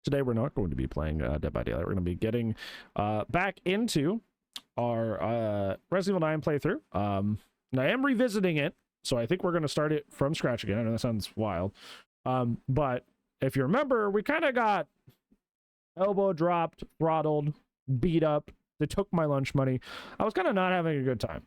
today we're not going to be playing Dead by Daylight. We're going to be getting back into our Resident Evil 9 playthrough. And I am revisiting it, so I think we're going to start it from scratch again. I know that sounds wild. But if you remember, we kind of got elbow dropped, throttled, beat up. They took my lunch money. I was kind of not having a good time.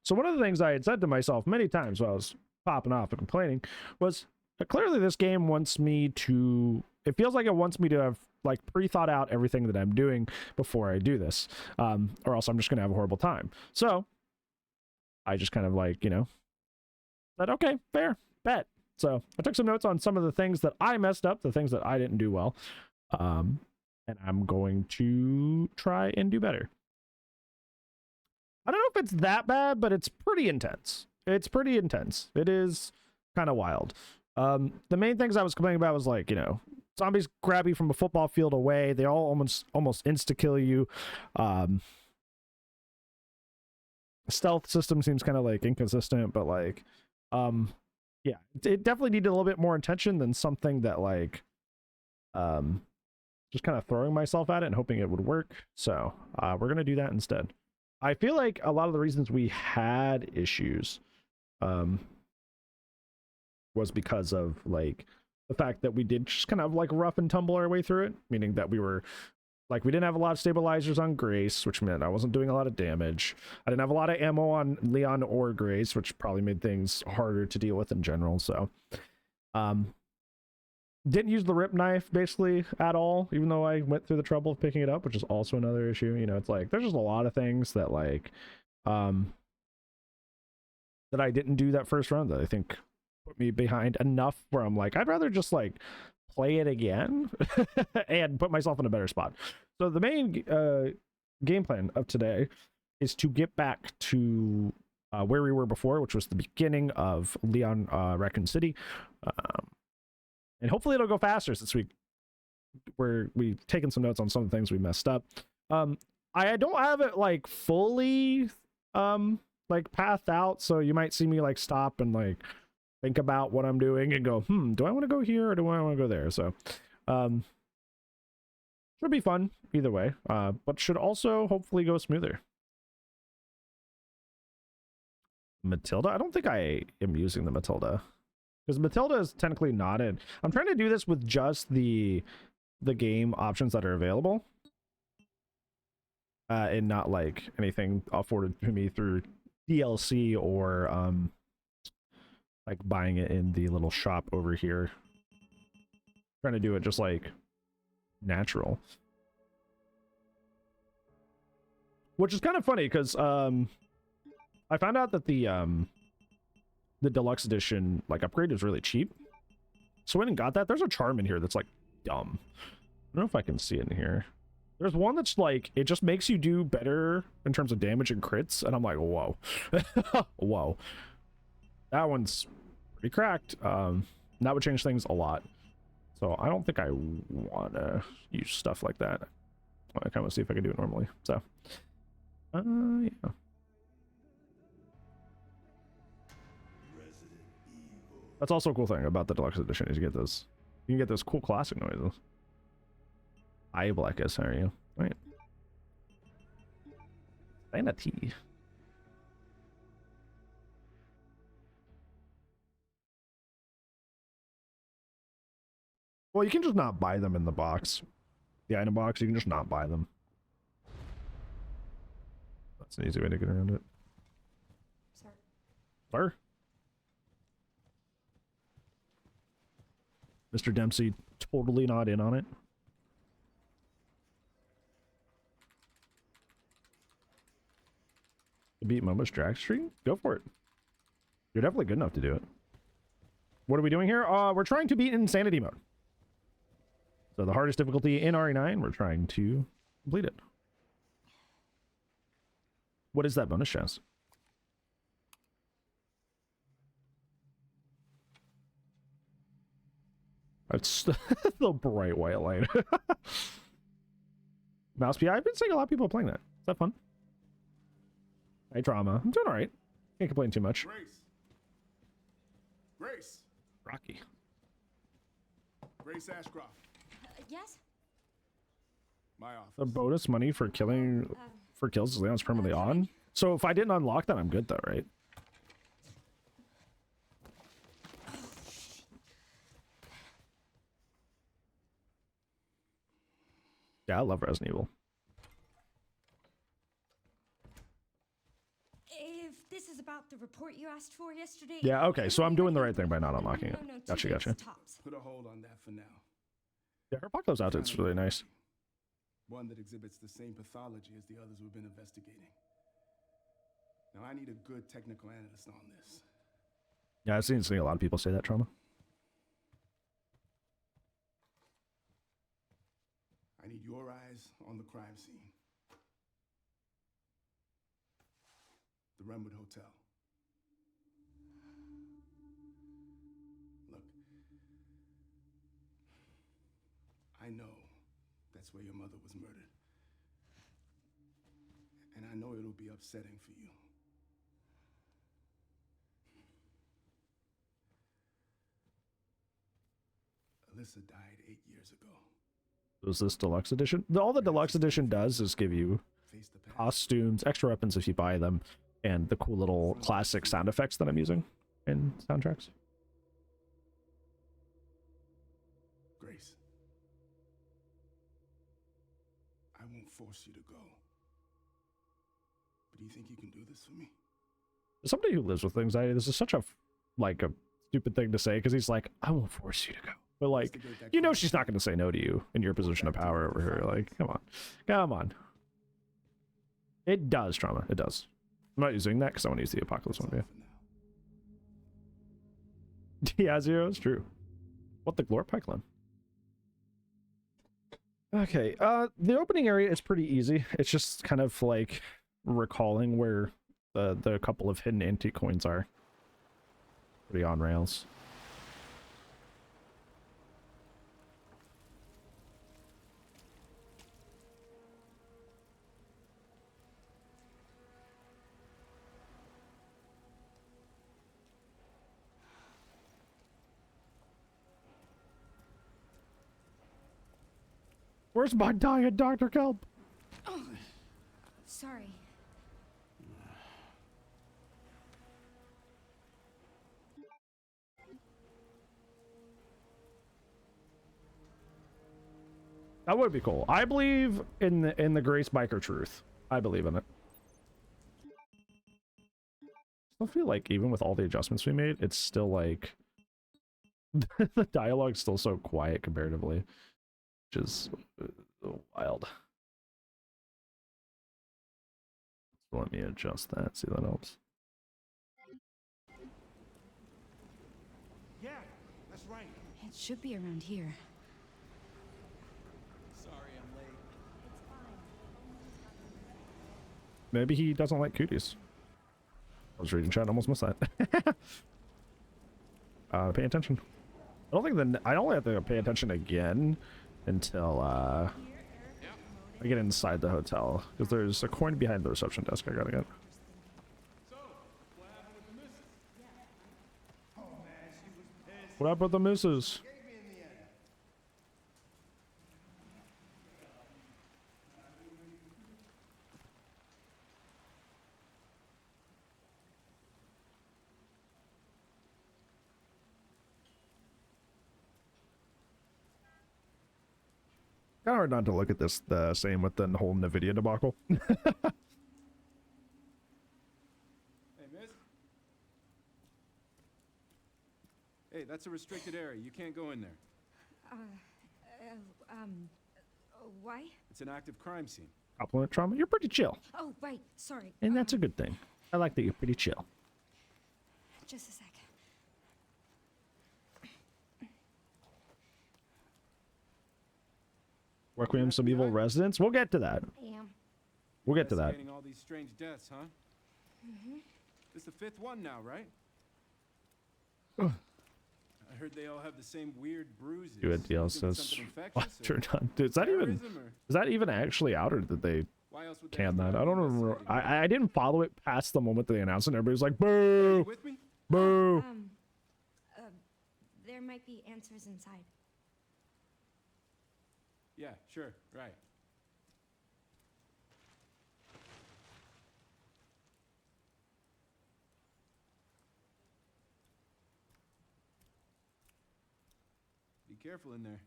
So one of the things I had said to myself many times while I was popping off and complaining was that clearly this game wants me to, it feels like it wants me to have like pre-thought out everything that I'm doing before I do this, or else I'm just gonna have a horrible time. So I just kind of like, you know, said, okay, fair, bet. So I took some notes on some of the things that I messed up, the things that I didn't do well, and I'm going to try and do better. I don't know if it's that bad, but it's pretty intense. It's pretty intense. It is kind of wild. The main things I was complaining about was like, you know, zombies grab you from a football field away. They all almost insta-kill you. Stealth system seems kind of like inconsistent, but like, yeah, it definitely needed a little bit more attention than something that like, just kind of throwing myself at it and hoping it would work. So we're going to do that instead. I feel like a lot of the reasons we had issues was because of like the fact that we did just kind of like rough and tumble our way through it, meaning that we were like, we didn't have a lot of stabilizers on Grace, which meant I wasn't doing a lot of damage. I didn't have a lot of ammo on Leon or Grace, which probably made things harder to deal with in general. So didn't use the rip knife basically at all, even though I went through the trouble of picking it up, which is also another issue. You know, it's like there's just a lot of things that like that I didn't do that first run that I think put me behind enough where I'm like, I'd rather just like play it again and put myself in a better spot. So the main game plan of today is to get back to where we were before, which was the beginning of Leon Raccoon City. And hopefully it'll go faster since we've taken some notes on some of the things we messed up. I don't have it like fully like pathed out, so you might see me like stop and like think about what I'm doing and go, do I want to go here or do I want to go there? So should be fun either way, but should also hopefully go smoother. Matilda? I don't think I am using the Matilda, because Matilda is technically not in. I'm trying to do this with just the game options that are available, and not like anything afforded to me through DLC or like buying it in the little shop over here. Trying to do it just like natural, which is kind of funny because I found out that the deluxe edition like upgrade is really cheap, so I went and got that. There's a charm in here that's like dumb. I don't know if I can see it in here. There's one that's like, it just makes you do better in terms of damage and crits, and I'm like, whoa. Whoa, that one's pretty cracked. That would change things a lot, so I don't think I want to use stuff like that. I kind of want to see if I can do it normally. So yeah. That's also a cool thing about the deluxe edition is you can get those cool classic noises. Hi, Blackus, how are you? All right. Sanity. Well, you can just not buy them in the box. The item box, you can just not buy them. That's an easy way to get around it. Sir. Sir? Mr. Dempsey totally not in on it. To beat Momo's drag stream? Go for it. You're definitely good enough to do it. What are we doing here? We're trying to beat insanity mode. So the hardest difficulty in RE9, we're trying to complete it. What is that bonus chest? It's the bright white light. Mouse PI, I've been seeing a lot of people playing that. Is that fun? Hey, drama. I'm doing all right. Can't complain too much. Grace. Rocky. Grace Ashcroft. Yes? My office. The bonus money for killing for kills is Leon's permanently on. So if I didn't unlock that, I'm good though, right? Yeah, I love Resident Evil. If this is about the report you asked for yesterday... Yeah, okay, so I'm doing the right thing by not unlocking it. No, Gotcha, 2 gotcha. days tops. Put a hold on that for now. Yeah, her Apocalypse outfit's really nice. One that exhibits the same pathology as the others we've been investigating. Now I need a good technical analyst on this. Yeah, I've seen a lot of people say that, Trauma. I need your eyes on the crime scene. The Renwood Hotel. Look, I know that's where your mother was murdered. And I know it'll be upsetting for you. Alyssa died 8 years ago. Was this deluxe edition? All the deluxe edition does is give you costumes, extra weapons if you buy them, and the cool little classic sound effects that I'm using in soundtracks. Grace, I won't force you to go. But do you think you can do this for me? As somebody who lives with anxiety, this is such a like a stupid thing to say because he's like, I won't force you to go. But like, you know, she's not going to say no to you in your position of power over here. Like, come on, come on. It does, Trauma. It does. I'm not using that because I want to use the Apocalypse one. Yeah, Zero is true. What the Glor Pipeline? Okay, the opening area is pretty easy. It's just kind of like recalling where the couple of hidden antique coins are. Pretty on rails. Where's my diet, Dr. Kelp? Oh, sorry. That would be cool. I believe in the Grace Biker truth. I believe in it. I feel like even with all the adjustments we made, it's still like the dialogue's still so quiet comparatively, which is wild. So let me adjust that. See if that helps. Yeah, that's right. It should be around here. Sorry I'm late. Maybe he doesn't like cooties. I was reading chat, almost missed that. Pay attention. I don't think I only have to pay attention again until I get inside the hotel because there's a coin behind the reception desk I gotta get. So, what happened with the missus? Oh man, she was pissed. What happened with the missus? Gave me in the end. Kind of hard not to look at this the same with the whole NVIDIA debacle. Hey, miss? Hey, that's a restricted area. You can't go in there. Why? It's an active crime scene. Compliment Trauma. You're pretty chill, Oh, right. Sorry. and that's a good thing. I like that you're pretty chill. Just a sec. Requiem some evil residents. We'll get to that. I am. We'll get to that. Investigating all these strange deaths, huh? Mm-hmm. This is the 5th one now, right? I heard they all have the same weird bruises. Do it, DL Think it's says. something infectious or Turned on. Dude, is that even actually out, or did they why else would they can have that? to I don't be remember. investigating? I didn't follow it past the moment they announced it. Everybody's like, Are you boo, with me? boo. There might be answers inside. Yeah, sure, right. Be careful in there.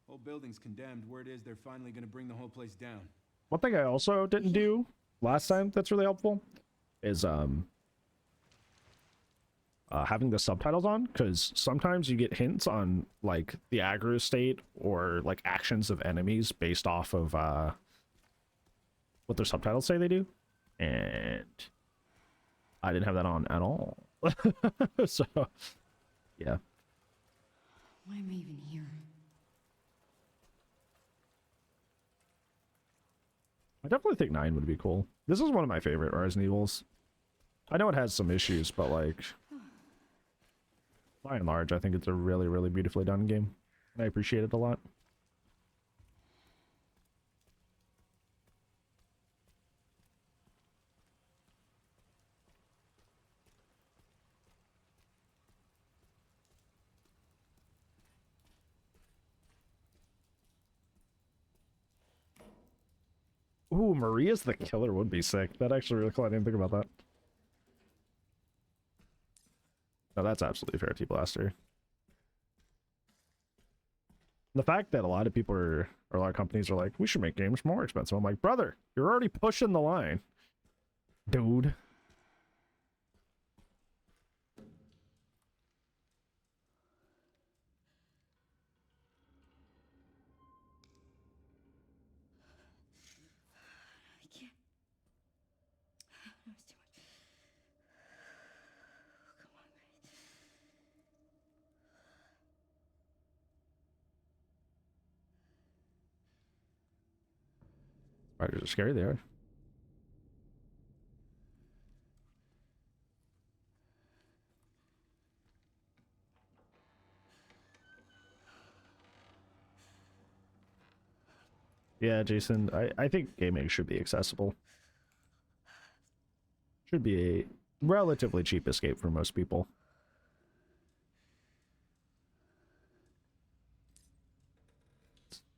Whole building's condemned. Word is they're finally gonna bring the whole place down. One thing I also didn't do last time that's really helpful is having the subtitles on, because sometimes you get hints on like the aggro state or like actions of enemies based off of what their subtitles say they do, and I didn't have that on at all. So yeah, Why am I even here? I definitely think 9 would be cool. This is one of my favorite Resident Evils. I know it has some issues, but like by and large I think it's a really, really beautifully done game, and I appreciate it a lot. Ooh, Maria's the killer would be sick. That actually really cool. I didn't think about that. No, that's absolutely fair, T-Blaster. The fact that a lot of people are, or a lot of companies are like, we should make games more expensive. I'm like, brother, you're already pushing the line. Dude. I can't. That was too much. Come on, guys. Spiders are scary, they are. Yeah, Jason, I think gaming should be accessible. Should be a relatively cheap escape for most people.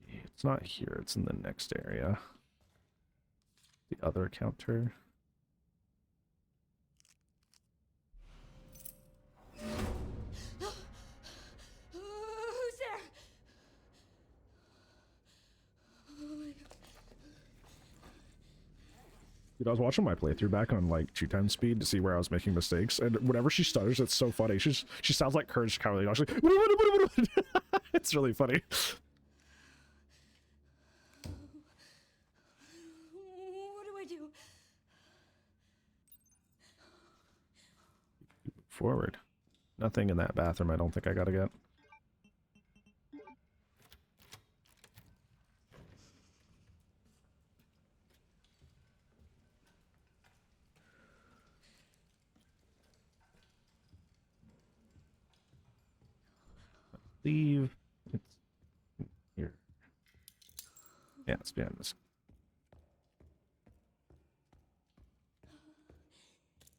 It's not here, it's in the next area. The other counter. Who's there? Oh my god. Dude, I was watching my playthrough back on like 2x speed to see where I was making mistakes, and whenever she stutters, it's so funny. She sounds like Courage the Cowardly Dog. She's like, it's really funny. What do I do? Forward. Nothing in that bathroom I don't think I gotta get. Leave. It's here. Yeah, it's behind this.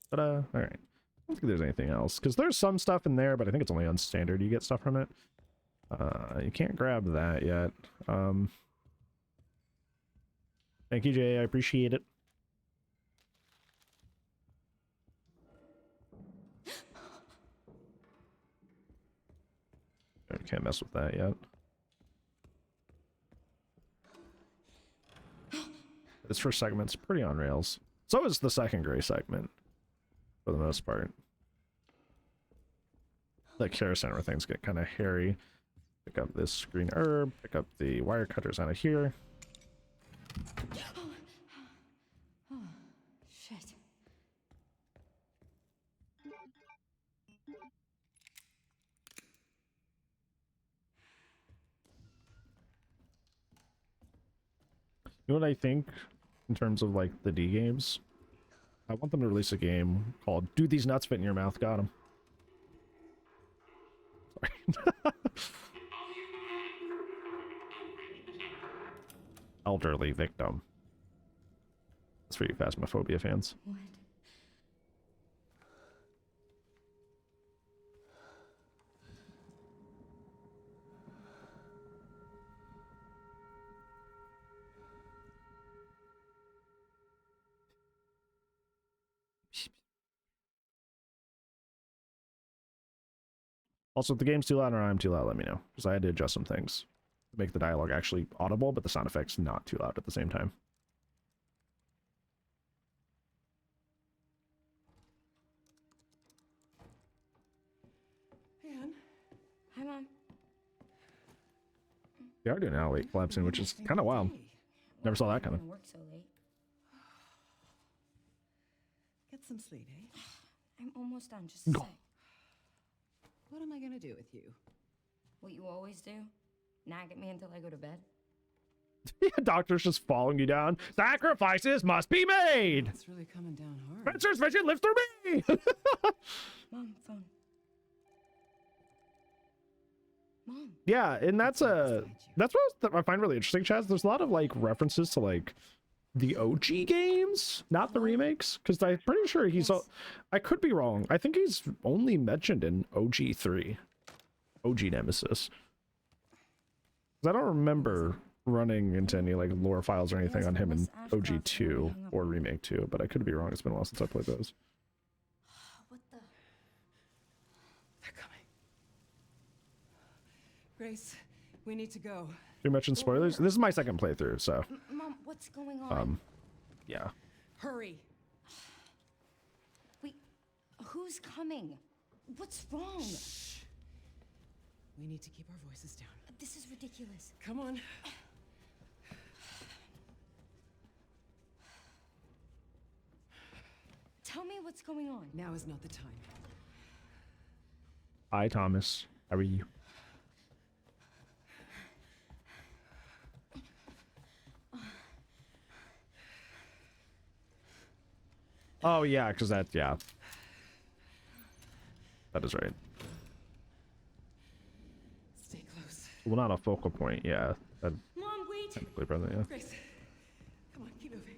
But all right. I don't think there's anything else, because there's some stuff in there, but I think it's only on standard you get stuff from it. You can't grab that yet. Thank you, Jay. I appreciate it. I can't mess with that yet. This first segment's pretty on rails. So is the second gray segment, for the most part. The care center things get kind of hairy. Pick up this green herb, pick up the wire cutters out of here. Oh, shit. You know what I think in terms of like the D games? I want them to release a game called "Dude, These Nuts Fit in Your Mouth." Got him. Sorry. Elderly victim. That's for you Phasmophobia fans. What? Also, if the game's too loud or I'm too loud, let me know, because I had to adjust some things to make the dialogue actually audible, but the sound effects not too loud at the same time. Anne. Hi, Mom. They are doing an hour collapsing, which is kind of wild. Never saw that coming. Work so late. Get some sleep, eh? I'm almost done. Just a Go. sec. What am I gonna do with you? What you always do? Nag at me until I go to bed? Yeah, doctor's just following you down. Sacrifices must be made. It's really coming down hard. Spencer's vision lives through me. Mom, phone. Mom. Yeah, and that's what I find really interesting, Chaz. There's a lot of like references to like the OG games, not the remakes, because I'm pretty sure he's. I could be wrong. I think he's only mentioned in OG 3, OG Nemesis. 'Cause I don't remember running into any like lore files or anything on him in OG 2 or remake 2, but I could be wrong. It's been a while since I played those. What the? They're coming. Grace, we need to go. You mentioned spoilers. This is my second playthrough, so Mom, what's going on? yeah. Hurry. Wait, who's coming? What's wrong? We need to keep our voices down. This is ridiculous. Come on. Tell me what's going on. Now is not the time. Hi, Thomas. How are you? Oh yeah, because that that is right. Stay close. Well, not a focal point. Yeah, that Mom, wait. technically present. Yeah. Grace, come on, keep moving.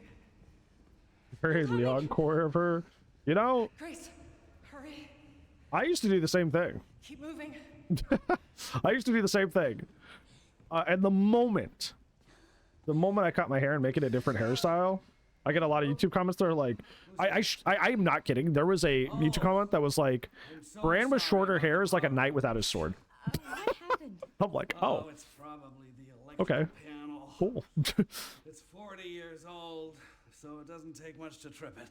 Very Leon core of her. You know, Grace, hurry. I used to do the same thing. Keep moving. I used to do the same thing. And the moment I cut my hair and make it a different hairstyle, I get a lot of YouTube comments that are like, I'm not kidding. There was a YouTube comment that was like, Bran with shorter hair is like a knight without his sword. What happened? I'm like, oh, It's probably the electric okay, panel. cool. It's 40 years old, so it doesn't take much to trip it.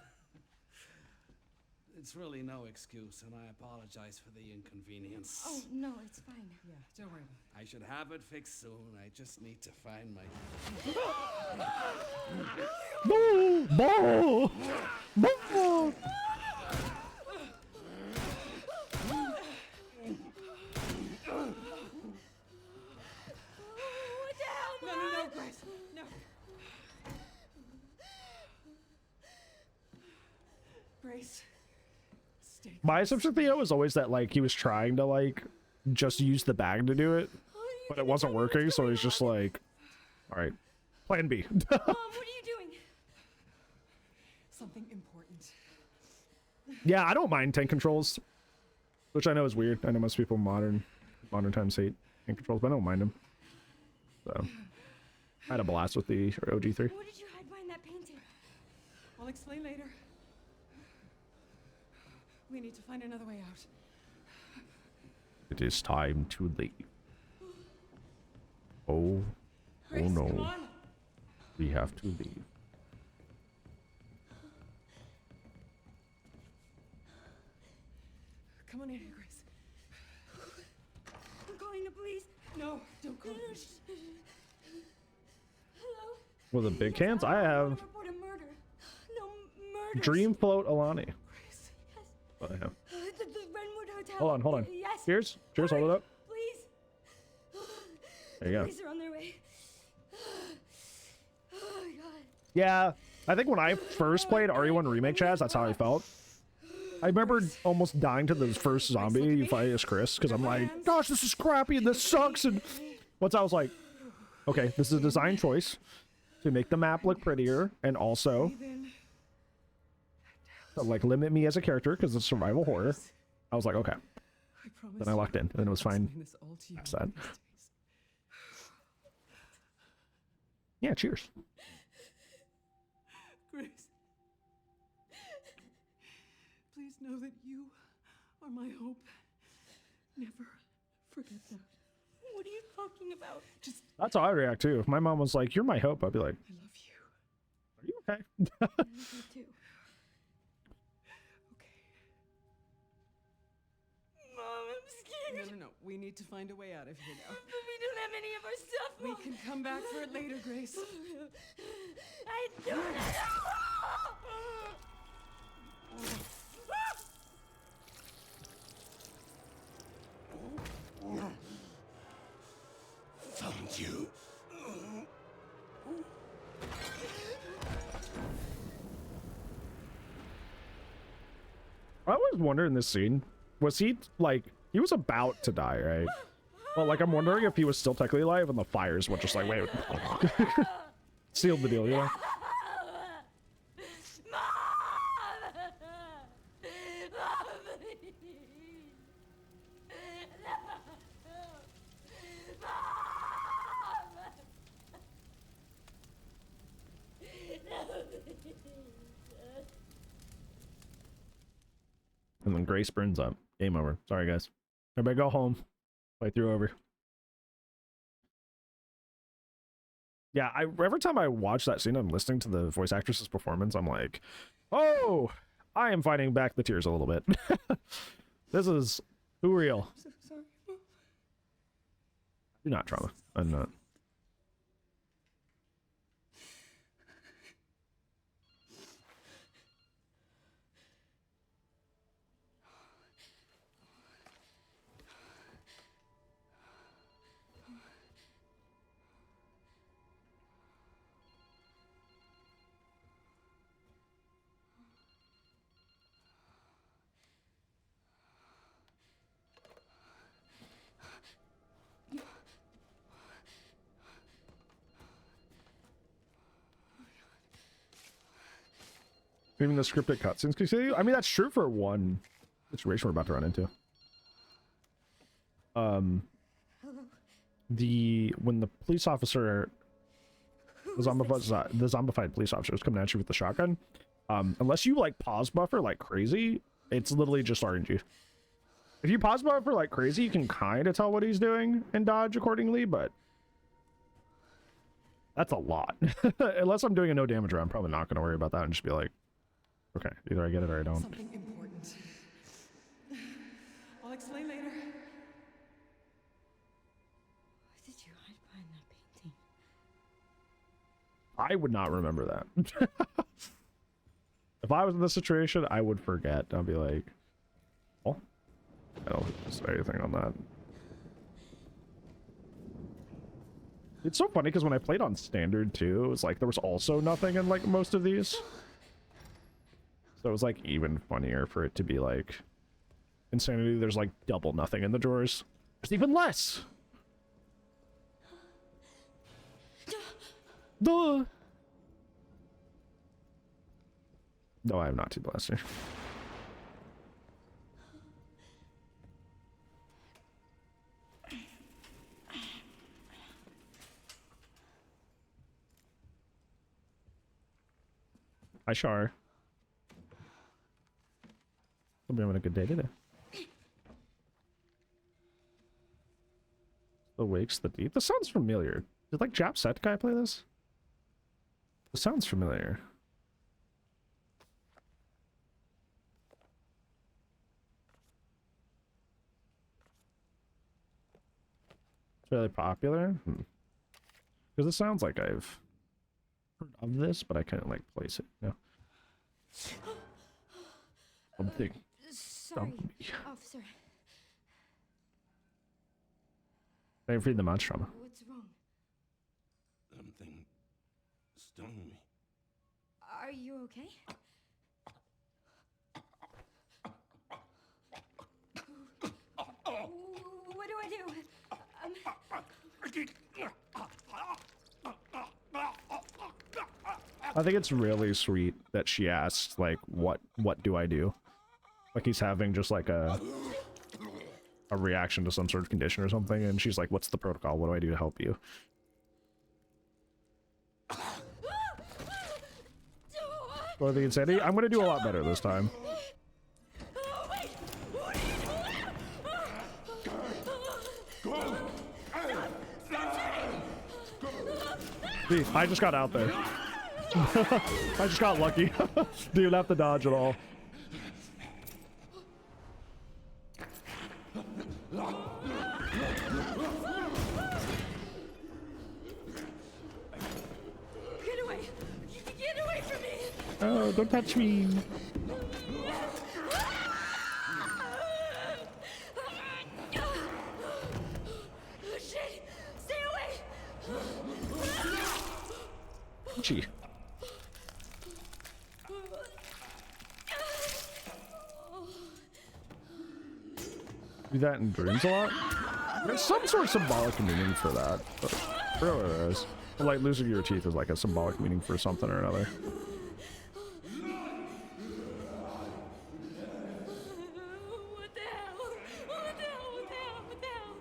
It's really no excuse, and I apologize for the inconvenience. Oh, no, it's fine. Yeah, don't worry about I should have it fixed soon. I just need to find my... Boo! Boo! Boo! What the hell, it. Mom? No, Grace. No. Grace. Stay close. My assumption, Theo, was always that like he was trying to like just use the bag to do it, but it wasn't working, so he's just like, all right, plan B. Mom, what are you doing? Something important. Yeah, I don't mind tank controls, which I know is weird. I know most people in modern times hate tank controls, but I don't mind them. So I had a blast with the OG3. What did you hide behind that painting? I'll explain later. We need to find another way out. It is time to leave. Oh, Grace, oh no, come on. we have to leave. Come on in here, Grace. I'm calling the police. No, don't go. Hello? With the big cans, I have Report a murder. No, murder. Dream Float Alani. Grace. Yes. What I have. The Renwood Hotel. Hold on. Yes. Cheers, hold it up. Please. There you go. Police are on their way. Oh my god. Yeah, I think when I first played RE1 Remake, Chaz, that's how I felt. I remember almost dying to the first zombie you fight as Chris, because I'm like, gosh, this is crappy and this sucks. And once I was like, okay, this is a design choice to make the map look prettier and also Breathe in. to, like, limit me as a character because it's survival horror. I was like, okay. I promise. Then I locked in, and then it was I'll fine. explain this all to you That's that. one of these days. Yeah, cheers. Grace. Please know that you are my hope. Never forget that. What are you talking about? Just, That's how I react too. If my mom was like, "You're my hope," I'd be like, I love you. "Are you okay?" I love you too. Okay. Mom, I'm scared. No. We need to find a way out of here now. But we don't have any of our stuff, We Mom. can come back for it later, Grace. I don't know. Found you. I always wonder in this scene, was he like, he was about to die, right? Well, like, I'm wondering if he was still technically alive and the fires went just like, wait, sealed the deal, you know? And then Grace burns up. Game over. Sorry, guys. Everybody go home. Playthrough over. Yeah, every time I watch that scene, I'm listening to the voice actress's performance. I'm like, oh, I am fighting back the tears a little bit. This is who real. I'm so sorry, Mom. You're not trauma. I'm not. Even the scripted cutscenes continue. I mean, that's true for one situation we're about to run into. When the police officer, the zombified police officer is coming at you with the shotgun, unless you like pause buffer like crazy, it's literally just RNG. If you pause buffer like crazy, you can kind of tell what he's doing and dodge accordingly, but that's a lot. Unless I'm doing a no damage round, I'm probably not going to worry about that and just be like, okay, either I get it or I don't. Something important. I'll explain later. What did you hide behind that painting? I would not remember that. If I was in this situation, I would forget. I'd be like, oh, I don't say anything on that. It's so funny because when I played on standard too, it was like there was also nothing in like most of these. So it was like even funnier for it to be like Insanity, there's like double nothing in the drawers. There's even less. Duh. No, I am not too blessed here. Hi, Shar. Hope you're having a good day today. The Wakes the Deep. This sounds familiar. Did like Jacksepticeye play this? This sounds familiar. It's really popular. Because it sounds like I've heard of this, but I can't like place it. No. Something. Sorry, Stump me. officer. I'm feeding the monster trauma. What's wrong? Something stung me. Are you okay? What do I do? I think it's really sweet that she asked, like, what do I do? Like he's having just like a reaction to some sort of condition or something, and she's like, what's the protocol? What do I do to help you? For the insanity, I'm gonna do a lot better this time. Oh, wait! What are you doing? See, I just got out there. I just got lucky. Didn't have to dodge at all. Get away! Get away from me! Oh, don't touch me. Oh, shit! Stay away! Gee. Do that in dreams a lot? There's some sort of symbolic meaning for that, but I forget what it is. Like losing your teeth is like a symbolic meaning for something or another. What the hell? What the hell? What the hell? What the hell?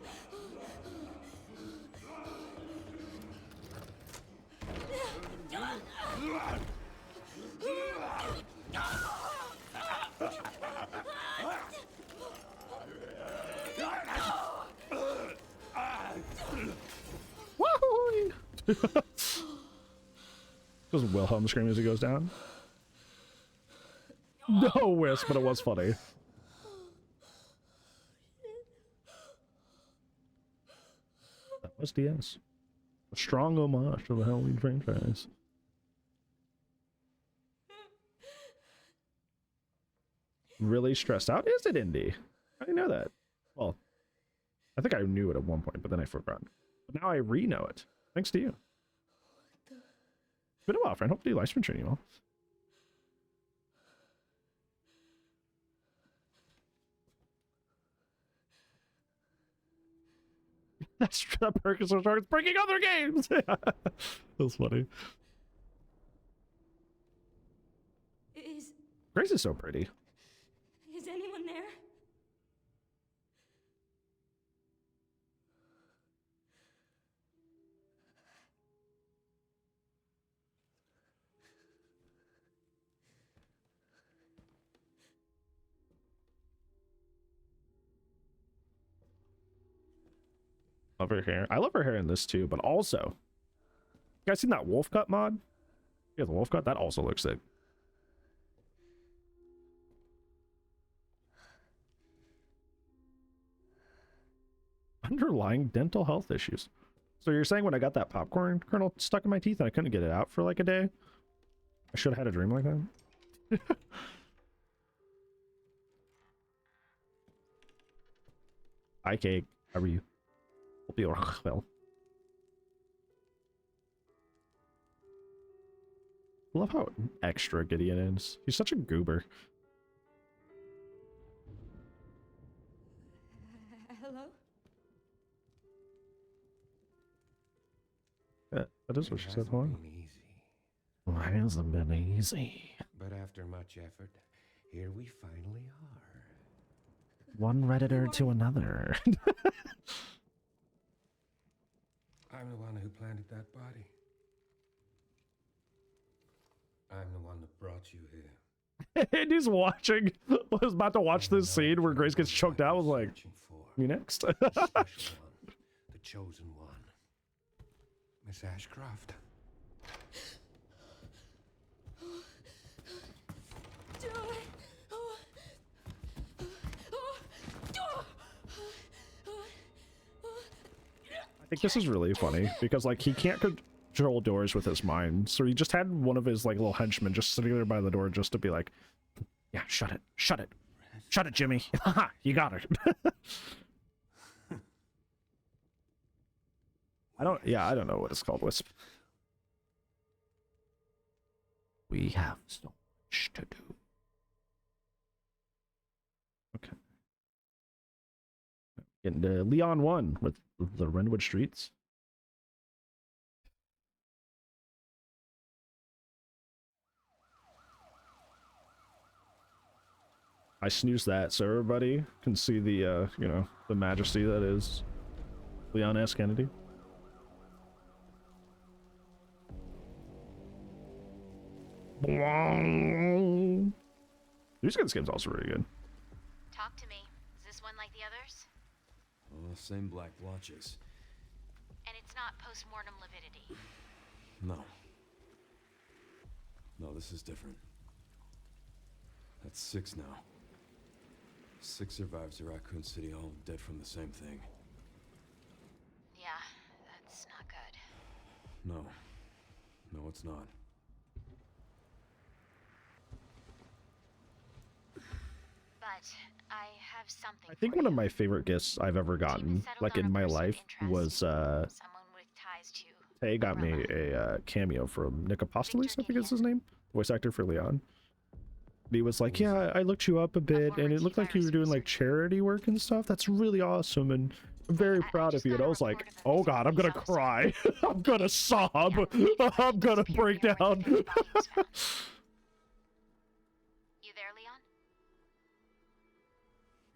Woohoo! Does Wilhelm scream as he goes down? No wisp, but it was funny. That was DS. A strong homage to the Halloween franchise. Really stressed out? Is it indie? I didn't know that. Well, I think I knew it at one point, but then I forgot. But now I re-know it. Thanks to you. It's been a while, friend. Hopefully life's been treating you well. That's that perk is so strong. It's breaking other games. That's funny. Grace is so pretty. Is anyone there? Love her hair. I love her hair in this too, but also, you guys seen that wolf cut mod? Yeah, the wolf cut, that also looks sick. Underlying dental health issues. So you're saying when I got that popcorn kernel stuck in my teeth and I couldn't get it out for like a day, I should have had a dream like that? Hi, Cake. How are you? Hope you're well. I love how extra Gideon is. He's such a goober. Hello? Yeah, that is what she said. Hold on. Easy. Well, it hasn't been easy. But after much effort, here we finally are. One Redditor to another. I'm the one who planted that body. I'm the one that brought you here. And he's watching. I was about to watch this scene where Grace gets choked out. I was like, me next. The special one, the chosen one. Miss Ashcroft. I think this is really funny because like he can't control doors with his mind, so he just had one of his like little henchmen just sitting there by the door just to be like, yeah, shut it, shut it, shut it, Jimmy. Haha, you got it. I don't know what it's called, Wisp. We have so much to do. Okay. And Leon 1 with the Renwood Streets. I snoozed that so everybody can see the, you know, the majesty that is Leon S. Kennedy. This game's also really good. Talk to me. Is this one like the others? Same black blotches. And it's not post-mortem lividity. No. No, this is different. That's 6 now. 6 survivors of Raccoon City, all dead from the same thing. Yeah, that's not good. No. No, it's not. But I have something. I think for one of you. my favorite gifts I've ever gotten, settled like on in a my person of life, interest. was Someone with ties to Tay got me Roma. a cameo from Nick Apostolos, I think is Gideon. his name, voice actor for Leon. He was like, yeah, I looked you up a bit, and it looked like you were doing like charity work and stuff. That's really awesome, and I'm very proud of you. And I was like, oh god, I'm gonna cry. I'm gonna sob. I'm gonna break down. You there, Leon?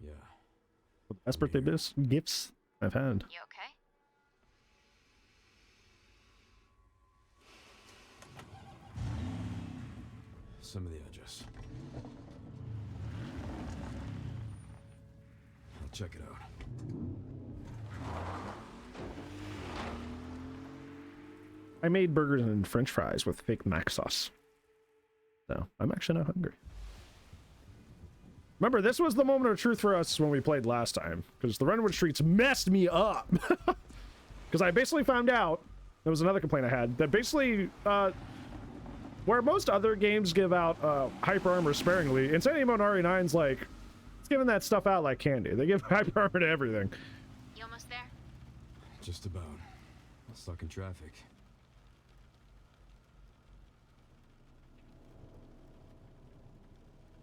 Yeah. Best birthday gifts I've had. You okay? Some of the edges. I'll check it out. I made burgers and french fries with fake mac sauce. So, I'm actually not hungry. Remember, this was the moment of truth for us when we played last time, because the Runwood Streets messed me up. Because I basically found out, there was another complaint I had, that basically, where most other games give out hyper armor sparingly, Insanity Mode RE9's like, it's giving that stuff out like candy. They give hyper armor to everything. You almost there? Just about. Stuck in traffic.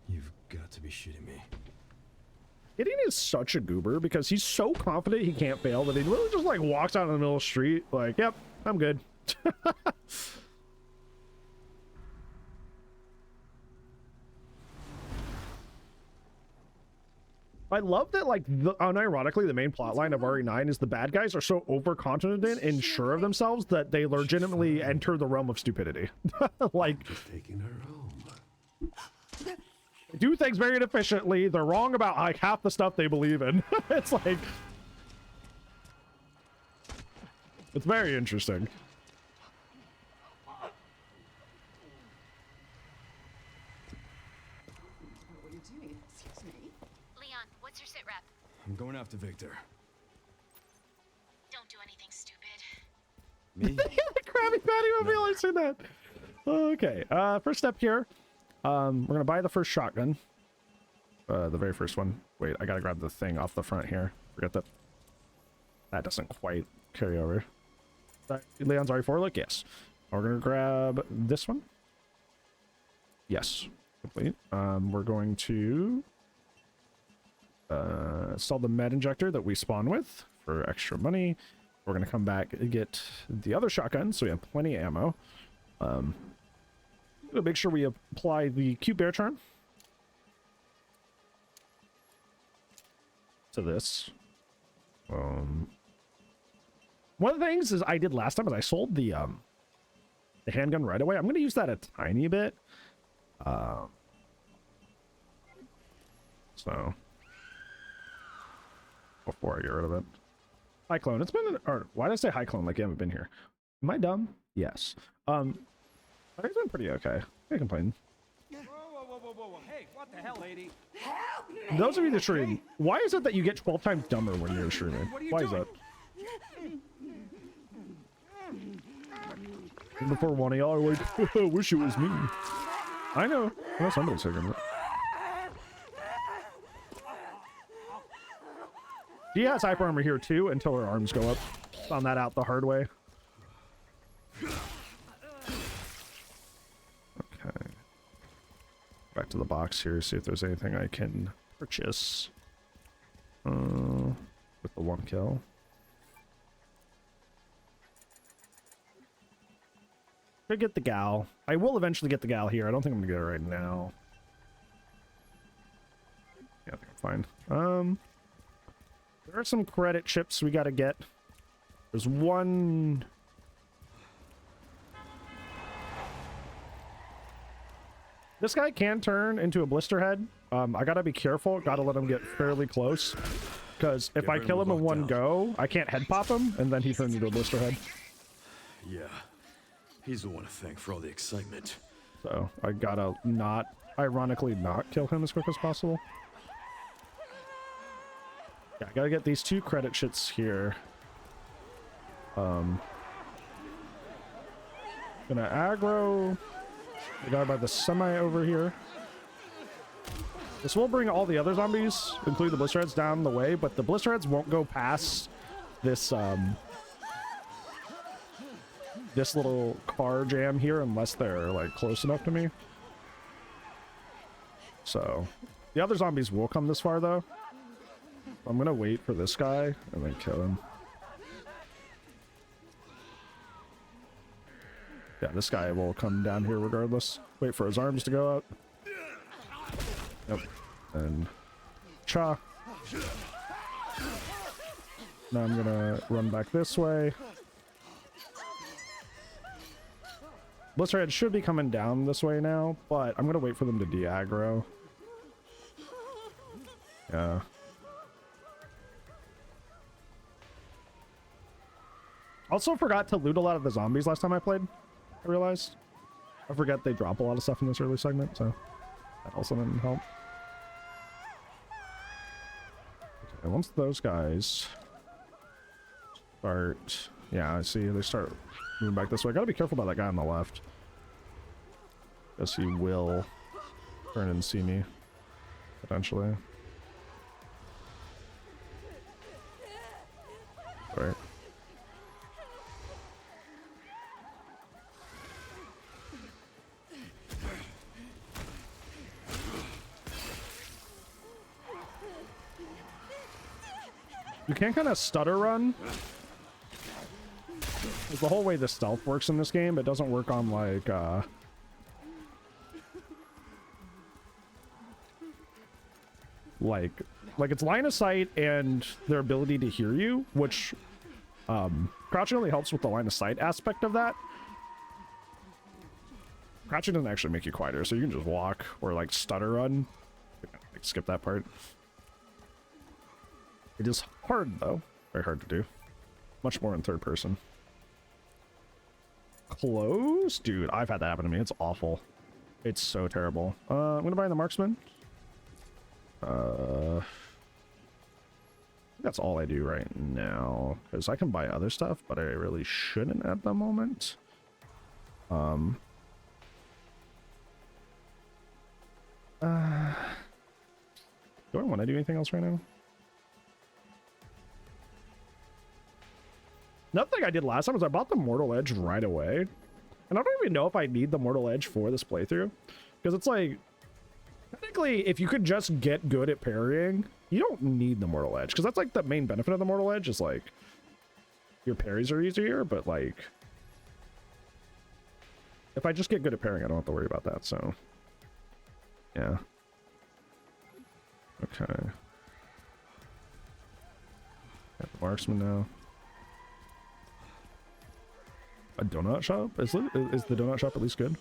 You've got to be shitting me. Gideon is such a goober because he's so confident he can't fail that he literally just like walks out in the middle of the street like, yep, I'm good. I love that, like, unironically, the main plotline of RE9 is the bad guys are so overconfident and sure of themselves that they legitimately enter the realm of stupidity. Like, Just taking her home. they do things very inefficiently. They're wrong about like half the stuff they believe in. It's like, it's very interesting. What are you doing? Excuse me? Leon, what's your sit rep? I'm going after Victor. Don't do anything stupid. Me? The Krabby Patty mobile, I've seen that. Okay, first step here. We're gonna buy the first shotgun. The very first one. Wait, I gotta grab the thing off the front here. Forget that. That doesn't quite carry over. Leon's RE4 look? Yes. We're gonna grab this one. Yes. Complete. We're going to sell the med injector that we spawn with for extra money. We're gonna come back and get the other shotgun, so we have plenty of ammo. We'll make sure we apply the cute bear charm to this. One of the things is I did last time is I sold the handgun right away. I'm going to use that a tiny bit. So before I get rid of it. Hi clone. It's been or why did I say hi clone like you haven't been here? Am I dumb? Yes. It's been pretty okay. Can't complain. Whoa, whoa, whoa, whoa, whoa, whoa. Hey, what the hell, lady? Those of you that stream, why is it that you get 12 times dumber when you're streaming? What are you Why doing? is that? Before one of y'all are like, I wish it was me. I know somebody's taking it. She has hyper armor here too until her arms go up. Found that out the hard way. Okay. Back to the box here, see if there's anything I can purchase. With the one kill. Could get the gal. I will eventually get the gal here. I don't think I'm gonna get it right now. Yeah, I think I'm fine. There are some credit chips we gotta get. There's one. This guy can turn into a blister head. I gotta be careful. Gotta let him get fairly close. Because if I kill him in one go, I can't head pop him, and then he turns into a blister head. Yeah. He's the one to thank for all the excitement. So I gotta not, ironically, not kill him as quick as possible. Yeah, I gotta get these 2 credit shits here. Gonna aggro the guy by the semi over here. This will bring all the other zombies, including the blister heads, down the way, but the blister heads won't go past this this little car jam here unless they're like close enough to me. So the other zombies will come this far though. I'm gonna wait for this guy and then kill him. Yeah, this guy will come down here regardless. Wait for his arms to go out. Yep. And cha. Now I'm gonna run back this way. Blisterhead should be coming down this way now, but I'm gonna wait for them to de-aggro. Yeah. Also forgot to loot a lot of the zombies last time I played, I realized. I forget they drop a lot of stuff in this early segment, so that also didn't help. Okay, once those guys start... Yeah, I see they start moving back this way. I gotta be careful about that guy on the left. Guess he will turn and see me, potentially. Right. You can kind of stutter run. It's the whole way the stealth works in this game. It doesn't work on like it's line of sight and their ability to hear you, which crouching only helps with the line of sight aspect of that. Crouching doesn't actually make you quieter, so you can just walk or like stutter run. Like, skip that part. It is hard though, very hard to do. Much more in third person. Close? Dude, I've had that happen to me. It's awful. It's so terrible. I'm gonna buy the marksman. That's all I do right now, because I can buy other stuff, but I really shouldn't at the moment. Do I want to do anything else right now? Another thing I did last time was I bought the Mortal Edge right away. And I don't even know if I need the Mortal Edge for this playthrough. Because it's like, technically, if you could just get good at parrying, you don't need the Mortal Edge. Because that's like the main benefit of the Mortal Edge is like, your parries are easier, but like, if I just get good at parrying, I don't have to worry about that, so. Yeah. Okay. Got the marksman now. A donut shop? Is the donut shop at least good?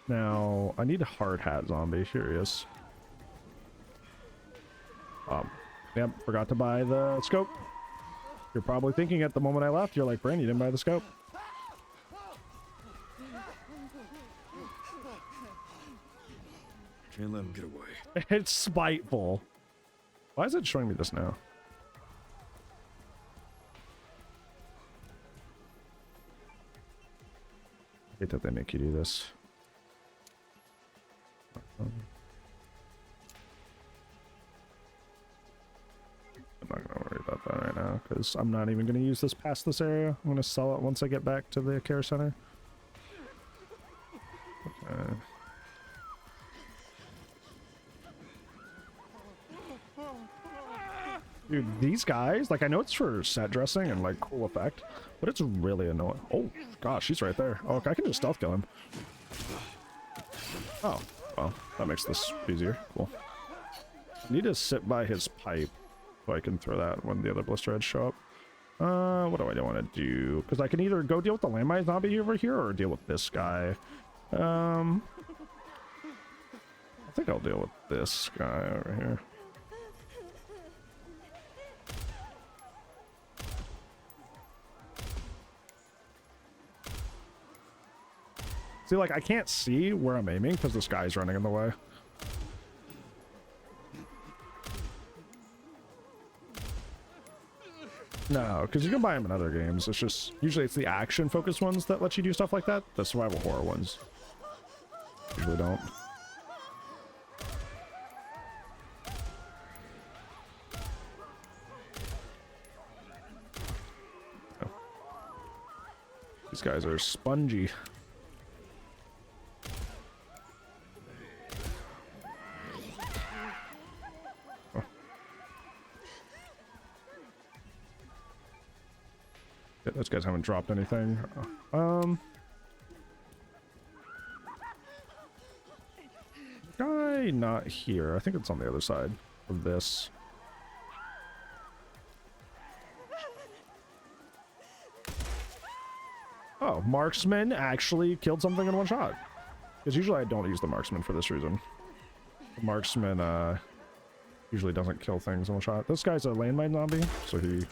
Now, I need a hard hat zombie. Here he is. Yep, forgot to buy the scope. You're probably thinking at the moment I left, you're like, Brand, you didn't buy the scope. Can't let him get away. It's spiteful. Why is it showing me this now? I hate that they make you do this. I'm not gonna worry about that right now, because I'm not even gonna use this past this area. I'm gonna sell it once I get back to the care center. Okay. Dude, these guys, like, I know it's for set dressing and, like, cool effect, but it's really annoying. Oh, gosh, he's right there. Oh, okay, I can just stealth kill him. Oh, well, that makes this easier. Cool. I need to sit by his pipe so I can throw that when the other blister heads show up. What do I want to do? Because I can either go deal with the landmine zombie over here or deal with this guy. I think I'll deal with this guy over here. See, like, I can't see where I'm aiming because this guy's running in the way. No, because you can buy them in other games. It's just, usually it's the action-focused ones that let you do stuff like that. The survival horror ones usually don't. Oh. These guys are spongy. Those guys haven't dropped anything. Guy not here. I think it's on the other side of this. Oh, marksman actually killed something in one shot. Because usually I don't use the marksman for this reason. The marksman usually doesn't kill things in one shot. This guy's a landmine zombie, so he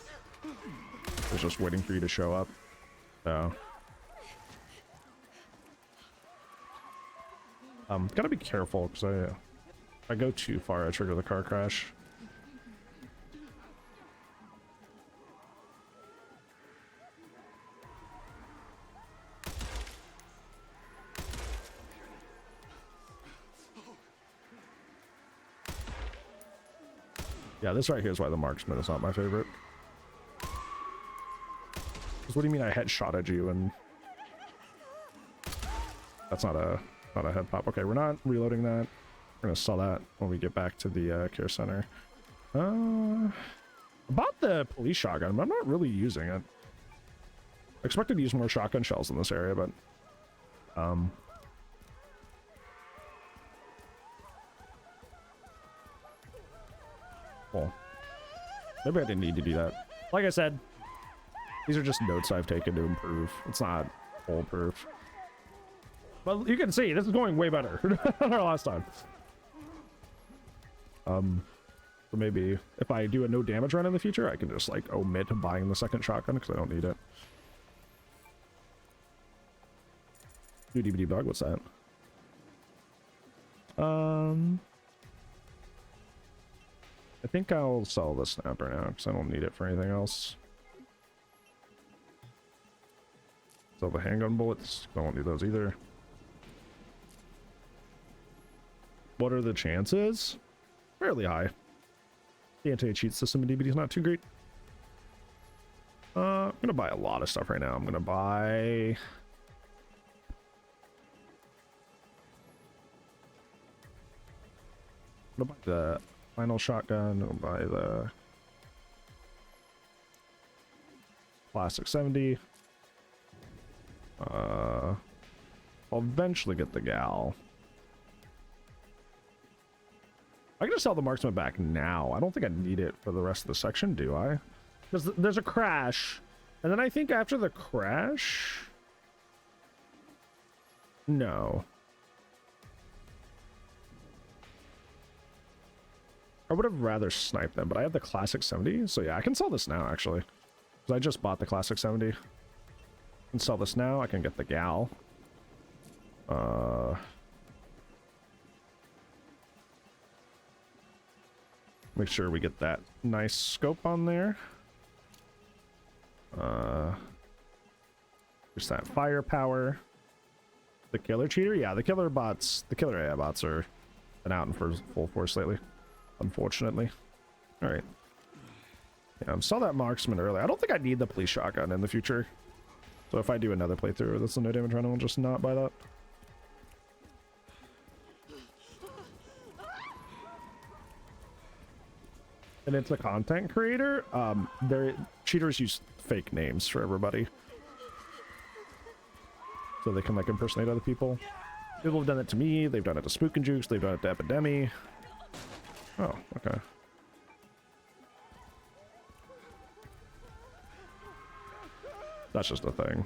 was just waiting for you to show up. So gotta be careful because if I go too far, I trigger the car crash. Yeah, this right here is why the marksman is not my favorite. What do you mean I headshot at you and that's not a head pop? Okay, we're not reloading that. We're gonna sell that when we get back to the care center. About the police shotgun, but I'm not really using it. I expected to use more shotgun shells in this area, but well, maybe I didn't need to do that. Like I said, these are just notes I've taken to improve. It's not foolproof. But you can see, this is going way better than our last time. So maybe if I do a no damage run in the future, I can just like omit buying the second shotgun because I don't need it. New DVD bug, what's that? I think I'll sell the snapper now because I don't need it for anything else. Sell the handgun bullets. I won't need those either. What are the chances? Fairly high. The anti-cheat system in DBD is not too great. I'm gonna buy a lot of stuff right now. I'm gonna buy the final shotgun. I'll buy the classic 70. I'll eventually get the gal. I can just sell the marksman back now. I don't think I need it for the rest of the section, do I? Because there's a crash. And then I think after the crash... No. I would have rather sniped them, but I have the classic 70. So yeah, I can sell this now, actually. Because I just bought the classic 70. I can sell this now. I can get the gal. Make sure we get that nice scope on there. There's that firepower. The killer cheater? Yeah, the killer bots, the killer AI bots are been out in full force lately, unfortunately. Alright. Yeah, saw that marksman earlier. I don't think I need the police shotgun in the future. So if I do another playthrough, that's a no damage run, I'll just not buy that. And it's a content creator. Cheaters use fake names for everybody, so they can like impersonate other people. People have done it to me. They've done it to Spook and Jukes. They've done it to Epidemi. Oh, okay. That's just a thing.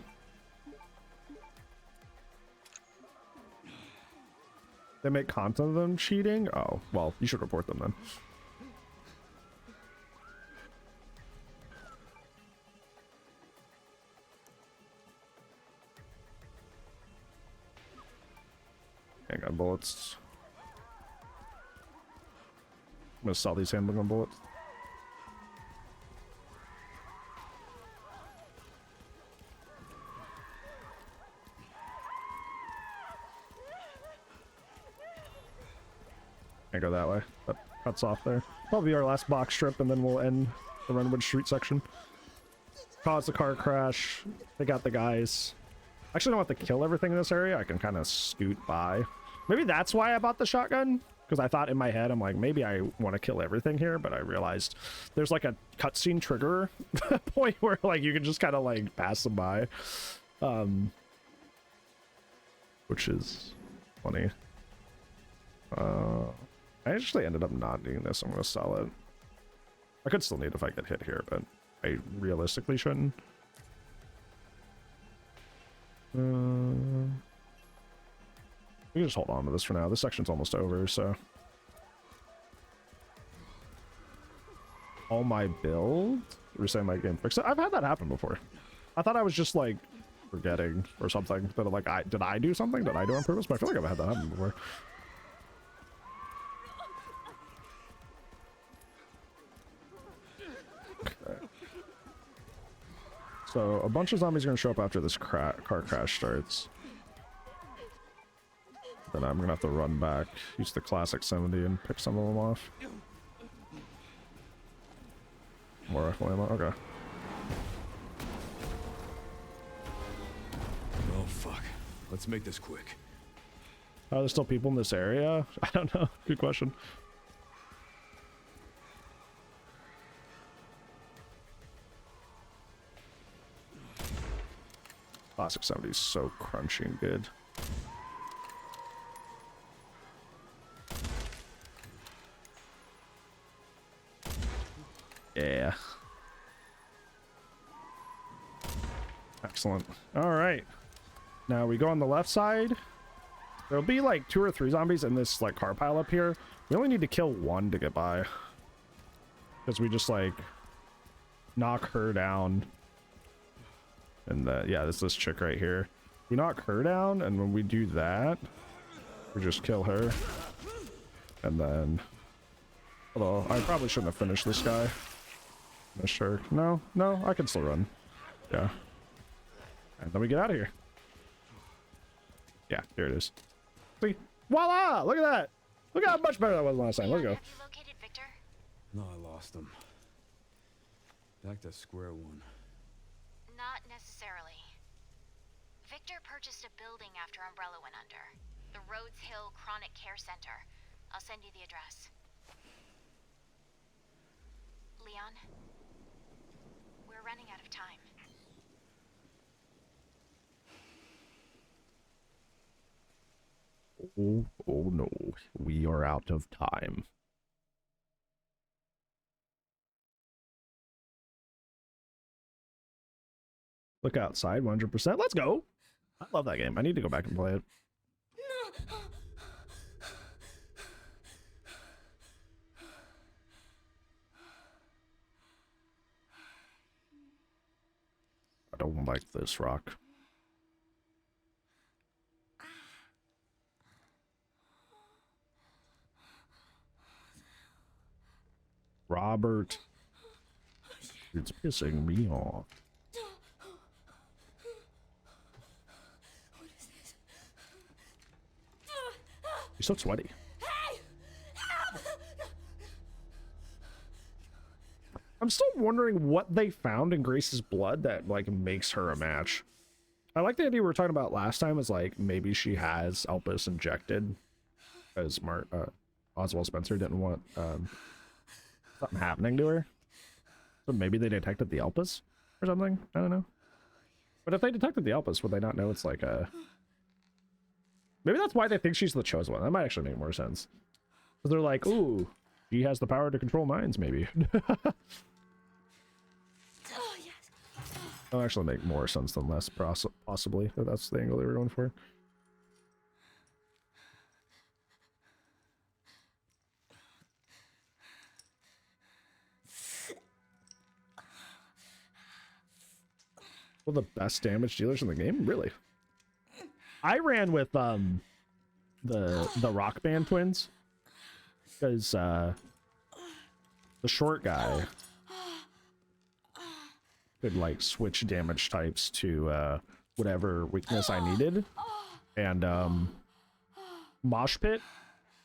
They make content of them cheating? Oh, well, you should report them then. handgun bullets. I'm gonna sell these handgun bullets. Can't go that way. That cuts off there. Probably our last box trip, and then we'll end the Renwood Street section. Cause the car crash. They got the guys. I actually don't have to kill everything in this area. I can kind of scoot by. Maybe that's why I bought the shotgun. Because I thought in my head, I'm like, maybe I want to kill everything here. But I realized there's like a cutscene trigger point where like you can just kind of like pass them by. Which is funny. I actually ended up not needing this. I'm going to sell it. I could still need it if I get hit here, but I realistically shouldn't. We can just hold on to this for now. This section's almost over, so. All my build? You're saying my game fixed it? I've had that happen before. I thought I was just like forgetting or something. That like, did I do something? Did I do on purpose? But I feel like I've had that happen before. Okay. So a bunch of zombies are gonna show up after this car crash starts. Then I'm gonna have to run back, use the classic 70 and pick some of them off. More rifle ammo, okay. Oh fuck. Let's make this quick. Are there still people in this area? I don't know. Good question. Classic 70 is so crunchy and good. Yeah. Excellent. All right. Now we go on the left side. There'll be like 2 or 3 zombies in this like car pile up here. We only need to kill 1 to get by. Because we just like knock her down. And yeah, this chick right here. We knock her down, and when we do that, we just kill her. And then, although I probably shouldn't have finished this guy. Sure. No, I can still run. Yeah. And then we get out of here. Yeah, here it is. See? Voila! Look at that! Look how much better that was last time. Let's go. Have you located Victor? No, I lost him. Back to square one. Not necessarily. Victor purchased a building after Umbrella went under. The Rhodes Hill Chronic Care Center. I'll send you the address. Leon? We're running out of time. Oh no. We are out of time. Look outside, 100%. Let's go. I love that game. I need to go back and play it. I don't like this rock. Robert. It's pissing me off. You're so sweaty. I'm still wondering what they found in Grace's blood that like makes her a match. I like the idea we were talking about last time is like maybe she has Elpis injected as Oswald Spencer didn't want something happening to her. So maybe they detected the Elpis or something. I don't know. But if they detected the Elpis, would they not know it's like a... Maybe that's why they think she's the chosen one. That might actually make more sense. Because they're like, ooh, she has the power to control minds, maybe. Oh, yes. That'll actually make more sense than less, possibly, if that's the angle they were going for. Well, the best damage dealers in the game? Really? I ran with, the Rock Band twins, because the short guy could like switch damage types to whatever weakness I needed, and Mosh Pit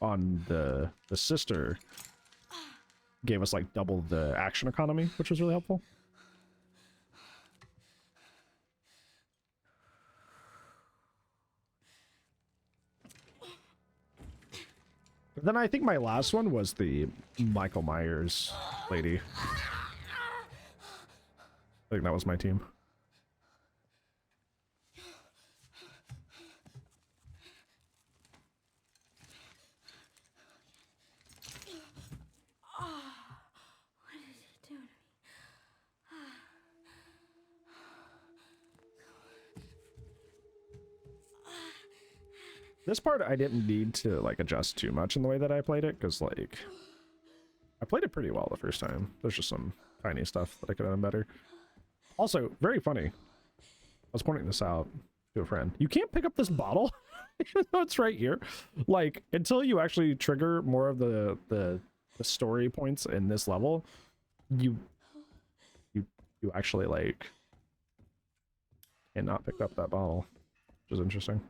on the sister gave us like double the action economy, which was really helpful. But then I think my last one was the Michael Myers lady. I think that was my team. This part I didn't need to like adjust too much in the way that I played it, because like I played it pretty well the first time. There's just some tiny stuff that I could have done better. Also, very funny. I was pointing this out to a friend. You can't pick up this bottle, even though it's right here. Like until you actually trigger more of the story points in this level, you actually like cannot pick up that bottle, which is interesting.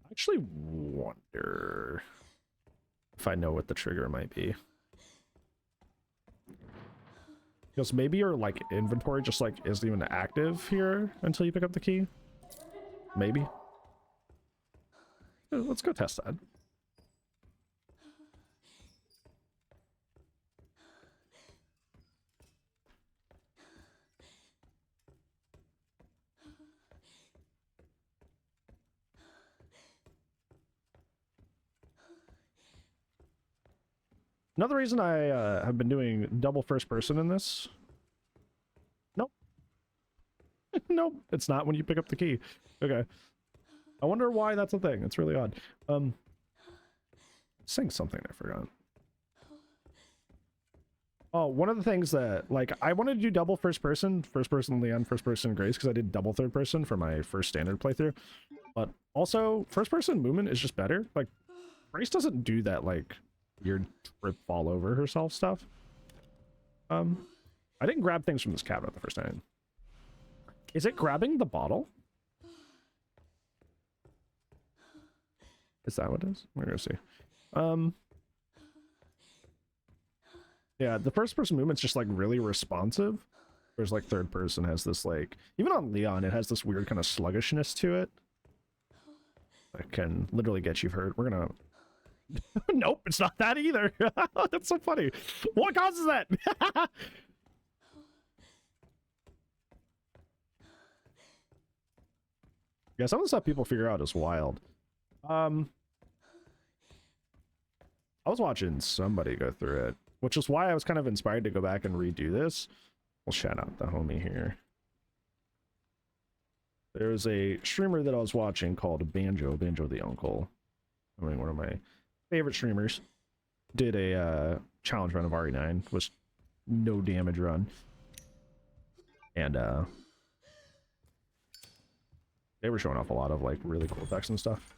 I actually wonder if I know what the trigger might be. Because maybe your like inventory just like isn't even active here until you pick up the key. Maybe. Let's go test that. Another reason I have been doing double first person in this. Nope. Nope, it's not when you pick up the key. Okay. I wonder why that's a thing. It's really odd. Saying something I forgot. Oh, one of the things that, like, I wanted to do double first person Leon, first person Grace, because I did double third person for my first standard playthrough. But also, first person movement is just better. Like, Grace doesn't do that, like, weird trip fall over herself stuff. I didn't grab things from this cabinet the first time. Is it grabbing the bottle? Is that what it is? We're gonna see. Yeah, the first person movement's just like really responsive. Whereas like third person has this like, even on Leon, it has this weird kind of sluggishness to it. That can literally get you hurt. We're gonna nope, it's not that either. That's so funny. What causes that? Yeah, some of the stuff people figure out is wild. I was watching somebody go through it, which is why I was kind of inspired to go back and redo this. We'll shout out the homie here. There's a streamer that I was watching called Banjo the Uncle. I mean, one of my favorite streamers. Did a challenge run of RE9, was no damage run. And they were showing off a lot of like really cool effects and stuff.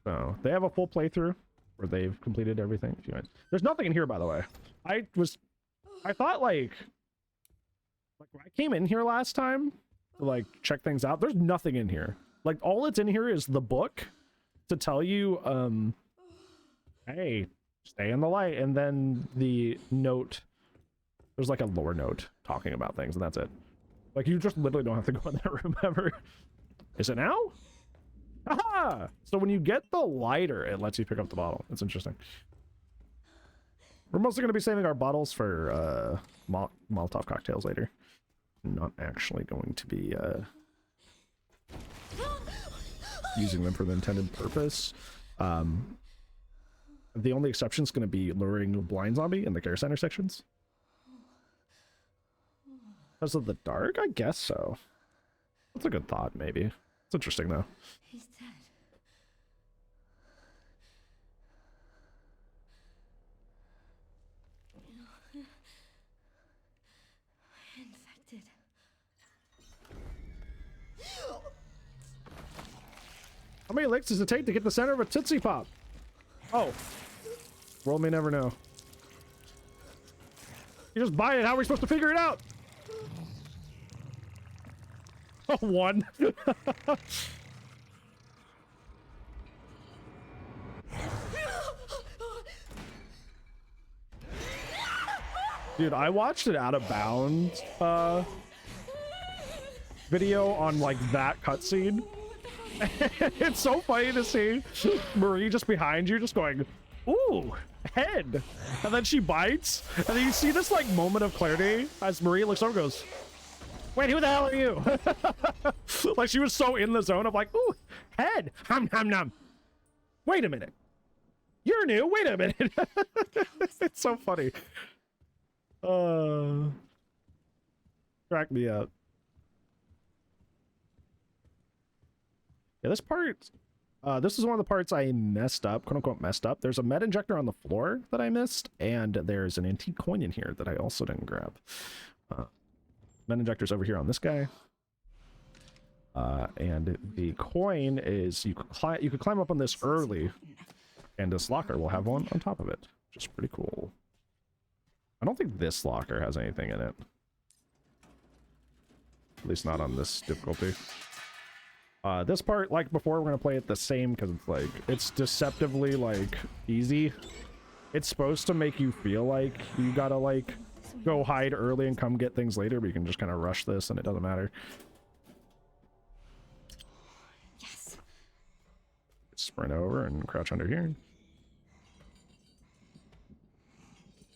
So they have a full playthrough where they've completed everything. If you guys, there's nothing in here, by the way. I thought like when I came in here last time to like check things out, there's nothing in here. Like all that's in here is the book to tell you, hey, stay in the light, and then the note. There's like a lore note talking about things, and that's it. Like you just literally don't have to go in that room ever. Is it now? Aha! So when you get the lighter, it lets you pick up the bottle. It's interesting. We're mostly going to be saving our bottles for Molotov cocktails later. Not actually going to be using them for the intended purpose. The only exception is going to be luring blind zombie in the care center sections. Because of the dark? I guess so. That's a good thought, maybe. It's interesting, though. He's dead. Inside. How many licks does it take to get the center of a Tootsie Pop? Oh. World may never know. You just buy it. How are we supposed to figure it out? Oh, one. Dude, I watched an Out of Bounds video on like that cutscene. It's so funny to see Marie just behind you, just going, "Ooh, head," and then she bites, and then you see this like moment of clarity as Marie looks over, and goes, "Wait, who the hell are you?" Like she was so in the zone of like, "Ooh, head, hum hum num." Wait a minute, you're new. Wait a minute. It's so funny. Crack me up. Yeah, this part, this is one of the parts I messed up, quote unquote messed up. There's a med injector on the floor that I missed, and there's an antique coin in here that I also didn't grab. Med injector's over here on this guy. And the coin is, you could climb up on this early, and this locker will have one on top of it, which is pretty cool. I don't think this locker has anything in it. At least not on this difficulty. This part, like before, we're gonna play it the same because it's like, it's deceptively like easy. It's supposed to make you feel like you gotta like go hide early and come get things later, but you can just kind of rush this and it doesn't matter. Yes. Sprint over and crouch under here.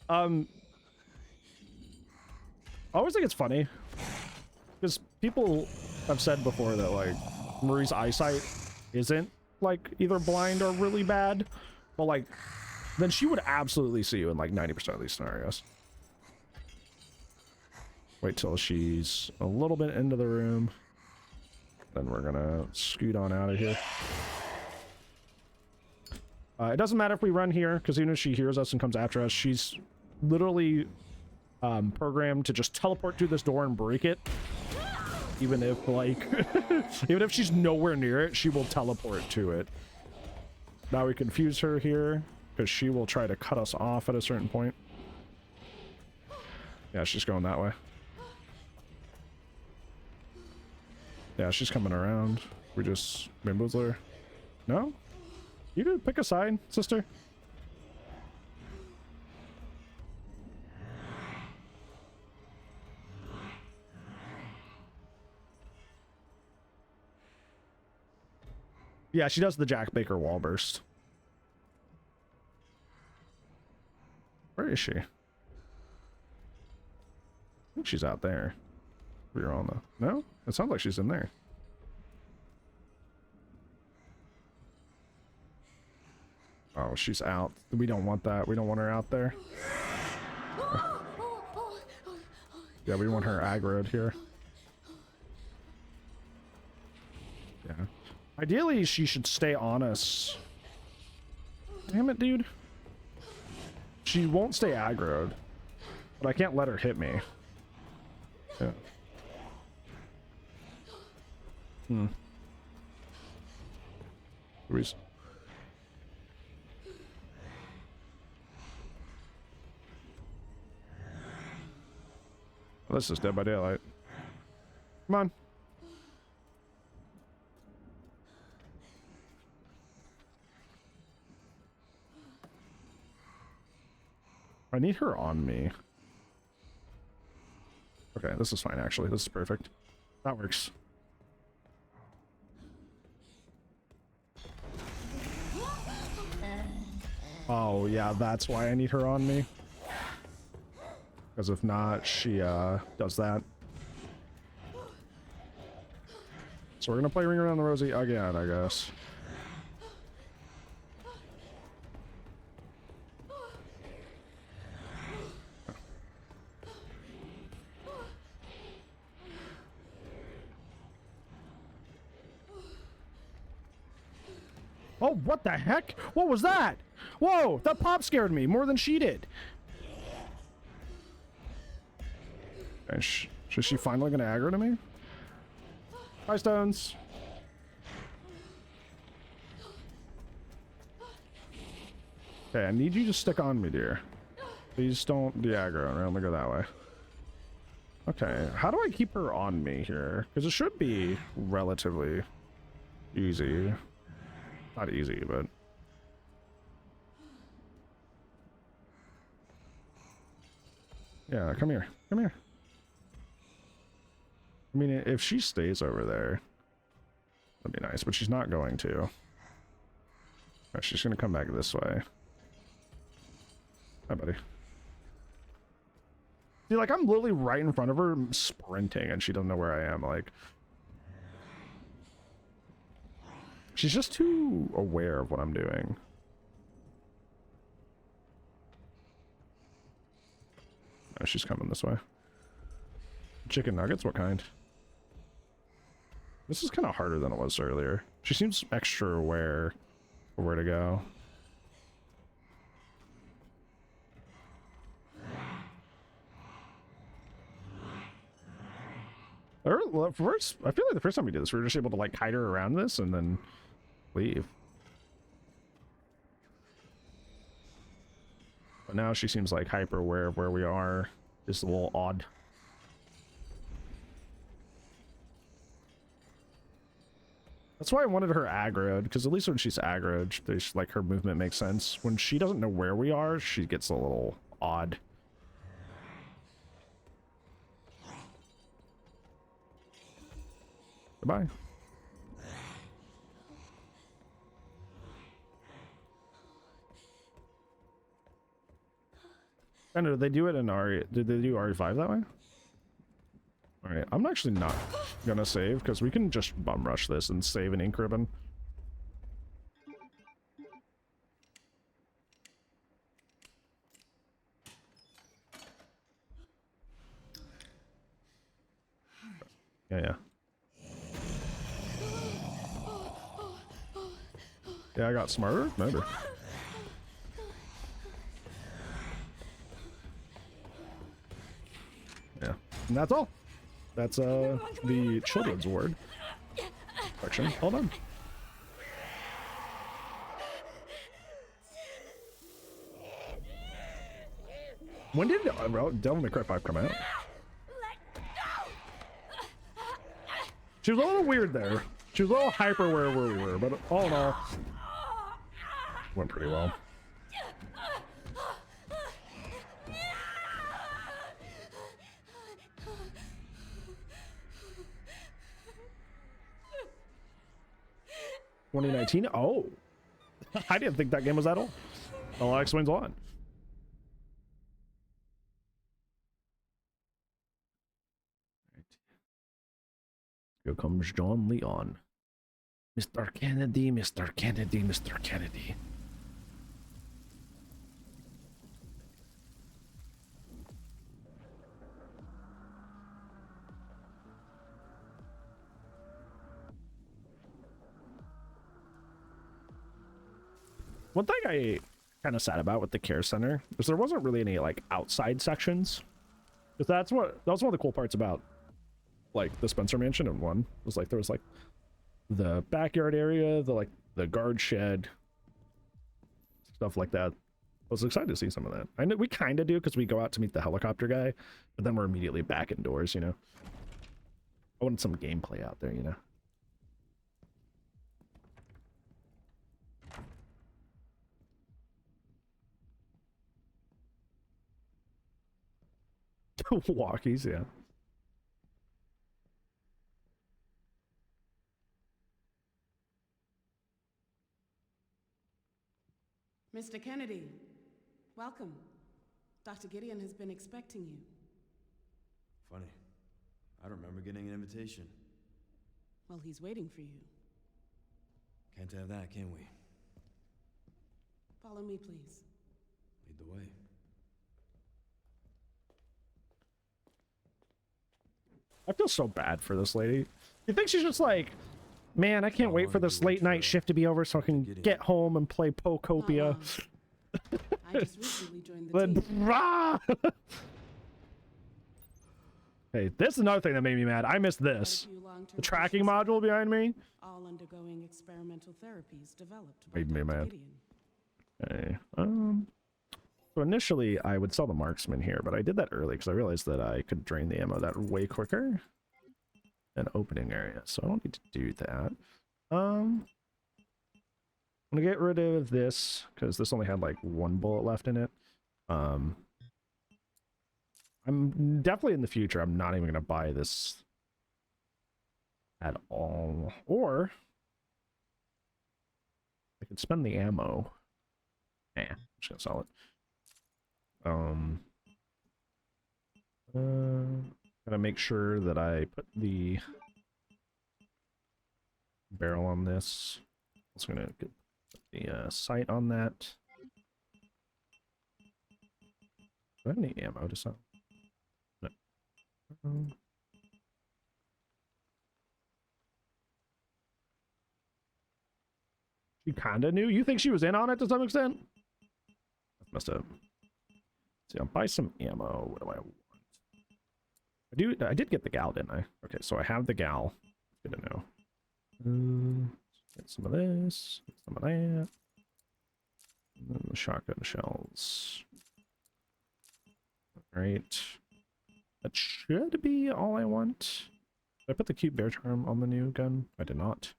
I always think it's funny because people have said before that like Marie's eyesight isn't like either blind or really bad, but like then she would absolutely see you in like 90% of these scenarios. Wait till she's a little bit into the room, then we're gonna scoot on out of here. It doesn't matter if we run here because even if she hears us and comes after us, she's literally programmed to just teleport through this door and break it. Even if like even if she's nowhere near it, she will teleport to it. Now we confuse her here because she will try to cut us off at a certain point. Yeah, she's going that way. Yeah, she's coming around. We just bamboozle her. No? You could pick a side, sister. Yeah, she does the Jack Baker wall burst. Where is she? I think she's out there. We're on the... No? It sounds like she's in there. Oh, she's out. We don't want that. We don't want her out there. Yeah, we want her aggroed here. Yeah. Ideally, she should stay on us. Damn it, dude. She won't stay aggroed. But I can't let her hit me. Yeah. Luis. This is Dead by Daylight. Come on. I need her on me. Okay, this is fine actually. This is perfect. That works. Oh yeah, that's why I need her on me. Because if not, she does that. So we're gonna play Ring Around the Rosie again, I guess. Oh, what the heck? What was that? Whoa, that pop scared me more than she did. And is she finally gonna aggro to me? Hi, Stones. Okay, I need you to stick on me, dear. Please don't de-aggro. Right, let me go that way. Okay, how do I keep her on me here? Because it should be relatively easy. Not easy, but... Yeah, come here. Come here. I mean, if she stays over there, that'd be nice, but she's not going to. Oh, she's gonna come back this way. Hi, buddy. See, like, I'm literally right in front of her, sprinting, and she doesn't know where I am, like... She's just too aware of what I'm doing. Oh, she's coming this way. Chicken nuggets? What kind? This is kind of harder than it was earlier. She seems extra aware of where to go. First, I feel like the first time we did this, we were just able to like hide her around this and then leave. But now she seems like hyper aware of where we are. It's a little odd. That's why I wanted her aggroed, because at least when she's aggroed, like her movement makes sense. When she doesn't know where we are, she gets a little odd. Goodbye. And did they do it in RE? Did they do RE5 that way? Alright, I'm actually not gonna save, because we can just bum rush this and save an ink ribbon. Yeah. Yeah, I got smarter? Maybe. Yeah. And that's all. That's the children's ward section. Hold on. When did Devil May Cry 5 come out? She was a little weird there. She was a little hyper where we were, but all in all, went pretty well. $2019? Oh, I didn't think that game was that old. Well, that explains a lot. Here comes John Leon. Mr. Kennedy, Mr. Kennedy, Mr. Kennedy. One thing I kind of sad about with the care center is there wasn't really any like outside sections. Because that was one of the cool parts about like the Spencer Mansion in one was like there was like the backyard area, the guard shed, stuff like that. I was excited to see some of that. I know we kind of do because we go out to meet the helicopter guy, but then we're immediately back indoors, you know. I wanted some gameplay out there, you know. Walkies, yeah. Mr. Kennedy, welcome. Dr. Gideon has been expecting you. Funny. I don't remember getting an invitation. Well, he's waiting for you. Can't have that, can we? Follow me, please. Lead the way. I feel so bad for this lady. You think she's just like, man, I can't wait for this late night shift to be over so I can get home and play Pokopia. I just recently joined the But team. hey, this is another thing that made me mad. I missed this. The tracking module behind me. All undergoing experimental therapies developed by Made me Dr. mad. Gideon. Okay. So initially I would sell the marksman here, but I did that early because I realized that I could drain the ammo that way quicker than opening area. So I don't need to do that. I'm gonna get rid of this because this only had like 1 bullet left in it. I'm definitely in the future, I'm not even gonna buy this at all. Or I could spend the ammo. I'm just gonna sell it. Gotta make sure that I put the barrel on this. Also gonna get the sight on that. Do I have any ammo to sell? No. She kinda knew? You think she was in on it to some extent? Must have. See, I'll buy some ammo. What do I want? I did get the gal, didn't I? Okay, so I have the gal. Good to know. Get some of this, get some of that. And then the shotgun shells. Alright. That should be all I want. Did I put the cute bear charm on the new gun? I did not.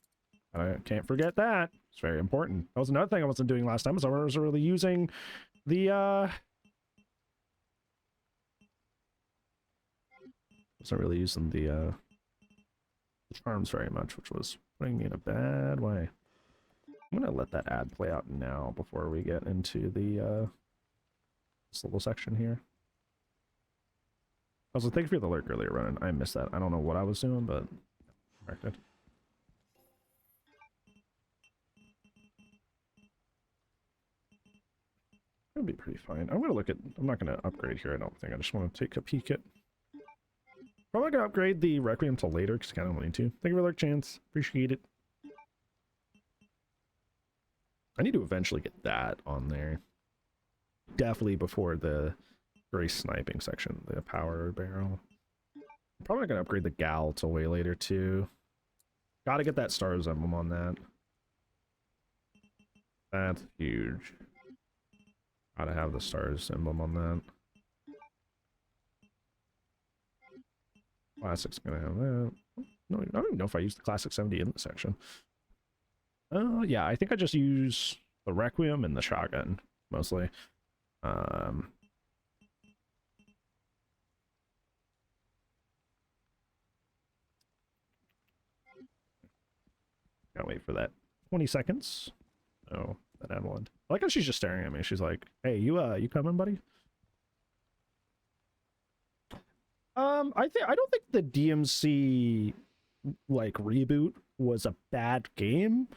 I can't forget that. It's very important. That was another thing I wasn't doing last time, was I wasn't really using the charms very much, which was putting me in a bad way. I'm gonna let that ad play out now before we get into the this little section here. Also, thank you for the alert earlier, Ronan. I missed that. I don't know what I was doing, but corrected. It'll be pretty fine. I'm gonna look at. I'm not gonna upgrade here. I don't think. I just want to take a peek at. Probably gonna upgrade the Requiem till later because I kind of need to. Thank you for the chance. Appreciate it. I need to eventually get that on there. Definitely before the gray sniping section, the power barrel. I'm probably gonna upgrade the gal till way later too. Gotta get that Stars emblem on that. That's huge. Gotta have the Stars emblem on that. Classic's gonna have that. No, I don't even know if I used the Classic 70 in the section. Oh, yeah, I think I just use the Requiem and the shotgun, mostly. Can't wait for that 20 seconds. Oh, that ad one. I like how she's just staring at me. She's like, hey, you coming, buddy? I don't think the DMC like reboot was a bad game,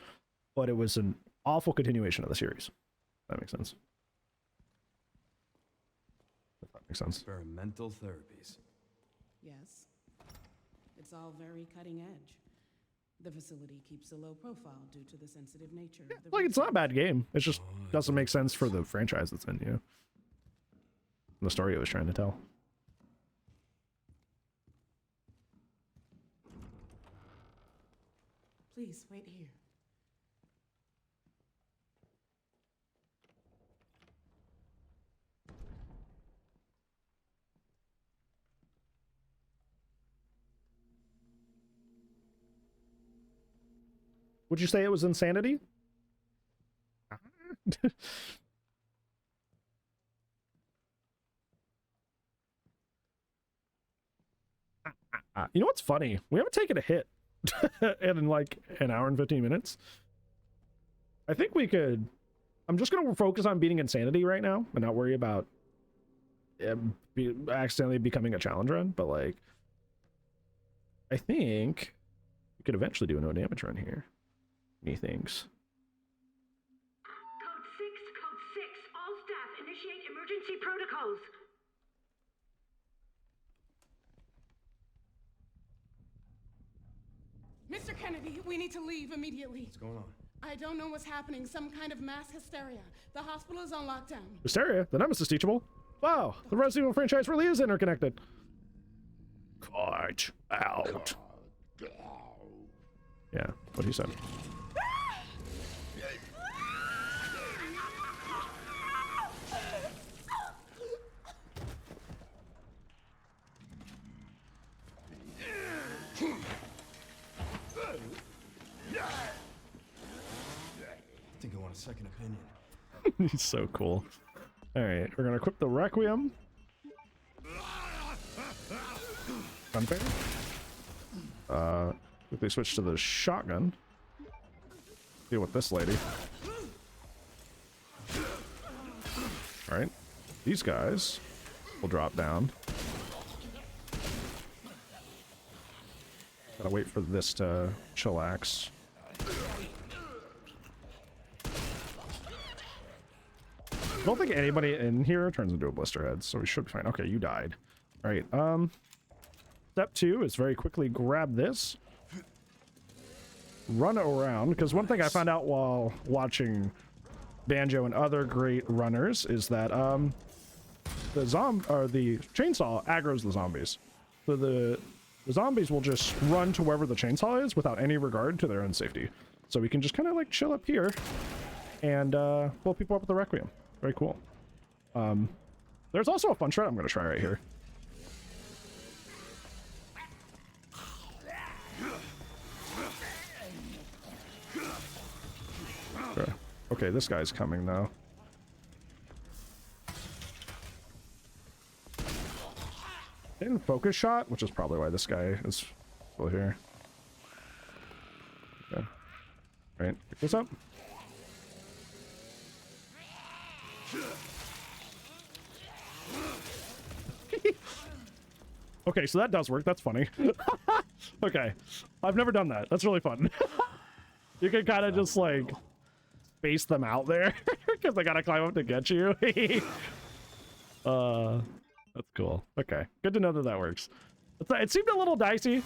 but it was an awful continuation of the series. That makes sense. If that makes sense. Experimental therapies. Yes. It's all very cutting edge. The facility keeps a low profile due to the sensitive nature of the Like, it's not a bad game. It just doesn't make sense for the franchise that's in, you know? The story it was trying to tell. Please, wait here. Would you say it was insanity? You know what's funny? We haven't taken a hit in like an hour and 15 minutes. I think we could. I'm just going to focus on beating insanity right now and not worry about accidentally becoming a challenge run. But like, I think we could eventually do a no damage run here. Methinks. Code 6, all staff initiate emergency protocols. Mr. Kennedy, we need to leave immediately. What's going on? I don't know what's happening. Some kind of mass hysteria. The hospital is on lockdown. Hysteria? The Nemesis teachable? Wow, the Resident Evil franchise really is interconnected. Cut out. Yeah, what he said. think I want a second opinion. He's so cool. All right, we're gonna equip the Requiem. Gunfire. If they switch to the shotgun, deal with this lady. All right, these guys will drop down. Gotta wait for this to chillax. I don't think anybody in here turns into a blister head, so we should be fine. Okay, you died. All right, step 2 is very quickly grab this. Run around, because one thing I found out while watching Banjo and other great runners is that the chainsaw aggroes the zombies. So the zombies will just run to wherever the chainsaw is without any regard to their own safety. So we can just kind of like chill up here and pull people up with the Requiem. Very cool. There's also a fun shot I'm going to try right here. Okay, this guy's coming though. Didn't focus shot, which is probably why this guy is still here. Okay. Alright, pick this up. Okay, so that does work. That's funny. Okay. I've never done that. That's really fun. You can kind of just like space them out there because they gotta climb up to get you. That's cool. Okay, good to know that that works. It seemed a little dicey,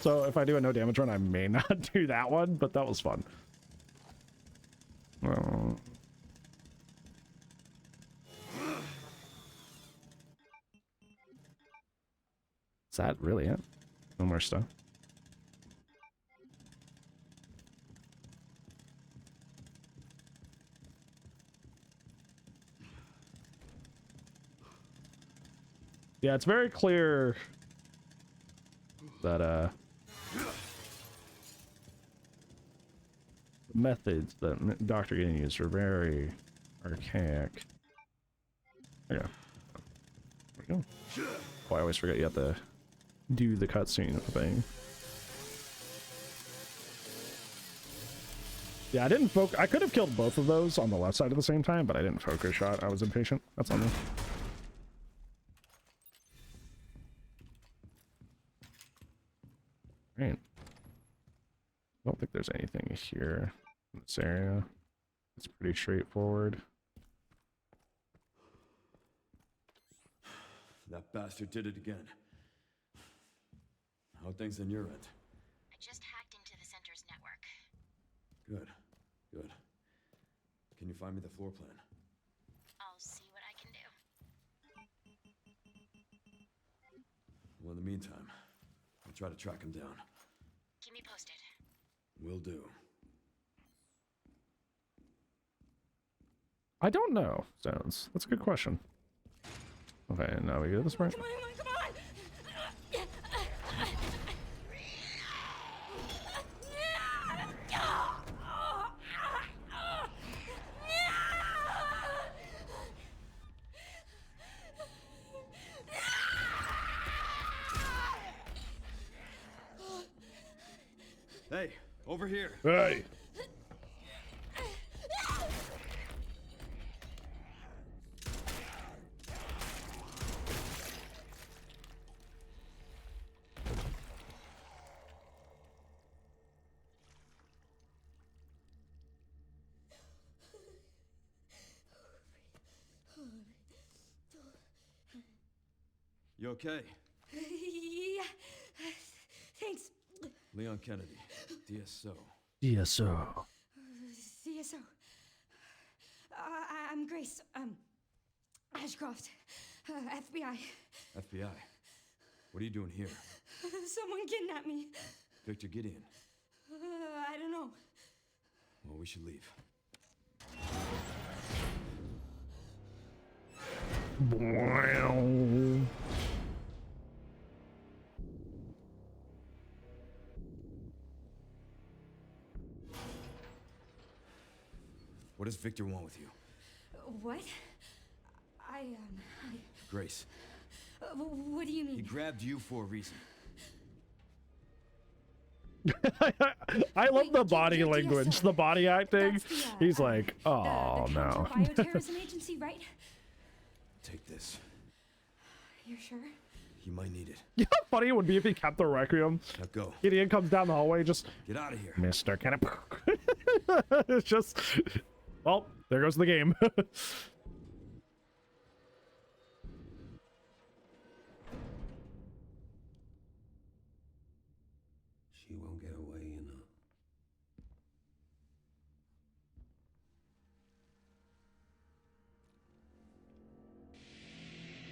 so if I do a no damage run, I may not do that one, but that was fun. Is that really it? No more stuff. Yeah, it's very clear that the methods that Dr. Gideon used are very archaic. There we go. Oh, I always forget you have to do the cutscene thing. Yeah, I didn't focus. I could have killed both of those on the left side at the same time, but I didn't focus shot. I was impatient. That's on me. Right. I don't think there's anything here in this area. It's pretty straightforward. That bastard did it again. How are things on your end? I just hacked into the center's network. Good, good. Can you find me the floor plan? I'll see what I can do. Well, in the meantime, I'll try to track him down. Keep me posted. Will do. I don't know, Stones. That's a good question. Okay, now we go this way. Come on, come on! Hey, over here. Hey! You okay? Yeah. Thanks. Leon Kennedy, DSO. DSO. CSO. I'm Grace. Ashcroft. FBI. FBI. What are you doing here? Someone kidnapped me. Victor Gideon. I don't know. Well, we should leave. Wow. What does Victor want with you? What? Grace, What do you he mean? grabbed you for a reason. I love Wait, the body you're language, DSO. the body acting. That's the, He's like, oh the no. Counter-Bioterrorism Agency, right? Take this. You're sure? You might need it. You know how funny it would be if he kept the Requiem? Now go. Gideon comes down the hallway, just, Get out of here. Mr. Kenneth. It's just, well, there goes the game. She won't get away, you know.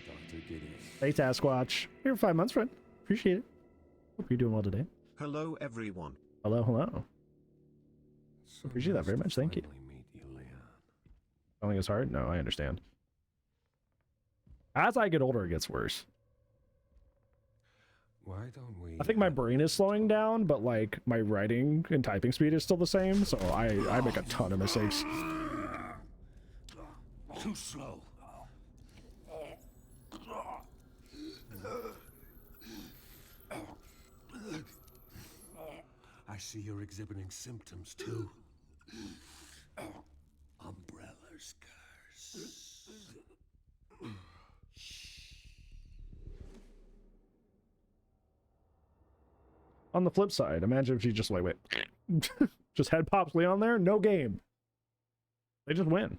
Dr. Gideon. Hey, Sasquatch. Here for 5 months, friend. Appreciate it. Hope you're doing well today. Hello, everyone. Hello, hello. So Appreciate that nice very to much, thank you. finally meet you, Leon. Don't think it's hard? No, I understand. As I get older, it gets worse. Why don't we... I think my brain is slowing down, but like my writing and typing speed is still the same, so I make a ton of mistakes. Too slow. I see you're exhibiting symptoms, too. Umbrella scars. On the flip side, imagine if you just wait. Just head pops Leon there, no game. They just win.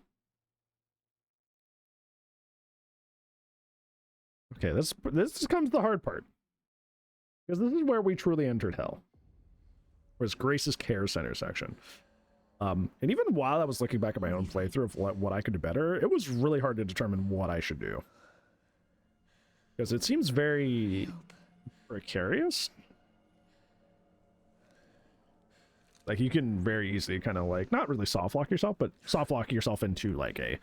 Okay, this comes the hard part. Because this is where we truly entered hell. Was Grace's care center section. And even while I was looking back at my own playthrough of what I could do better, it was really hard to determine what I should do. Because it seems very precarious. Like, you can very easily kind of like, not really soft lock yourself, but soft lock yourself into like a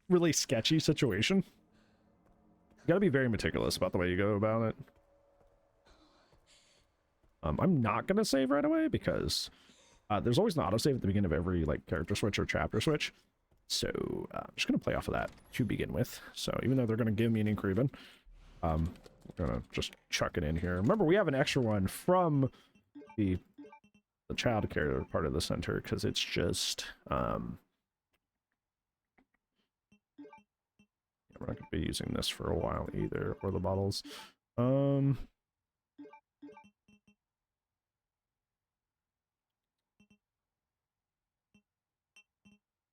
really sketchy situation. You gotta be very meticulous about the way you go about it. I'm not gonna save right away because there's always an autosave at the beginning of every like character switch or chapter switch. So I'm just gonna play off of that to begin with. So even though they're gonna give me an Increben, we're gonna just chuck it in here. Remember, we have an extra one from the child care part of the center because it's just we're not gonna be using this for a while either, or the bottles.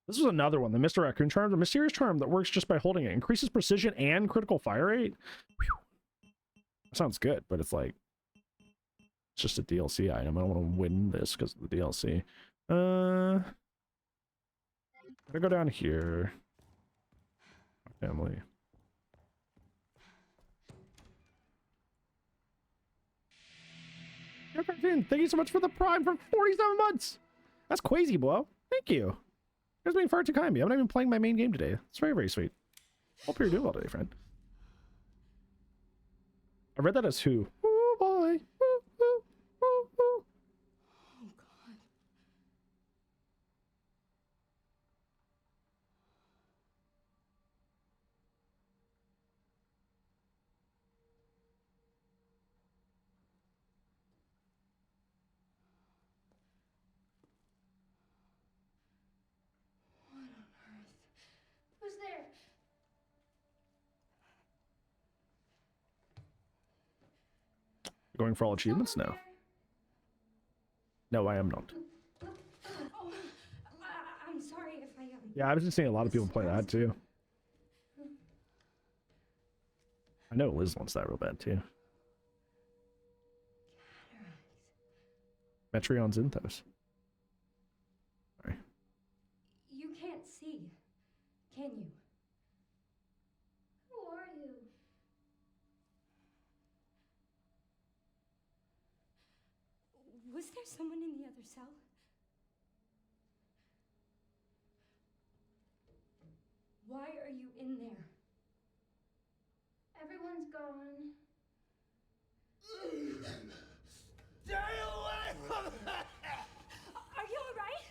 This is another one, the Mr. Raccoon Charm, a mysterious charm that works just by holding it. Increases precision and critical fire rate. Whew. That sounds good, but it's like, it's just a DLC item. I don't want to win this because of the DLC. I'm gonna go down here. Family. Thank you so much for the Prime for 47 months. That's crazy, bro. Thank you. You guys being far too kind to me. I'm not even playing my main game today. It's very, very sweet. Hope you're doing well today, friend. I read that as who? Oh boy. Ooh, ooh, ooh, ooh. Oh, God. What on earth? Who's there? Going for all achievements now. No, I am not. Oh, I'm sorry if I Yeah, I've been seeing a lot of people play that too. I know Liz wants that real bad too. Metreon Zinthos. Sorry. You can't see, can you? Who are you? Was there someone in the other cell? Why are you in there? Everyone's gone. Stay away from that! Are you all right?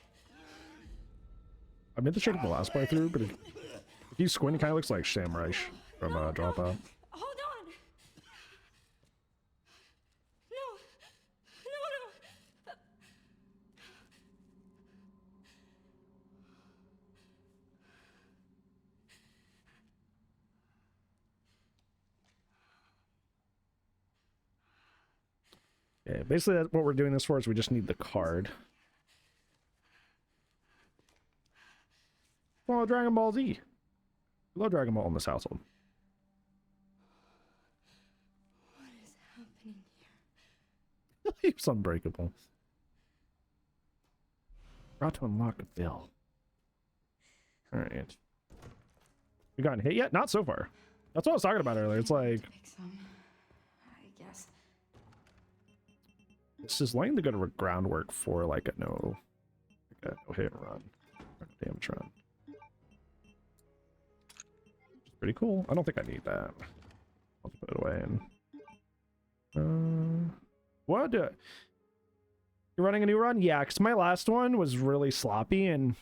I made the shade of the last playthrough, but if you squint, it kind of looks like Shamreich from Dropout. Hold on. No. No. Yeah, basically that's what we're doing this for is we just need the card. Well, Dragon Ball Z. We love Dragon Ball in this household. What is happening here? He's unbreakable. About to unlock a bill. Alright. We gotten hit yet? Not so far. That's what I was talking about earlier. It's like Pick some, I guess. this is laying the good groundwork for like a no hit and run. Damage run. Pretty cool. I don't think I need that. I'll put it away and what? You're running a new run? Yeah, because my last one was really sloppy and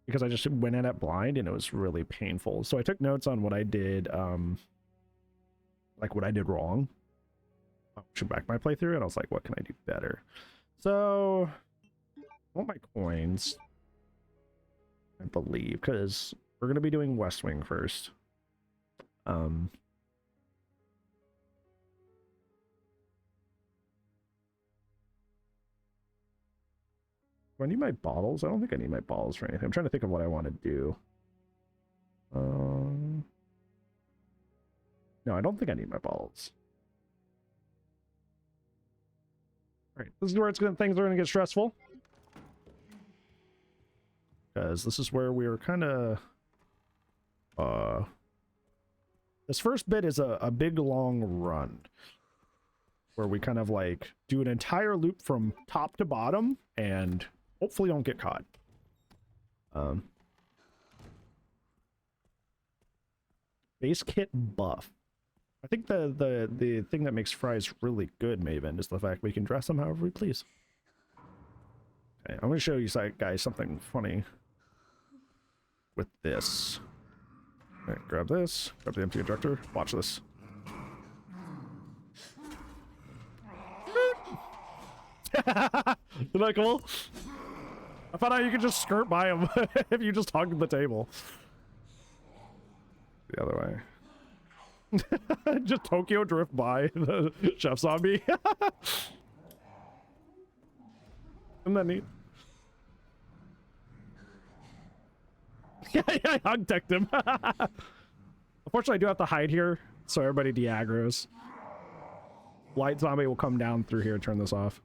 because I just went in at blind and it was really painful. So I took notes on what I did, like what I did wrong. I should back my playthrough and I was like, what can I do better? So I want my coins, I believe, because we're gonna be doing West Wing first. Do I need my bottles? I don't think I need my bottles for anything. I'm trying to think of what I want to do. No, I don't think I need my bottles. All right, this is where things are gonna get stressful. Because this is where we are kind of this first bit is a big long run where we kind of like do an entire loop from top to bottom and hopefully don't get caught. Base kit buff. I think the thing that makes Fries really good, Maven, is the fact we can dress them however we please. Okay, I'm going to show you guys something funny with this. All right, grab this, grab the empty injector, watch this. Isn't that cool? I found out you could just skirt by him if you just hugged the table. The other way. Just Tokyo drift by the chef zombie. Isn't that neat? Yeah, I hug decked him. Unfortunately, I do have to hide here, so everybody de-aggros. Light zombie will come down through here and turn this off.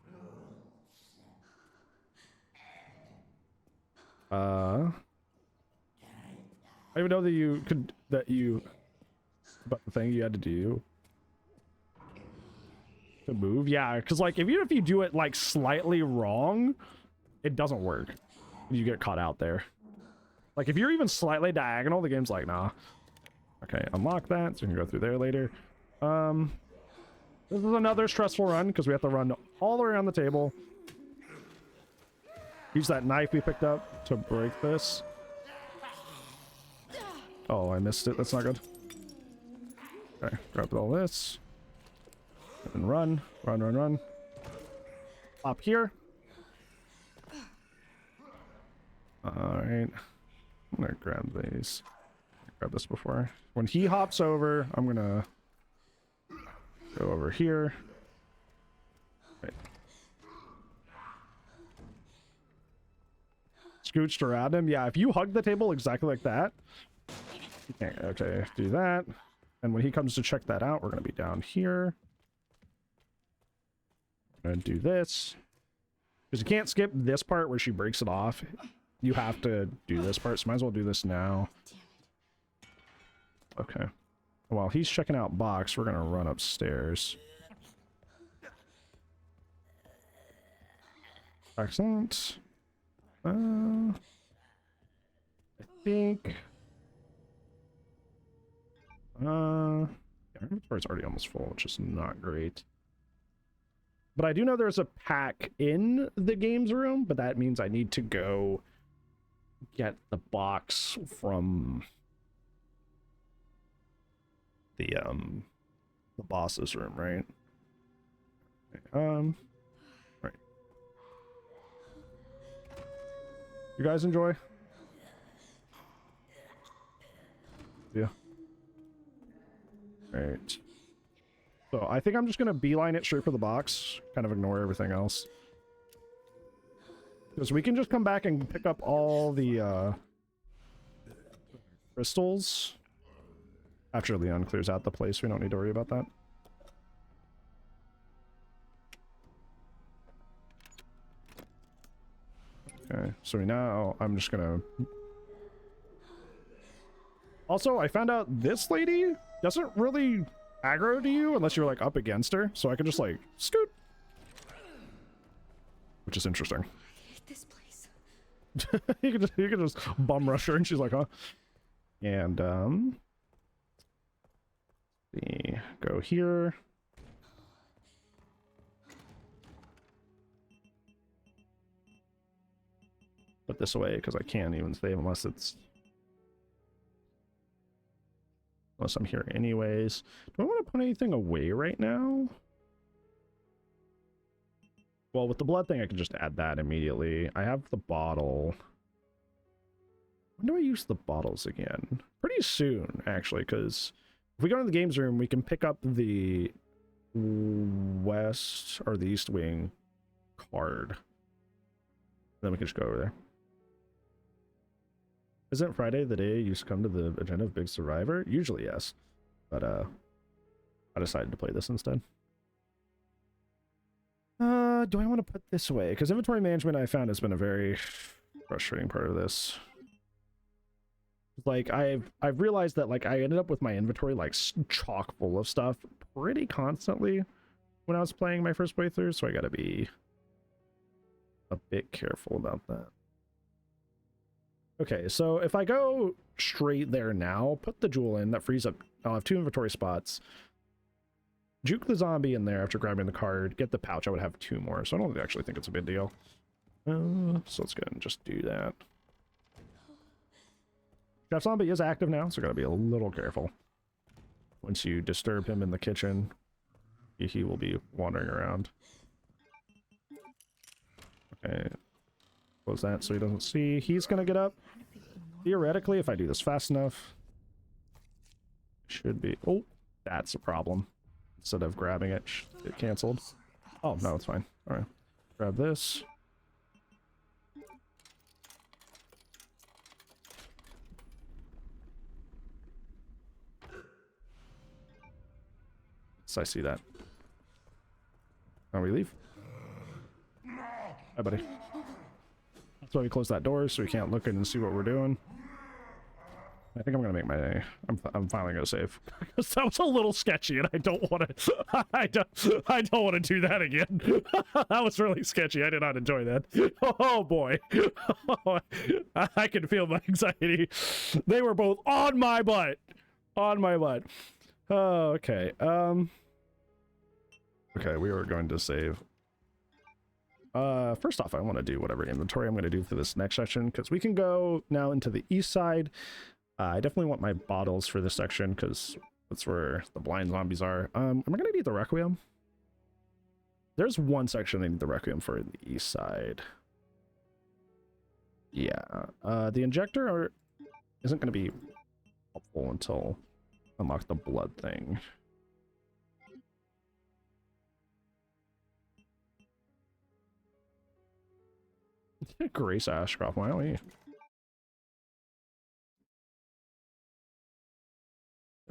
I even know that you could, but the thing you had to do to move, yeah, because like even if you do it like slightly wrong, it doesn't work. You get caught out there. Like if you're even slightly diagonal, the game's like, nah. Okay, unlock that, so we can go through there later. This is another stressful run because we have to run all the way around the table. Use that knife we picked up to break this. Oh, I missed it. That's not good. Okay, grab all this. And run. Run. Up here. Alright. I'm gonna grab these. Grab this before. When he hops over, I'm gonna go over here. Right. Scooched around him. Yeah, if you hug the table exactly like that. Okay, do that. And when he comes to check that out, we're gonna be down here. I'm gonna do this. Because you can't skip this part where she breaks it off. You have to do this part, so might as well do this now. Okay. While he's checking out box, we're gonna run upstairs. Excellent. I think... our inventory's already almost full, which is not great. But I do know there's a pack in the games room, but that means I need to go get the box from the boss's room, right? Right. You guys enjoy? Yeah. Right. So I think I'm just gonna beeline it straight for the box, kind of ignore everything else. Because we can just come back and pick up all the crystals after Leon clears out the place. We don't need to worry about that. Okay, so now I'm just gonna... Also, I found out this lady doesn't really aggro to you unless you're like up against her, so I can just like scoot, which is interesting. I hate this place. you can just bum rush her and she's like, huh? And see, go here. Put this away because I can't even save unless I'm here anyways. Do I want to put anything away right now? Well, with the blood thing, I can just add that immediately. I have the bottle. When do I use the bottles again? Pretty soon, actually, because if we go to the games room, we can pick up the west or the east wing card. Then we can just go over there. Isn't Friday the day you succumb to the agenda of Big Survivor? Usually, yes. But, I decided to play this instead. Do I want to put this away? Because inventory management, I found, has been a very frustrating part of this. Like, I've realized that, like, I ended up with my inventory, like, chock full of stuff pretty constantly when I was playing my first playthrough, so I gotta be a bit careful about that. Okay, so if I go straight there now, put the jewel in, that frees up, I'll have 2 inventory spots. Juke the zombie in there after grabbing the card, get the pouch, I would have 2 more, so I don't actually think it's a big deal. So let's go ahead and just do that. Chef Zombie is active now, so gotta be a little careful. Once you disturb him in the kitchen, he will be wandering around. Okay. Close that so he doesn't see. He's gonna get up. Theoretically, if I do this fast enough, should be... Oh, that's a problem. Instead of grabbing it, it canceled. Oh, no, it's fine. All right. Grab this. So I see that. Now we leave. Hi, buddy. That's why we close that door, so we can't look in and see what we're doing. I think I'm gonna make my... I'm finally gonna save. That was a little sketchy, and I don't want to... I don't want to do that again. That was really sketchy. I did not enjoy that. Oh boy. I can feel my anxiety. They were both on my butt. On my butt. Oh, okay. Okay, we were going to save. First off, I want to do whatever inventory I'm going to do for this next section, because we can go now into the east side. I definitely want my bottles for this section, because that's where the blind zombies are. Am I going to need the Requiem? There's one section I need the Requiem for in the east side. Yeah. The injector isn't going to be helpful until I unlock the blood thing. Grace Ashcroft, why don't we?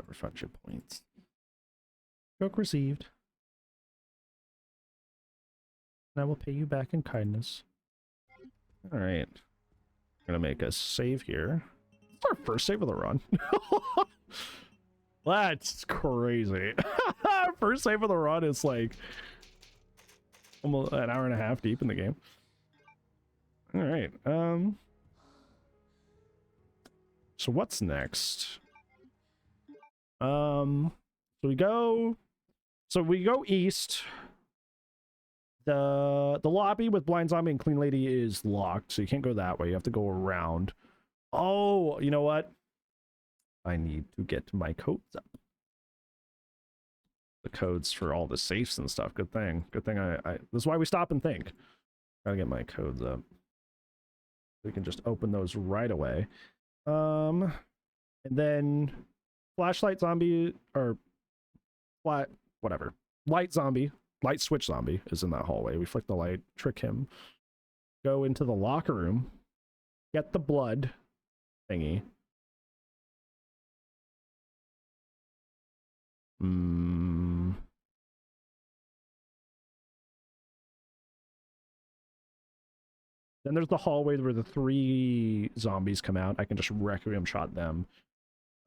Never friendship points. Joke received. And I will pay you back in kindness. Alright. I'm gonna make a save here. It's our first save of the run. That's crazy. First save of the run is like almost an hour and a half deep in the game. All right. So what's next? So we go east. The lobby with Blind Zombie and Clean Lady is locked, so you can't go that way. You have to go around. Oh, you know what? I need to get my codes up. The codes for all the safes and stuff. Good thing. Good thing I this is why we stop and think. Gotta get my codes up. We can just open those right away. And then flashlight zombie or flat whatever. Light zombie, light switch zombie is in that hallway. We flick the light, trick him, go into the locker room, get the blood thingy. Then there's the hallway where the 3 zombies come out. I can just Requiem shot them.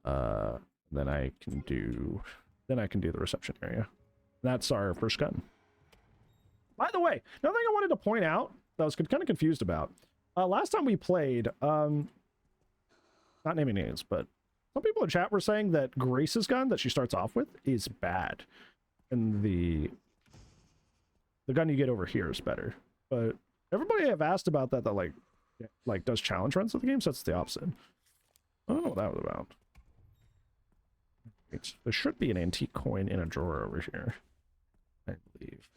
Then I can do the reception area. That's our first gun. By the way, another thing I wanted to point out that I was kind of confused about. Last time we played, not naming names, but some people in chat were saying that Grace's gun that she starts off with is bad. And the gun you get over here is better. But everybody I've asked about that like does challenge runs with the game, so it's the opposite. I don't know what that was about. There should be an antique coin in a drawer over here, I believe.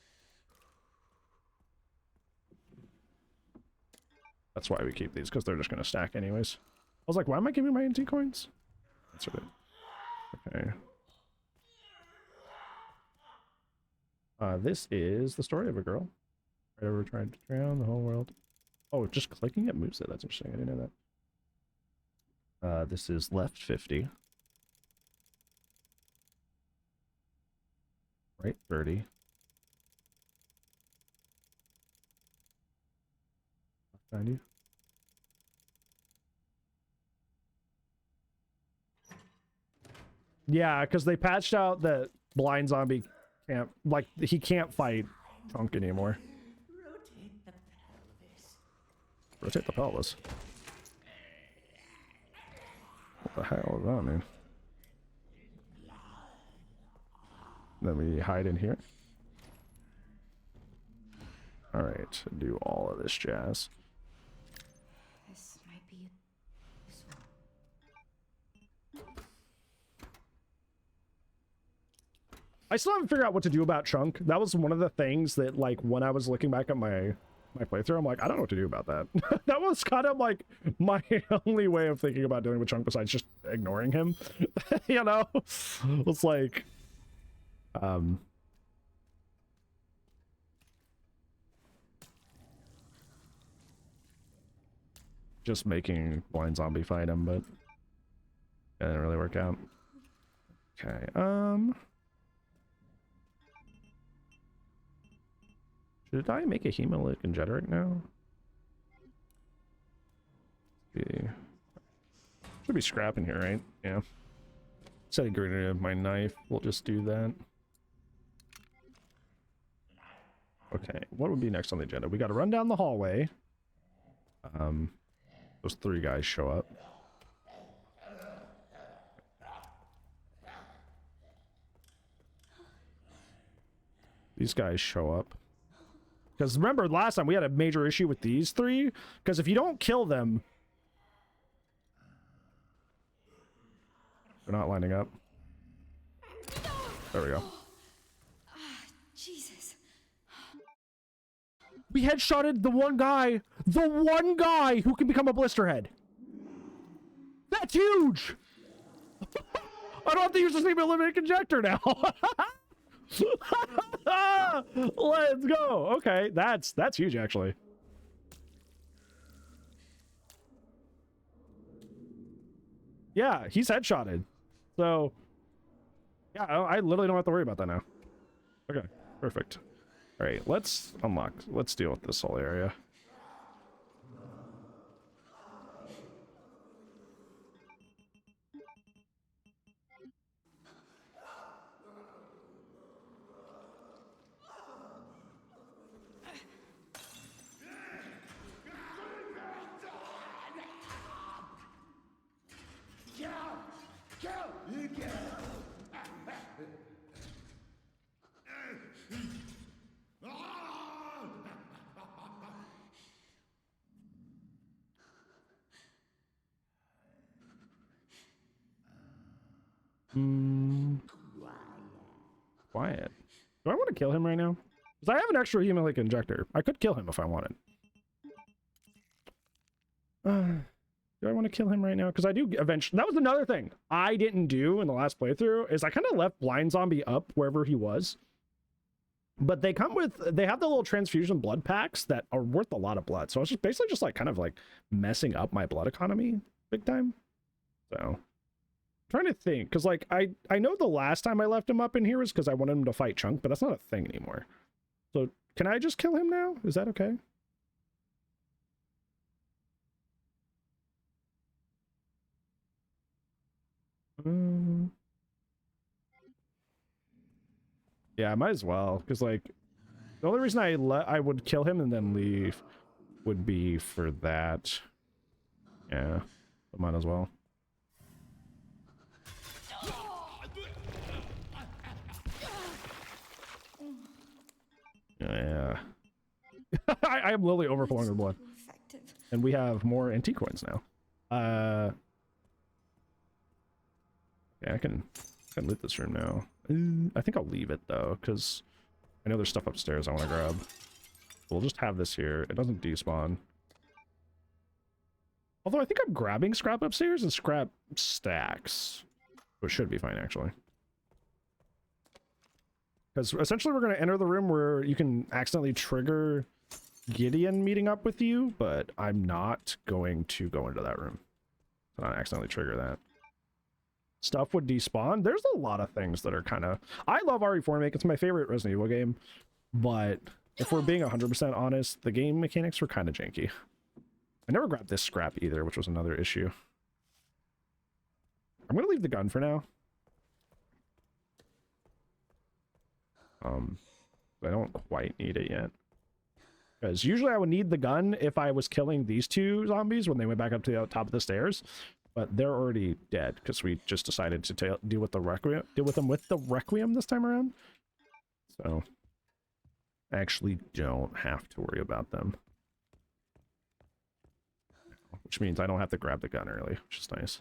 That's why we keep these, because they're just going to stack anyways. I was like, why am I giving my antique coins? That's it. Okay. This is the story of a girl. Right over trying to drown the whole world. Oh, just clicking it moves it. That's interesting. I didn't know that. This is left 50. Right 30. Left 90. Yeah, because they patched out that blind zombie can't, like, he can't fight Chunk anymore. Rotate the pelvis. What the hell does that mean? Then we hide in here. Alright, do all of this jazz. This might be this one. I still haven't figured out what to do about Chunk. That was one of the things that, like, when I was looking back at my playthrough, I'm like, I don't know what to do about that. That was kind of like my only way of thinking about dealing with Chunk besides just ignoring him. You know? It's like, just making blind zombie fight him, but it didn't really work out. Okay, should I make a hemolytic injection now? Should be scrap in here, right? Yeah. Instead of getting rid of my knife, we'll just do that. Okay, what would be next on the agenda? We got to run down the hallway. Those 3 guys show up. These guys show up. Because remember, last time we had a major issue with these 3. Because if you don't kill them... They're not lining up. There we go. Jesus. We headshotted the one guy who can become a blisterhead. That's huge! I don't have to use the same eliminate injector now. Let's go. Okay, that's huge actually. Yeah, he's headshotted. So yeah, I literally don't have to worry about that now. Okay, perfect. All right, let's deal with this whole area. quiet. Do I want to kill him right now? Because I have an extra hemolytic injector. I could kill him if I wanted. Do I want to kill him right now? Because I do eventually. That was another thing I didn't do in the last playthrough is I kind of left Blind Zombie up wherever he was. But they come with, they have the little transfusion blood packs that are worth a lot of blood. So I was just basically just like kind of like messing up my blood economy big time. So trying to think, because like I know the last time I left him up in here was because I wanted him to fight Chunk, but that's not a thing anymore. So can I just kill him now? Is that okay? Yeah, I might as well, because like the only reason I would kill him and then leave would be for that. Yeah, I might as well. Yeah. I am literally overflowing with blood. And we have more antique coins now. Yeah, I can loot this room now. I think I'll leave it though, because I know there's stuff upstairs I want to grab. We'll just have this here. It doesn't despawn. Although I think I'm grabbing scrap upstairs and scrap stacks. Which should be fine, actually. Because essentially we're going to enter the room where you can accidentally trigger Gideon meeting up with you, but I'm not going to go into that room. So not accidentally trigger that. Stuff would despawn. There's a lot of things that are kind of... I love RE4 Remake. It's my favorite Resident Evil game. But if we're being 100% honest, the game mechanics were kind of janky. I never grabbed this scrap either, which was another issue. I'm going to leave the gun for now. I don't quite need it yet. Because usually I would need the gun if I was killing these two zombies when they went back up to the top of the stairs. But they're already dead because we just decided to deal with the Requiem, deal with them with the Requiem this time around. So I actually don't have to worry about them. Which means I don't have to grab the gun early, which is nice.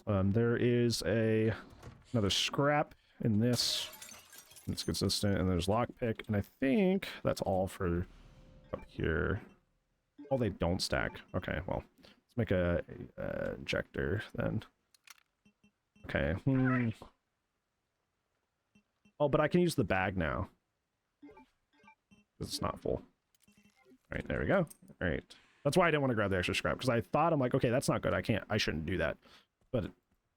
There is another scrap in this. It's consistent, and there's lockpick, and I think that's all for up here. Oh, they don't stack. Okay, well, let's make a injector then. Okay. Oh, but I can use the bag now. Because it's not full. Alright, there we go. Alright. That's why I didn't want to grab the extra scrap, because I thought, I'm like, okay, that's not good. I shouldn't do that. But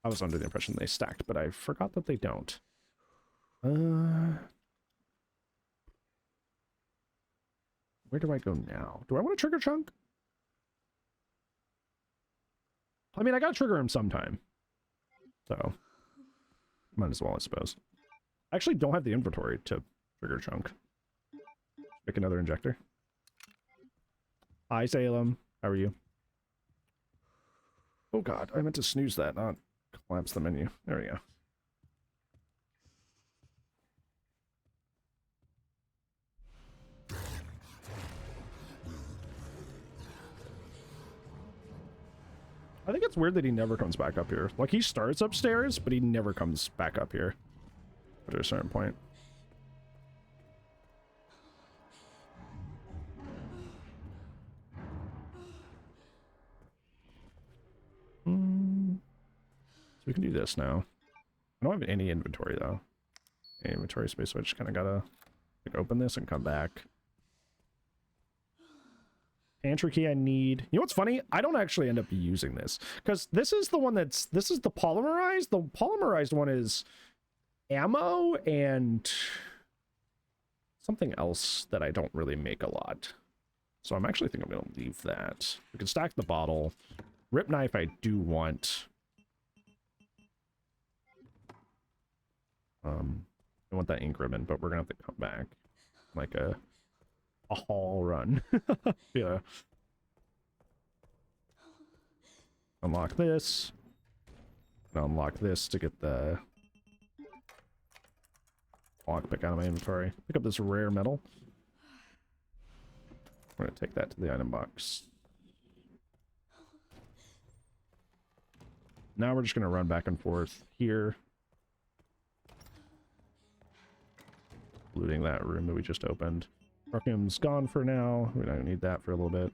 I was under the impression they stacked, but I forgot that they don't. Where do I go now? Do I want to trigger Chunk? I mean, I gotta trigger him sometime. So, might as well, I suppose. I actually don't have the inventory to trigger Chunk. Pick another injector. Hi, Salem. How are you? Oh god, I meant to snooze that, not collapse the menu. There we go. I think it's weird that he never comes back up here. Like, he starts upstairs, but he never comes back up here at a certain point. So we can do this now. I don't have any inventory, though. Any inventory space, so I just kind of gotta like, open this and come back. Pantry key I need. You know what's funny? I don't actually end up using this because this is the one this is the polymerized. The polymerized one is ammo and something else that I don't really make a lot. So I'm actually think I'm going to leave that. We can stack the bottle. Rip knife I do want. I want that ink ribbon, but we're going to have to come back. Like a haul run. Yeah. Unlock this. And unlock this to get the lockpick out of my inventory. Pick up this rare metal. I'm going to take that to the item box. Now we're just going to run back and forth here. looting that room that we just opened. Requiem's gone for now. We don't need that for a little bit.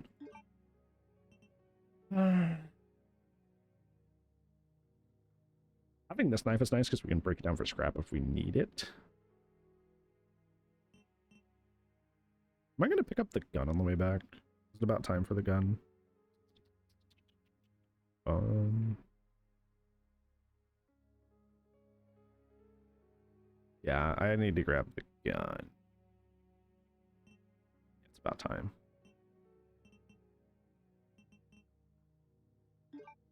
Having this knife is nice because we can break it down for scrap if we need it. Am I going to pick up the gun on the way back? Is it about time for the gun? Yeah, I need to grab the gun. It's about time.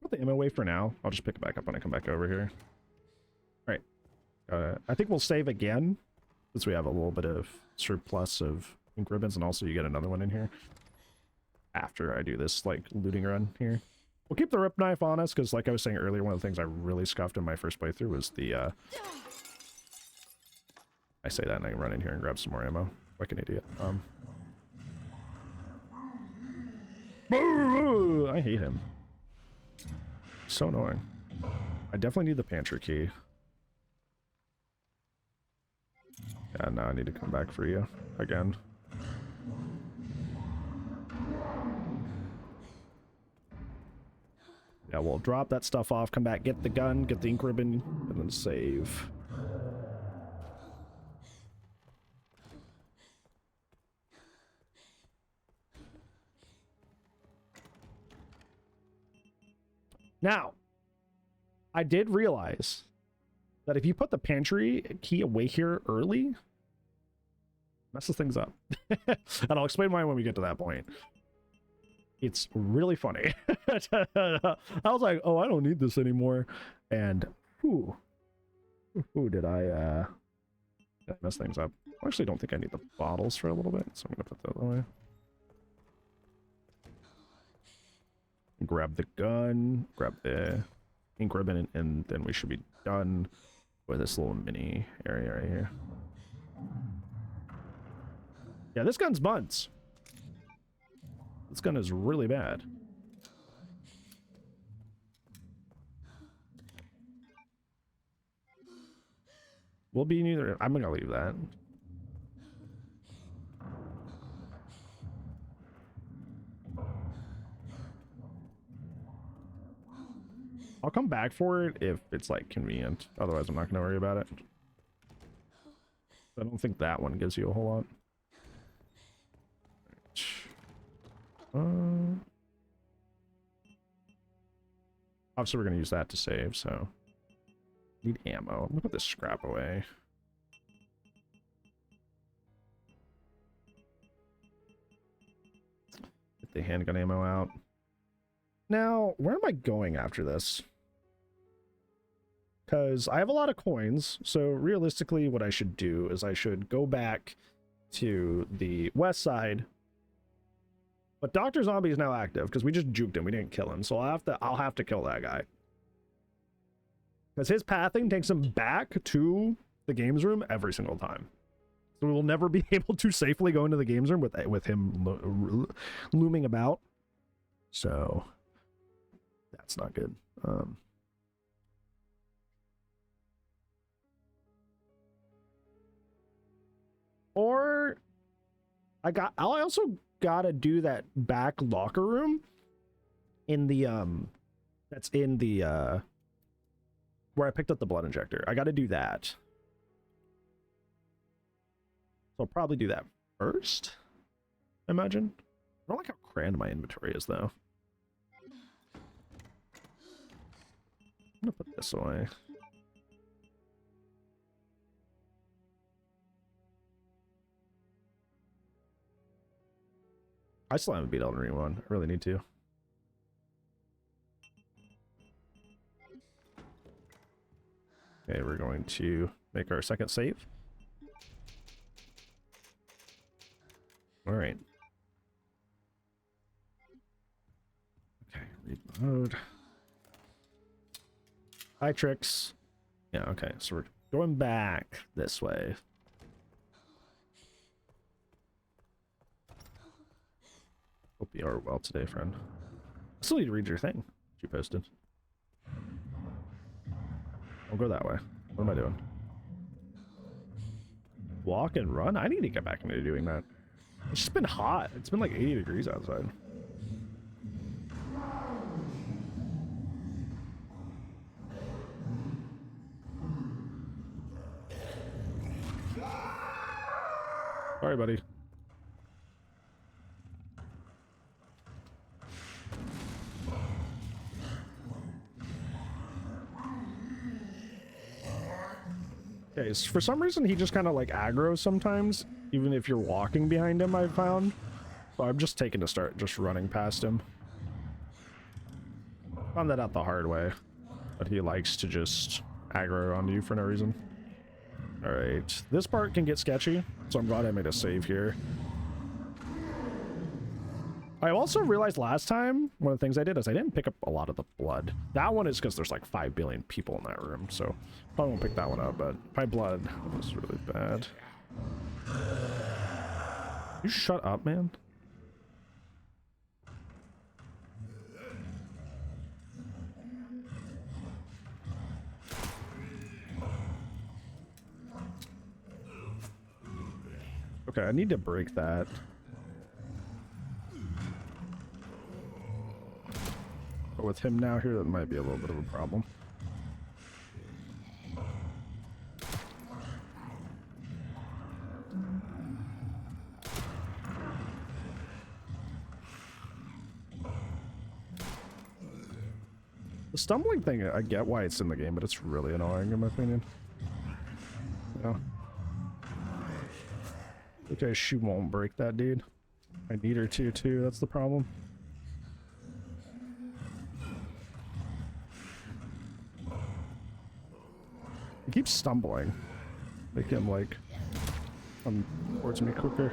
Put the ammo away for now. I'll just pick it back up when I come back over here. All right. I think we'll save again, since we have a little bit of surplus of ink ribbons, and also you get another one in here after I do this, like, looting run here. We'll keep the rip knife on us, because like I was saying earlier, one of the things I really scuffed in my first playthrough was the, I say that and I run in here and grab some more ammo. Like an idiot. I hate him. So annoying. I definitely need the pantry key. Yeah, now I need to come back for you again. Yeah, we'll drop that stuff off, come back, get the gun, get the ink ribbon, and then save. Now, I did realize that if you put the pantry key away here early, messes things up. And I'll explain why when we get to that point. It's really funny. I was like, oh, I don't need this anymore. And, did I mess things up? I actually don't think I need the bottles for a little bit, so I'm going to put that away. Grab the gun, grab the ink ribbon, and then we should be done with this little mini area right here. Yeah, this gun's buns. This gun is really bad. We'll be neither. I'm gonna leave that. I'll come back for it if it's like convenient. Otherwise, I'm not gonna worry about it. I don't think that one gives you a whole lot. Obviously, we're gonna use that to save. So, need ammo. I'm gonna put this scrap away. Get the handgun ammo out. Now, where am I going after this? Because I have a lot of coins, so realistically what I should do is I should go back to the west side. But Dr. Zombie is now active, because we just juked him, we didn't kill him, so I'll have to kill that guy. Because his pathing takes him back to the games room every single time. So we will never be able to safely go into the games room with him looming about. So that's not good. Or I also gotta do that back locker room in the that's in the where I picked up the blood injector. I gotta do that. So I'll probably do that first, I imagine. I don't like how crammed my inventory is though. I'm gonna put this away. I still haven't beat Elden Ring 1. I really need to. Okay, we're going to make our second save. Alright. Okay, reload. Hi, Trix. Yeah, okay, so we're going back this way. Hope you are well today, friend. I still need to read your thing you posted. I'll go that way. What am I doing? walk and run? I need to get back into doing that. It's just been hot. It's been like 80 degrees outside. Sorry, buddy. Okay, so for some reason he just kind of like aggroes sometimes, even if you're walking behind him, I've found. So I'm just taking to start just running past him. Found that out the hard way, but he likes to just aggro onto you for no reason. Alright, this part can get sketchy, so I'm glad I made a save here. I also realized last time, one of the things I did is I didn't pick up a lot of the blood. That one is because there's like 5 billion people in that room, so probably won't pick that one up, but my blood was really bad. You shut up, man. Okay, I need to break that. But with him now here, that might be a little bit of a problem. The stumbling thing, I get why it's in the game, but it's really annoying in my opinion. Yeah. Okay, she won't break that, dude. I need her to, too. That's the problem. He keeps stumbling. Make him, like, come towards me quicker.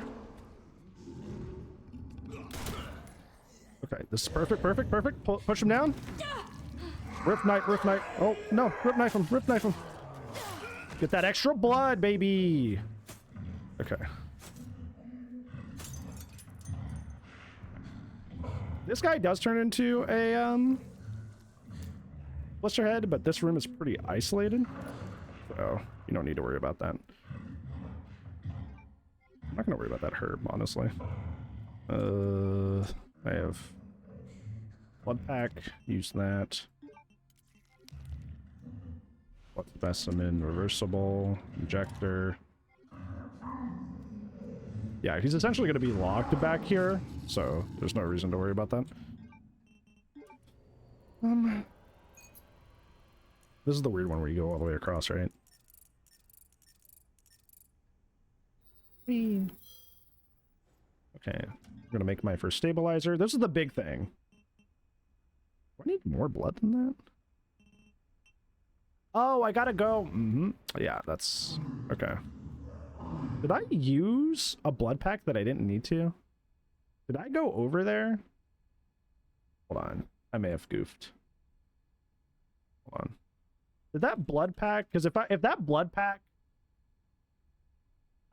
Okay, this is perfect, perfect, perfect. Push him down. Rip knife, rip knife. Oh, no. Rip knife him, rip knife him. Get that extra blood, baby. Okay. This guy does turn into a, blisterhead, but this room is pretty isolated. So, you don't need to worry about that. I'm not gonna worry about that herb, honestly. I have blood pack, use that. Blood specimen, reversible, injector. Yeah, he's essentially gonna be locked back here, so there's no reason to worry about that. This is the weird one where you go all the way across, right? Okay, I'm gonna make my first stabilizer. This is the big thing. Do I need more blood than that? Oh, I gotta go. Yeah, that's okay. Did I use a blood pack that I didn't need to? Did I go over there? Hold on, I may have goofed. Hold on. Did that blood pack? Because if that blood pack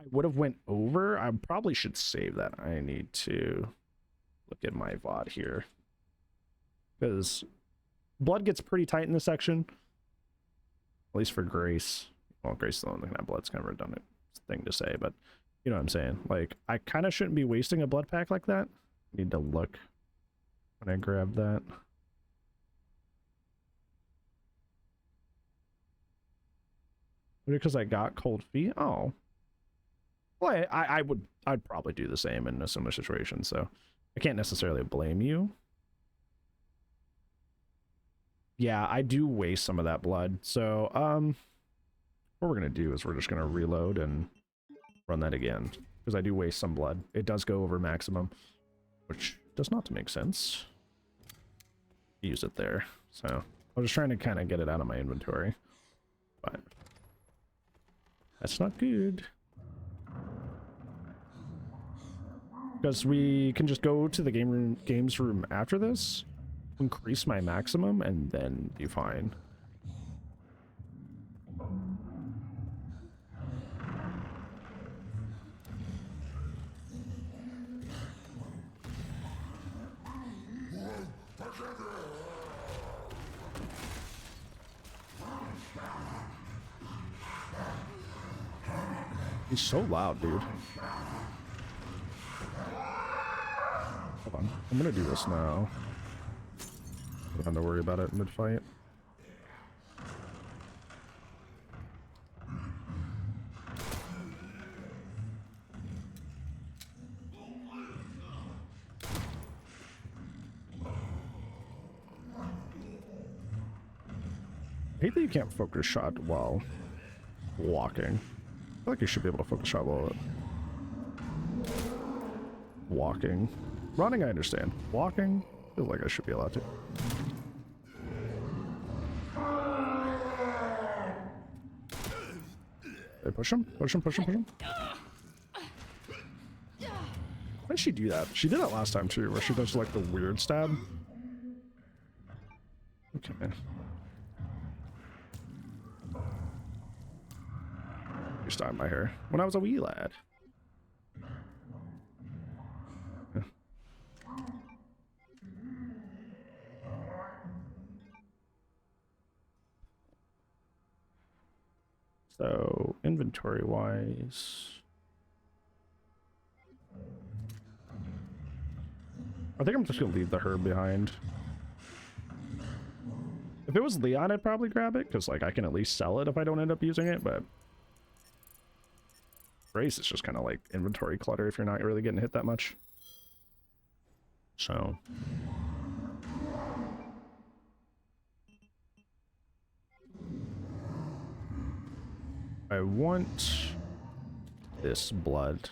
I would have went over, I probably should save that. I need to look at my VOD here. Because blood gets pretty tight in this section. At least for Grace. Well, Grace is the one that can have blood. It's kind of a redundant thing to say, but you know what I'm saying. Like, I kind of shouldn't be wasting a blood pack like that. Need to look when I grab that. Because I got cold feet? Oh. Well, I'd probably do the same in a similar situation, so I can't necessarily blame you. Yeah, I do waste some of that blood. So, what we're going to do is we're just going to reload and run that again. Because I do waste some blood. It does go over maximum, which does not make sense. Use it there. So, I was just trying to kind of get it out of my inventory. But that's not good. Because we can just go to the games room after this, increase my maximum, and then be fine. He's so loud, dude. Hold on. I'm gonna do this now. Don't have to worry about it mid-fight. I hate that you can't focus shot while walking. I feel like you should be able to focus shot while walking. Running, I understand. Walking, I feel like I should be allowed to. Hey, push him, push him, push him, push him. Why did she do that? She did that last time too, where she does like the weird stab. Okay. You're starting my hair. When I was a wee lad. Yeah. So, inventory wise. I think I'm just gonna leave the herb behind. If it was Leon, I'd probably grab it, because like I can at least sell it if I don't end up using it, but Grace is just kind of like inventory clutter if you're not really getting hit that much. So I want this blood.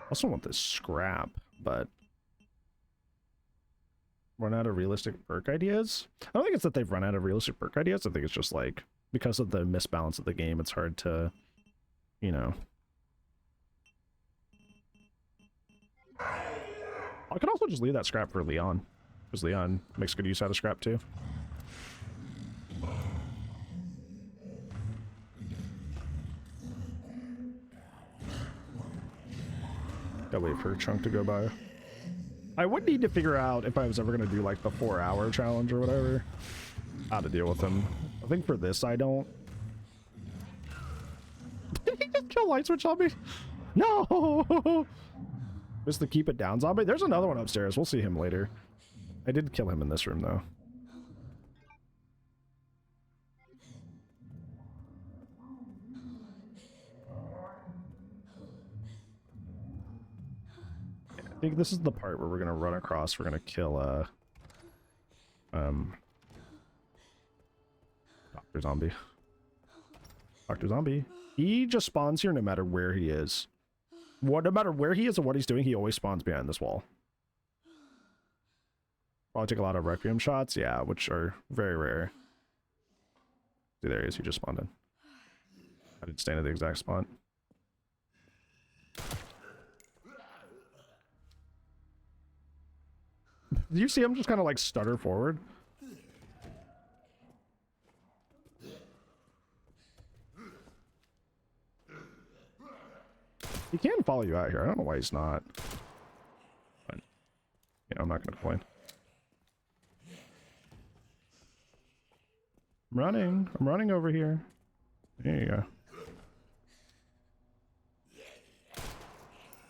Also want this scrap, but run out of realistic perk ideas. I don't think it's that they've run out of realistic perk ideas. I think it's just like because of the misbalance of the game, it's hard to, you know. I could also just leave that scrap for Leon, because Leon makes good use out of scrap too. Gotta wait for a chunk to go by. I would need to figure out if I was ever going to do like the 4-hour challenge or whatever, how to deal with him. I think for this I don't. Did he just kill light switch on me? No! Just the keep it down zombie? There's another one upstairs. We'll see him later. I did kill him in this room though. I think this is the part where we're gonna run across. We're gonna kill Dr. Zombie. Dr. Zombie. He just spawns here no matter where he is. No matter where he is and what he's doing, he always spawns behind this wall. Probably take a lot of Requiem shots, yeah, which are very rare. See, there he is. He just spawned in. I didn't stand at the exact spot. Do you see him just kind of like stutter forward? He can follow you out here. I don't know why he's not. But, yeah, I'm not going to complain. I'm running. I'm running over here. There you go.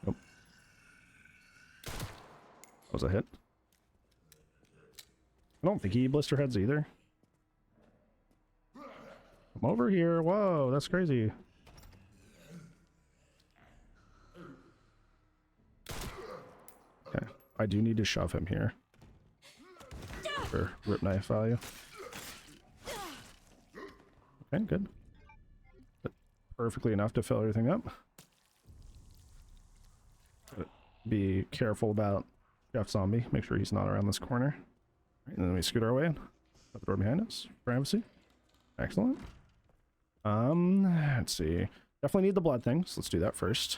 Nope. That was a hit. I don't think he blister heads either. I'm over here. Whoa, that's crazy. Okay, I do need to shove him here for rip knife value. Okay, good. But perfectly enough to fill everything up. But be careful about Jeff Zombie. Make sure he's not around this corner. Right, and then we scoot our way in. Shut the door behind us. Privacy. Excellent. Let's see. Definitely need the blood thing, so let's do that first.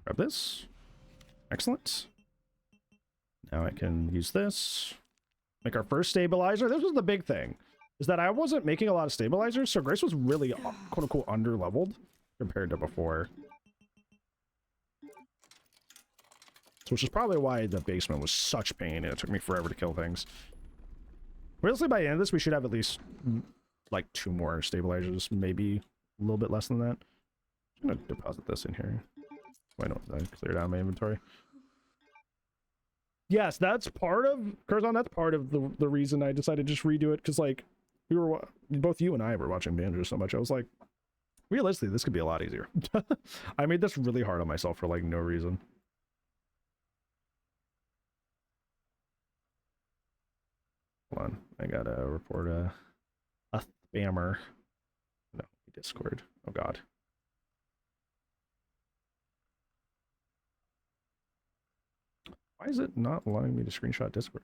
Grab this. Excellent. Now I can use this. Make our first stabilizer. This was the big thing. is that I wasn't making a lot of stabilizers, so Grace was really quote-unquote under-leveled compared to before. So which is probably why the basement was such pain and it took me forever to kill things. Realistically, by the end of this, we should have at least like 2 more stabilizers, maybe a little bit less than that. I'm gonna deposit this in here. Why don't I clear out my inventory? Yes, that's part of Curzon. That's part of the reason I decided to just redo it, because like both you and I were watching Banjo so much. I was like, realistically, this could be a lot easier. I made this really hard on myself for like no reason. Hold on, I gotta report a spammer. No, Discord. Oh God. Why is it not allowing me to screenshot Discord?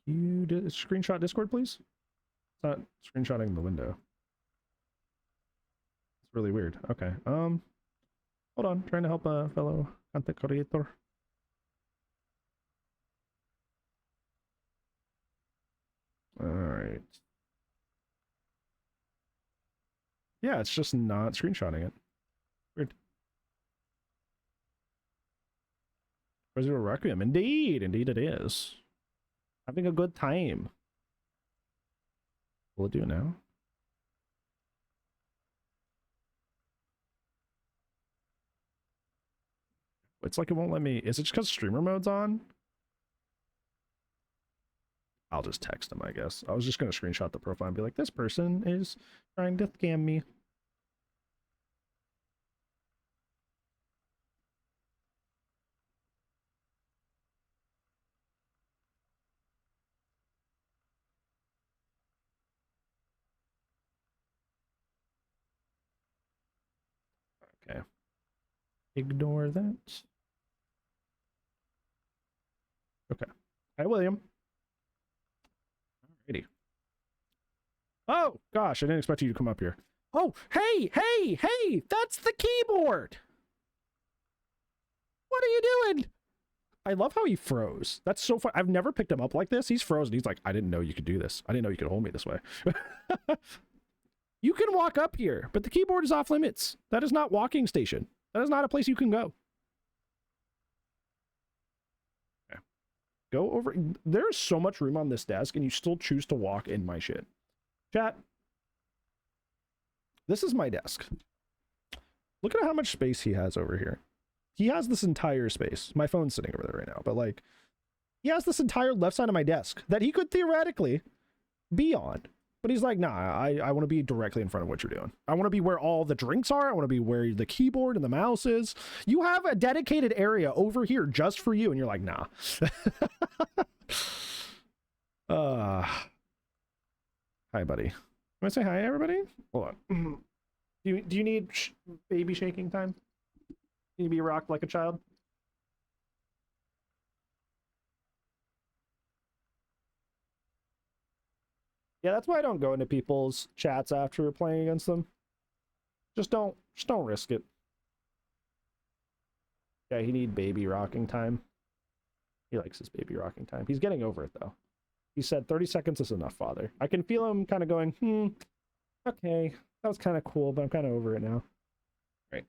You did screenshot Discord, please? It's not screenshotting the window. It's really weird. Okay. Hold on. Trying to help a fellow content creator. All right. Yeah, it's just not screenshotting it. Weird. Requiem. Indeed it is. Having a good time. Will it do it now? It's like it won't let me. Is it just because streamer mode's on? I'll just text him, I guess. I was just going to screenshot the profile and be like, this person is trying to scam me. Okay. Ignore that. Okay. Hi, William. Alrighty. Oh, gosh, I didn't expect you to come up here. Oh, hey, that's the keyboard. What are you doing? I love how he froze. That's so fun. I've never picked him up like this. He's frozen. He's like, I didn't know you could do this. I didn't know you could hold me this way. You can walk up here, but the keyboard is off limits. That is not walking station. That is not a place you can go. Okay. Go over. There's so much room on this desk, and you still choose to walk in my shit. Chat. This is my desk. Look at how much space he has over here. He has this entire space. My phone's sitting over there right now, but like, he has this entire left side of my desk that he could theoretically be on. But he's like, nah, I want to be directly in front of what you're doing. I want to be where all the drinks are. I want to be where the keyboard and the mouse is. You have a dedicated area over here just for you. And you're like, nah. Hi, buddy. Want to say hi, everybody? Hold on. Do you need baby shaking time? Need to be rocked like a child? Yeah, that's why I don't go into people's chats after playing against them. Just don't risk it. Yeah, he need baby rocking time. He likes his baby rocking time. He's getting over it though. He said 30 seconds is enough, father. I can feel him kind of going, okay, that was kind of cool, but I'm kind of over it now. Right.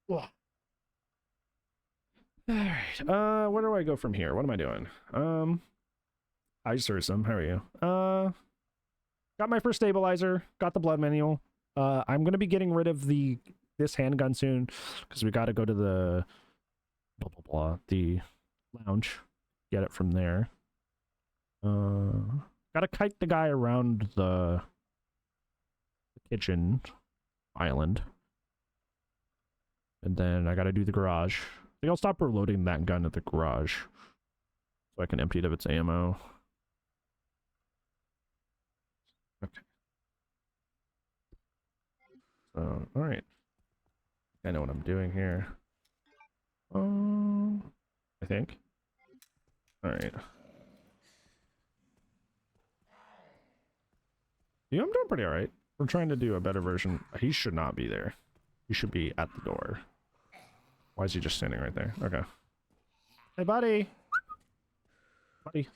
All right. Where do I go from here? What am I doing? I just heard some. How are you? Got my first stabilizer. Got the blood manual. I'm gonna be getting rid of this handgun soon because we got to go to the the lounge. Get it from there. Gotta kite the guy around the kitchen island, and then I gotta do the garage. I think I'll stop reloading that gun at the garage so I can empty it of its ammo. Okay. So, all right. I know what I'm doing here. I think. All right. Yeah, I'm doing pretty all right. We're trying to do a better version. He should not be there. He should be at the door. Why is he just standing right there? Okay. Hey, buddy. Buddy.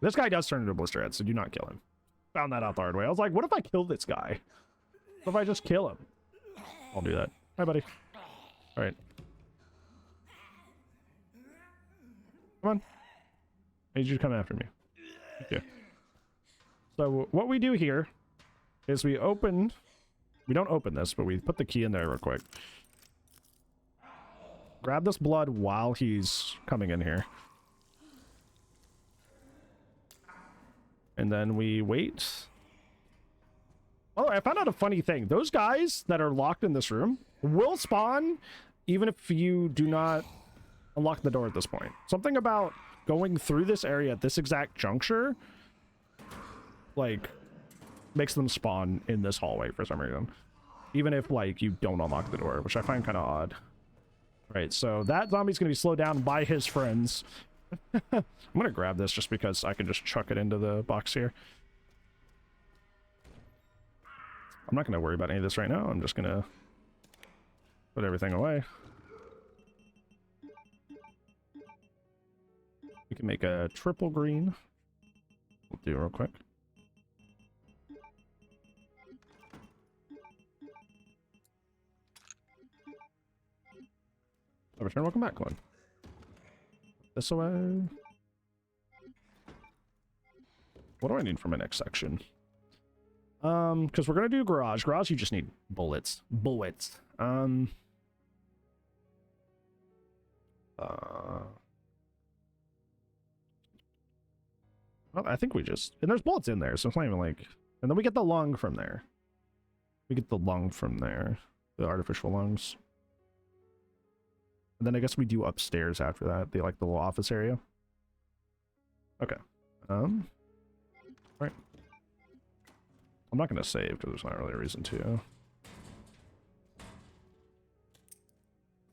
This guy does turn into Blisterhead, so do not kill him. Found that out the hard way. I was like, what if I kill this guy? What if I just kill him? I'll do that. Hi, buddy. All right. Come on. I need you to come after me. Okay. So what we do here is we don't open this, but we put the key in there real quick. Grab this blood while he's coming in here. And then we wait. Oh, I found out a funny thing. Those guys that are locked in this room will spawn even if you do not unlock the door at this point. Something about going through this area at this exact juncture, like, makes them spawn in this hallway for some reason. Even if, like, you don't unlock the door, which I find kind of odd. Right, so that zombie's going to be slowed down by his friends. I'm going to grab this just because I can just chuck it into the box here. I'm not going to worry about any of this right now. I'm just going to put everything away. We can make a triple green. We'll do it real quick. Return, welcome back, one. This away. What do I need for my next section? Because we're gonna do garage. Garage, you just need bullets. Bullets. Well, I think we just... And there's bullets in there, so it's not even like... And then we get the lung from there. We get the lung from there. The artificial lungs. And then I guess we do upstairs after that. The, like, the little office area. Okay. Right. I'm not gonna save, because there's not really a reason to.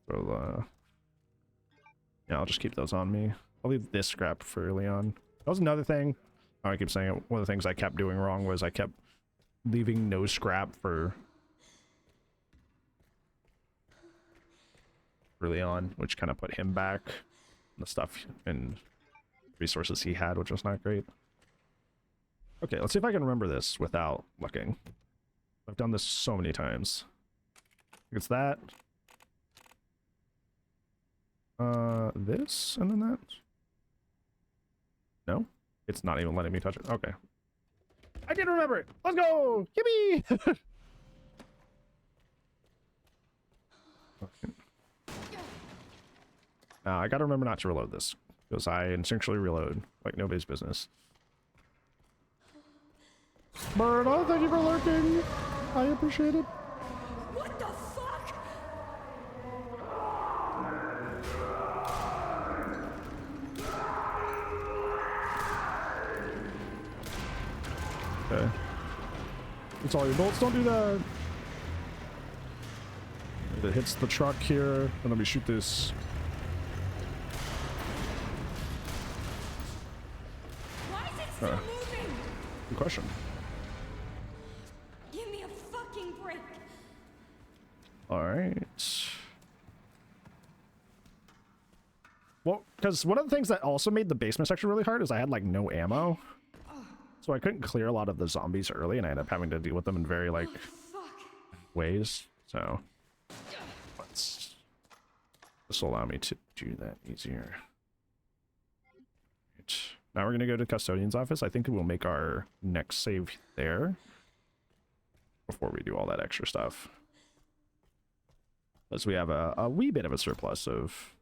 So, yeah, I'll just keep those on me. I'll leave this scrap for early on. That was another thing. Oh, I keep saying it. One of the things I kept doing wrong was I kept leaving no scrap for early on, which kind of put him back on the stuff and resources he had, which was not great. Okay, let's see if I can remember this without looking. I've done this so many times. It's that. This, and then that. No? It's not even letting me touch it. Okay. I did remember it! Let's go! Yippee! Okay. I gotta remember not to reload this, because I instinctually reload like nobody's business. Berna, thank you for lurking. I appreciate it. What the fuck? Okay. It's all your bolts. Don't do that. It hits the truck here, and then we shoot this. Why is it still moving? Good question. Give me a fucking break. Alright. Well, because one of the things that also made the basement section really hard is I had, like, no ammo. So I couldn't clear a lot of the zombies early, and I ended up having to deal with them in very, like, ways. So, this will allow me to do that easier. Right. Now we're going to go to the custodian's office. I think we'll make our next save there before we do all that extra stuff. Because we have a wee bit of a surplus of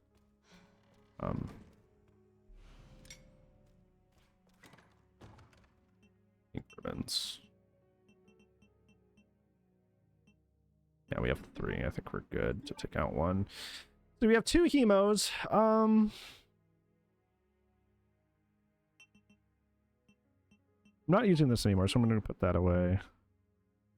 ink ribbons. Yeah, we have 3. I think we're good to take out 1. So we have 2 hemos. I'm not using this anymore, so I'm going to put that away.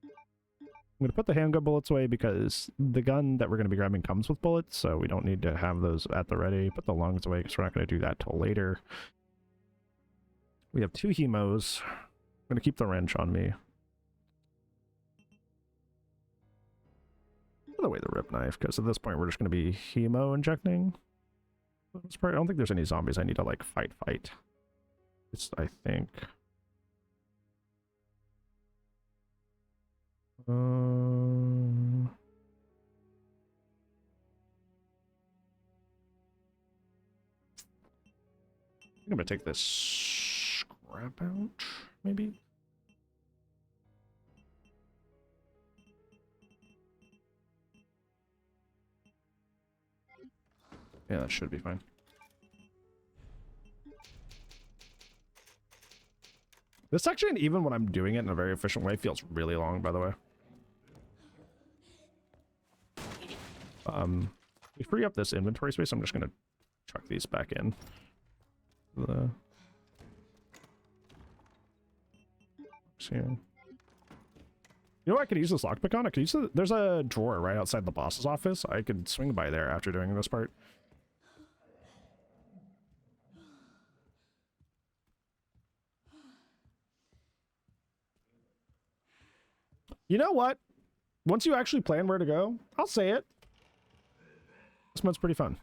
I'm going to put the handgun bullets away because the gun that we're going to be grabbing comes with bullets, so we don't need to have those at the ready. Put the lungs away because we're not going to do that till later. We have 2 hemos. I'm going to keep the wrench on me. the way the rip knife, because at this point we're just going to be hemo injecting. I don't think there's any zombies I need to like fight. It's, I think. I'm gonna take this scrap out, maybe. Yeah, that should be fine. This section, even when I'm doing it in a very efficient way, feels really long, by the way. We free up this inventory space. I'm just gonna chuck these back in. You know what I could use this lockpick on? I could use there's a drawer right outside the boss's office. I could swing by there after doing this part. You know what? Once you actually plan where to go, I'll say it. This one's pretty fun.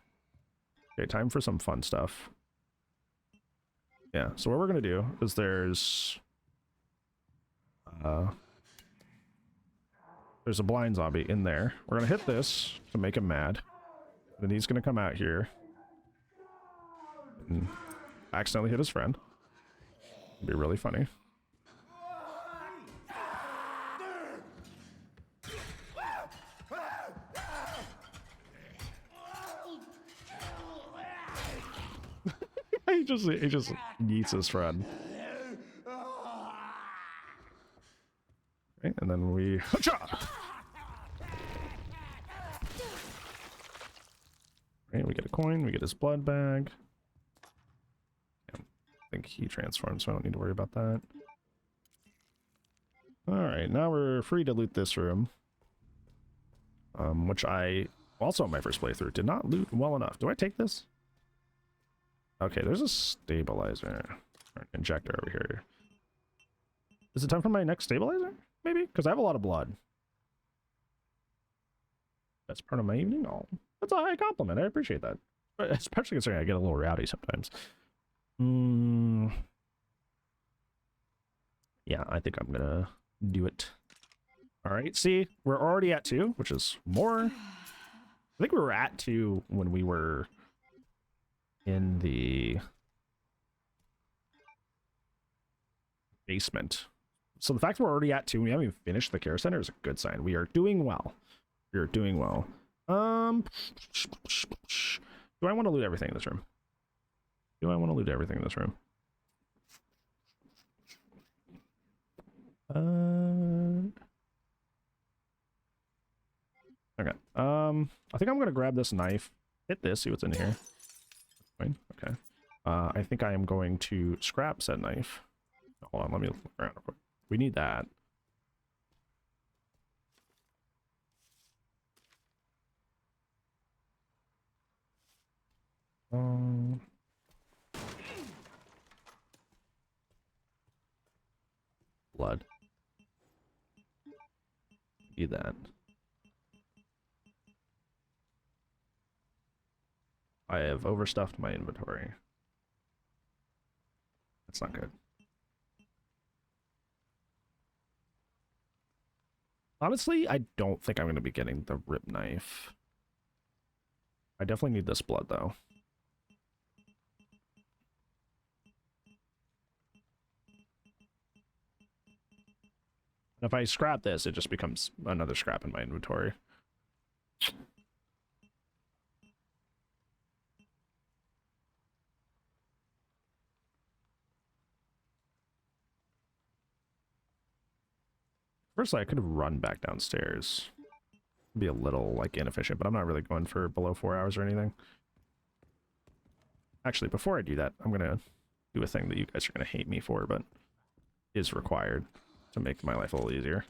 Okay, time for some fun stuff. Yeah, so what we're gonna do is there's a blind zombie in there. We're gonna hit this to make him mad. Then he's gonna come out here and accidentally hit his friend. It'd be really funny. he just yeets his friend. Okay, and then we right, we get a coin, we get his blood bag. Yeah, I think he transforms, so I don't need to worry about that. Alright, now we're free to loot this room. Which I, also in my first playthrough, did not loot well enough. Do I take this? Okay, there's a stabilizer. Or an injector over here. Is it time for my next stabilizer? Maybe? Because I have a lot of blood. That's part of my evening? Oh, that's a high compliment. I appreciate that. But especially considering I get a little rowdy sometimes. Yeah, I think I'm gonna do it. Alright, see, we're already at 2, which is more. I think we were at 2 when we were in the basement. So the fact that we're already at 2 and we haven't even finished the care center is a good sign. We are doing well. We are doing well. Do I want to loot everything in this room? Do I want to loot everything in this room? Okay. I think I'm gonna grab this knife, hit this, see what's in here. Fine. Okay. I think I am going to scrap said knife. Hold on, let me look around real quick. We need that. Blood. Need that. I have overstuffed my inventory. That's not good. Honestly, I don't think I'm going to be getting the rip knife. I definitely need this blood, though. And if I scrap this, it just becomes another scrap in my inventory. Firstly, I could have run back downstairs. Be a little, like, inefficient, but I'm not really going for below 4 hours or anything. Actually, before I do that, I'm gonna do a thing that you guys are gonna hate me for, but is required to make my life a little easier.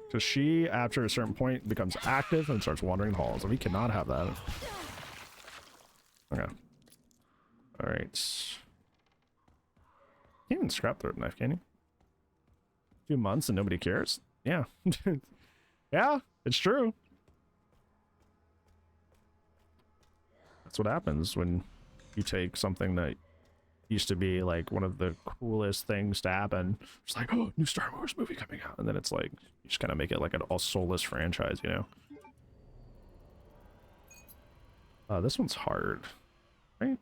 Because she, after a certain point, becomes active and starts wandering the halls. And we cannot have that. Okay. Alright. Can't even scrap throat knife, can you? 2 months and nobody cares? Yeah. Yeah, it's true. That's what happens when you take something that used to be like one of the coolest things to happen. It's like, oh, new Star Wars movie coming out. And then it's like, you just kind of make it like an all soulless franchise, you know? This one's hard, right?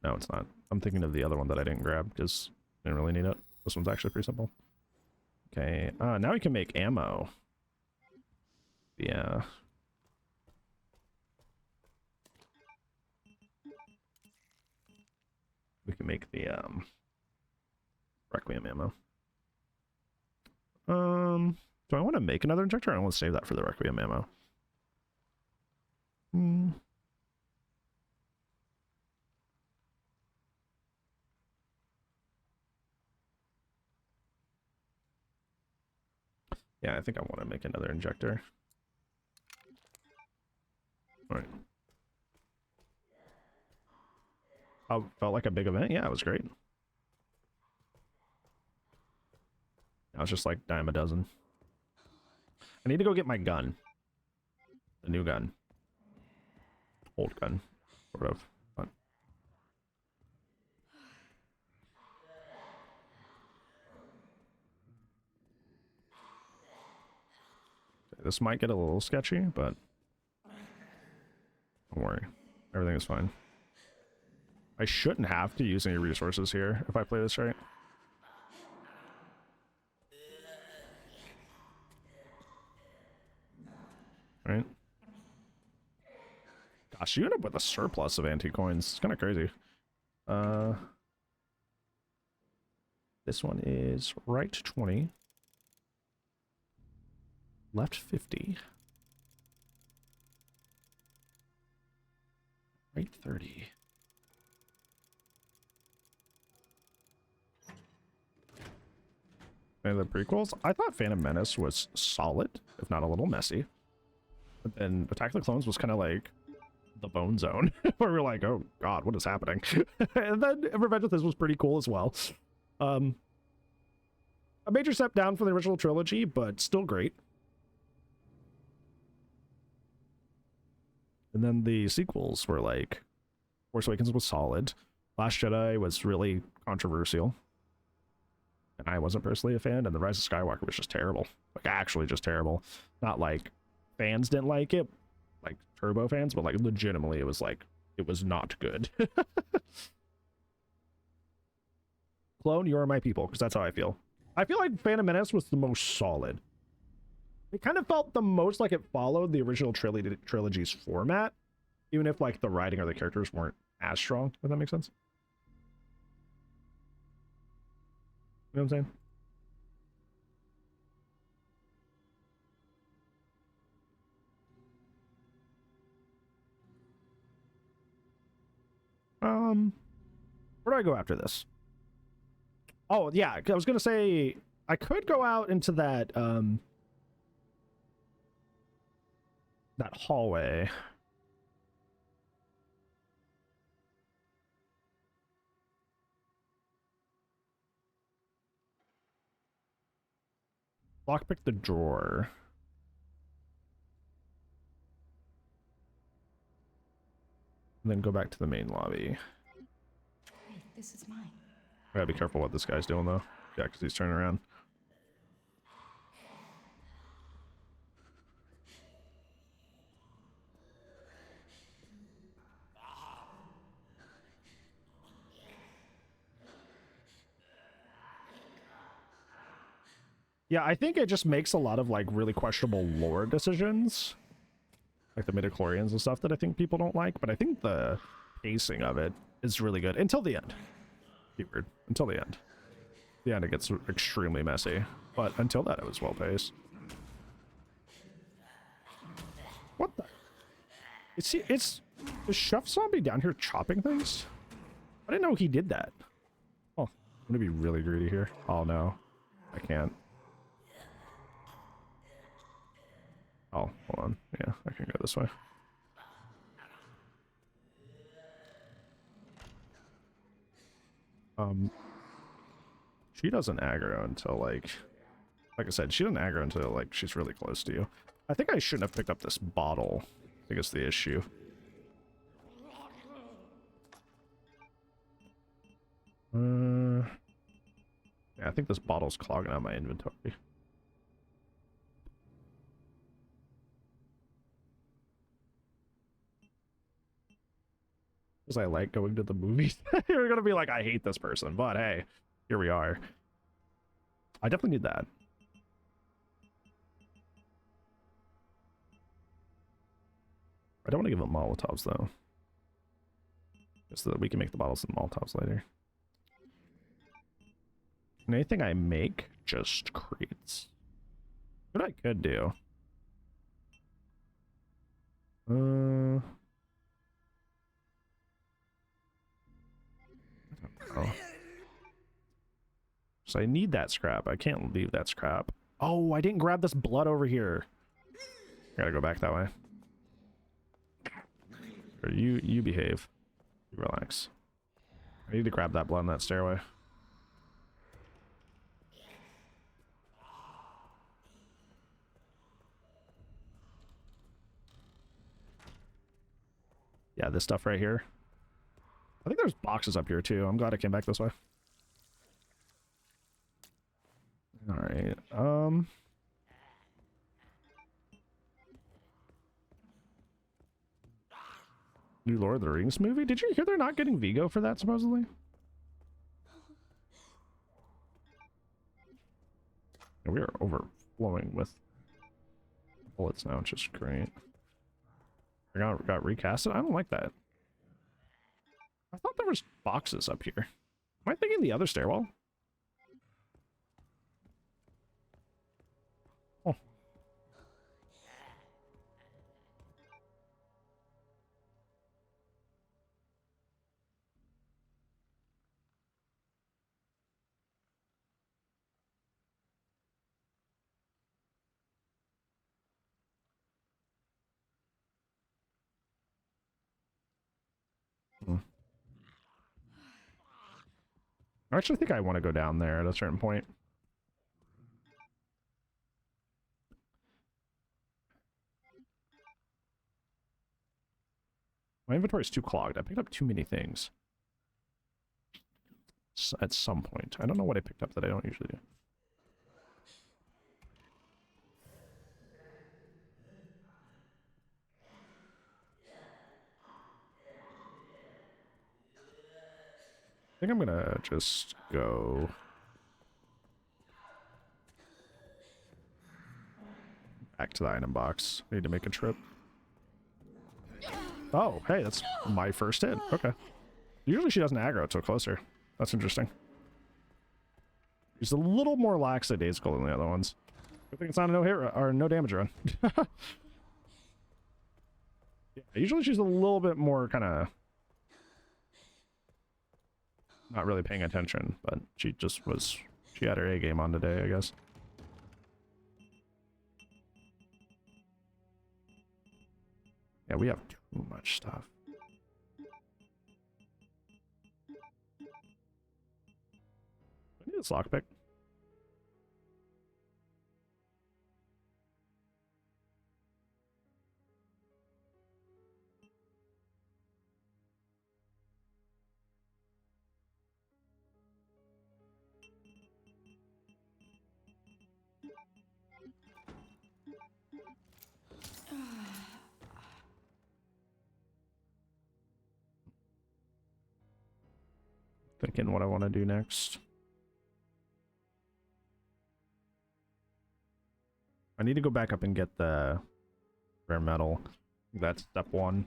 No, it's not. I'm thinking of the other one that I didn't grab because I didn't really need it. This one's actually pretty simple. Okay, now we can make ammo. Yeah. We can make the Requiem ammo. Do I want to make another injector? I want to save that for the Requiem ammo. Yeah, I think I want to make another injector. All right. Oh, felt like a big event? Yeah, it was great. I was just like dime a dozen. I need to go get my gun. The new gun. Old gun. Sort of. But... This might get a little sketchy, but don't worry. Everything is fine. I shouldn't have to use any resources here if I play this right. Right? Gosh, you end up with a surplus of antique coins. It's kind of crazy. This one is right 20. Left 50. Right 30. And the prequels, I thought Phantom Menace was solid, if not a little messy. But then Attack of the Clones was kind of like the bone zone, where we're like, oh god, what is happening? And then Revenge of the Sith was pretty cool as well. A major step down from the original trilogy, but still great. And then the sequels were like, Force Awakens was solid. Last Jedi was really controversial. And I wasn't personally a fan, and The Rise of Skywalker was just terrible. Like, actually just terrible. Not like fans didn't like it, like turbo fans, but like legitimately it was like, it was not good. Clone, you are my people, because that's how I feel. I feel like Phantom Menace was the most solid. It kind of felt the most like it followed the original trilogy's format, even if like the writing or the characters weren't as strong, if that makes sense. You know what I'm saying? Where do I go after this? Oh, yeah, I was gonna say I could go out into that that hallway. Lockpick the drawer. And then go back to the main lobby. Hey, this is mine. I gotta be careful what this guy's doing, though. Yeah, because he's turning around. Yeah, I think it just makes a lot of, like, really questionable lore decisions. Like the midichlorians and stuff that I think people don't like. But I think the pacing of it is really good. Until the end. Be weird. Until the end. The end, it gets extremely messy. But until that, it was well-paced. What the? Is Chef Zombie down here chopping things? I didn't know he did that. Oh, I'm gonna be really greedy here. Oh, no. I can't. Oh, hold on. Yeah, I can go this way. She doesn't aggro until like I said, she doesn't aggro until like she's really close to you. I think I shouldn't have picked up this bottle. I think it's the issue. Yeah, I think this bottle's clogging out my inventory. Because I like going to the movies. You're gonna be like, I hate this person, but hey, here we are. I definitely need that. I don't want to give them Molotovs though. Just so that we can make the bottles and Molotovs later. And anything I make just creates. What I could do. I don't know. So I need that scrap. I can't leave that scrap. Oh, I didn't grab this blood over here. I gotta go back that way. Or you behave. You relax. I need to grab that blood in that stairway. Yeah, this stuff right here. I think there's boxes up here too. I'm glad I came back this way. All right. New Lord of the Rings movie? Did you hear they're not getting Vigo for that supposedly? Yeah, we are overflowing with bullets now, which is great. I got recasted? I don't like that. I thought there was boxes up here. Am I thinking the other stairwell? Oh. I actually think I want to go down there at a certain point. My inventory is too clogged. I picked up too many things. At some point. I don't know what I picked up that I don't usually do. I think I'm gonna just go back to the item box. I need to make a trip. Oh, hey, that's my first hit. Okay. Usually she doesn't aggro until closer. That's interesting. She's a little more lackadaisical than the other ones. Good thing it's not a no hit or no damage run. Yeah, usually she's a little bit more kind of not really paying attention, but she had her A game on today, I guess. Yeah, we have too much stuff. I need this lockpick. Thinking what I want to do next. I need to go back up and get the rare metal. That's step one.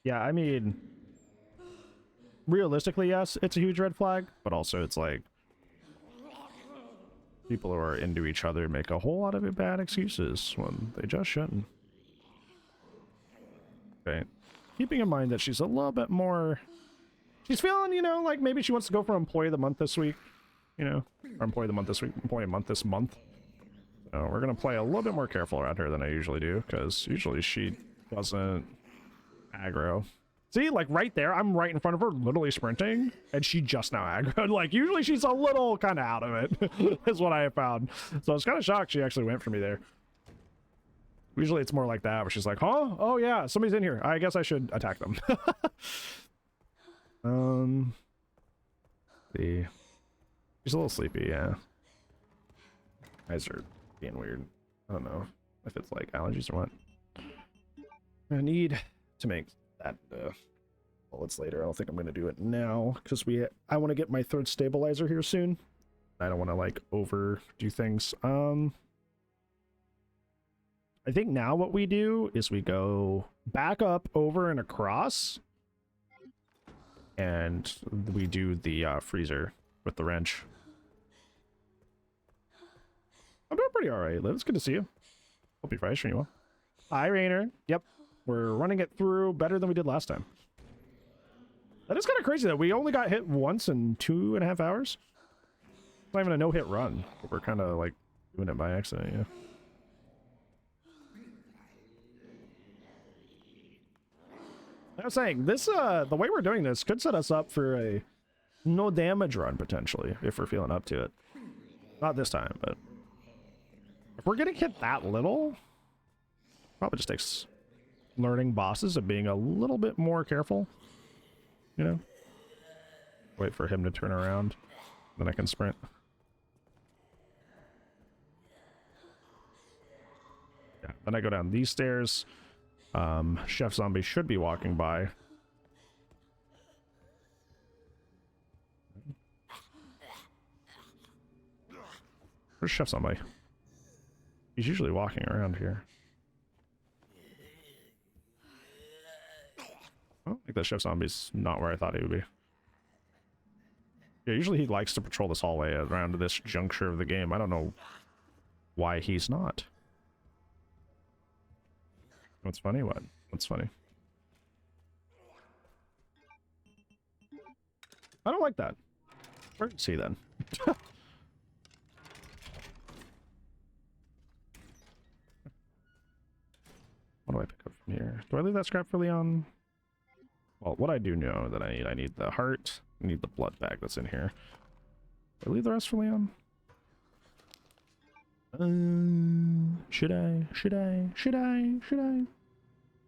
Yeah, I mean, realistically, yes, it's a huge red flag, but also it's like people who are into each other make a whole lot of bad excuses when they just shouldn't. Okay, keeping in mind that she's a little bit more... She's feeling, you know, like maybe she wants to go for Employee of the Month this week. You know, or Employee of the Month this week, Employee of the Month this month. So we're going to play a little bit more careful around her than I usually do, because usually she doesn't aggro. See, like right there, I'm right in front of her, literally sprinting, and she just now aggroed. Like, usually she's a little kind of out of it, is what I have found. So I was kind of shocked she actually went for me there. Usually it's more like that, where she's like, huh? Oh yeah, somebody's in here. I guess I should attack them. See. She's a little sleepy, yeah. Eyes are being weird. I don't know if it's like allergies or what. I need to make that bullets later. I don't think I'm going to do it now because I want to get my third stabilizer here soon. I don't want to like overdo things. I think now what we do is we go back up, over, and across, and we do the freezer with the wrench. I'm doing pretty alright, Liv. It's good to see you. Hope you're fresh. You well. Hi, Rainer. Yep. We're running it through better than we did last time. That is kind of crazy that we only got hit once in 2.5 hours. It's not even a no-hit run. We're kind of like doing it by accident, yeah. I was saying, this, the way we're doing this could set us up for a no damage run, potentially, if we're feeling up to it. Not this time, but if we're getting hit that little, probably just takes learning bosses and being a little bit more careful, you know? Wait for him to turn around, then I can sprint. Yeah, then I go down these stairs. Chef Zombie should be walking by. Where's Chef Zombie? He's usually walking around here. I don't think that Chef Zombie's not where I thought he would be. Yeah, usually he likes to patrol this hallway around this juncture of the game. I don't know why he's not. What's funny? What? What's funny? I don't like that. Where is he then? What do I pick up from here? Do I leave that scrap for Leon? Well, what I do know that I need the heart. I need the blood bag that's in here. Do I leave the rest for Leon? Should I?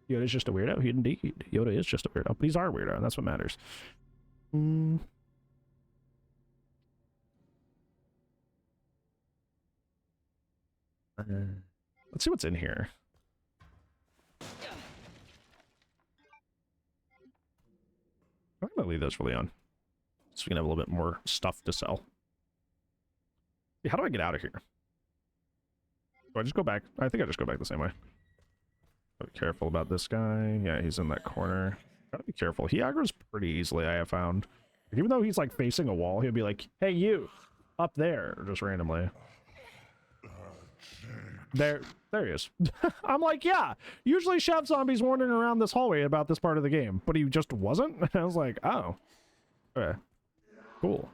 Yoda's just a weirdo. Indeed, Yoda is just a weirdo, but he's our weirdo, and that's what matters. Let's see what's in here. I'm gonna leave those for Leon, so we can have a little bit more stuff to sell. Yeah, how do I get out of here? Do I just go back? I think I just go back the same way. Be careful about this guy. Yeah, he's in that corner. Gotta be careful. He aggro's pretty easily, I have found. Even though he's like facing a wall, he'll be like, hey, you, up there, just randomly. There he is. I'm like, yeah, usually Chef Zombie's wandering around this hallway about this part of the game, but he just wasn't. I was like, oh, okay, cool.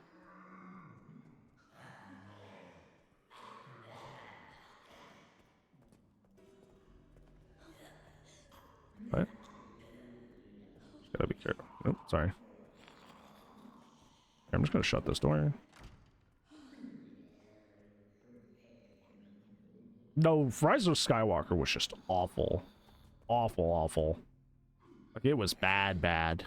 What? Just gotta be careful. Oh, sorry. I'm just gonna shut this door. No, Rise of Skywalker was just awful. Awful. Like, it was bad.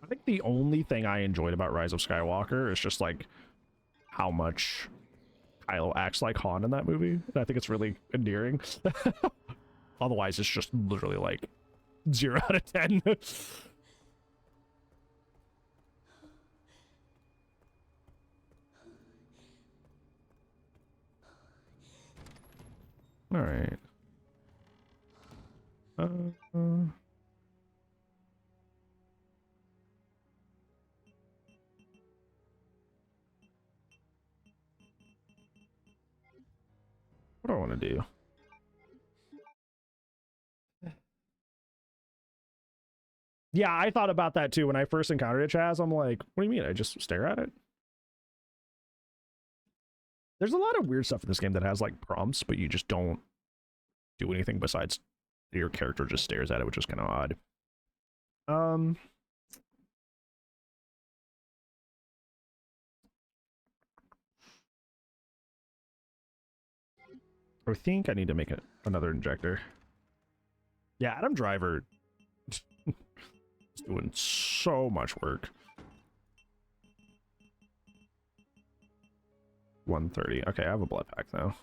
I think the only thing I enjoyed about Rise of Skywalker is just, like, how much Kylo acts like Han in that movie. And I think it's really endearing. Otherwise, it's just literally, like, 0 out of 10. All right. What What do I want to do? Yeah, I thought about that too when I first encountered it, Chaz. I'm like, what do you mean? I just stare at it? There's a lot of weird stuff in this game that has like prompts, but you just don't do anything besides your character just stares at it, which is kind of odd. I think I need to make another injector. Yeah, Adam Driver is doing so much work. 130. Okay, I have a blood pack now.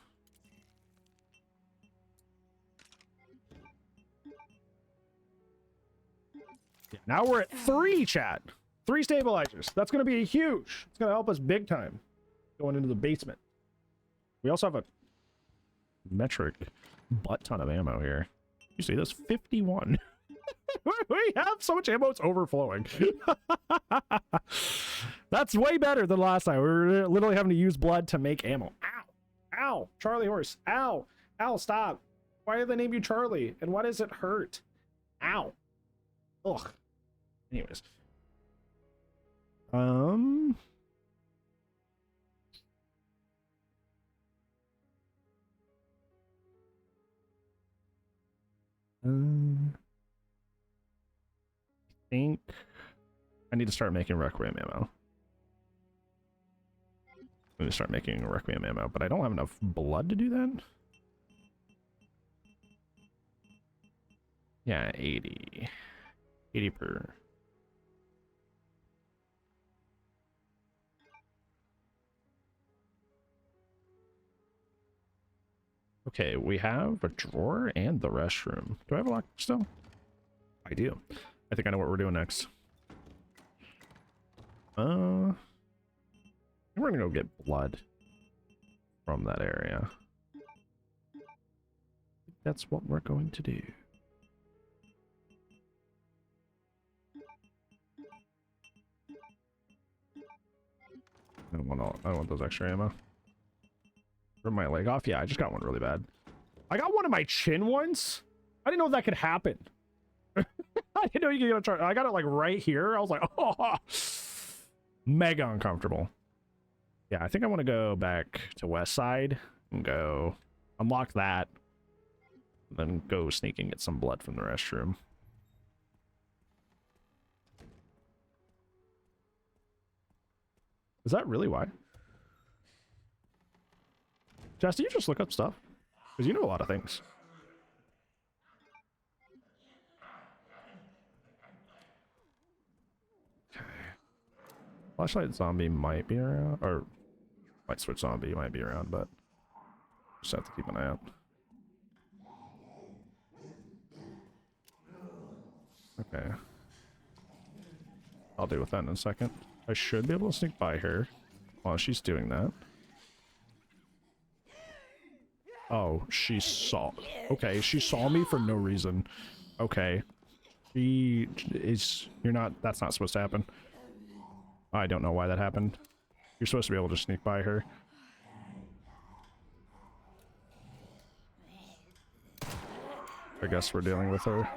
Yeah, now we're at 3, chat. 3 stabilizers. That's going to be huge. It's going to help us big time going into the basement. We also have a metric butt ton of ammo here. You see this? 51. We have so much ammo, it's overflowing. That's way better than last time. We were literally having to use blood to make ammo. Ow! Ow! Charlie horse. Ow! Ow, stop. Why did they name you Charlie? And why does it hurt? Ow. Ugh. Anyways. I think I need to start making Requiem ammo. I need to start making Requiem ammo, but I don't have enough blood to do that. Yeah, 80. 80 per. Okay, we have a drawer and the restroom. Do I have a lock still? I do. I think I know what we're doing next. We're gonna go get blood from that area. That's what we're going to do. I don't want those extra ammo. Rip my leg off? Yeah, I just got one really bad. I got one in my chin once. I didn't know that could happen. I didn't know you could get a charge. I got it like right here. I was like, oh, mega uncomfortable. Yeah, I think I want to go back to West Side and go unlock that. Then go sneak and get some blood from the restroom. Is that really why? Jess, do you just look up stuff? Because you know a lot of things. Okay. Flashlight zombie might be around, or light switch zombie might be around, but just have to keep an eye out. Okay. I'll deal with that in a second. I should be able to sneak by her while she's doing that. Oh, she saw. Okay, she saw me for no reason. Okay. She is. You're not. That's not supposed to happen. I don't know why that happened. You're supposed to be able to sneak by her. I guess we're dealing with her.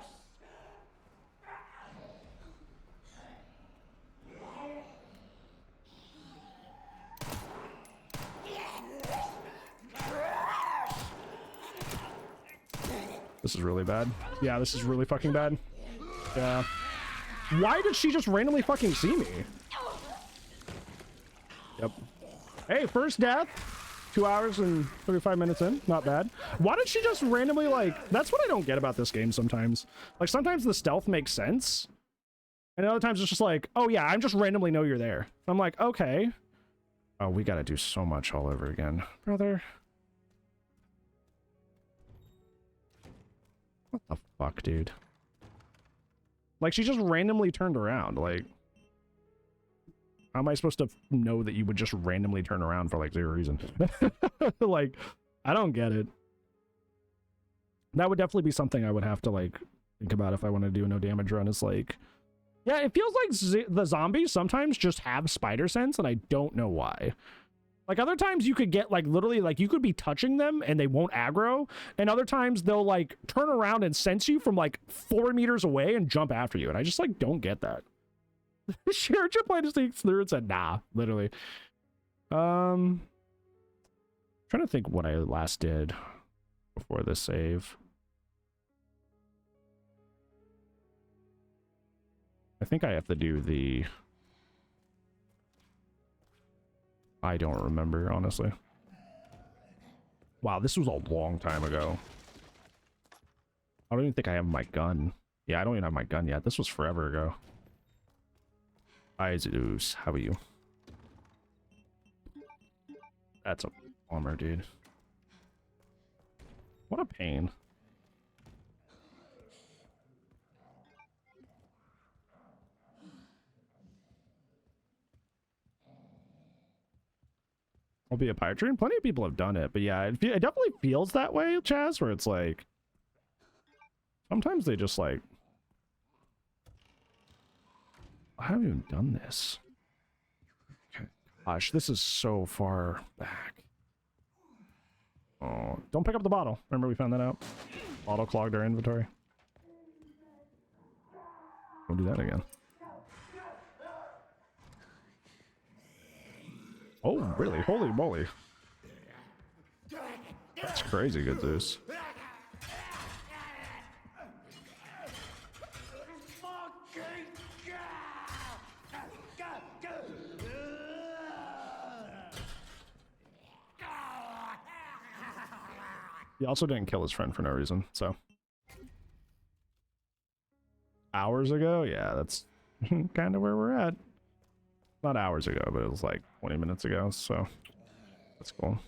This is really bad. Yeah, this is really fucking bad. Yeah. Why did she just randomly fucking see me? Yep. Hey, first death. 2 hours and 35 minutes in. Not bad. Why did she just randomly, like... That's what I don't get about this game sometimes. Like, sometimes the stealth makes sense. And other times it's just like, oh yeah, I just randomly know you're there. I'm like, okay. Oh, we gotta do so much all over again. Brother. What the fuck, dude? Like, she just randomly turned around. Like, how am I supposed to know that you would just randomly turn around for, like, 0 reason? Like, I don't get it. That would definitely be something I would have to, like, think about if I want to do a no damage run. Is like, yeah, it feels like the zombies sometimes just have spider sense, and I don't know why. Like other times you could get like literally like you could be touching them and they won't aggro, and other times they'll like turn around and sense you from like 4 meters away and jump after you, and I just like don't get that. Shared your plan to sneak through and said nah, literally. Trying to think what I last did before this save. I think I have to do the... I don't remember, honestly. Wow, this was a long time ago. I don't even think I have my gun. Yeah, I don't even have my gun yet. This was forever ago. Hi, Zeus. How are you? That's a bummer, dude. What a pain. I'll be a pirate train. Plenty of people have done it, but yeah, it definitely feels that way, Chaz, where it's like sometimes they just like, I haven't even done this. Okay. Gosh, this is so far back. Oh, don't pick up the bottle. Remember we found that out? Bottle clogged our inventory. We'll do that again. Oh, really? Holy moly. That's crazy good, Zeus. He also didn't kill his friend for no reason, so. Hours ago? Yeah, that's kind of where we're at. Not hours ago, but it was like 20 minutes ago, so that's cool.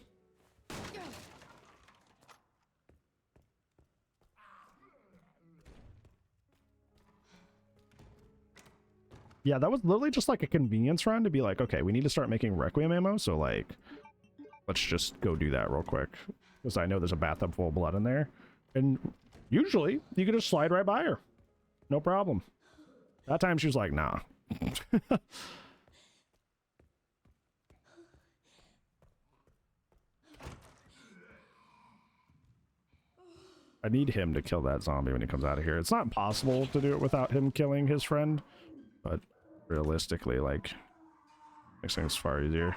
Yeah, that was literally just like a convenience run to be like, okay, we need to start making Requiem ammo, so like, let's just go do that real quick. Because I know there's a bathtub full of blood in there. And usually, you can just slide right by her. No problem. That time she was like, nah. I need him to kill that zombie when he comes out of here. It's not impossible to do it without him killing his friend, but realistically, like, makes things far easier.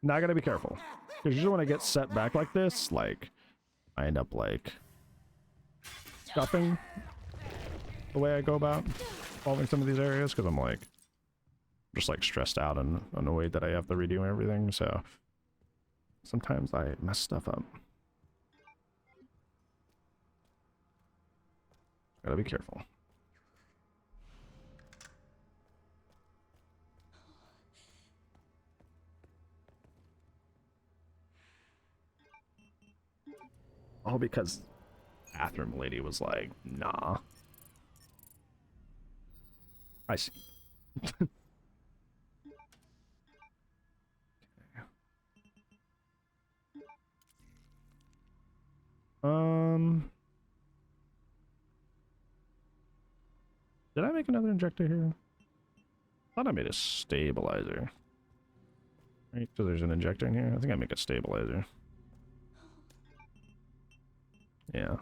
Now I gotta be careful. Because usually when I get set back like this, like, I end up, like, scuffing the way I go about solving some of these areas, because I'm, like, just, like, stressed out and annoyed that I have to redo everything, so sometimes I mess stuff up. Gotta be careful. All because bathroom lady was like, nah. I see. Did I make another injector here? I thought I made a stabilizer. Right, so there's an injector in here. I think I make a stabilizer. Yeah.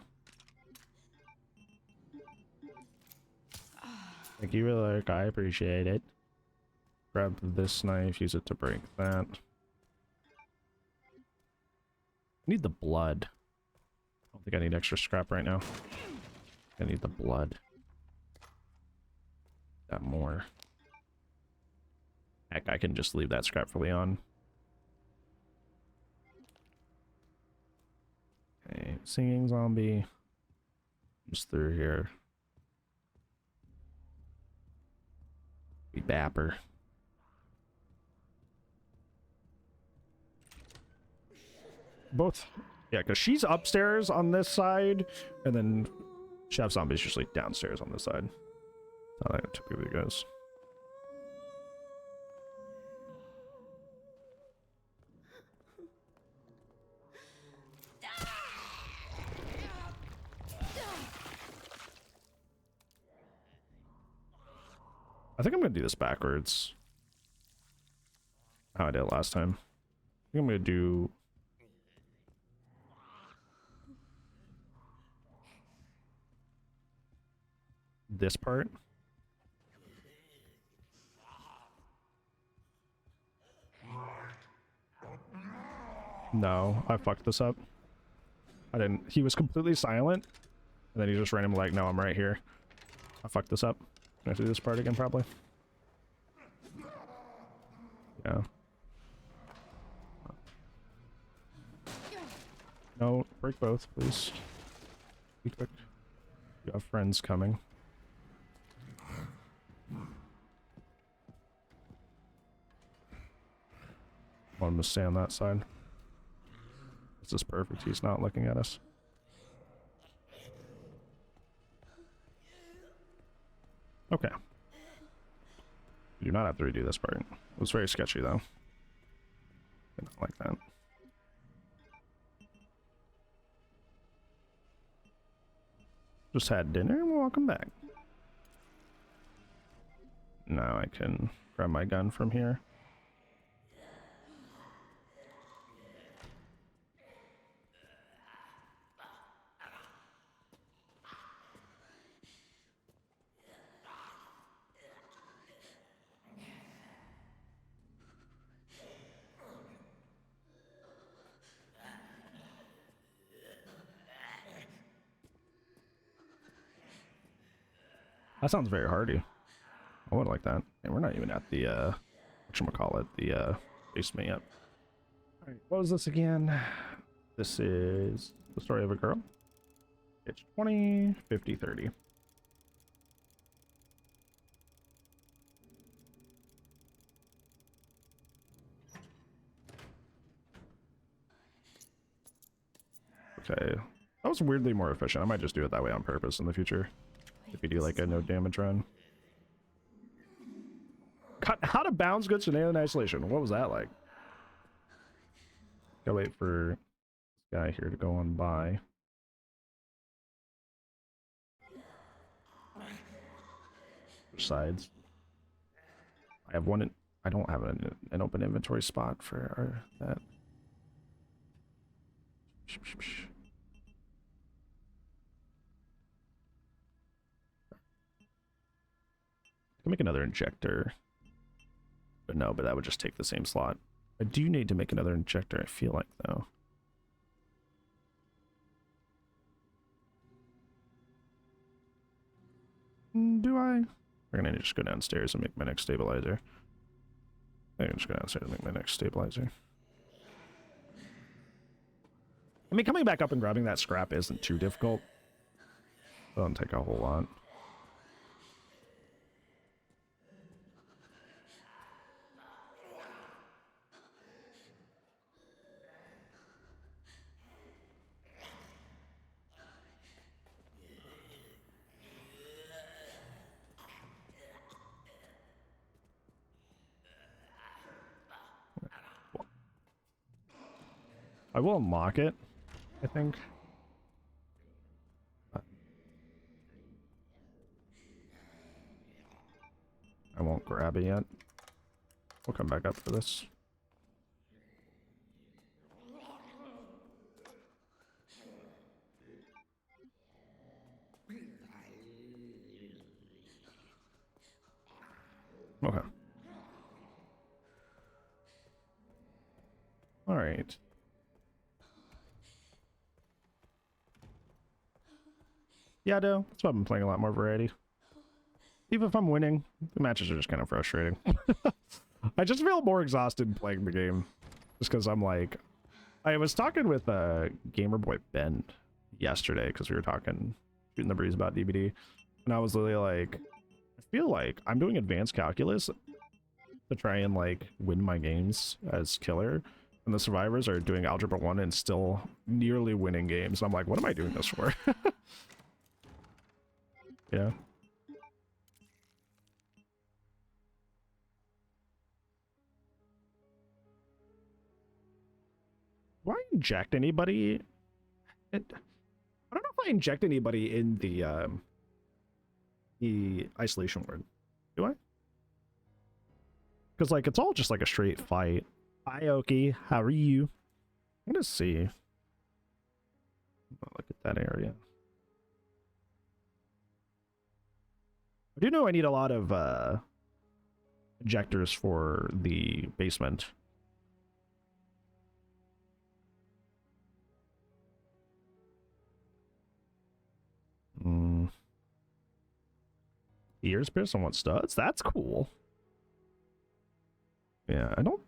Thank you, Lark. I appreciate it. Grab this knife, use it to break that. Need the blood. I don't think I need extra scrap right now. I need the blood. That more. Heck, I can just leave that scrap for Leon. Okay, singing zombie. Just through here. We bapper. Both. Yeah, because she's upstairs on this side, and then Chef Zombie's usually downstairs on this side. How that typically goes. I think I'm gonna do this backwards. How I did it last time. I think I'm gonna do this part. No, I fucked this up. I didn't. He was completely silent, and then he just randomly like, no, I'm right here. I fucked this up. I have to do this part again, probably. Yeah. No, break both, please. Be quick. You have friends coming. Want him to stay on that side. This is perfect. He's not looking at us. Okay. You do not have to redo this part. It was very sketchy, though. I don't like that. Just had dinner and welcome back. Now I can grab my gun from here. That sounds very hardy. I would like that. And we're not even at the whatchamacallit, the basement yet. Alright, what was this again? This is the story of a girl. It's 20, 50, 30. Okay. That was weirdly more efficient. I might just do it that way on purpose in the future. If you do like a no damage run. Cut out of bounds goods in alien isolation. What was that like? Gotta wait for this guy here to go on by. Sides. I have one. I don't have an open inventory spot for that. I can make another injector. But no, but that would just take the same slot. I do need to make another injector, I feel like, though. Do I? We're gonna just go downstairs and make my next stabilizer. I'm gonna just go downstairs and make my next stabilizer. I mean, coming back up and grabbing that scrap isn't too difficult. It doesn't take a whole lot. I will unlock it, I think. I won't grab it yet. We'll come back up for this. Okay. All right. Yeah, no, that's why I've been playing a lot more variety. Even if I'm winning, the matches are just kind of frustrating. I just feel more exhausted playing the game. Just because I'm like... I was talking with Gamerboy Ben yesterday, because we were talking, shooting the breeze about DVD. And I was literally like, I feel like I'm doing advanced calculus to try and like win my games as killer. And the survivors are doing Algebra 1 and still nearly winning games. I'm like, what am I doing this for? Yeah. Do I inject anybody? I don't know if I inject anybody in the isolation ward. Do I? Because, like, it's all just like a straight fight. Hi, Oki. How are you? I'm gonna see. Look at that area. I do know I need a lot of injectors for the basement. Ears pierced on what studs? That's cool. Yeah, I don't...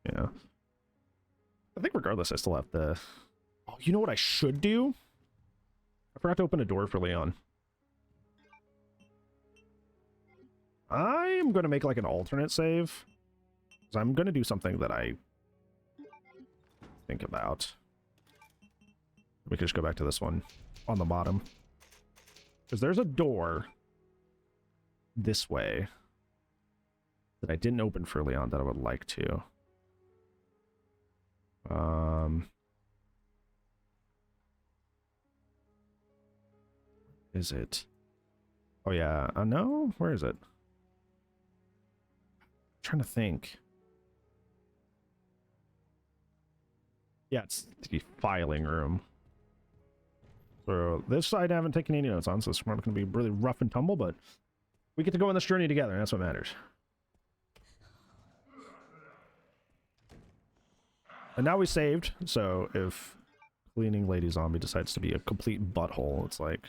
Yeah. I think regardless, I still have the... Oh, you know what I should do? I forgot to open a door for Leon. I am going to make like an alternate save. Because I'm going to do something that I think about. We can just go back to this one on the bottom. Because there's a door this way that I didn't open for Leon that I would like to. Is it? Oh yeah, no, where is it? I'm trying to think. Yeah, it's the filing room. So this side I haven't taken any notes on, so it's not going to be really rough and tumble, but we get to go on this journey together, and that's what matters. And now we saved, so if cleaning lady zombie decides to be a complete butthole, it's like,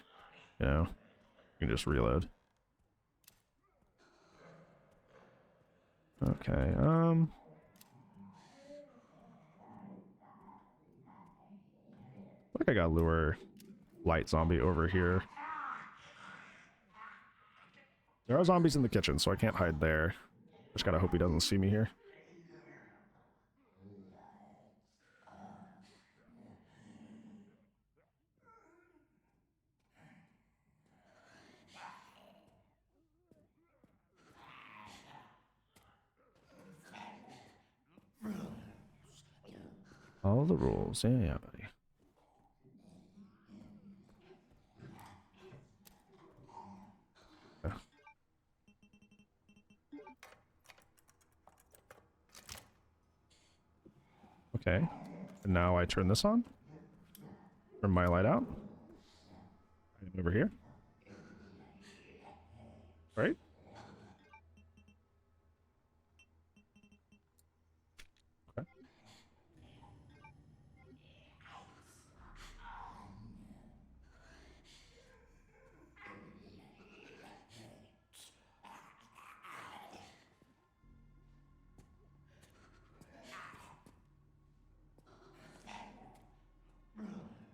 you know, you can just reload. Okay, I think I gotta lure light zombie over here. There are zombies in the kitchen, so I can't hide there. Just gotta hope he doesn't see me here. All the rules. Yeah, yeah, buddy. Yeah. Okay. And now I turn this on. Turn my light out. Over here. All right. Okay.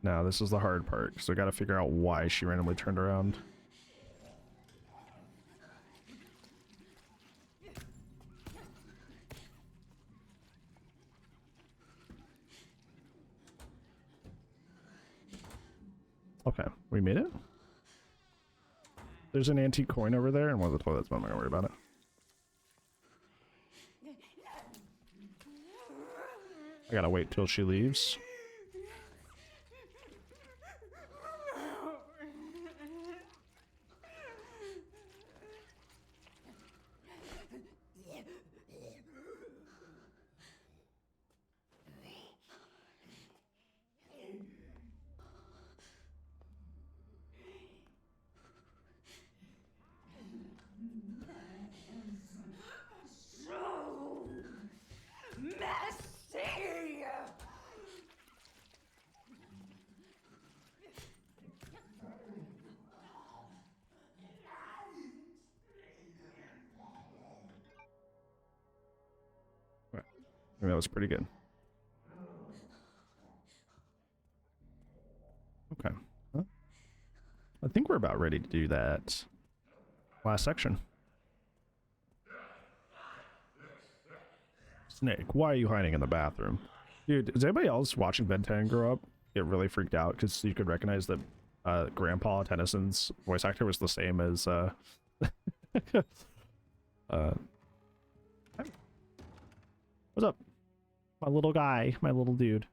Now this is the hard part, because I got to figure out why she randomly turned around. Okay, we made it. There's an antique coin over there and one of the toilets, but I'm not gonna worry about it. I gotta wait till she leaves. I mean, that was pretty good. Okay. Huh? I think we're about ready to do that last section. Snake, why are you hiding in the bathroom? Dude, is anybody else watching Ben 10 grow up get really freaked out because you could recognize that Grandpa Tennyson's voice actor was the same as what's up? My little guy, my little dude.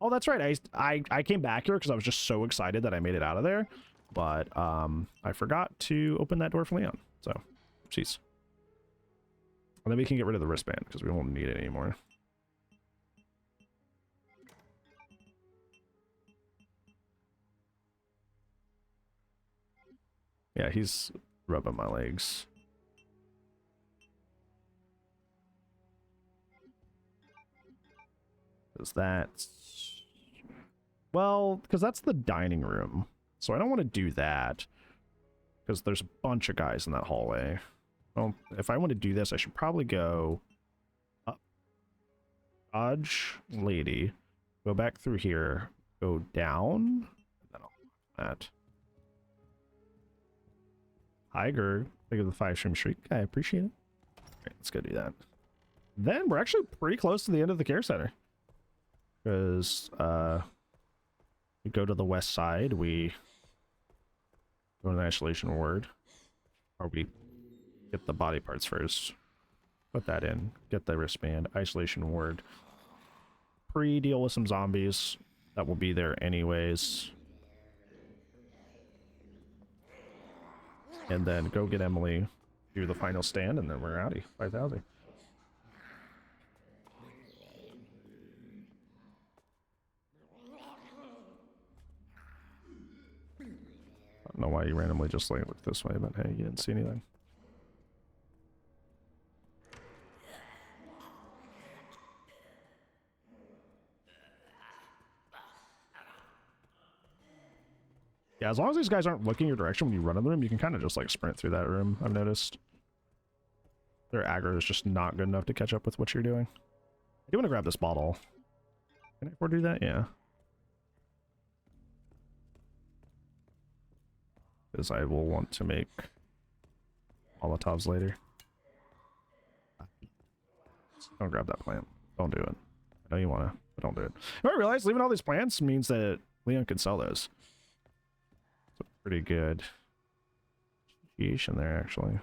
Oh, that's right. I came back here because I was just so excited that I made it out of there. But I forgot to open that door for Leon. So, jeez. And then we can get rid of the wristband because we won't need it anymore. Yeah, he's rubbing my legs. Is that... Well, because that's the dining room. So I don't want to do that. Because there's a bunch of guys in that hallway. Well, if I want to do this, I should probably go up. Dodge lady. Go back through here. Go down. And then I'll that. Tiger. Think of the 5-stream streak. I appreciate it. Alright, let's go do that. Then we're actually pretty close to the end of the care center. Because, we go to the west side, we go to the isolation ward. Or we get the body parts first. Put that in. Get the wristband. Isolation ward. Pre-deal with some zombies. That will be there anyways. And then go get Emily. Do the final stand, and then we're outie. 5,000. I don't know why you randomly just like looked this way, but hey, you didn't see anything. Yeah, as long as these guys aren't looking your direction when you run in the room, you can kind of just like sprint through that room, I've noticed. Their aggro is just not good enough to catch up with what you're doing. I do want to grab this bottle. Can I afford to do that? Yeah. Because I will want to make Molotovs later. Don't grab that plant. Don't do it. I know you want to, but don't do it. You know, I realize leaving all these plants means that Leon can sell those. So pretty good. Yeesh in there, actually.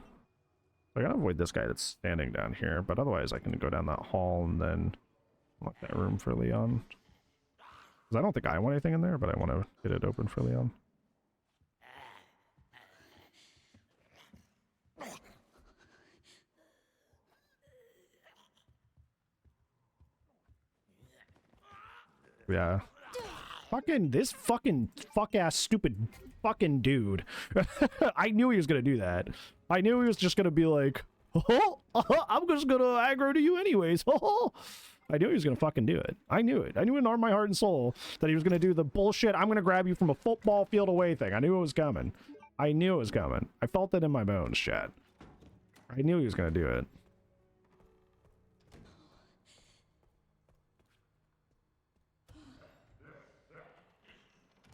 I gotta avoid this guy that's standing down here, but otherwise I can go down that hall and then lock that room for Leon. Because I don't think I want anything in there, but I want to get it open for Leon. Yeah. Fucking, this fucking fuck-ass stupid fucking dude. I knew he was gonna do that. I knew he was just gonna be like, oh, I'm just gonna aggro to you anyways. I knew he was gonna fucking do it. I knew it. I knew in all my heart and soul that he was gonna do the bullshit, I'm gonna grab you from a football field away thing. I knew it was coming. I knew it was coming. I felt it in my bones, chat. I knew he was gonna do it.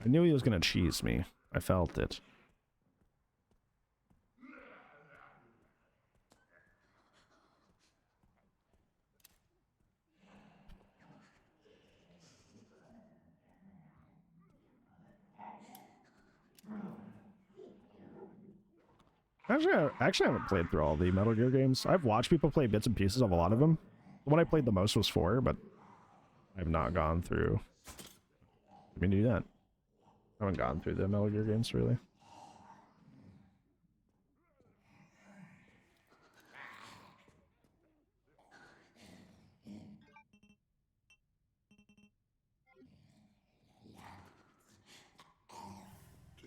I knew he was gonna cheese me. I felt it. Actually, I haven't played through all the Metal Gear games. I've watched people play bits and pieces of a lot of them. The one I played the most was 4, but I've not gone through. Let me do that. I haven't gone through the Metal Gear games, really.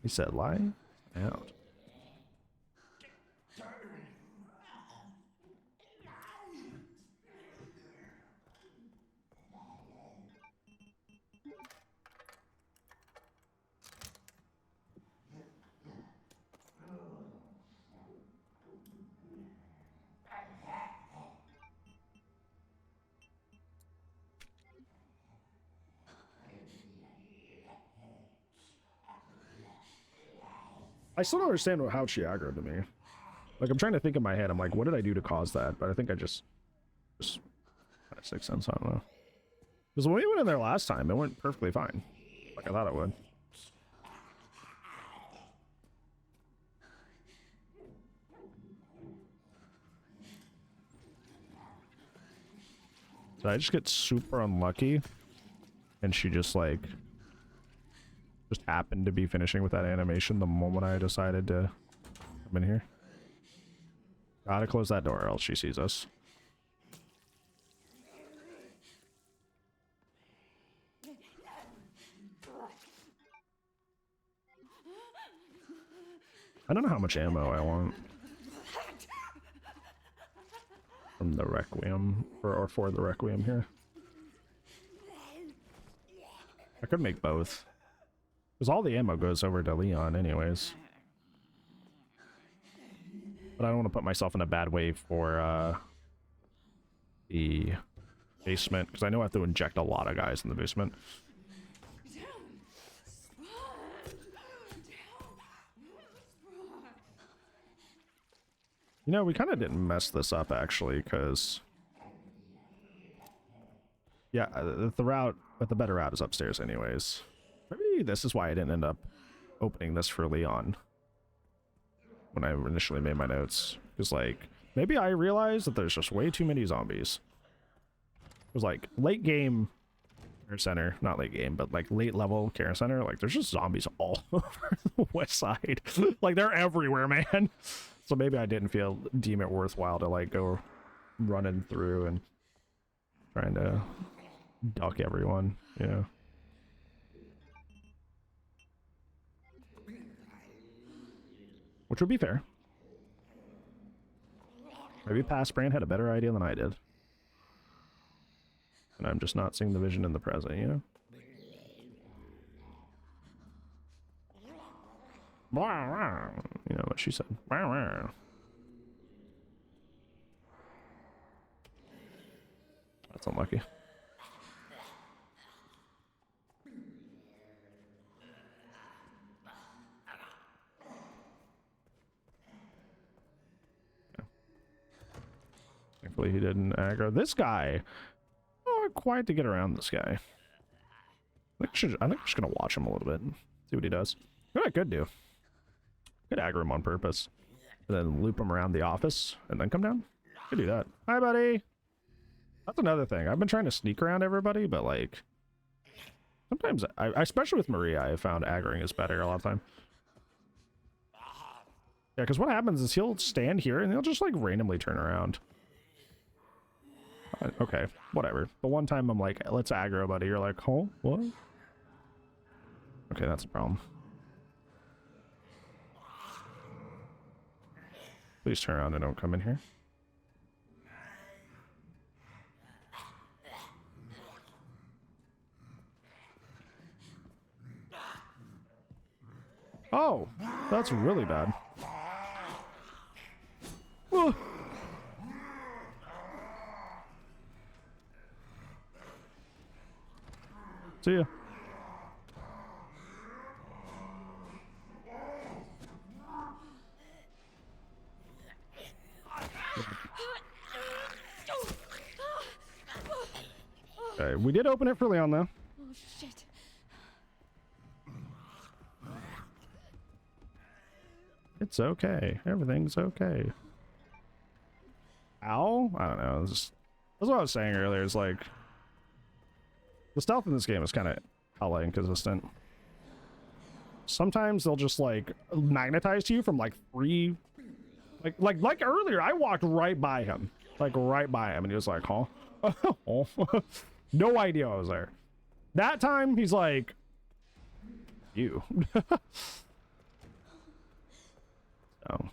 He said lie out. I still don't understand how she aggroed to me. Like, I'm trying to think in my head. I'm like, what did I do to cause that? But I think I just that makes sense. I don't know. Because when we went in there last time, it went perfectly fine. Like I thought it would. Did I just get super unlucky? And she just like... just happened to be finishing with that animation the moment I decided to come in here. Gotta close that door or else she sees us. I don't know how much ammo I want from the Requiem, or for the Requiem here. I could make both. Because all the ammo goes over to Leon anyways. But I don't want to put myself in a bad way for the basement, because I know I have to inject a lot of guys in the basement. You know, we kind of didn't mess this up, actually, because... Yeah, the route, but the better route is upstairs anyways. Maybe this is why I didn't end up opening this for Leon when I initially made my notes. Because, like, maybe I realized that there's just way too many zombies. It was like, late game care center, not late game, but like late level care center, like there's just zombies all over the west side. Like they're everywhere, man. So maybe I didn't deem it worthwhile to like go running through and trying to duck everyone, you know. Which would be fair. Maybe past Brand had a better idea than I did. And I'm just not seeing the vision in the present, you know? You know what she said. That's unlucky. Yeah. Thankfully he didn't aggro this guy. Oh, quite to get around this guy. I think I'm just gonna watch him a little bit and see what he does. What I could do. Could aggro him on purpose. And then loop him around the office and then come down. Could do that. Hi, buddy. That's another thing. I've been trying to sneak around everybody, but like sometimes I especially with Maria, I found aggroing is better a lot of the time. Yeah, because what happens is he'll stand here and he'll just like randomly turn around. Okay, whatever. The one time I'm like, let's aggro, buddy. You're like, oh, what? Okay, that's a problem. Please turn around and don't come in here. Oh, that's really bad. Oh. See ya. Okay, we did open it for Leon though. Oh shit. It's okay. Everything's okay. Ow? I don't know. That's what I was saying earlier. It's like the stealth in this game is kind of hella inconsistent. Sometimes they'll just like magnetize to you from like three, like earlier. I walked right by him, like right by him, and he was like, "Huh?" Oh. No idea I was there. That time he's like, "You." So.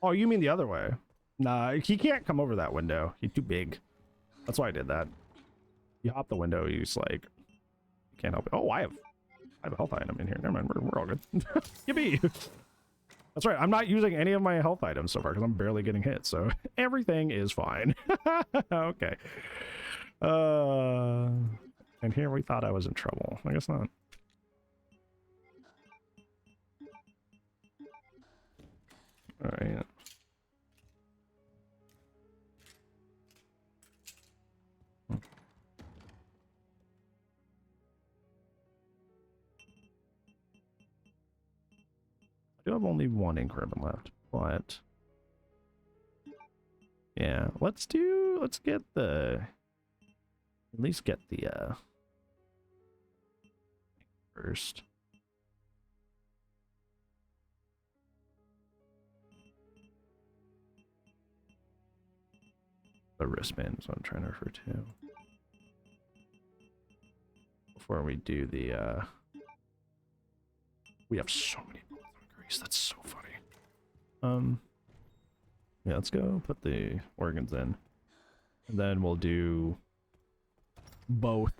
Oh, you mean the other way? Nah, he can't come over that window. He's too big. That's why I did that. You hop the window, he's like, you can't help it. Oh, I have a health item in here. Never mind, we're all good. Yippee! That's right, I'm not using any of my health items so far because I'm barely getting hit, so everything is fine. Okay. And here we thought I was in trouble. I guess not. Alright. I do have only one ink ribbon left, but yeah, let's get the, at least get the first. The wristband is what I'm trying to refer to. before we do the we have so many bullets on Grease, that's so funny. Yeah, let's go put the organs in. And then we'll do both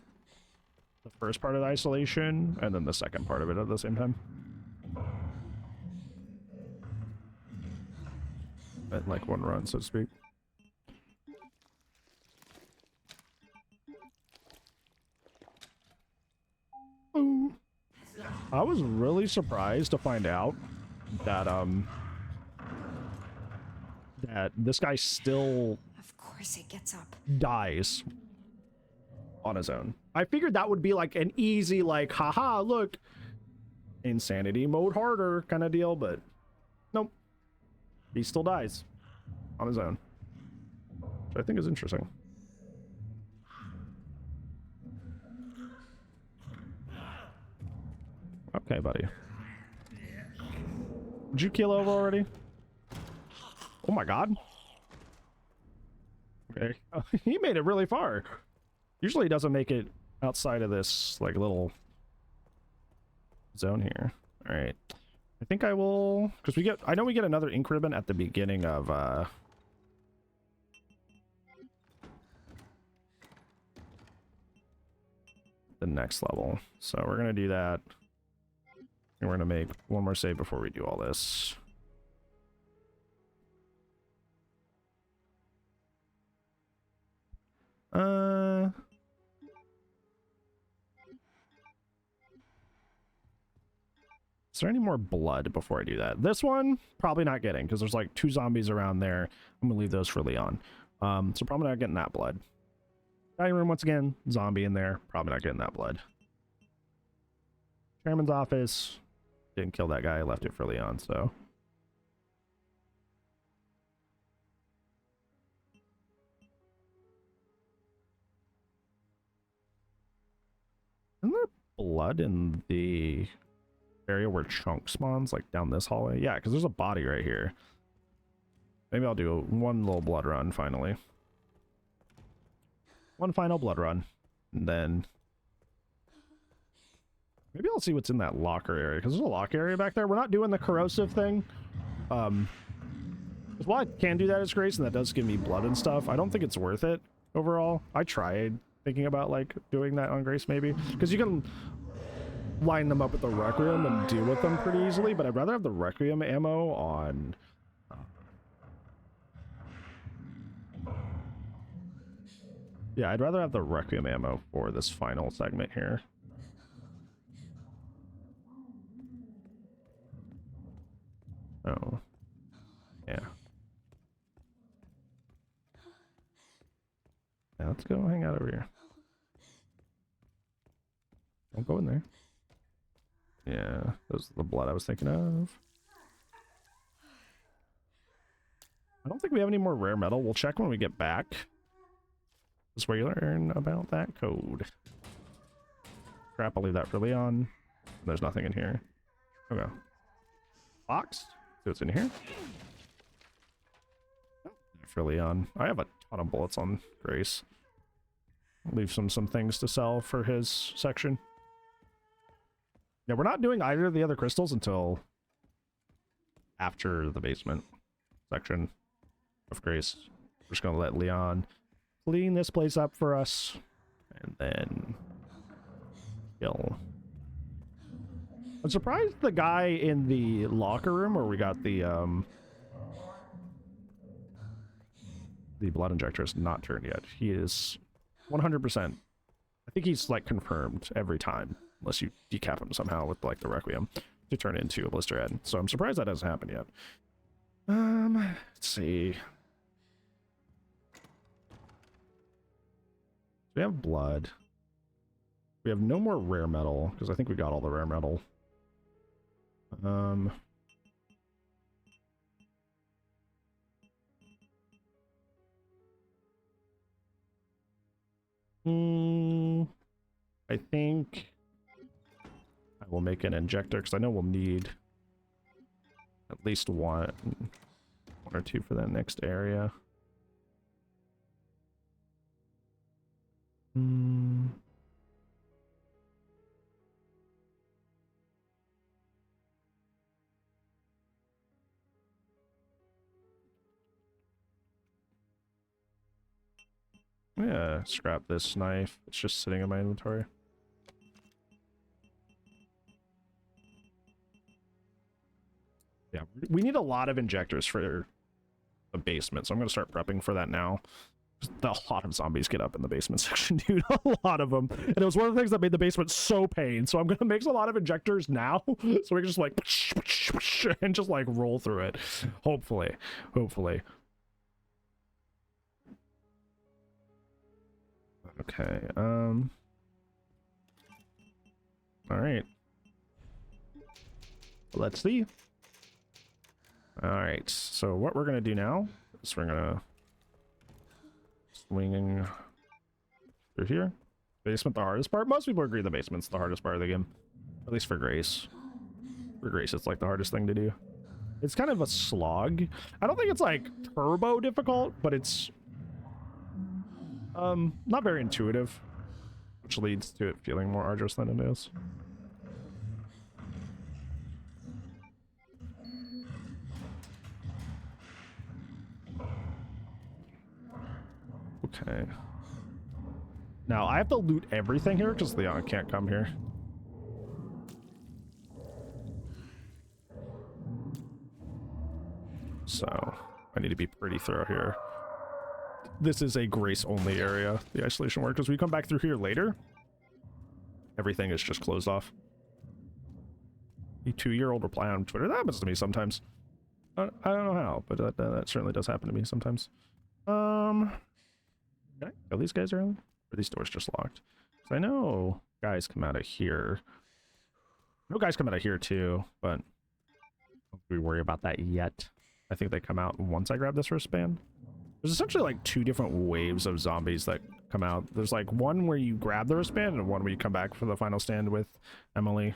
the first part of the isolation and then the second part of it at the same time. At like one run, so to speak. Ooh. I was really surprised to find out that that this guy still Of course it gets up. dies on his own. I figured that would be like an easy, like, haha, look, insanity mode harder kind of deal, but nope. He still dies on his own, which I think is interesting. Okay, buddy. Did you keel over already? Oh my god. Okay. He made it really far. Usually he doesn't make it outside of this, like, little zone here. All right. I think I will, because I know we get another ink ribbon at the beginning of, the next level. So we're going to do that. And we're going to make one more save before we do all this. Is there any more blood before I do that? This one, probably not getting, because there's like 2 zombies around there. I'm going to leave those for Leon. So probably not getting that blood. Dining room once again, zombie in there. Probably not getting that blood. Chairman's office. Didn't kill that guy. I left it for Leon, so. Isn't there blood in the area where Chunk spawns, like down this hallway? Yeah, because there's a body right here. Maybe I'll do one little blood run finally. One final blood run. And then maybe I'll see what's in that locker area, because there's a locker area back there. We're not doing the corrosive thing. While I can do that as Grace, and that does give me blood and stuff, I don't think it's worth it overall. I tried thinking about like doing that on Grace maybe, because you can line them up with the Requiem and deal with them pretty easily, but I'd rather have the Requiem ammo on yeah, I'd rather have the Requiem ammo for this final segment here. Oh. Yeah. Yeah, let's go hang out over here. Don't go in there. Yeah, that was the blood I was thinking of. I don't think we have any more rare metal. We'll check when we get back. This is where you learn about that code. Crap, I'll leave that for Leon. There's nothing in here. Okay. Box? See what's in here? For Leon. I have a ton of bullets on Grace. I'll leave some things to sell for his section. Yeah, we're not doing either of the other crystals until after the basement section of Grace. We're just gonna let Leon clean this place up for us, and then kill. I'm surprised the guy in the locker room where we got the blood injector is not turned yet. He is 100%. I think he's like confirmed every time, unless you decap him somehow with like the Requiem to turn into a blister head. So I'm surprised that hasn't happened yet. Let's see. We have blood. We have no more rare metal, because I think we got all the rare metal. I think I will make an injector, because I know we'll need at least one or two for that next area. Yeah, scrap this knife. It's just sitting in my inventory. Yeah, we need a lot of injectors for the basement, so I'm gonna start prepping for that now. A lot of zombies get up in the basement section, dude. A lot of them, and it was one of the things that made the basement so pain. So I'm gonna make a lot of injectors now, so we can just like and just like roll through it. Hopefully. Okay. All right. Let's see. All right. So what we're gonna do now is we're gonna swinging through here. Basement the hardest part. Most people agree the basement's the hardest part of the game, at least for Grace. For Grace, it's like the hardest thing to do. It's kind of a slog. I don't think it's like turbo difficult, but it's not very intuitive, which leads to it feeling more arduous than it is. Okay. Now I have to loot everything here because Leon can't come here. So I need to be pretty thorough here. This is a Grace only area, the isolation ward, because we come back through here later, everything is just closed off. A 2-year-old reply on Twitter, that happens to me sometimes. I don't know how, but that certainly does happen to me sometimes. Can I kill these guys early? Or are these doors just locked? So I know guys come out of here. I know guys come out of here too, but don't we worry about that yet. I think they come out once I grab this wristband. There's essentially like 2 different waves of zombies that come out. There's like one where you grab the wristband and one where you come back for the final stand with Emily.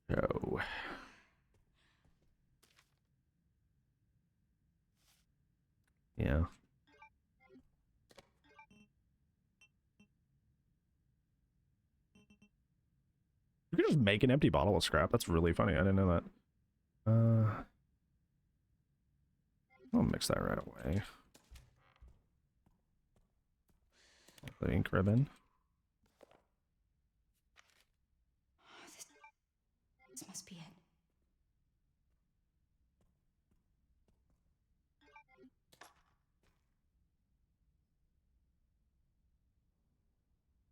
So yeah. You can just make an empty bottle of scrap. That's really funny. I didn't know that. I'll mix that right away. The ink ribbon. This must be it.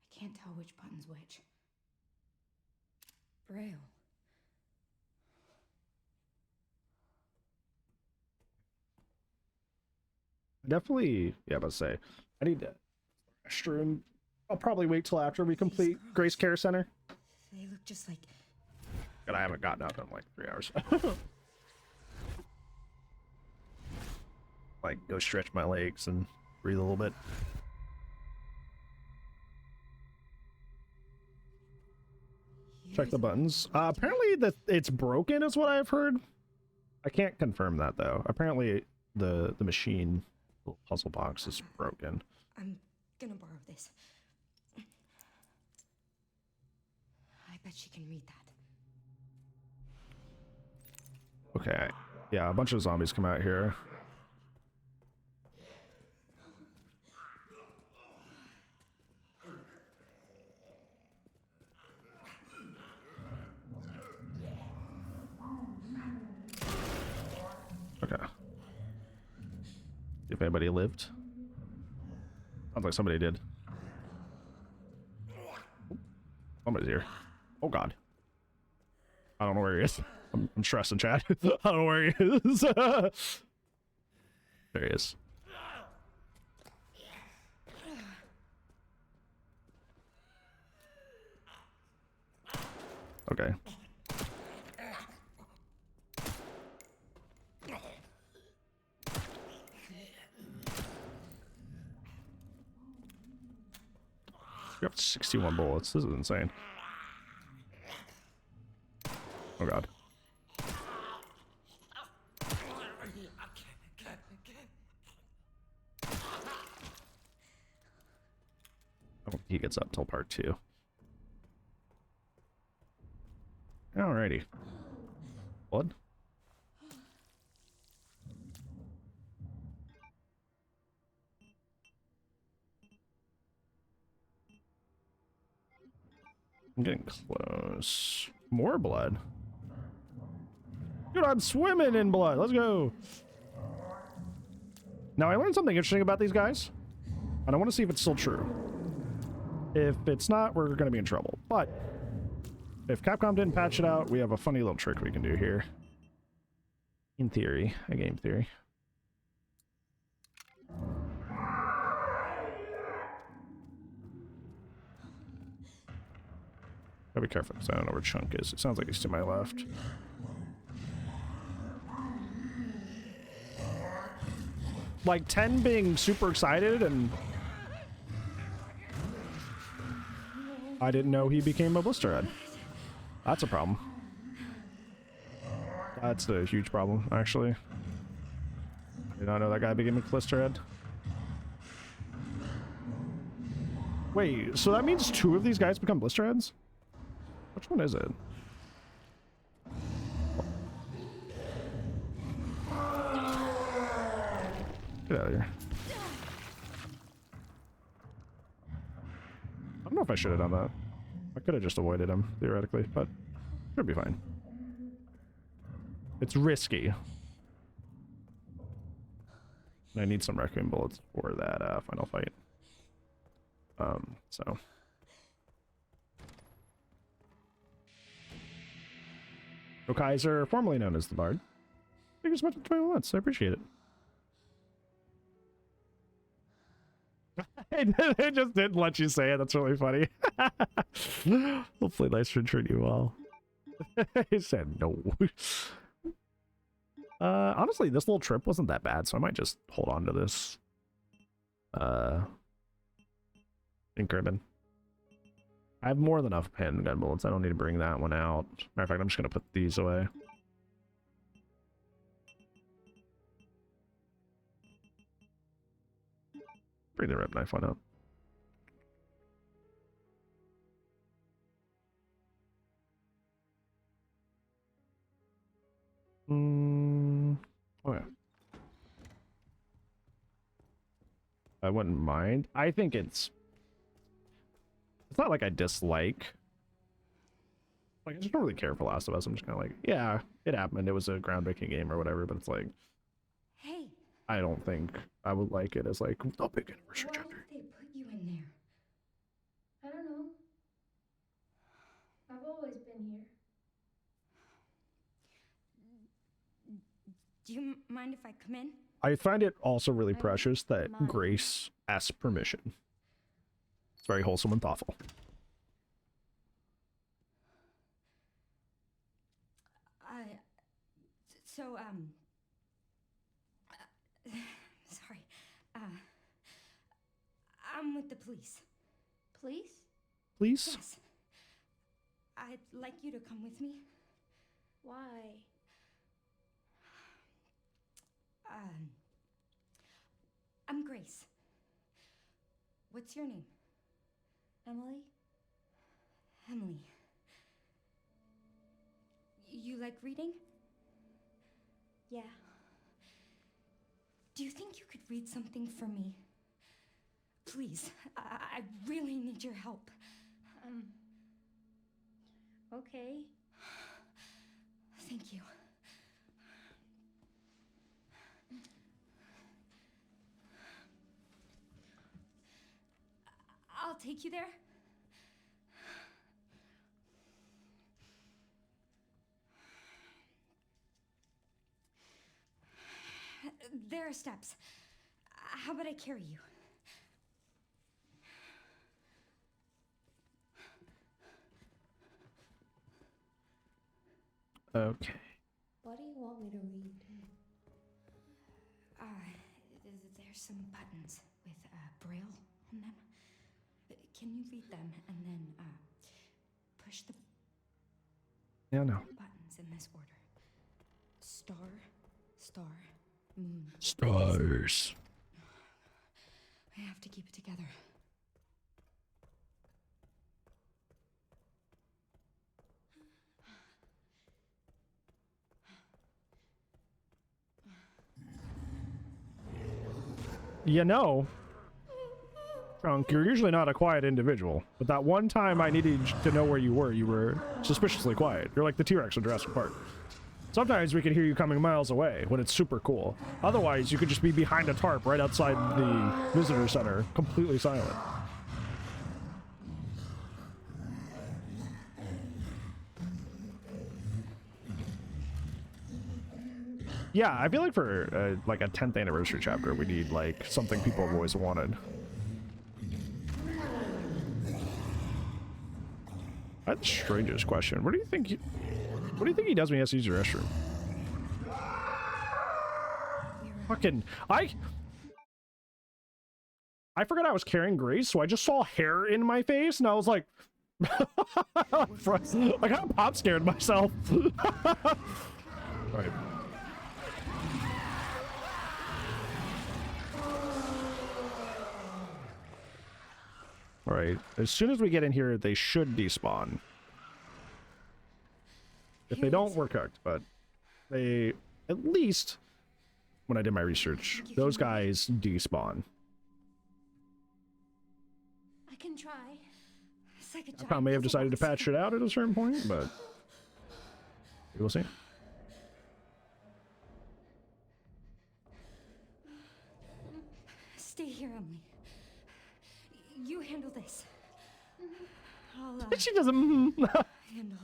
I can't tell which button's which. Braille. Definitely, yeah, I was say I need to restroom. I'll probably wait till after we complete Grace Care Center. They look just like. And I haven't gotten up in like 3 hours. Like, go stretch my legs and breathe a little bit. Check the buttons. Apparently that it's broken is what I've heard. I can't confirm that though. Apparently the machine little puzzle box is broken. I'm gonna borrow this. I bet she can read that. Okay. Yeah, a bunch of zombies come out here. Okay. If anybody lived. Sounds like somebody did. Somebody's here. Oh god. I don't know where he is. I'm stressing, Chad. I don't know where he is. There he is. Okay. We have 61 bullets. This is insane. Oh god. I don't think he gets up till part 2. Alrighty. Blood? I'm getting close. More blood. Dude, I'm swimming in blood. Let's go. Now, I learned something interesting about these guys, and I want to see if it's still true. If it's not, we're going to be in trouble. But if Capcom didn't patch it out, we have a funny little trick we can do here. In theory, a game theory. Gotta be careful because I don't know where Chunk is. It sounds like he's to my left. Like 10 being super excited, and I didn't know he became a blisterhead. That's a problem. That's a huge problem, actually. I did not know that guy became a blisterhead. Wait, so that means 2 of these guys become blisterheads? Which one is it? Get out of here. I don't know if I should have done that. I could have just avoided him, theoretically, but should be fine. It's risky. And I need some Requiem bullets for that final fight. So. So Kaiser, formerly known as the Bard. Thank you so much for 21 months. I appreciate it. It just didn't let you say it. That's really funny. Hopefully, life should treat you well. He said no. Honestly, this little trip wasn't that bad, so I might just hold on to this. Ink ribbon. I have more than enough pen gun bullets. I don't need to bring that one out. Matter of fact, I'm just gonna put these away. Bring the rib knife one up. Okay. I wouldn't mind. I think it's not like I dislike. Like, I just don't really care for Last of Us. I'm just kind of like, yeah, it happened. It was a groundbreaking game or whatever, but it's like, Hey, I don't think I would like it as like a big anniversary why chapter. did they put you in there? I don't know. I've always been here. Do you mind if I come in? I find it also really precious that Grace asks permission. It's very wholesome and thoughtful. So, sorry. I'm with the police. Police? Please? Yes. I'd like you to come with me. Why? I'm Grace. What's your name? Emily? Emily. You like reading? Yeah. Do you think you could read something for me? Please, I really need your help. Okay. Thank you. I'll take you there. There are steps. How about I carry you? Okay. What do you want me to read? There's some buttons with braille on them. Can you read them and then push the Yeah, no. buttons in this order? Star, star, moon. Stars. I have to keep it together. You know, Chunk, you're usually not a quiet individual, but that one time I needed to know where you were suspiciously quiet. You're like the T-Rex in Jurassic Park. Sometimes we can hear you coming miles away when it's super cool. Otherwise, you could just be behind a tarp right outside the visitor center, completely silent. Yeah, I feel like for like a 10th anniversary chapter, we need like something people have always wanted. I have the strangest question. What do you think he does when he has to use your restroom? Fucking I forgot I was carrying Grace, so I just saw hair in my face, and I was like, I kind of pop scared myself. All right. All right. As soon as we get in here, they should despawn. If they don't, we're cooked. But they, at least when I did my research, those guys despawn. I can try. I may have decided to patch it out at a certain point, but we'll see. Stay here, Emily. You handle this. I'll, She doesn't. handle.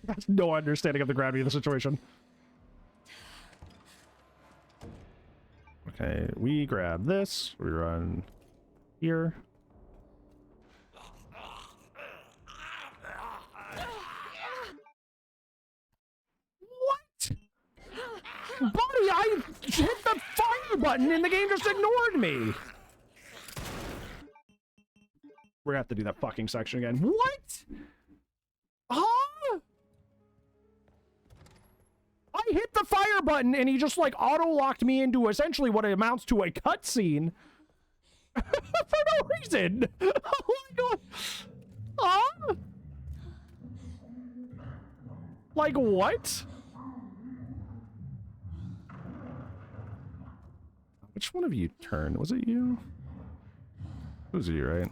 Has no understanding of the gravity of the situation. Okay, we grab this. We run here. What? Buddy, I hit the fire button and the game just ignored me. We're gonna have to do that fucking section again. What? Huh? I hit the fire button and he just like auto-locked me into essentially what amounts to a cutscene for no reason. Huh? Like what? Which one of you turned? Was it you? It was you, right?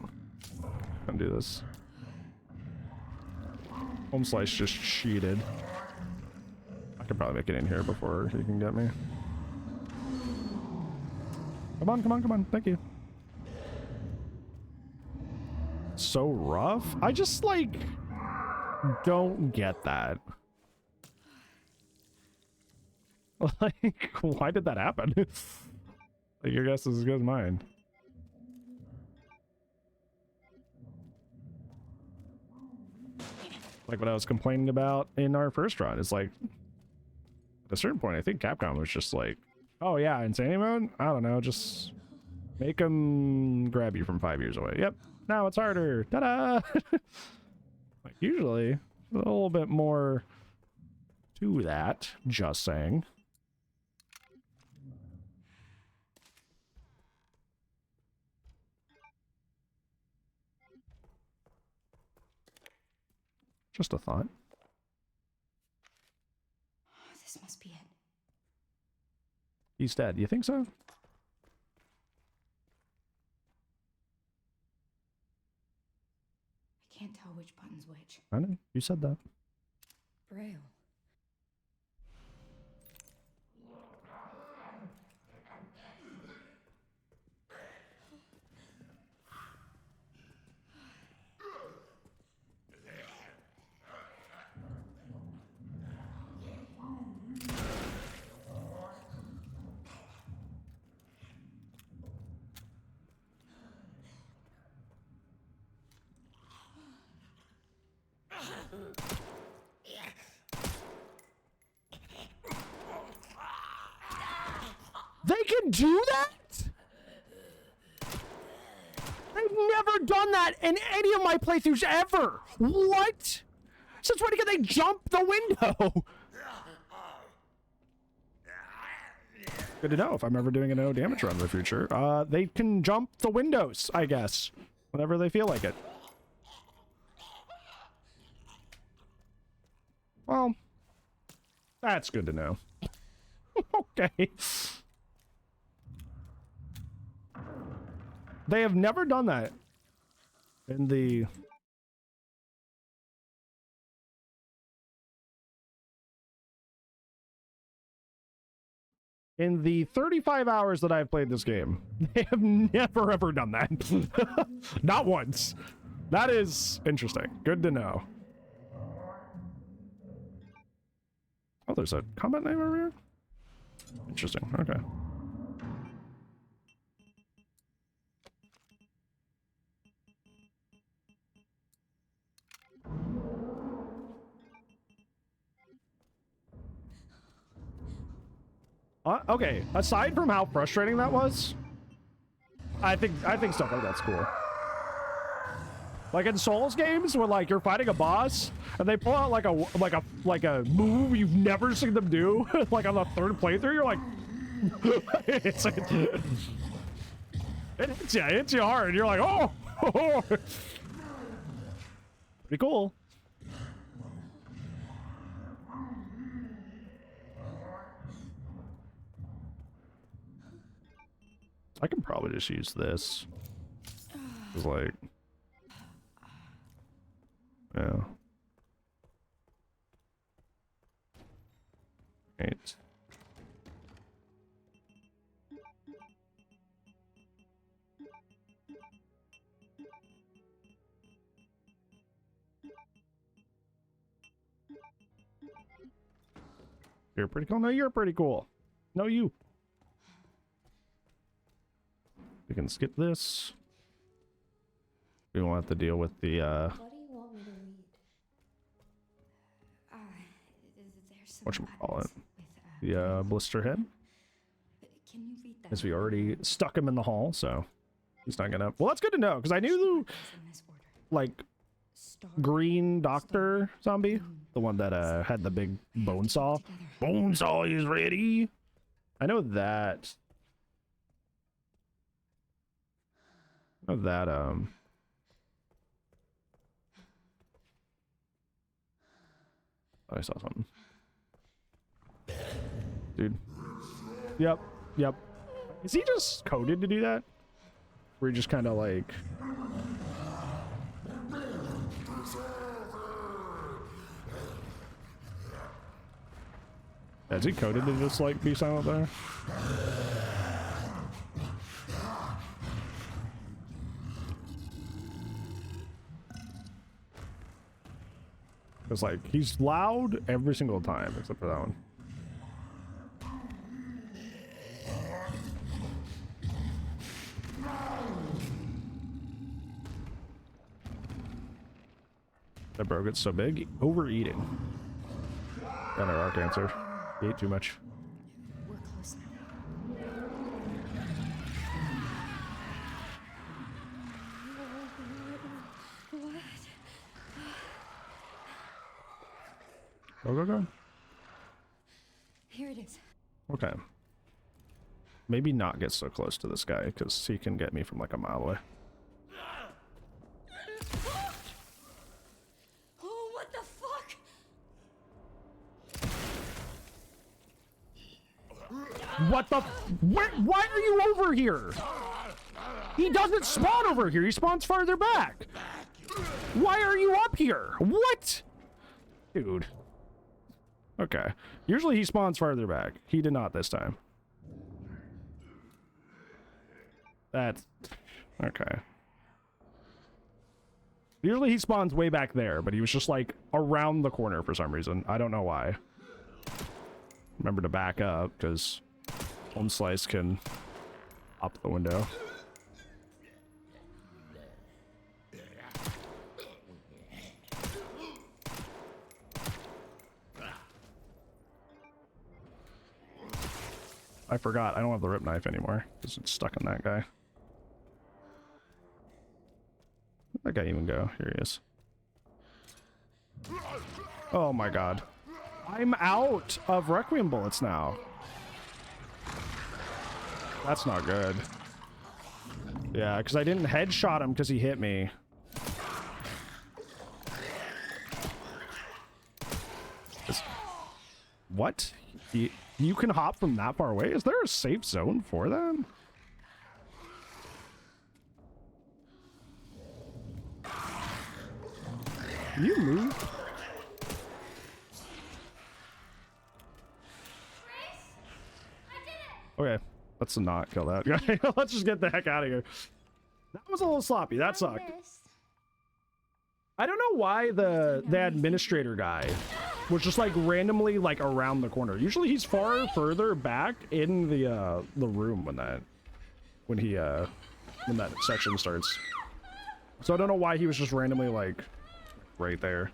Undo this. Home Slice just cheated. I could probably make it in here before he can get me. Come on, come on, come on. Thank you. So rough? I just, like, don't get that. Like, why did that happen? Like, your guess is as good as mine. Like what I was complaining about in our first run. It's like, at a certain point, I think Capcom was just like, oh yeah, Insanity Mode? I don't know, just make them grab you from 5 years away. Yep, now it's harder. Ta-da! Like, usually, a little bit more to that, just saying. Just a thought. This must be it. He's dead. You think so? I can't tell which button's which. I know. You said that. Braille. They can do that? They've never done that in any of my playthroughs ever. What? Since when can they jump the window? Good to know if I'm ever doing a no damage run in the future. They can jump the windows, I guess, whenever they feel like it. Well, that's good to know. They have never done that in the... In the 35 hours that I've played this game, they have never ever done that. Not once. That is interesting. Good to know. Oh, there's a combat name over here? Interesting. Okay. Okay, aside from how frustrating that was, I think stuff like that's cool. Like in Souls games, where like you're fighting a boss and they pull out like a move you've never seen them do, like on the third playthrough, you're like, it hits you hard. You're like, oh, pretty cool. I can probably just use this. It's like, yeah. Right. You're pretty cool. No, you're pretty cool. No, you. We can skip this. We won't have to deal with the What do you want me to read? There's some whatchamacallit, buttons with the blister head. Can you read them? As we already stuck him in the hall, so he's not gonna. Well, that's good to know because I knew like green doctor zombie, the one that had the big bone saw. Bone saw is ready. I know that. I know that I saw something. Dude. Yep. Yep. Is he just coded to do that? We're just kind of like... Is he coded to just like be silent there? It's like, he's loud every single time, except for that one. That bro gets so big. Overeating. Got our arc answer. He ate too much. We're close now. What? Go, go, go. Here it is. Okay. Maybe not get so close to this guy, because he can get me from like a mile away. Oh, what the fuck? What the? Why are you over here? He doesn't spawn over here. He spawns farther back. Why are you up here? What? Dude. Okay. Usually he spawns farther back. He did not this time. That's... Okay. Usually he spawns way back there, but he was just like around the corner for some reason. I don't know why. Remember to back up, because Home Slice can hop the window. I forgot, I don't have the rip knife anymore, because it's stuck in that guy. Where'd that guy even go? Here he is. Oh my god. I'm out of Requiem bullets now. That's not good. Yeah, because I didn't headshot him because he hit me. What? You can hop from that far away? Is there a safe zone for that? Can you move? Okay, let's not kill that guy. Let's just get the heck out of here. That was a little sloppy. That sucked. I don't know why the administrator guy was just like randomly like around the corner. Usually he's far further back in the room when that section starts. So I don't know why he was just randomly like right there.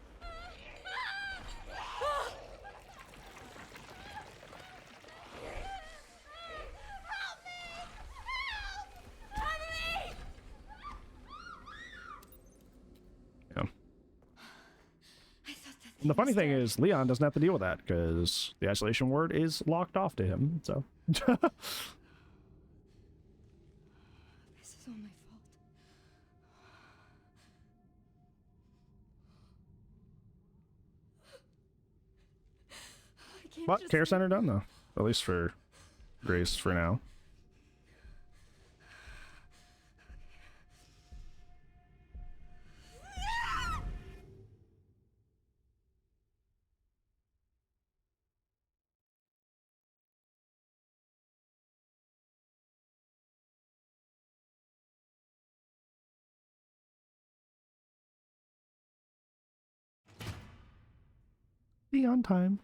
And the funny thing is, Leon doesn't have to deal with that because the isolation ward is locked off to him. So, This is all my fault. I can't but just care center done though, at least for Grace for now. Be on time.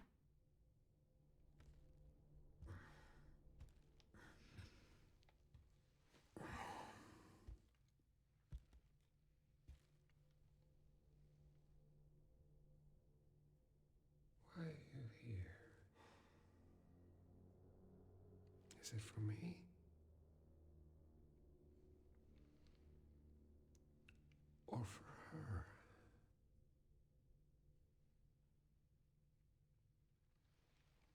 Why are you here? Is it for me? Or for her?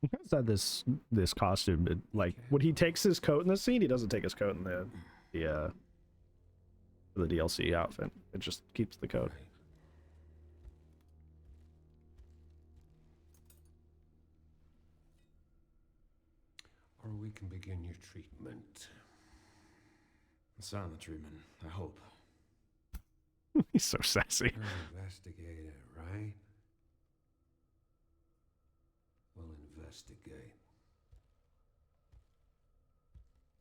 He has had this costume. Like when he takes his coat in the scene, he doesn't take his coat in the DLC outfit. It just keeps the coat. Or we can begin your treatment. Silent treatment, I hope. He's so sassy. You're an investigator, right? We'll investigate.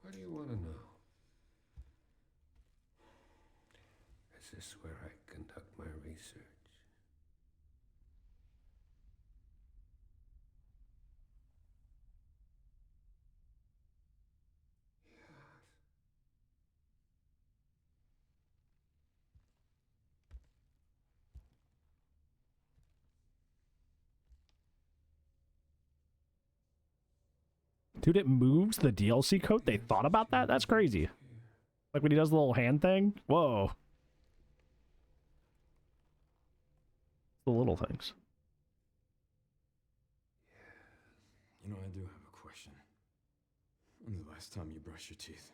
What do you want to know? Is this where I conduct my research? Dude, it moves the DLC code? They thought about that? That's crazy. Like when he does the little hand thing? Whoa. The little things. You know, I do have a question. When's the last time you brushed your teeth?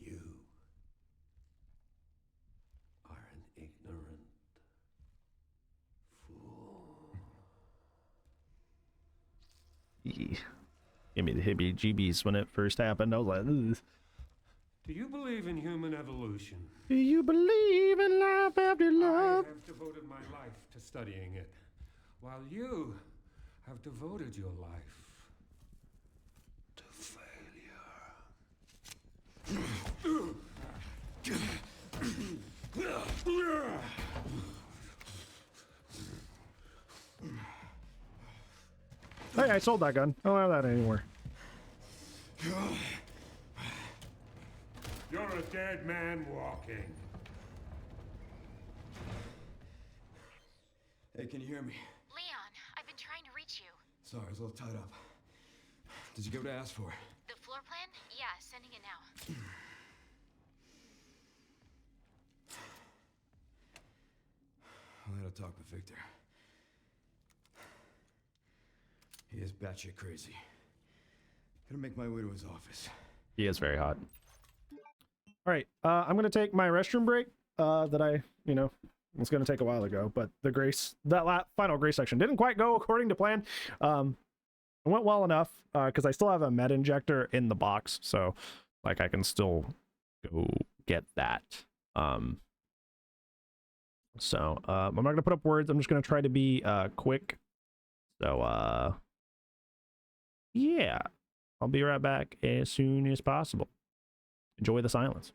You are an ignorant fool. Give me the heebie-jeebies when it first happened. I was like, ugh. Do you believe in human evolution? Do you believe in life after I love? have devoted my life to studying it, while you have devoted your life to failure. Hey, I sold that gun. I don't have that anymore. You're a dead man walking. Hey, can you hear me? Leon, I've been trying to reach you. Sorry, I was a little tied up. Did you get what I asked for? The floor plan? Yeah, sending it now. I had a talk with Victor. He is batshit crazy. Gotta make my way to his office. He is very hot. All right, I'm gonna take my restroom break. That I, it's gonna take a while ago, but the grace final grace section didn't quite go according to plan. It went well enough because I still have a med injector in the box, so like I can still go get that. So I'm not gonna put up words. I'm just gonna try to be quick. So yeah, I'll be right back as soon as possible. Enjoy the silence.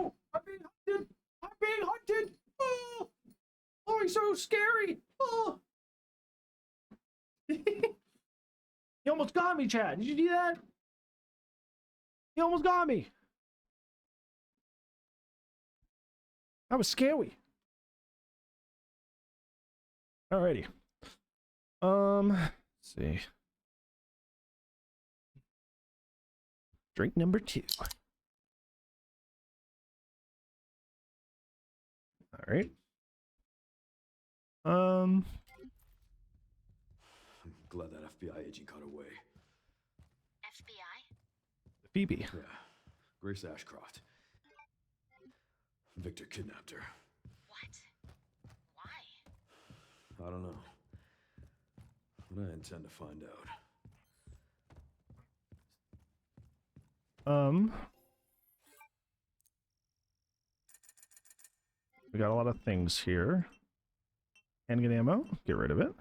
Oh, I'm being hunted! I'm being hunted! Oh, oh, he's so scary! Oh, he almost got me, Chad. Did you do that? He almost got me. That was scary. Alrighty. Let's see. Drink number 2. All right. I'm glad that FBI agent got away. FBI? Phoebe. Yeah, Grace Ashcroft. Victor kidnapped her. What? Why? I don't know. But I intend to find out. We got a lot of things here. Handgun ammo. Get rid of it.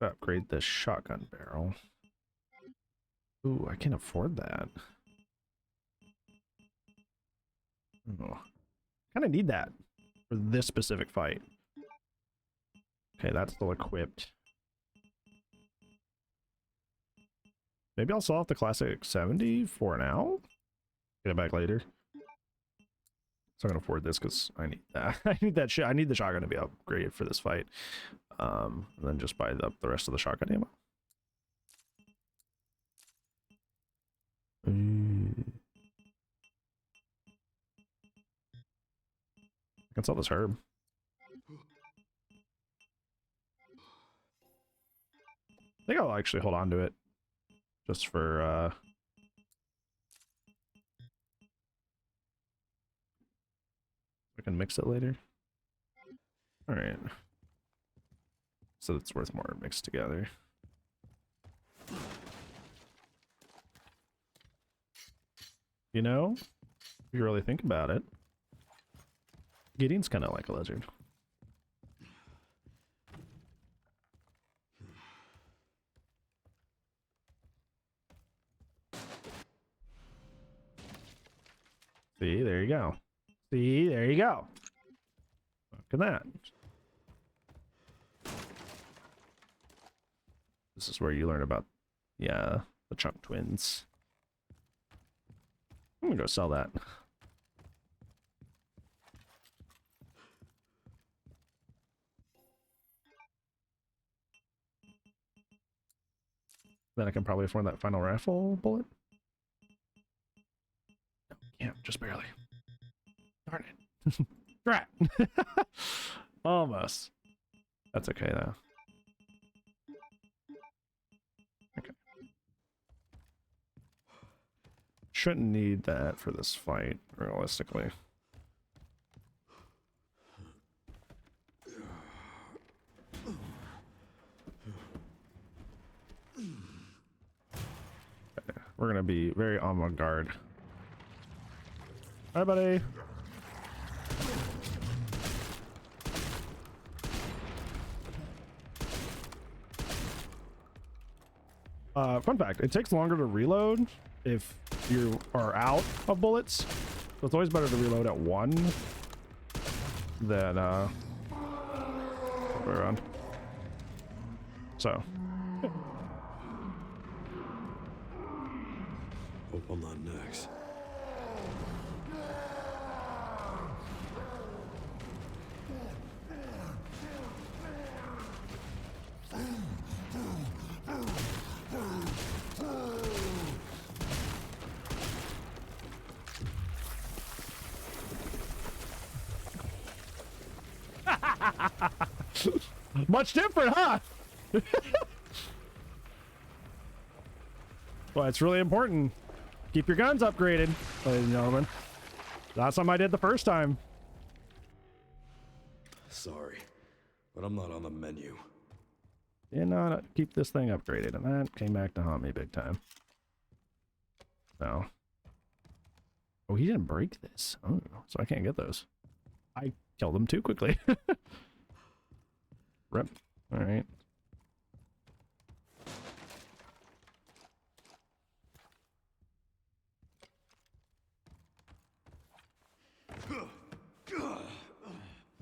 Upgrade the shotgun barrel. Ooh, I can't afford that. Oh, kind of need that for this specific fight. Okay, that's still equipped. Maybe I'll sell off the classic 70 for now. Get it back later. So I'm gonna afford this because I need that. I need that shit. I need the shotgun to be upgraded for this fight. And then just buy the rest of the shotgun ammo. I can sell this herb. I think I'll actually hold on to it. Just for I can mix it later. Alright. So it's worth more mixed together. You know, if you really think about it, Gideon's kind of like a lizard. See, there you go. See, there you go. Look at that. This is where you learn about, yeah, the Chunk twins. I'm gonna go sell that. Then I can probably afford that final rifle bullet. No, can't, just barely. Darn it. Drat. Almost. That's okay though. Okay. Shouldn't need that for this fight, realistically. Okay. We're gonna be very on guard. Hi, buddy. Fun fact, it takes longer to reload if you are out of bullets. So it's always better to reload at 1 than other way around. So. Hope I'm not next. Much different, huh? Well, it's really important. Keep your guns upgraded, ladies and gentlemen. That's something I did the first time. Sorry, but I'm not on the menu. You know, keep this thing upgraded, and that came back to haunt me big time. So. Oh, he didn't break this. Oh, so I can't get those. I killed them too quickly. Rip. All right.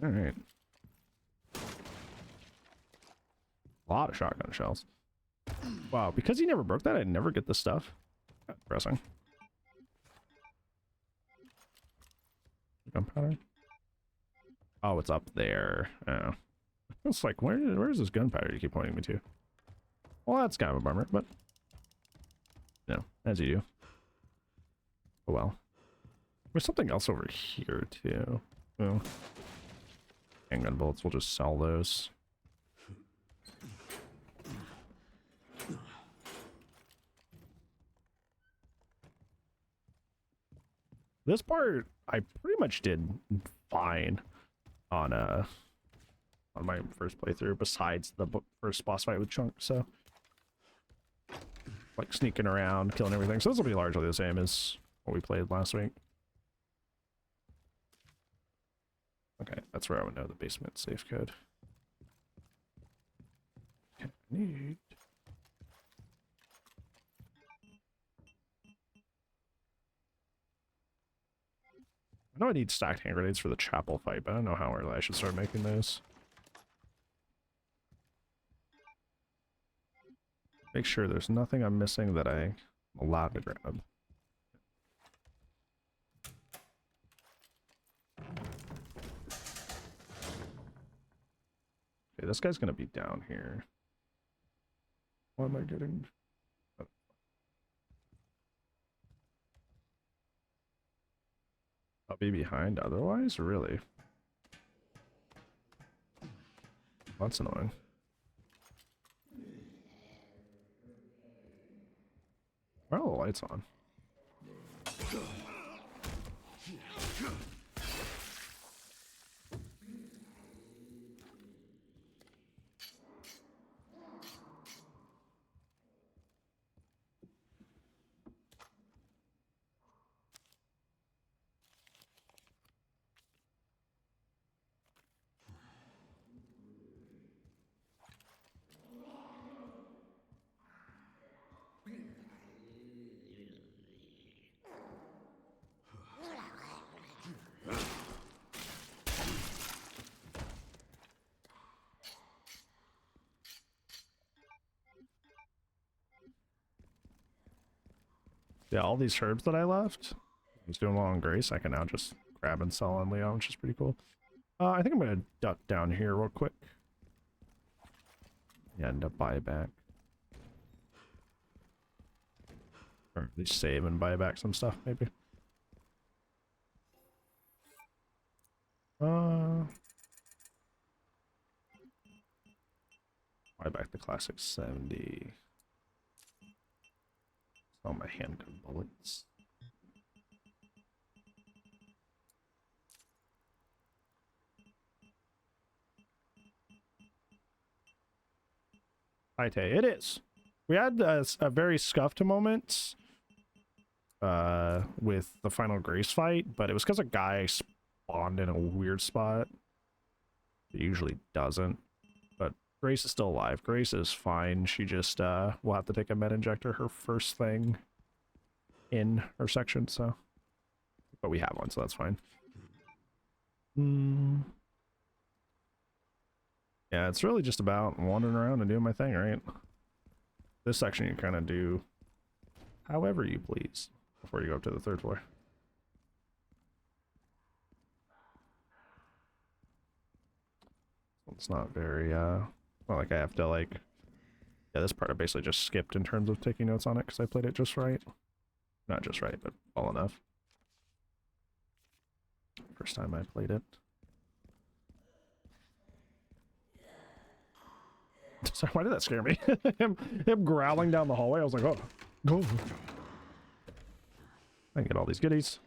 All right. A lot of shotgun shells. Wow, because he never broke that, I'd never get this stuff. That's depressing. Gunpowder? Oh, it's up there. Oh. It's like, where's this gunpowder you keep pointing me to? Well, that's kind of a bummer, but... No, as you do. Oh well. There's something else over here, too. Oh. Handgun bullets, we'll just sell those. This part, I pretty much did fine on my first playthrough, besides the first boss fight with Chunk, so... Like, sneaking around, killing everything. So this will be largely the same as what we played last week. Okay, that's where I would know the basement safe code. Okay, I need... I know I need stacked hand grenades for the chapel fight, but I don't know how early I should start making those. Make sure there's nothing I'm missing that I'm allowed to grab. Okay, this guy's gonna be down here. What am I getting? I'll be behind otherwise? Really? That's annoying. Why are all the lights on? Yeah, all these herbs that I left, I was doing well on Grace. I can now just grab and sell on Leon, which is pretty cool. I think I'm gonna duck down here real quick. Yeah, end up buyback. Or at least save and buy back some stuff, maybe. Buy back the classic 70. Sell my handgun bullets. It is. We had a very scuffed moment with the final Grace fight, but it was because a guy spawned in a weird spot. It usually doesn't, but Grace is still alive. Grace is fine. She just will have to take a med injector her first thing in her section, so. But we have one, so that's fine. Yeah, it's really just about wandering around and doing my thing, right? This section you kind of do however you please before you go up to the 3rd floor. It's not very, not like I have to, like... Yeah, this part I basically just skipped in terms of taking notes on it because I played it just right. Not just right, but well enough. First time I played it. Sorry, why did that scare me? him growling down the hallway. I was like, oh, go. I can get all these goodies.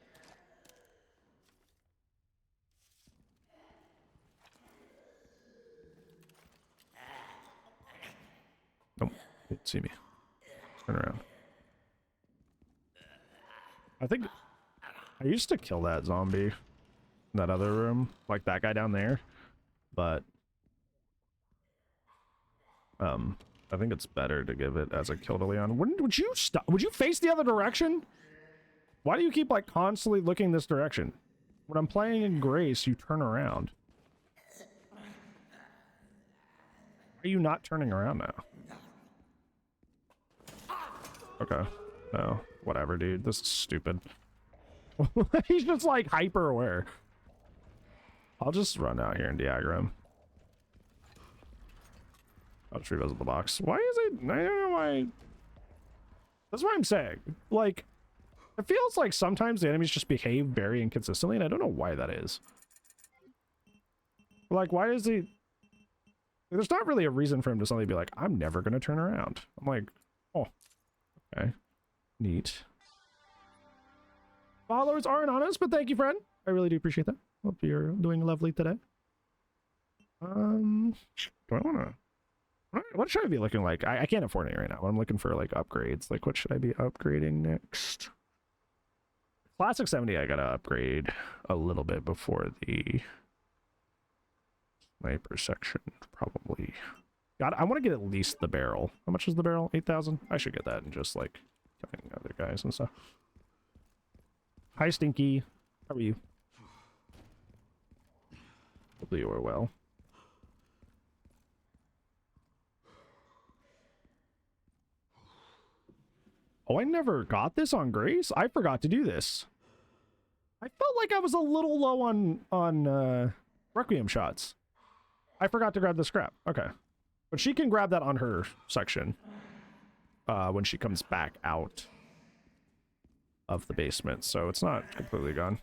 Nope, didn't see me. Turn around. I think I used to kill that zombie in that other room, like that guy down there, but I think it's better to give it as a kill to Leon. Would you stop? Would you face the other direction? Why do you keep like constantly looking this direction? When I'm playing in Grace, you turn around. Are you not turning around now? Okay. No. Whatever, dude. This is stupid. He's just like hyper aware. I'll just run out here and de-aggro him. I'll just revisit the box. Why is it? I don't know why. That's what I'm saying. Like, it feels like sometimes the enemies just behave very inconsistently, and I don't know why that is. Like, why is he... There's not really a reason for him to suddenly be like, I'm never going to turn around. I'm like, oh, okay. Neat. Followers aren't honest, but thank you, friend. I really do appreciate that. Hope you're doing lovely today. Do I want to... What should I be looking like? I can't afford any right now. I'm looking for like upgrades. Like, what should I be upgrading next? Classic 70, I gotta upgrade a little bit before the sniper section, probably. God, I want to get at least the barrel. How much is the barrel? 8,000? I should get that and just like killing other guys and stuff. Hi, Stinky. How are you? Hopefully you are well. Oh, I never got this on Grace? I forgot to do this. I felt like I was a little low on Requiem shots. I forgot to grab the scrap. Okay. But she can grab that on her section when she comes back out of the basement, so it's not completely gone.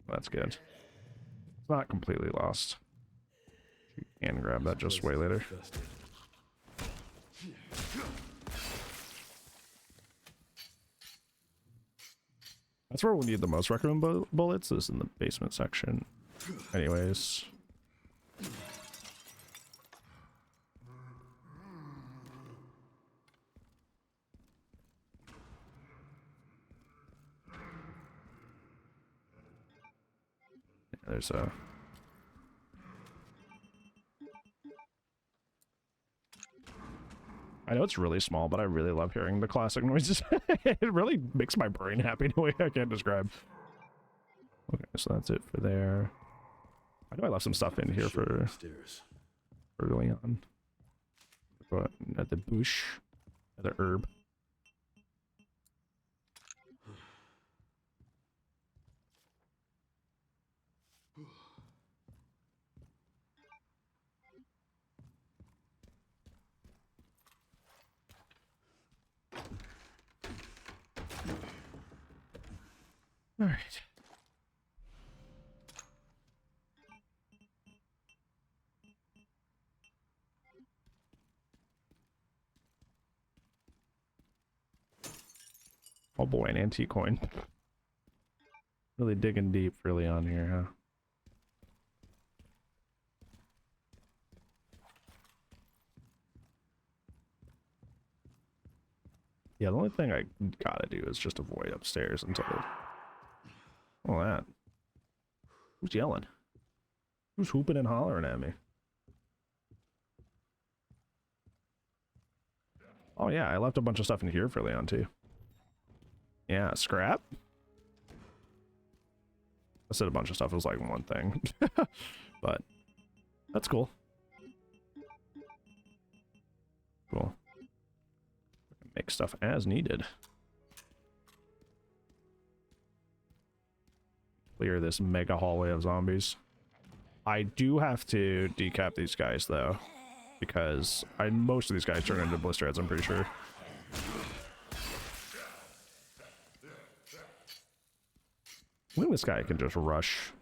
That's good. It's not completely lost. She can grab that just way later. That's where we need the most Requiem bullets, is in the basement section. Anyways. Yeah, there's a... I know it's really small, but I really love hearing the classic noises. It really makes my brain happy in a way I can't describe. Okay, so that's it for there. I know I left some stuff in here for Leon. But at the bush. The herb. All right. Oh boy, an antique coin. Really digging deep for Leon here, huh? Yeah, the only thing I gotta do is just avoid upstairs until... Oh, that. Who's yelling? Who's hooping and hollering at me? Oh yeah, I left a bunch of stuff in here for Leon too. Yeah, scrap? I said a bunch of stuff, it was like one thing. But, that's cool. Cool. Make stuff as needed. Clear this mega hallway of zombies. I do have to decap these guys though, because most of these guys turn into blister heads, I'm pretty sure. I think this guy can just rush.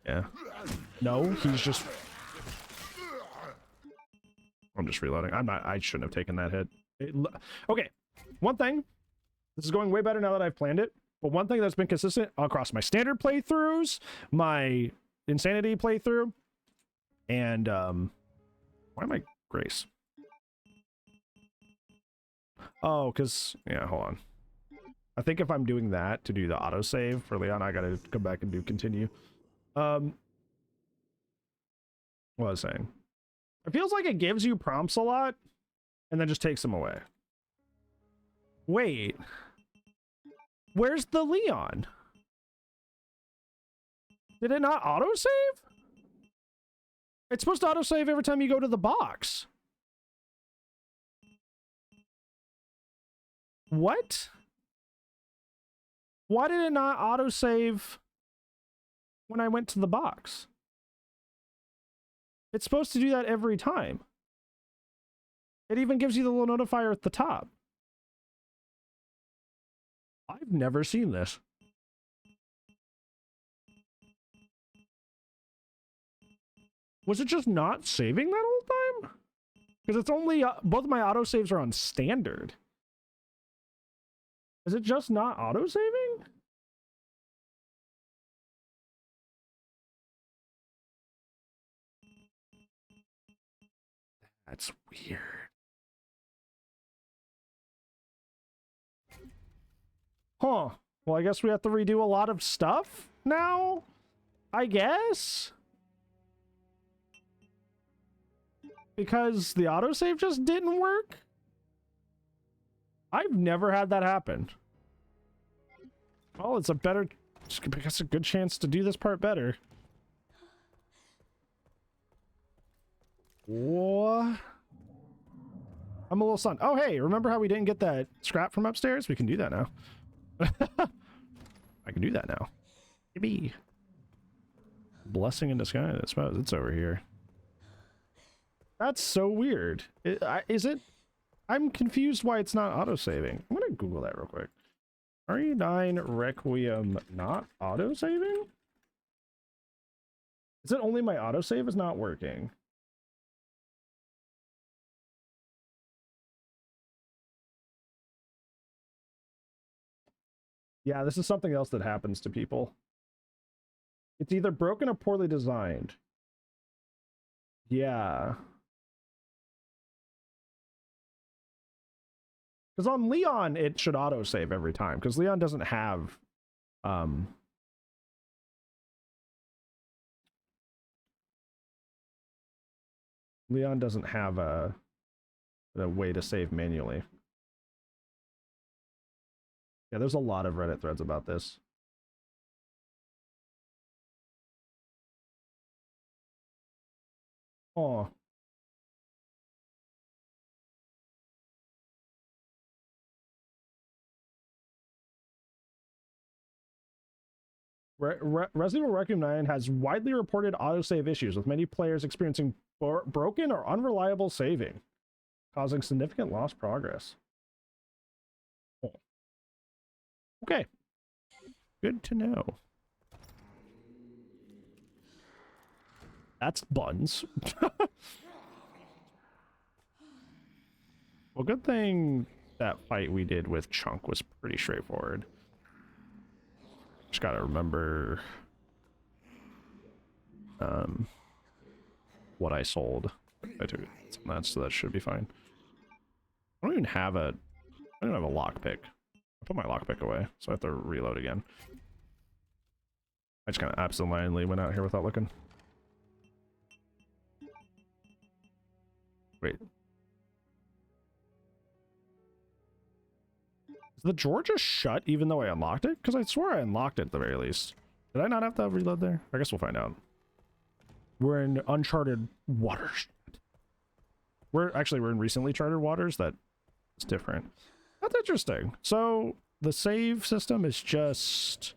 Yeah. No, he's just... I'm just reloading. I shouldn't have taken that hit. Okay, one thing. This is going way better now that I've planned it. But one thing that's been consistent across my standard playthroughs, my insanity playthrough, and why am I Grace? Oh, because yeah, hold on. I think if I'm doing that to do the autosave for Leon, I gotta come back and do continue. What was I saying? It feels like it gives you prompts a lot and then just takes them away. Wait. Where's the Leon? Did it not autosave? It's supposed to autosave every time you go to the box. What? Why did it not autosave when I went to the box? It's supposed to do that every time. It even gives you the little notifier at the top. I've never seen this. Was it just not saving that whole time? Because it's only, both of my autosaves are on standard. Is it just not autosaving? That's weird. Huh. Well, I guess we have to redo a lot of stuff now? I guess? Because the autosave just didn't work? I've never had that happen. Well, it's a good chance to do this part better. What? I'm a little stunned. Oh, hey, remember how we didn't get that scrap from upstairs? We can do that now. I can do that now. Maybe. Blessing in disguise. I suppose it's over here. That's so weird. Is it? I'm confused why it's not auto-saving. I'm gonna Google that real quick. RE9 Requiem not auto-saving? Is it only my autosave is not working? Yeah, this is something else that happens to people. It's either broken or poorly designed. Yeah. Because on Leon, it should autosave every time, because Leon doesn't have... Leon doesn't have a way to save manually. Yeah, there's a lot of Reddit threads about this. Oh. Resident Evil Requiem 9 has widely reported autosave issues, with many players experiencing broken or unreliable saving, causing significant lost progress. Oh. Okay. Good to know. That's buns. Well, good thing that fight we did with Chunk was pretty straightforward. Just gotta remember what I sold. I took that, so that should be fine. I don't have a lockpick. I put my lockpick away, so I have to reload again. I just kind of absentmindedly went out here without looking. Wait. Is the drawer just shut even though I unlocked it? Because I swore I unlocked it at the very least. Did I not have to reload there? I guess we'll find out. We're in uncharted waters. We're in recently charted waters. That's different. That's interesting. So the save system is just...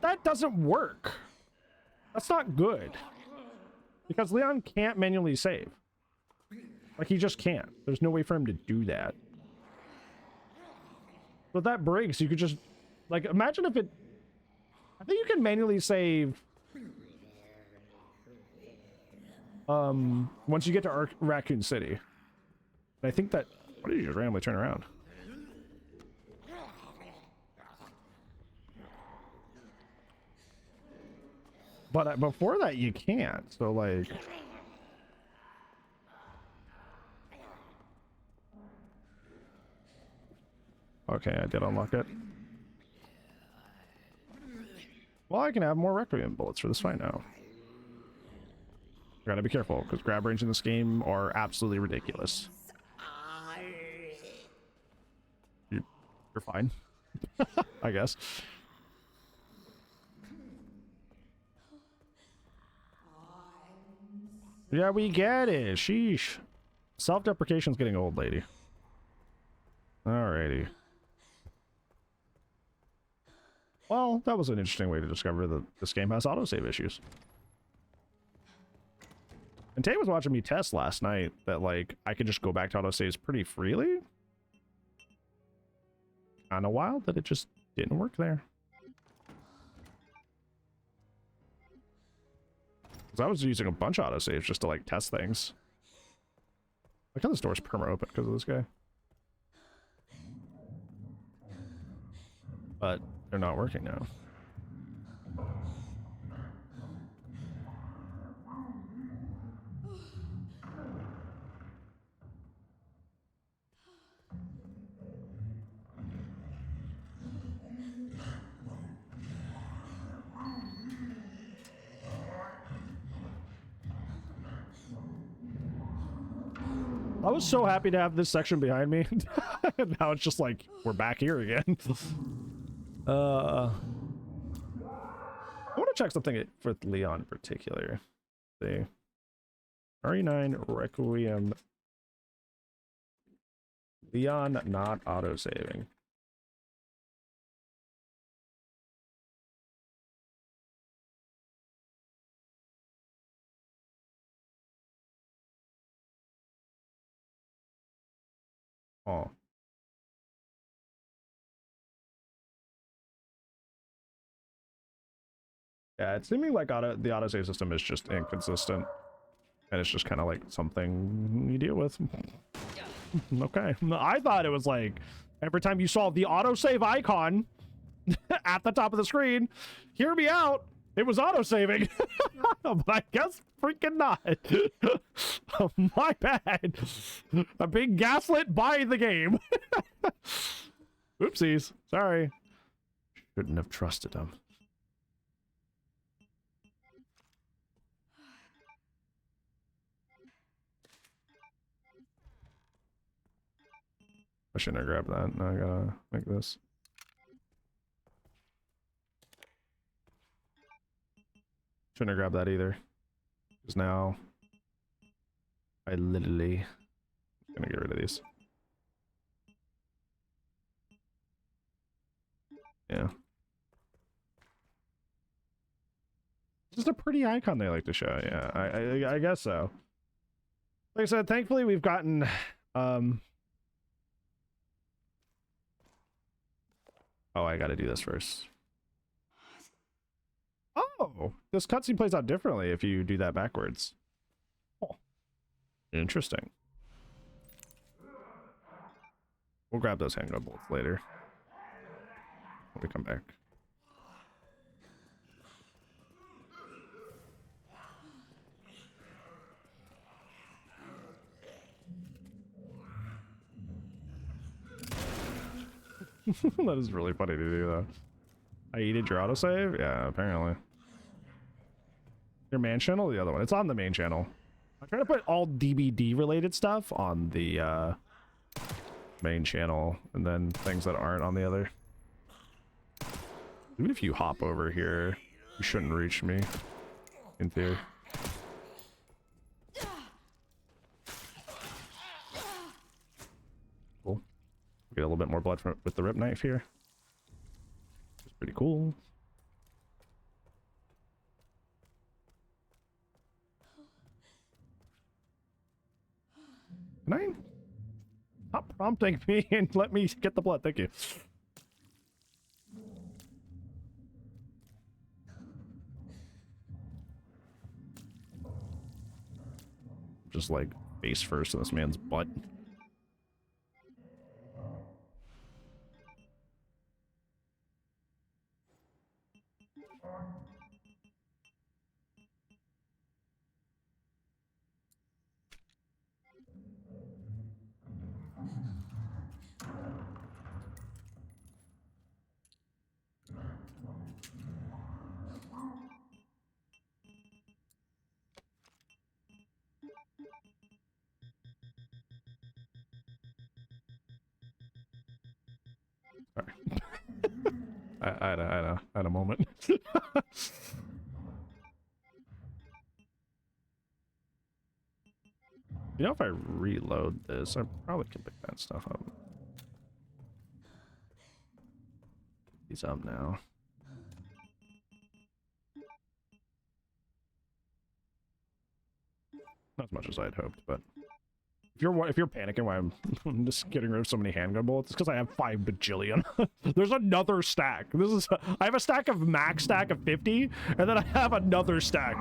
That doesn't work. That's not good. Because Leon can't manually save. Like, he just can't. There's no way for him to do that. So if that breaks, you could just... Like, imagine if it... I think you can manually save... once you get to Raccoon City. And I think that... Why did you just randomly turn around? But before that, you can't. So, like... Okay, I did unlock it. Well, I can have more Requiem bullets for this fight now. I gotta be careful, because grab range in this game are absolutely ridiculous. You're fine. I guess. Yeah, we get it. Sheesh. Self-deprecation's getting old, lady. Alrighty. Well, that was an interesting way to discover that this game has autosave issues. And Tay was watching me test last night that, like, I could just go back to autosaves pretty freely. Kinda wild that it just didn't work there. Because I was using a bunch of autosaves just to, like, test things. Like how this door's perma open because of this guy. But they're not working now. I was so happy to have this section behind me. Now it's just like, we're back here again. I want to check something for Leon in particular. Let's see. RE9 Requiem. Leon not auto-saving. Oh. Yeah, it's seeming like the autosave system is just inconsistent. And it's just kind of like something you deal with. Okay. I thought it was like every time you saw the autosave icon at the top of the screen, hear me out, it was autosaving. But I guess freaking not. Oh, my bad. I'm being gaslit by the game. Oopsies. Sorry. Shouldn't have trusted him. I shouldn't have grabbed that. Now I gotta make this. Shouldn't have grabbed that either. Because now I literally gonna get rid of these. Yeah. Just a pretty icon they like to show. Yeah, I guess so. Like I said, thankfully we've gotten oh, I gotta do this first. Oh, this cutscene plays out differently if you do that backwards. Oh, interesting. We'll grab those handgun bolts later when we come back. That is really funny to do, though. I did your autosave? Yeah, apparently. Your main channel or the other one? It's on the main channel. I try to put all DBD related stuff on the main channel, and then things that aren't on the other. Even if you hop over here, you shouldn't reach me, in theory. Cool. Get a little bit more blood from with the rip knife here. It's pretty cool. Can I stop prompting me and let me get the blood? Thank you. Just like face first in this man's butt. Sorry. I had a moment. You know, if I reload this, I probably can pick that stuff up. He's up now. Not as much as I'd hoped, but if you're panicking why I'm just getting rid of so many handgun bullets, it's because I have 5 bajillion. There's another stack. I have a stack of max stack of 50, and then I have another stack.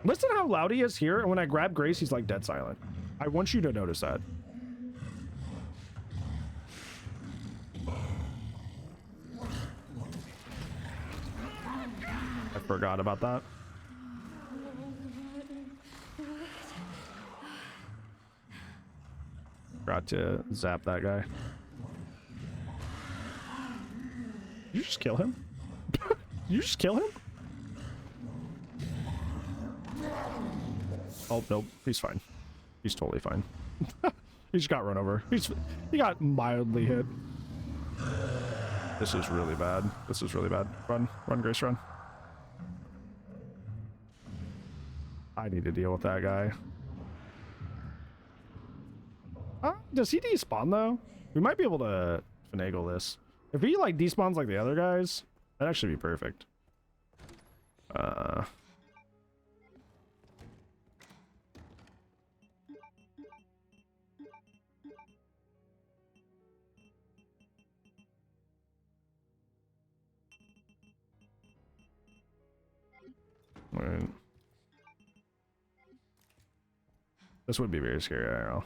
Listen how loud he is here, and when I grab Grace, he's like dead silent. I want you to notice that. I forgot about that. Forgot to zap that guy. You just kill him? You just kill him? Oh, nope. He's fine. He's totally fine. He just got run over. He got mildly hit. This is really bad. This is really bad. Run. Run, Grace, run. I need to deal with that guy. Does he despawn, though? We might be able to finagle this. If he, like, despawns like the other guys, that'd actually be perfect. Right. This would be very scary, I don't know.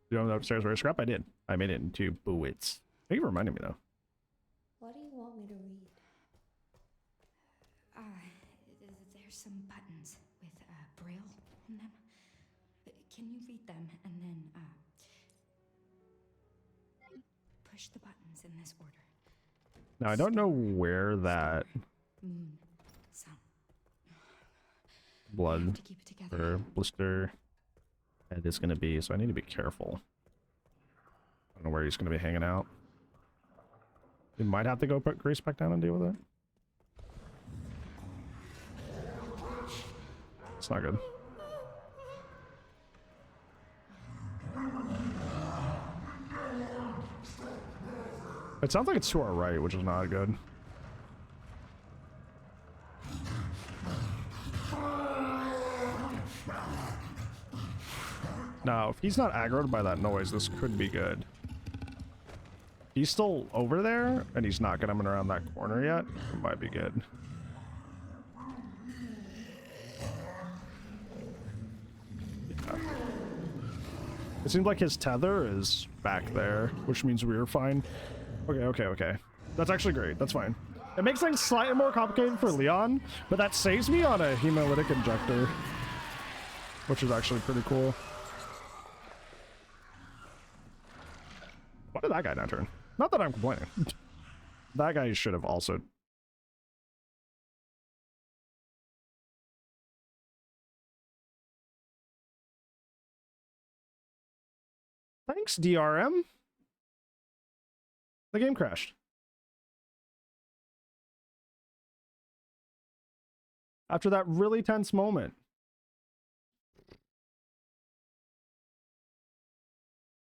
You know upstairs where I scrap? I did. I made it into bullets. Thank you for reminding me, though. What do you want me to read? There's some buttons with braille on them. Can you read them and then push the buttons in this order? Now, I don't know where that Moon, sun. blood or blister head is going to be, so I need to be careful. I don't know where he's going to be hanging out. We might have to go put Grace back down and deal with it. It's not good. It sounds like it's to our right, which is not good. Now, if he's not aggroed by that noise, this could be good. He's still over there, and he's not coming around that corner yet. It might be good. Yeah. It seems like his tether is back there, which means we're fine. Okay. That's actually great. That's fine. It makes things slightly more complicated for Leon, but that saves me on a hemolytic injector, which is actually pretty cool. Why did that guy not turn? Not that I'm complaining. That guy should have also. Thanks, DRM. The game crashed. After that really tense moment.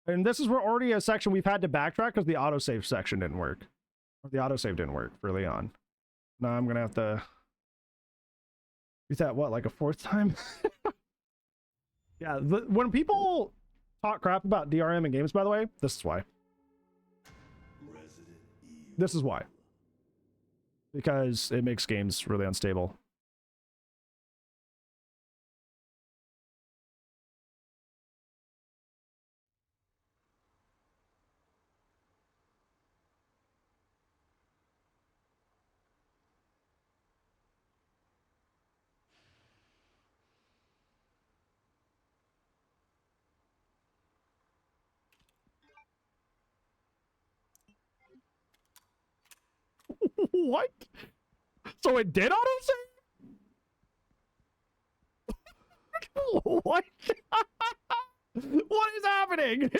And this is where already a section we've had to backtrack because the autosave section didn't work. Or the autosave didn't work for Leon. Now I'm gonna have to do that, what, like a fourth time? Yeah, when people talk crap about DRM in games, by the way, this is why. This is why. Because it makes games really unstable. What? So it did autosave? What? What is happening?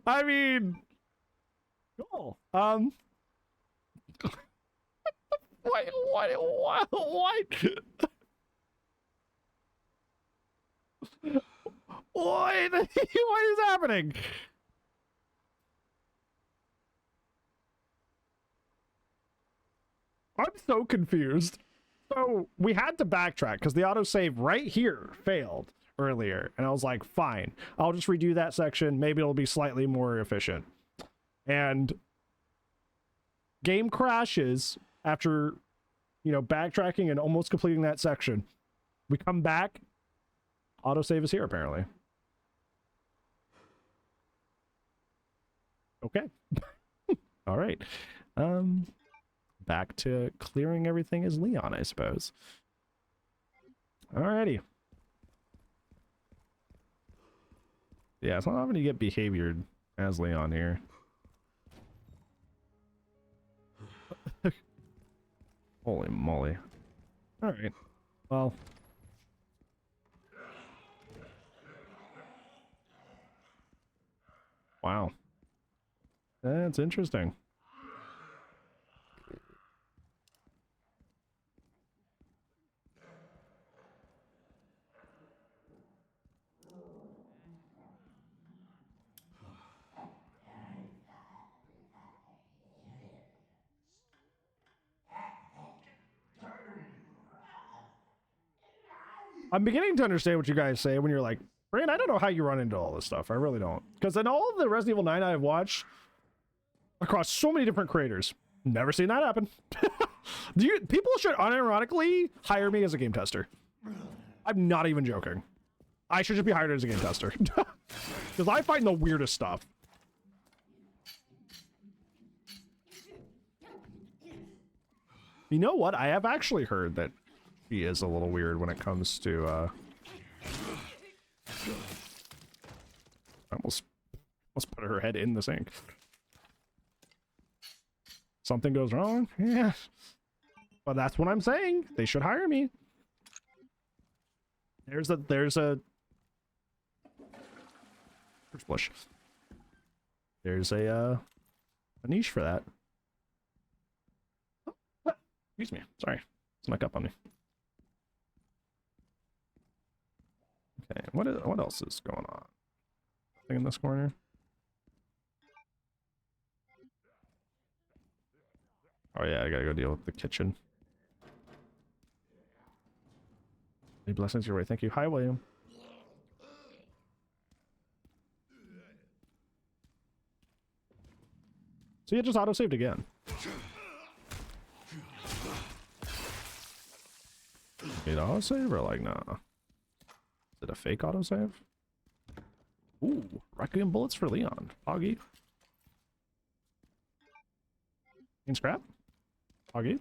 I mean, cool. What? What is happening? I'm so confused. So we had to backtrack because the autosave right here failed earlier. And I was like, fine, I'll just redo that section. Maybe it'll be slightly more efficient. And game crashes after, you know, backtracking and almost completing that section. We come back. Autosave is here, apparently. Okay. All right. Back to clearing everything as Leon, I suppose. Alrighty. Yeah, it's not often you get behaviored as Leon here. Holy moly. Alright. Well. Wow. That's interesting. I'm beginning to understand what you guys say when you're like, Brian, I don't know how you run into all this stuff. I really don't. Because in all of the Resident Evil 9 I've watched across so many different creators, never seen that happen. People should unironically hire me as a game tester. I'm not even joking. I should just be hired as a game tester. Because I find the weirdest stuff. You know what? I have actually heard that she is a little weird when it comes to almost put her head in the sink. Something goes wrong? Yeah. But that's what I'm saying. They should hire me. There's a splish. There's a niche for that. Oh, excuse me. Sorry. Snuck up on me. Okay, what else is going on? Thing in this corner. Oh yeah, I gotta go deal with the kitchen. Any blessings your way. Thank you. Hi, William. So you just auto-saved again. Need auto-save or like, nah? Is it a fake auto-save? Ooh, Requiem bullets for Leon. Foggy. In scrap? Foggy.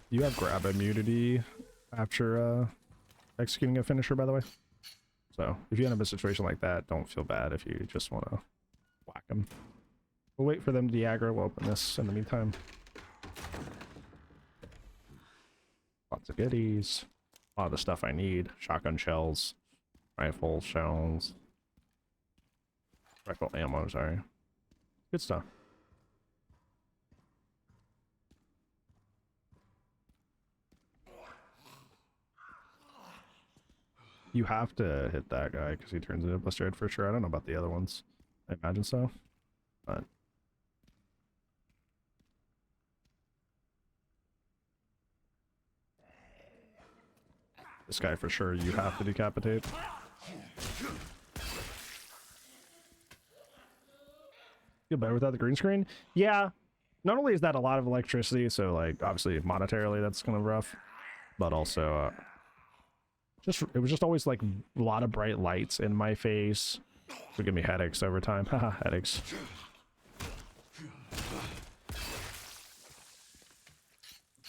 You have grab immunity after executing a finisher, by the way. So if you end up in a situation like that, don't feel bad if you just want to whack them. We'll wait for them to de-aggro. We'll open this in the meantime. Lots of goodies. A lot of the stuff I need. Shotgun shells. Rifle shells. Rifle ammo, sorry. Good stuff. You have to hit that guy because he turns into a blistered for sure. I don't know about the other ones. I imagine so. But this guy for sure you have to decapitate. Feel better without the green screen? Yeah. Not only is that a lot of electricity, so like obviously monetarily that's kind of rough, but also it was just always like a lot of bright lights in my face. It would give me headaches over time. Haha, headaches.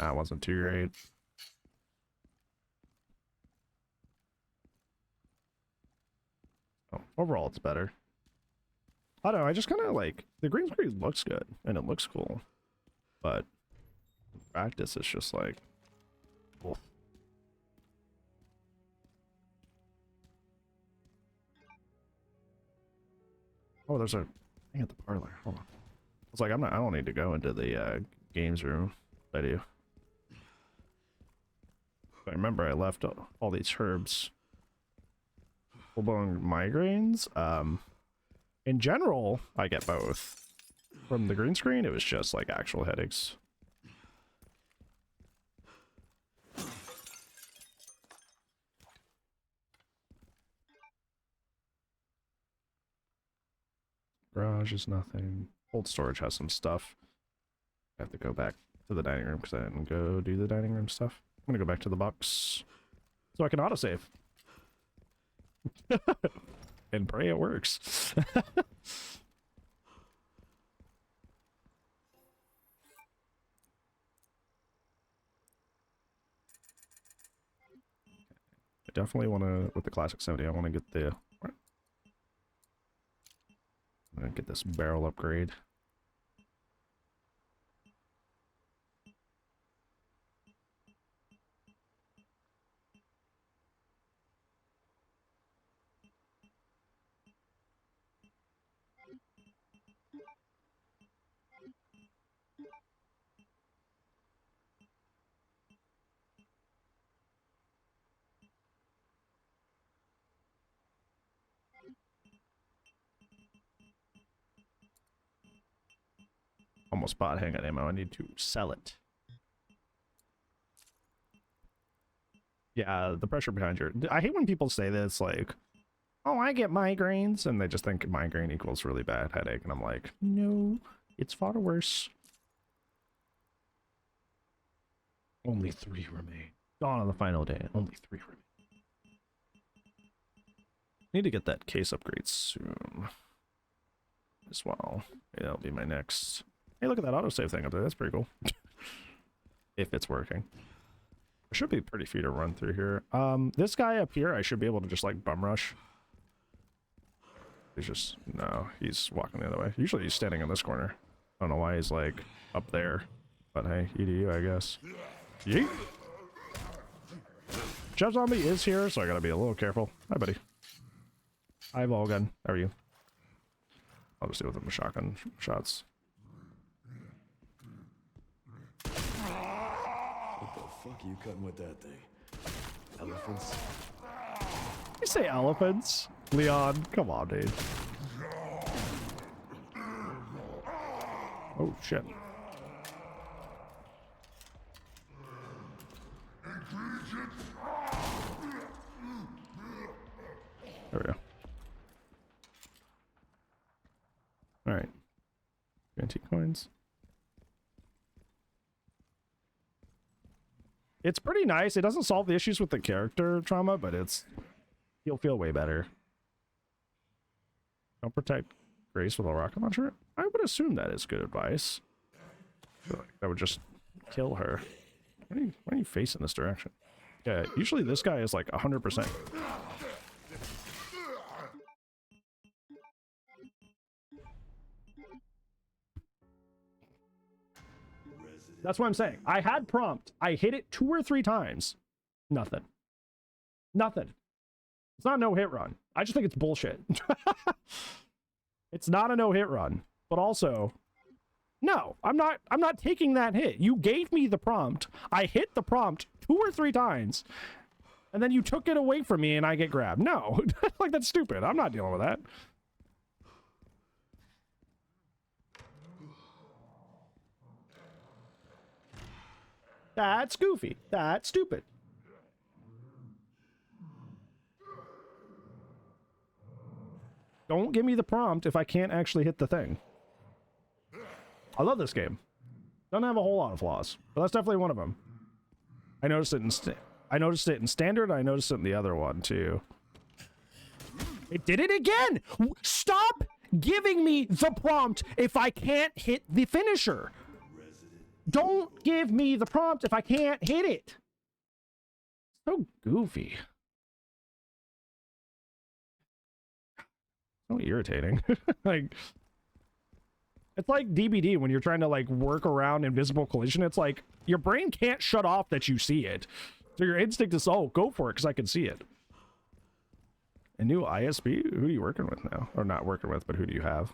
That wasn't too great. Oh, overall it's better. I don't know, I just kind of like, the green screen looks good and it looks cool, but in practice it's just like, oof. Oh, there's a thing at the parlor. Hold on. It's like I don't need to go into the games room. I do. I remember I left all these herbs. Full-blown migraines. In general, I get both. From the green screen, it was just like actual headaches. Garage is nothing. Old storage has some stuff. I have to go back to the dining room because I didn't go do the dining room stuff. I'm gonna go back to the box so I can autosave. And pray it works. I definitely want to, with the Classic 70, I want to get the... I'm gonna get this barrel upgrade. Almost bought handgun ammo. I need to sell it. Yeah, the pressure behind your... I hate when people say this, like, oh, I get migraines, and they just think migraine equals really bad headache, and I'm like, no, it's far worse. Only 3 remain. Gone on the final day. Only 3 remain. Need to get that case upgrade soon. As well. Yeah, that'll be my next... Hey, look at that autosave thing up there. That's pretty cool. If it's working. It should be pretty free to run through here. This guy up here, I should be able to just, like, bum rush. He's just... No, he's walking the other way. Usually he's standing in this corner. I don't know why he's, like, up there. But hey, EDU, I guess. Yeet! Jeff Zombie is here, so I gotta be a little careful. Hi, buddy. Hi, Volgun. How are you? I'll just deal with them with shotgun shots. What the fuck are you cutting with that thing? Elephants? You say elephants? Leon, come on, dude. Oh, shit. There we go. Alright. Antique coins. It's pretty nice. It doesn't solve the issues with the character trauma, but you'll feel way better. Don't protect Grace with a rocket launcher? I would assume that is good advice. I feel like that would just kill her. Why are you facing this direction? Yeah, usually this guy is like 100%. That's what I'm saying. I had prompt. I hit it 2 or 3 times. Nothing. Nothing. It's not a no-hit run. I just think it's bullshit. It's not a no-hit run. But also, no, I'm not taking that hit. You gave me the prompt. I hit the prompt 2 or 3 times. And then you took it away from me and I get grabbed. No, like that's stupid. I'm not dealing with that. That's goofy. That's stupid. Don't give me the prompt if I can't actually hit the thing. I love this game. Doesn't have a whole lot of flaws, but that's definitely one of them. I noticed it in standard. I noticed it in the other one too. It did it again. Stop giving me the prompt if I can't hit the finisher. Don't give me the prompt if I can't hit it. So goofy. So irritating. Like, it's like DBD when you're trying to like work around invisible collision. It's like your brain can't shut off that you see it. So your instinct is, oh, go for it because I can see it. A new ISP? Who are you working with now? Or not working with, but who do you have?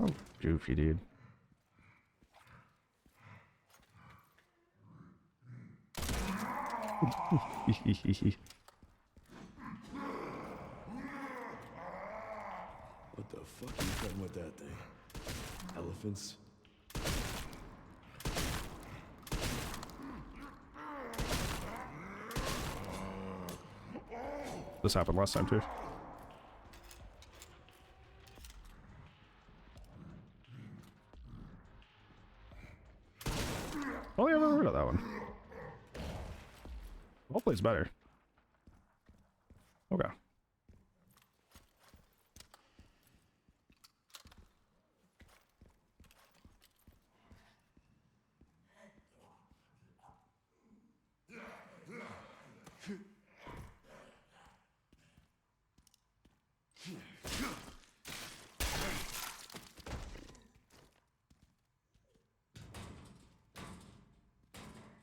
Oh, goofy, dude. What the fuck are you cutting with that thing? Elephants? This happened last time too. Only I've ever heard of that one. Hopefully it's better. Okay.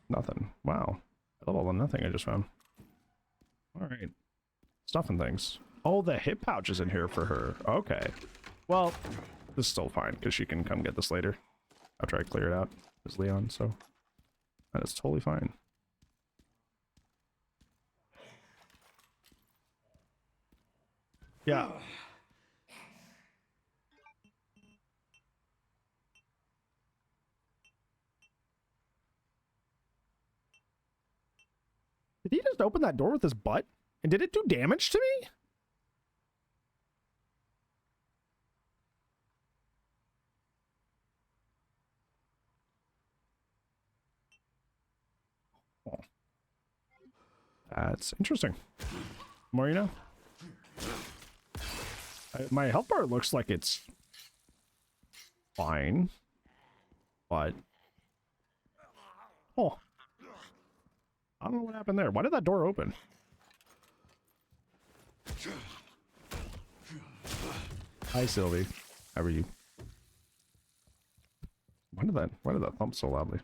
Nothing. Wow. I love all the nothing I just found. Alright. Stuff and things. Oh, the hip pouch is in here for her. Okay. Well, this is still fine, because she can come get this later. After I clear it out as Leon, so that is totally fine. Yeah. Did he just open that door with his butt? And did it do damage to me? Oh. That's interesting. More you know? My health bar looks like it's fine. But... oh. I don't know what happened there. Why did that door open? Hi, Sylvie. How are you? Why did that thump so loudly?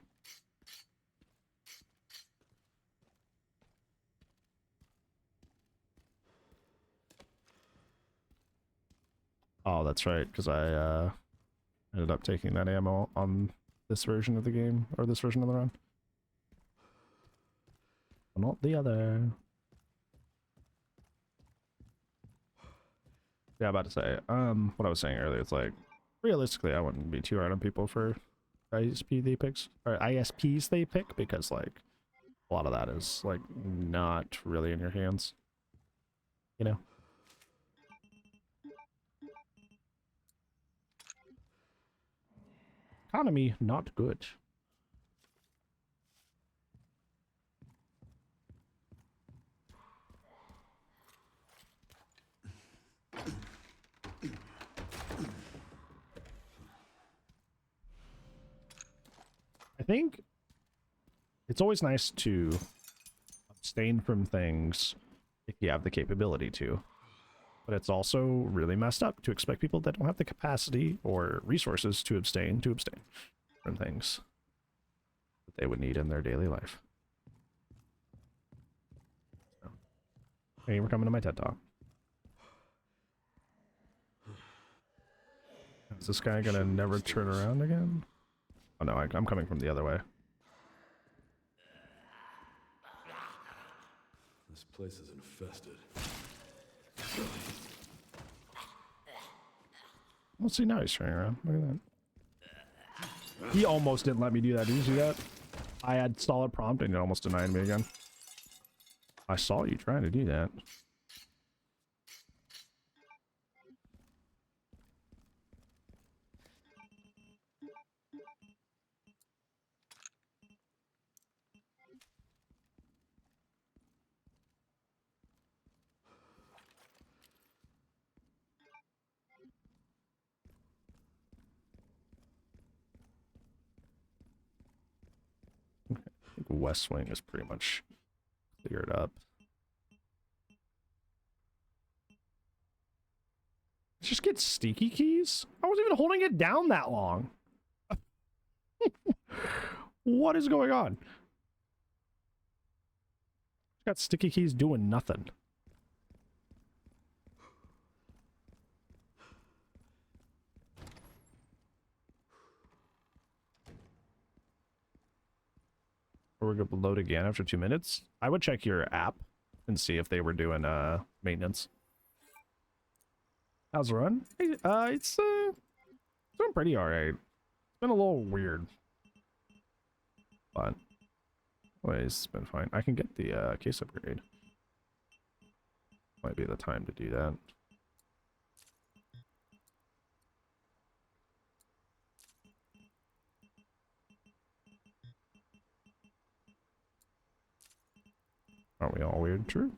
Oh, that's right, because I ended up taking that ammo on this version of the game, or this version of the run. Not the other. Yeah, about to say, what I was saying earlier, it's like, realistically, I wouldn't be too hard on people for ISP they picks, or ISPs they pick, because, like, a lot of that is, like, not really in your hands. You know? Economy, not good. I think it's always nice to abstain from things if you have the capability to. But it's also really messed up to expect people that don't have the capacity or resources to abstain from things that they would need in their daily life. So, hey, we're coming to my TED Talk. Is this guy gonna never turn around again? Oh no, I'm coming from the other way. This place is infested. Well, see, now he's turning around. Look at that. He almost didn't let me do that. Did you see that? I had solid prompt and it almost denied me again. I saw you trying to do that. I think West Wing is pretty much cleared up. Just get sticky keys? I wasn't even holding it down that long. What is going on? Got sticky keys doing nothing. We're gonna load again after 2 minutes. I would check your app and see if they were doing maintenance. How's the run? It's doing pretty alright. It's been a little weird, but anyways, it's been fine. I can get the case upgrade. Might be the time to do that. Aren't we all weird? True.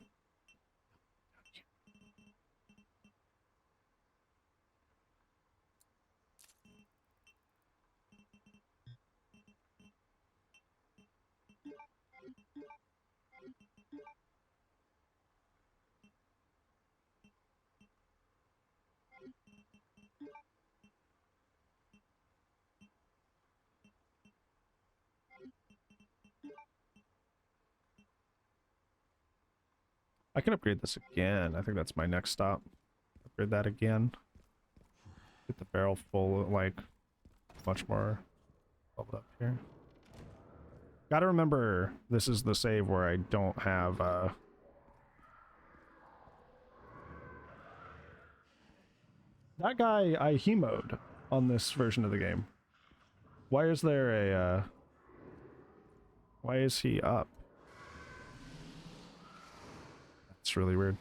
I can upgrade this again. I think that's my next stop. Upgrade that again. Get the barrel full, like, much more leveled up here. Gotta remember, this is the save where I don't have, that guy I hemoed on this version of the game. Why is there a, why is he up? That's really weird.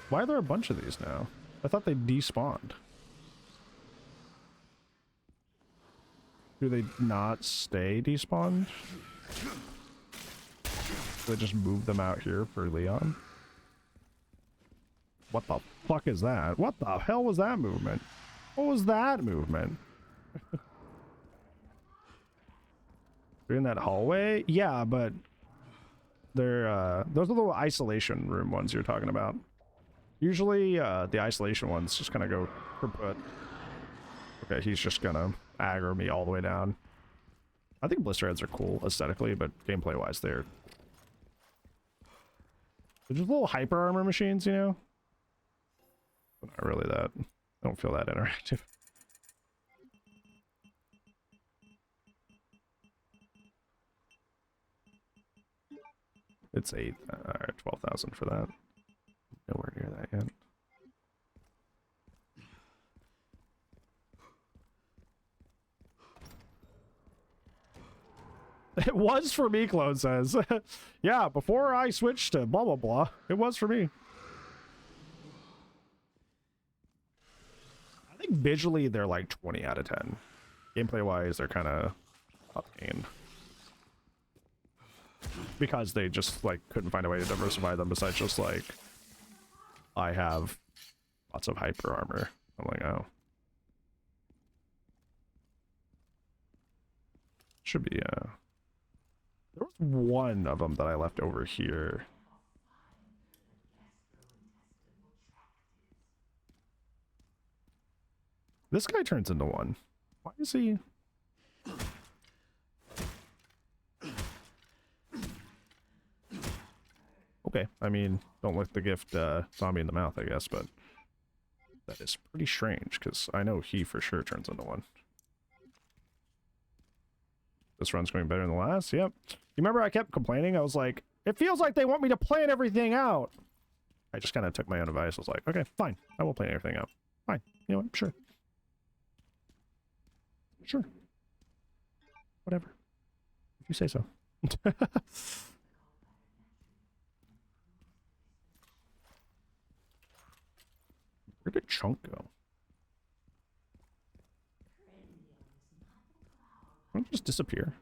Why are there a bunch of these now? I thought they despawned. Do they not stay despawned? Do they just move them out here for Leon? What the fuck is that? What the hell was that movement? What was that movement? They're in that hallway? Yeah, but they're those are the isolation room ones you're talking about. Usually the isolation ones just kind of go kaput. Okay, he's just gonna aggro me all the way down. I think blister heads are cool aesthetically, but gameplay wise they're just little hyper armor machines, you know? Not really that. I don't feel that interactive. It's 8. Alright, 12,000 for that. Nowhere near that yet. It was for me, Clone says. Yeah, before I switched to blah blah blah, it was for me. I think visually they're like 20 out of 10. Gameplay wise, they're kind of up gain. Because they just like couldn't find a way to diversify them besides just like I have lots of hyper armor. I'm like, oh. Should be there was one of them that I left over here. This guy turns into one. Why is he? Okay, I mean, don't lick the gift zombie in the mouth, I guess, but that is pretty strange, because I know he for sure turns into one. This run's going better than the last, yep. You remember I kept complaining? I was like, it feels like they want me to plan everything out. I just kind of took my own advice. I was like, okay, fine. I will plan everything out. Fine. You know what? Sure. Sure. Whatever. If you say so. Where did Chunk go? Why don't you just disappear?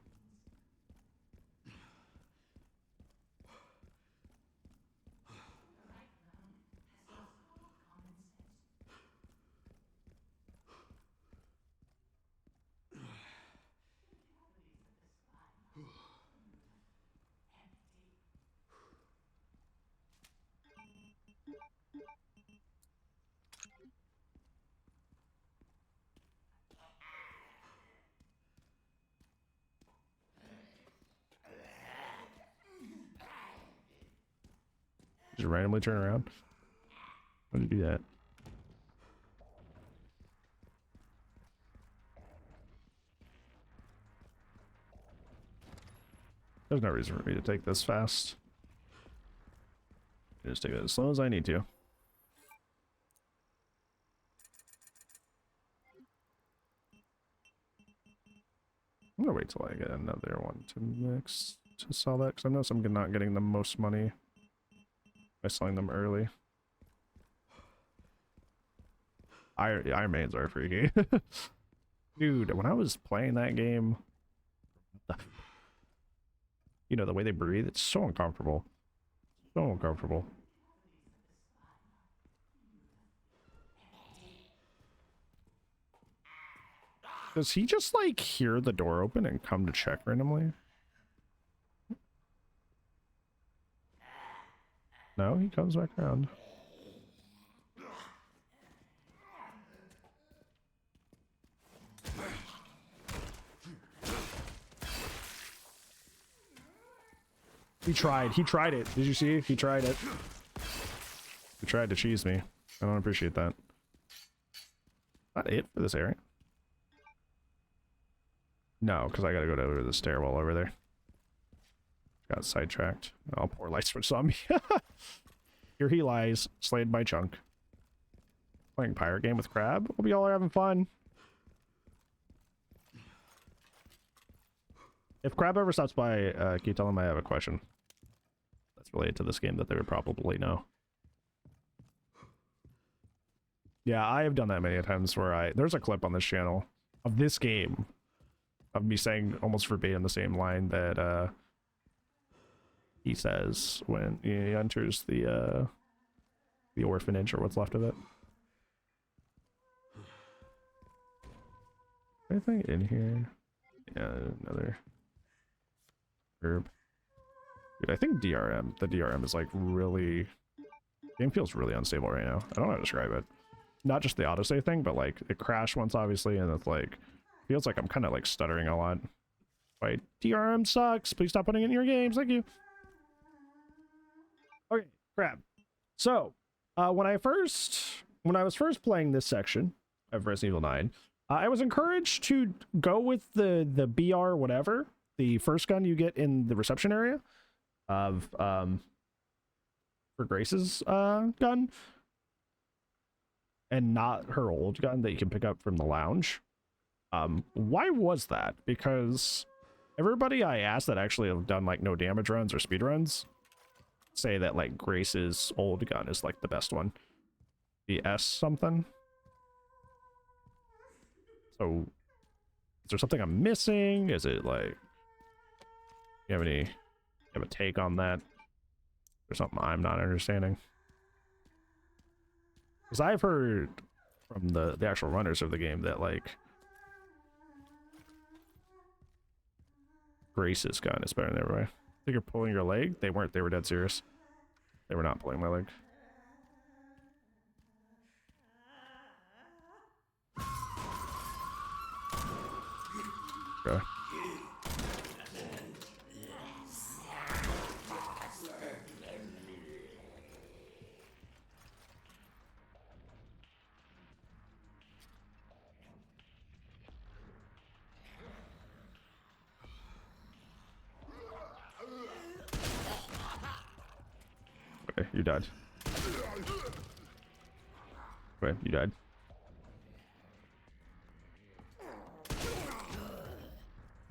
Just randomly turn around? How did you do that? There's no reason for me to take this fast. Just take it as slow as I need to. I'm gonna wait till I get another one to mix to sell that, because I know I'm not getting the most money by selling them early. Iron Maidens are freaky. Dude, when I was playing that game, you know, the way they breathe, it's so uncomfortable. So uncomfortable. Does he just like hear the door open and come to check randomly? No, he comes back around. He tried it. Did you see? He tried it. He tried to cheese me. I don't appreciate that. Not it for this area. No, because I gotta go to the stairwell over there. Got sidetracked. Oh, poor light switch zombie. Here he lies, slayed by Chunk. Playing pirate game with Crab. Hope y'all are having fun. If Crab ever stops by, can you tell him I have a question that's related to this game that they would probably know? Yeah, I have done that many times where there's a clip on this channel of this game of me saying almost verbatim the same line that he says when he enters the orphanage, or what's left of it. Anything in here? Yeah, another herb. Dude, I think the DRM is like really, game feels really unstable right now. I don't know how to describe it. Not just the autosave thing, but like it crashed once obviously, and it's like feels like I'm kind of like stuttering a lot. Wait, DRM sucks. Please stop putting it in your games. Thank you. Okay, Crab. So, when I first when I was first playing this section of Resident Evil 9, I was encouraged to go with the BR whatever, the first gun you get in the reception area of for Grace's gun, and not her old gun that you can pick up from the lounge. Why was that? Because everybody I asked that actually have done like no damage runs or speed runs say that like Grace's old gun is like the best one. The S something. So is there something I'm missing? Is it like you have a take on that? Or something I'm not understanding? Because I've heard from the actual runners of the game that like Grace's gun is better than everybody. I think you're pulling your leg. They weren't. They were dead serious. They were not pulling my leg. Okay. Okay, you died. Okay, you died.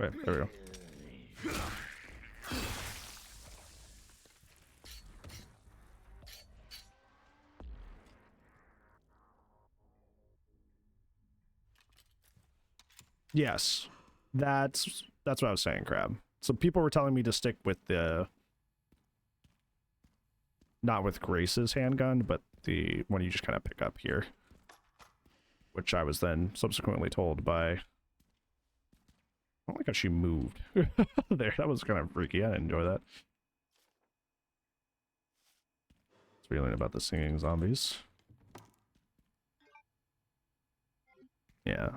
Okay, there we go. Yes, that's what I was saying, Crab. So people were telling me to stick with the not with Grace's handgun, but the one you just kind of pick up here, which I was then subsequently told by. I don't like how she moved there. That was kind of freaky. I didn't enjoy that. It's really about the singing zombies. Yeah.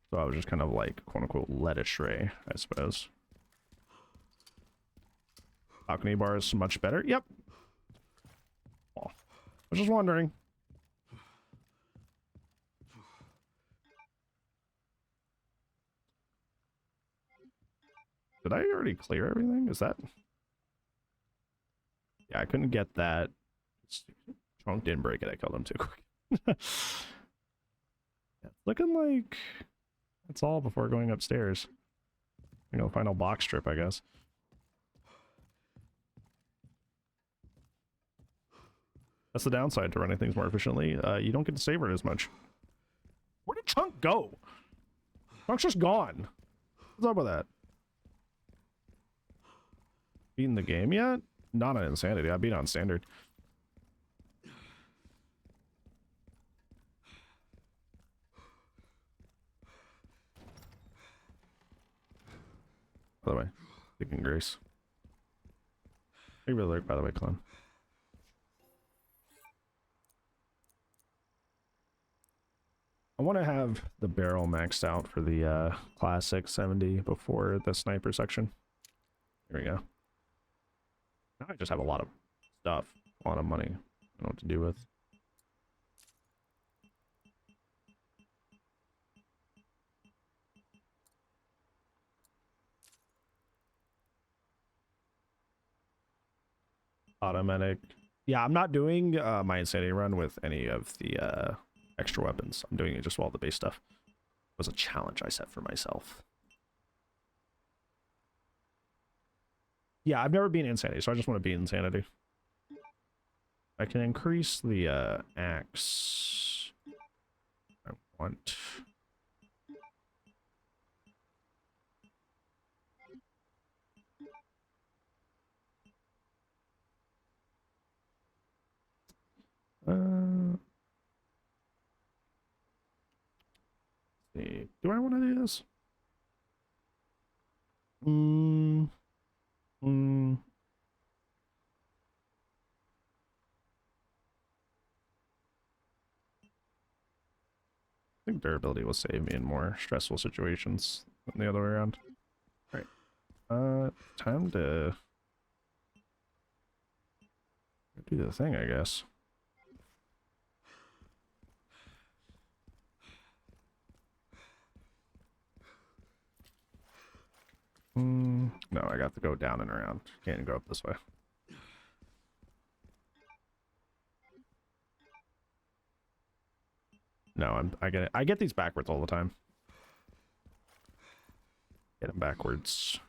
So I was just kind of like, quote unquote, led astray, I suppose. Balcony bar is much better. Yep. Oh, I was just wondering. Did I already clear everything? Is that? Yeah, I couldn't get that. Trunk didn't break it. I killed him too quick. Yeah, it's looking like that's all before going upstairs. You know, final box trip, I guess. That's the downside to running things more efficiently. You don't get to savor it as much. Where did Chunk go? Chunk's just gone. What's up with that? Beating the game yet? Not on Insanity. I beat on Standard. By the way, thinking Grace. You really like, by the way, Clem. I want to have the barrel maxed out for the classic 70 before the sniper section. Here we go. Now I just have a lot of stuff, a lot of money. I don't know what to do with. Automatic. Yeah, I'm not doing my Insanity run with any of the extra weapons. I'm doing it just with all the base stuff. It was a challenge I set for myself. Yeah, I've never been Insanity, so I just want to be Insanity. I can increase the axe. I want. See. Do I want to do this? I think durability will save me in more stressful situations than the other way around. All right. Time to do the thing, I guess. No, I got to go down and around. Can't go up this way. No, I get these backwards all the time. Get them backwards.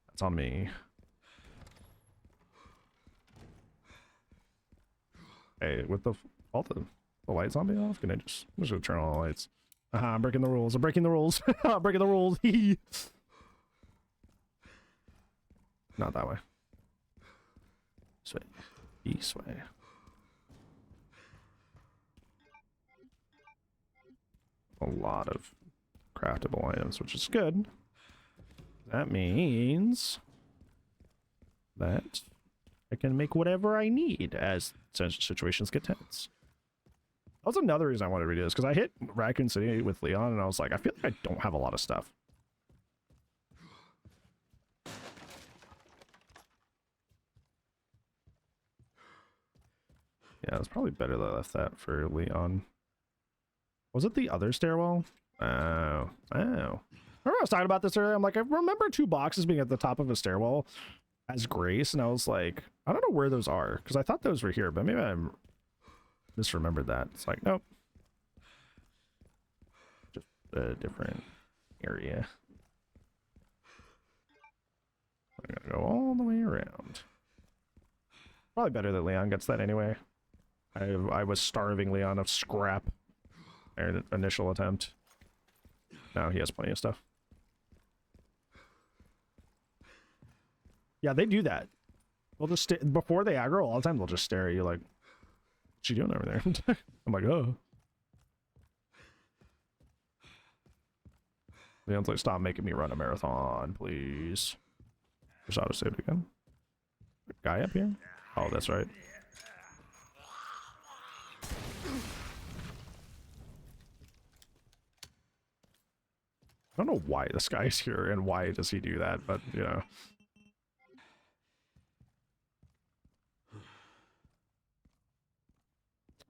That's on me. Hey, with all the lights on me off, can I'm just gonna turn on all the lights. I'm breaking the rules. I'm breaking the rules. I'm breaking the rules. Not that way. This way. This way. A lot of craftable items, which is good. That means that I can make whatever I need as situations get tense. That was another reason I wanted to redo this, because I hit Raccoon City with Leon, and I was like, I feel like I don't have a lot of stuff. Yeah, it's probably better that I left that for Leon. Was it the other stairwell? Oh. Remember I was talking about this earlier? I'm like, I remember 2 boxes being at the top of a stairwell as Grace, and I was like, I don't know where those are, because I thought those were here, but maybe I misremembered that. It's like, nope. Just a different area. I'm gonna go all the way around. Probably better that Leon gets that anyway. I was starving Leon of scrap. Their initial attempt. Now he has plenty of stuff. Yeah, they do that. They'll just before they aggro, all the time they'll just stare at you like, "What you doing over there?" I'm like, "Oh." Leon's like, "Stop making me run a marathon, please." Just auto-saved again. Guy up here? Oh, that's right. I don't know why this guy's here and why does he do that, but, you know.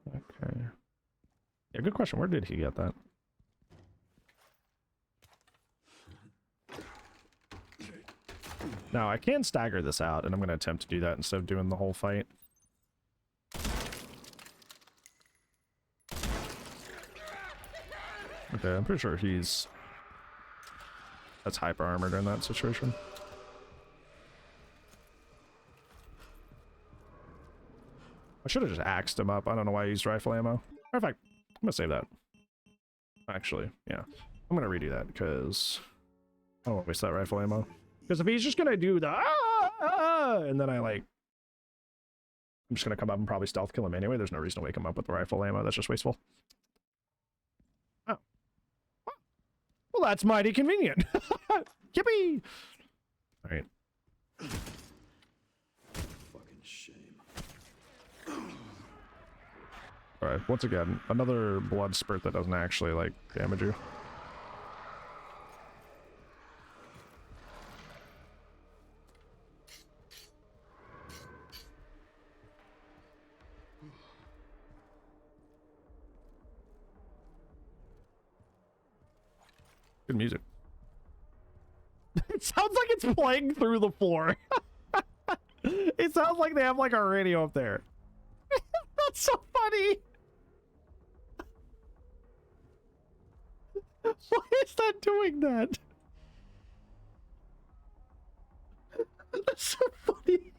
Okay. Yeah, good question. Where did he get that? Now, I can stagger this out, and I'm going to attempt to do that instead of doing the whole fight. Okay, I'm pretty sure that's hyper armored in that situation. I should have just axed him up. I don't know why I used rifle ammo. Matter of fact, I'm gonna save that. Actually, yeah. I'm gonna redo that because I don't want to waste that rifle ammo. Because if he's just gonna do the and then I'm just gonna come up and probably stealth kill him anyway. There's no reason to wake him up with the rifle ammo. That's just wasteful. Oh. Well, that's mighty convenient. Yippee! All right. Fucking shame. All right. Once again, another blood spurt that doesn't actually like damage you. Good music. It sounds like it's playing through the floor. It sounds like they have like a radio up there. That's so funny. Why is that doing that? That's so funny.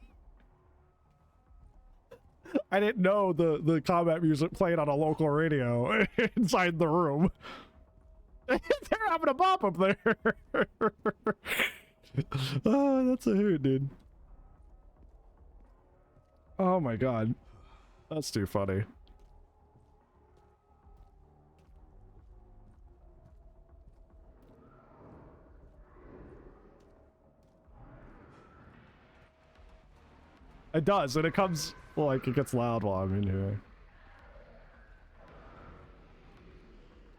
I didn't know the combat music played on a local radio inside the room. They're having a bop up there. Oh, that's a hoot, dude. Oh my god. That's too funny. It does, and it comes, like, it gets loud while I'm in here.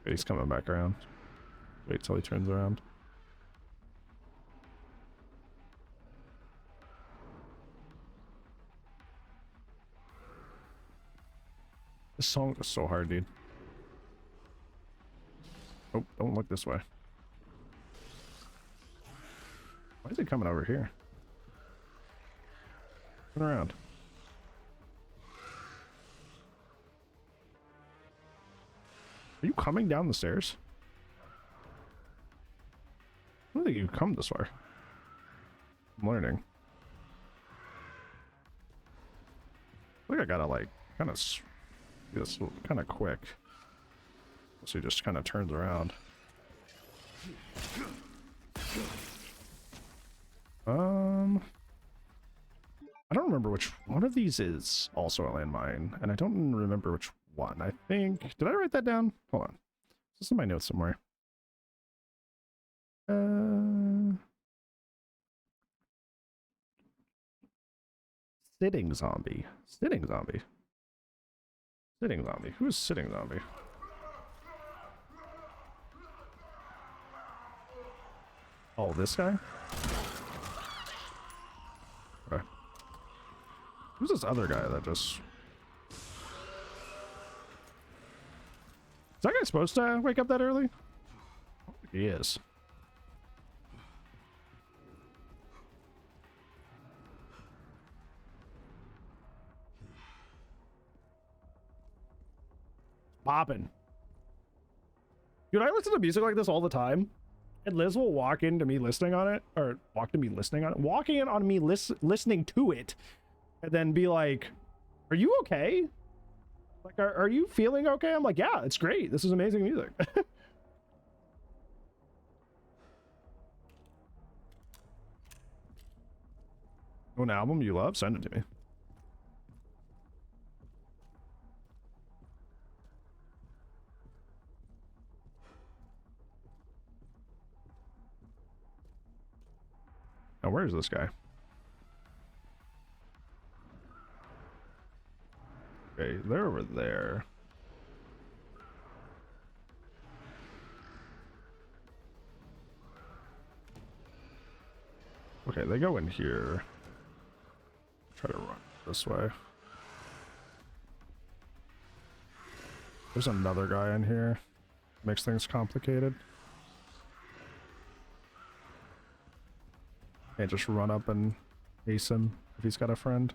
He's coming back around. Wait till he turns around. This song is so hard, dude. Oh, don't look this way. What? Why is he coming over here? Turn around. Are you coming down the stairs? I don't think you've come this far. I'm learning. I think I gotta like kind of do this kind of quick. So he just kind of turns around. I don't remember which one of these is also a landmine, and I don't remember which one. I think, did I write that down? Hold on. This is in my notes somewhere. Sitting zombie. Sitting zombie. Sitting zombie. Who is sitting zombie? Oh, this guy? Okay. Who's this other guy that just... Is that guy supposed to wake up that early? He is. Poppin'. Dude, I listen to music like this all the time. And Liz will walk into me listening on it, or walk to me listening on it, walking in on me listening to it, and then be like, "Are you okay? Like, are you feeling okay?" I'm like, "Yeah, it's great. This is amazing music." An album you love? Send it to me. Now, where is this guy? Okay, they're over there. Okay, they go in here. Try to run this way. There's another guy in here. Makes things complicated. Can't just run up and ace him if he's got a friend.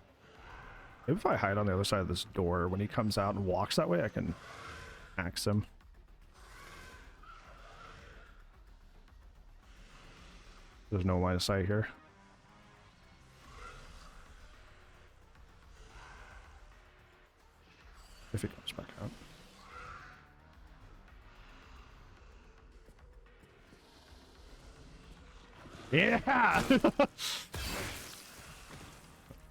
Maybe if I hide on the other side of this door, when he comes out and walks that way, I can axe him. There's no line of sight here. If he comes back out. Yeah! Do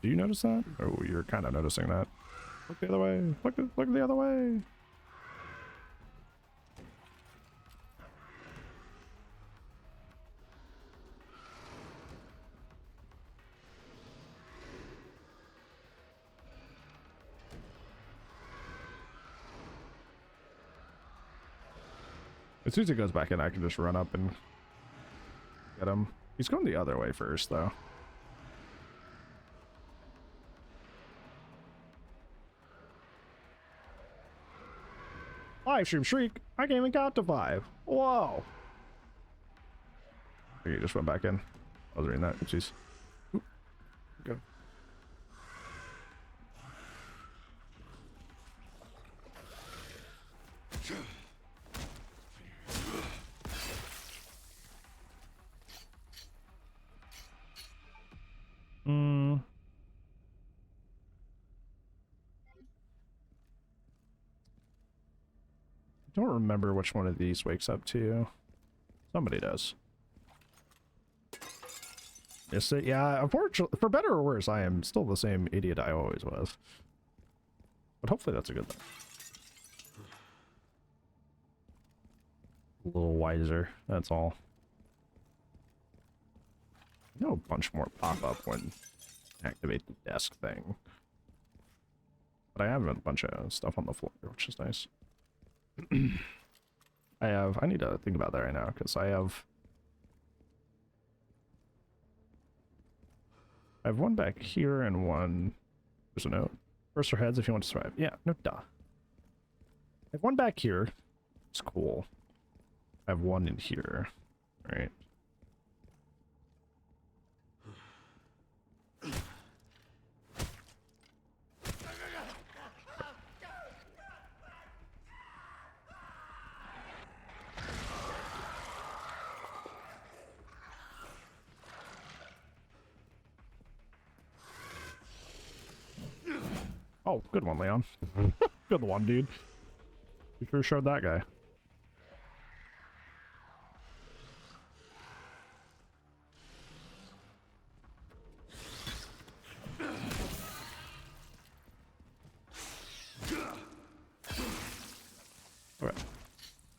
you notice that? Oh, you're kind of noticing that. Look the other way. Look the other way. As soon as he goes back in, I can just run up and get him. He's going the other way first, though. Live stream shriek. I can't even count to 5. Whoa. Okay, just went back in. I was reading that. Oopsies. Oop. Go. I don't remember which one of these wakes up to you. Somebody does. Yes, yeah, unfortunately, for better or worse, I am still the same idiot I always was. But hopefully that's a good thing. A little wiser, that's all. I know a bunch more pop up when I activate the desk thing. But I have a bunch of stuff on the floor, which is nice. I need to think about that right now, because I have one back here and one, there's a note. First for heads if you want to survive. Yeah, no duh. I have one back here. It's cool. I have one in here. Alright. Oh, good one, Leon. Good one, dude. You sure showed that guy. Okay.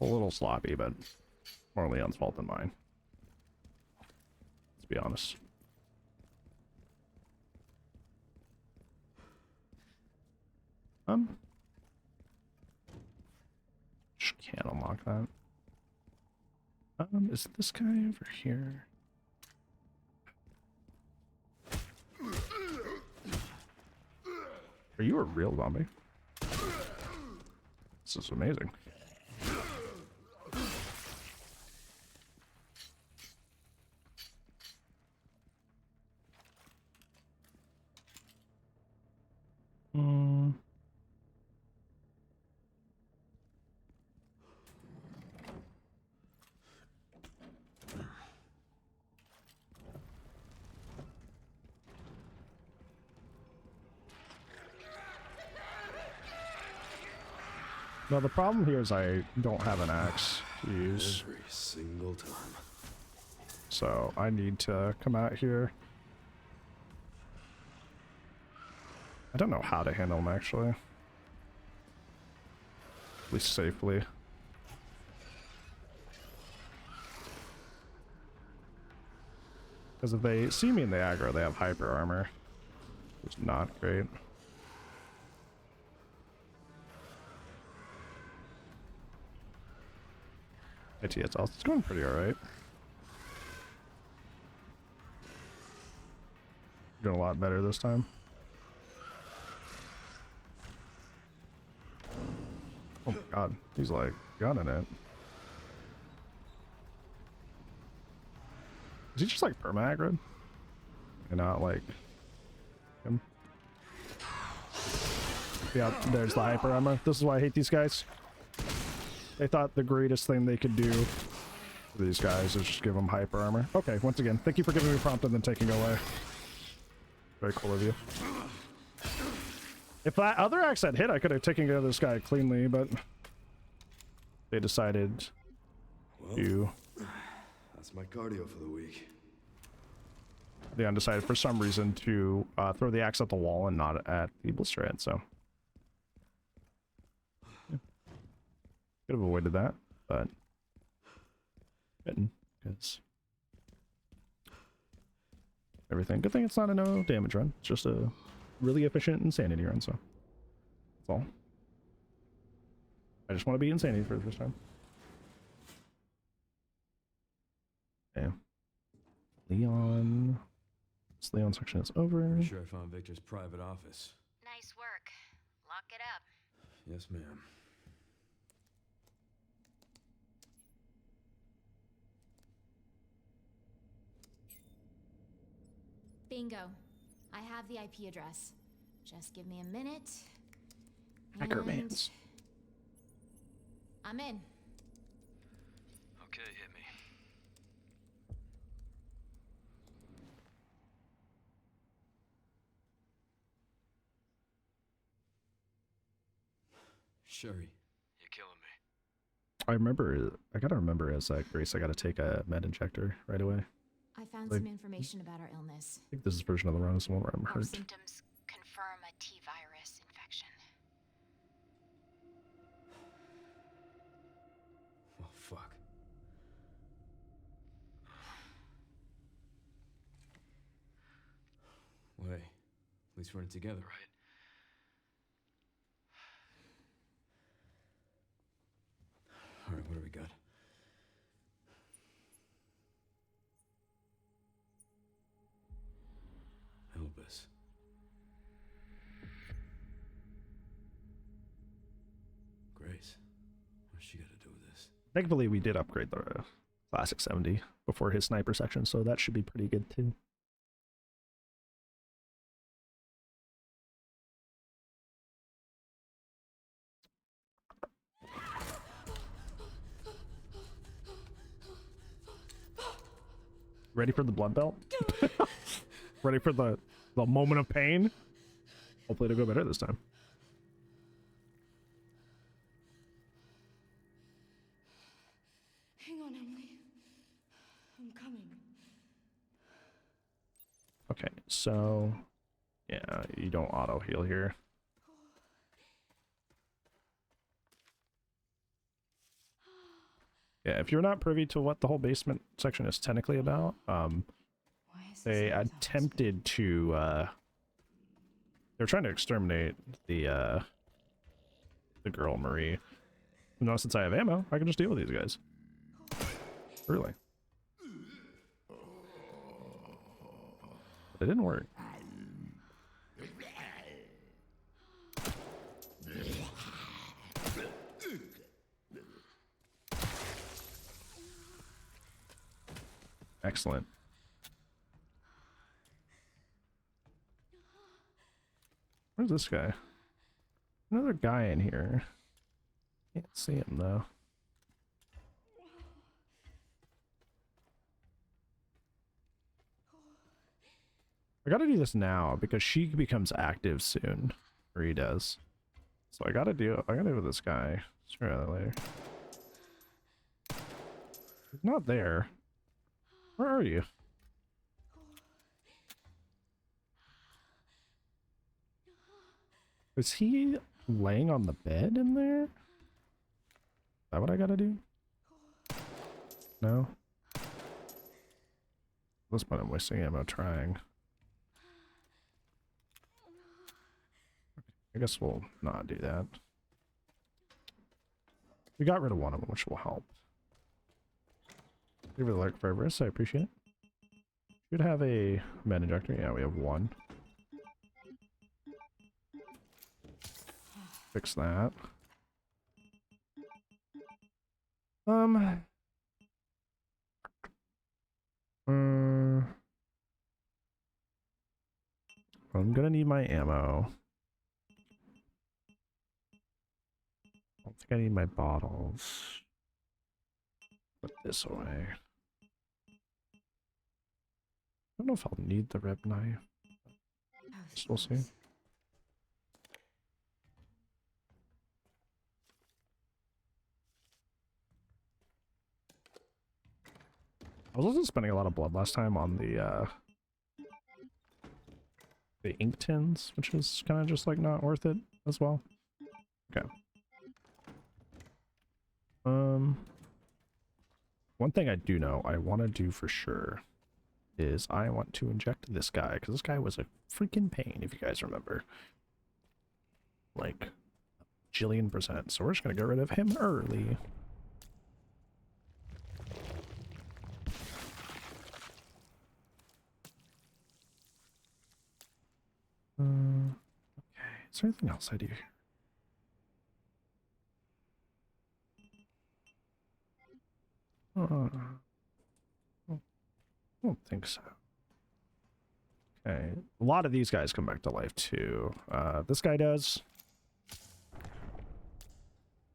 A little sloppy, but more Leon's fault than mine. Let's be honest. Just can't unlock that. Is this guy over here? Are you a real zombie? This is amazing. Now the problem here is I don't have an axe to use. Every single time. So I need to come out here. I don't know how to handle them actually. At least safely. Because if they see me in the aggro, they have hyper armor. Which is not great. It's going pretty alright. Doing a lot better this time. Oh my god, he's like gunning it. Is he just like perma-aggroed? And not like him? Yeah, there's the hyper armor. This is why I hate these guys. They thought the greatest thing they could do for these guys is just give them hyper armor. Okay, once again, thank you for giving me a prompt and then taking it away. Very cool of you. If that other axe had hit, I could have taken care of this guy cleanly, but they decided to... That's my cardio for the week. They undecided for some reason to throw the axe at the wall and not at the blister head, so... Could have avoided that, but because everything. Good thing it's not a no damage run. It's just a really efficient insanity run, so that's all. I just want to be insanity for the first time. Okay. Leon. This Leon section is over. I'm sure I found Victor's private office. Nice work. Lock it up. Yes, ma'am. Bingo. I have the IP address. Just give me a minute. Hackermans. I'm in. Okay, hit me. Sherry, you're killing me. I gotta remember as Grace, I gotta take a med injector right away. I found some information about our illness. I think this is version of the run is the one where I'm Our hurt. symptoms confirm a T-virus infection. Oh, fuck. Wait, at least we're in it together, right? Alright, what do we got? Elvis. Grace. What's she got to do with this? Thankfully, we did upgrade the Classic 70 before his sniper section, so that should be pretty good too. Ready for the blood belt? Ready for the moment of pain? Hopefully it'll go better this time. Okay, so yeah, you don't auto heal here. Yeah, if you're not privy to what the whole basement section is technically about, they attempted to they're trying to exterminate the girl Marie. Now since I have ammo, I can just deal with these guys. Really. But it didn't work. Excellent. Where's this guy? Another guy in here. Can't see him though. I gotta do this now because she becomes active soon. Or he does. So I gotta deal with this guy sooner or later. He's not there. Where are you? Is he laying on the bed in there? Is that what I gotta do? No? At this point I'm wasting ammo trying. I guess we'll not do that. We got rid of one of them, which will help. Give it a like for Everest, I appreciate it. Should have a med injector. Yeah, we have one. Fix that. I'm gonna need my ammo. I don't think I need my bottles. Put this away. I don't know if I'll need the rib knife. We'll see. I was also spending a lot of blood last time on the ink tins, which is kind of just like not worth it as well. Okay. One thing I do know I want to do for sure is I want to inject this guy, because this guy was a freaking pain, if you guys remember. Like, a jillion %. So we're just going to get rid of him early. Okay, is there anything else I do here? I don't think so. Okay, a lot of these guys come back to life too. This guy does.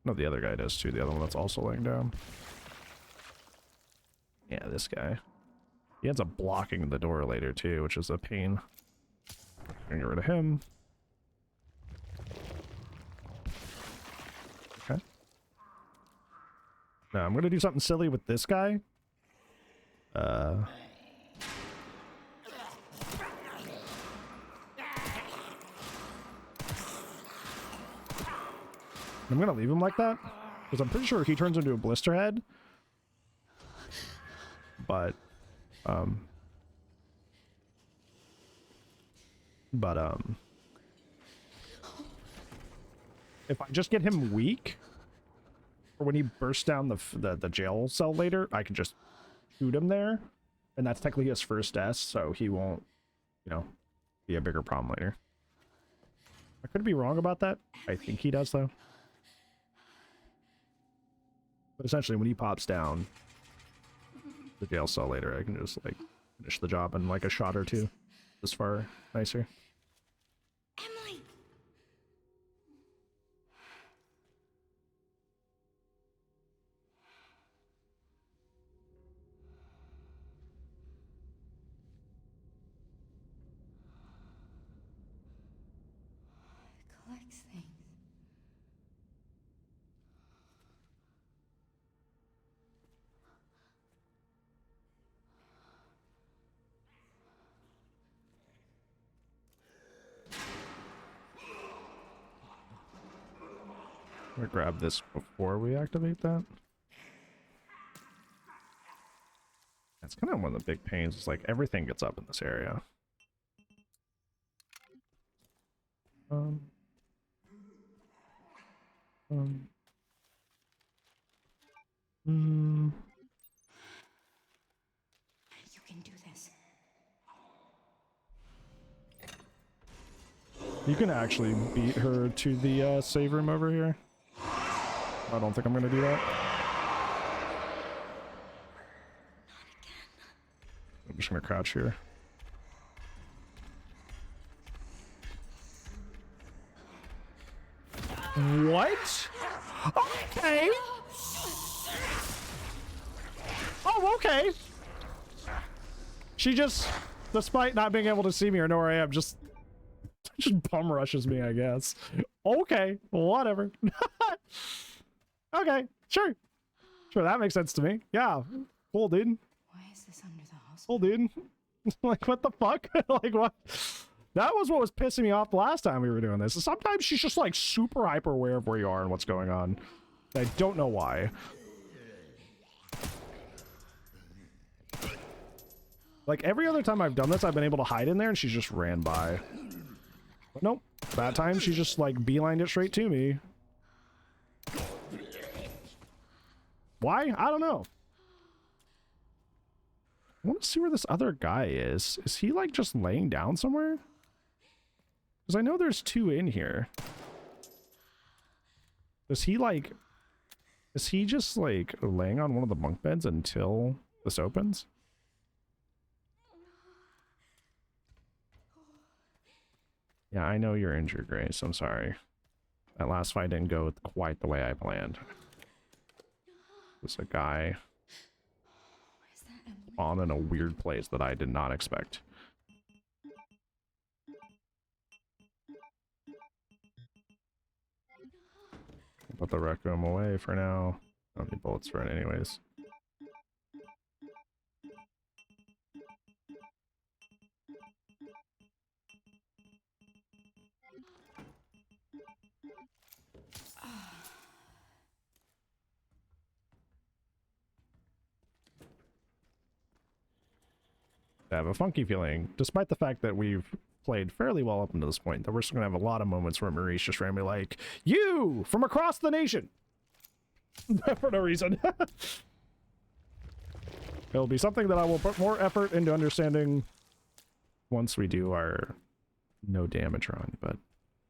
No, the other guy does too. The other one that's also laying down. Yeah, this guy. He ends up blocking the door later too, which is a pain. Gonna get rid of him. Okay. Now I'm gonna do something silly with this guy. I'm gonna leave him like that because I'm pretty sure he turns into a blister head. But if I just get him weak, or when he bursts down the jail cell later, I can just shoot him there, and that's technically his first death, so he won't, you know, be a bigger problem later. I could be wrong about that. I think he does though. But essentially, when he pops down the jail cell later, I can just like finish the job in like a shot or two. This far nicer. Emily! Collects things. I'm gonna grab this before we activate that. That's kind of one of the big pains. It's like everything gets up in this area. Um. You can do this. You can actually beat her to the save room over here. I don't think I'm gonna do that. I'm just gonna crouch here. What? Okay. Oh, okay. She just, despite not being able to see me or know where I am, just bum rushes me, I guess. Okay, whatever. Okay, sure. Sure, that makes sense to me. Yeah, cool, dude. Why is this under the house? Cool, dude. Like, what the fuck? Like, what? That was what was pissing me off the last time we were doing this. Sometimes she's just, like, super hyper aware of where you are and what's going on. I don't know why. Like, every other time I've done this, I've been able to hide in there and she's just ran by. But nope. That time, she just, like, beelined it straight to me. Why? I don't know. I want to see where this other guy is. Is he, like, just laying down somewhere? Because I know there's two in here. Is he, like... Is he just, like, laying on one of the bunk beds until this opens? Yeah, I know you're injured, Grace. I'm sorry. That last fight didn't go quite the way I planned. There's a guy on in a weird place that I did not expect. Put the Requiem away for now. I don't need bullets for it anyways. I have a funky feeling, despite the fact that we've played fairly well up until this point, that we're still gonna have a lot of moments where Maurice just randomly like, "You from across the nation!" for no reason. It'll be something that I will put more effort into understanding once we do our no damage run, but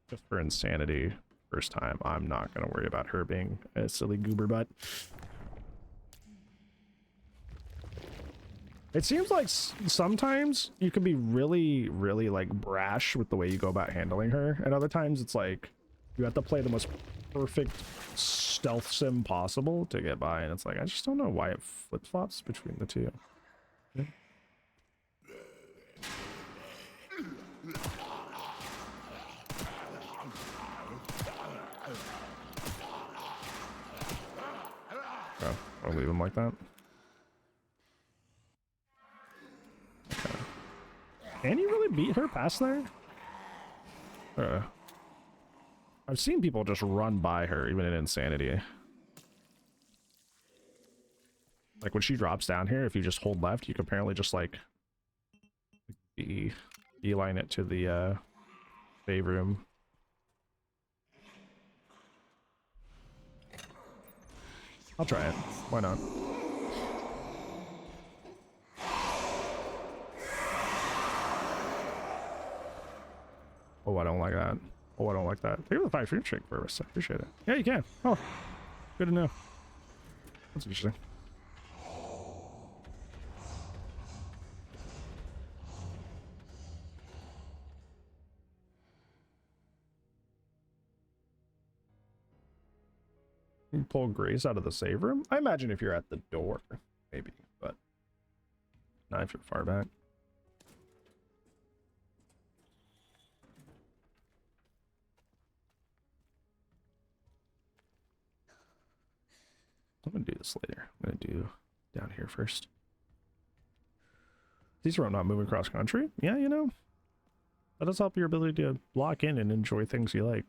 just for insanity, first time, I'm not gonna worry about her being a silly goober butt. It seems like sometimes you can be really, really, like, brash with the way you go about handling her, and other times it's like you have to play the most perfect stealth sim possible to get by, and it's like, I just don't know why it flip-flops between the two. Yeah. Oh, I'll leave him like that. Can you really beat her past there? I've seen people just run by her, even in Insanity. Like, when she drops down here, if you just hold left, you can apparently just, like, beeline it to the, save room. I'll try it. Why not? Oh, I don't like that. Oh, I don't like that. Think of the 5 stream trick for us. I appreciate it. Yeah, you can. Oh, good to know. That's interesting. You can pull Grace out of the save room? I imagine if you're at the door, maybe, but not if you're far back. I'm gonna do this later. I'm gonna do down here first. These are not moving cross country. Yeah, you know, that does help your ability to lock in and enjoy things you like.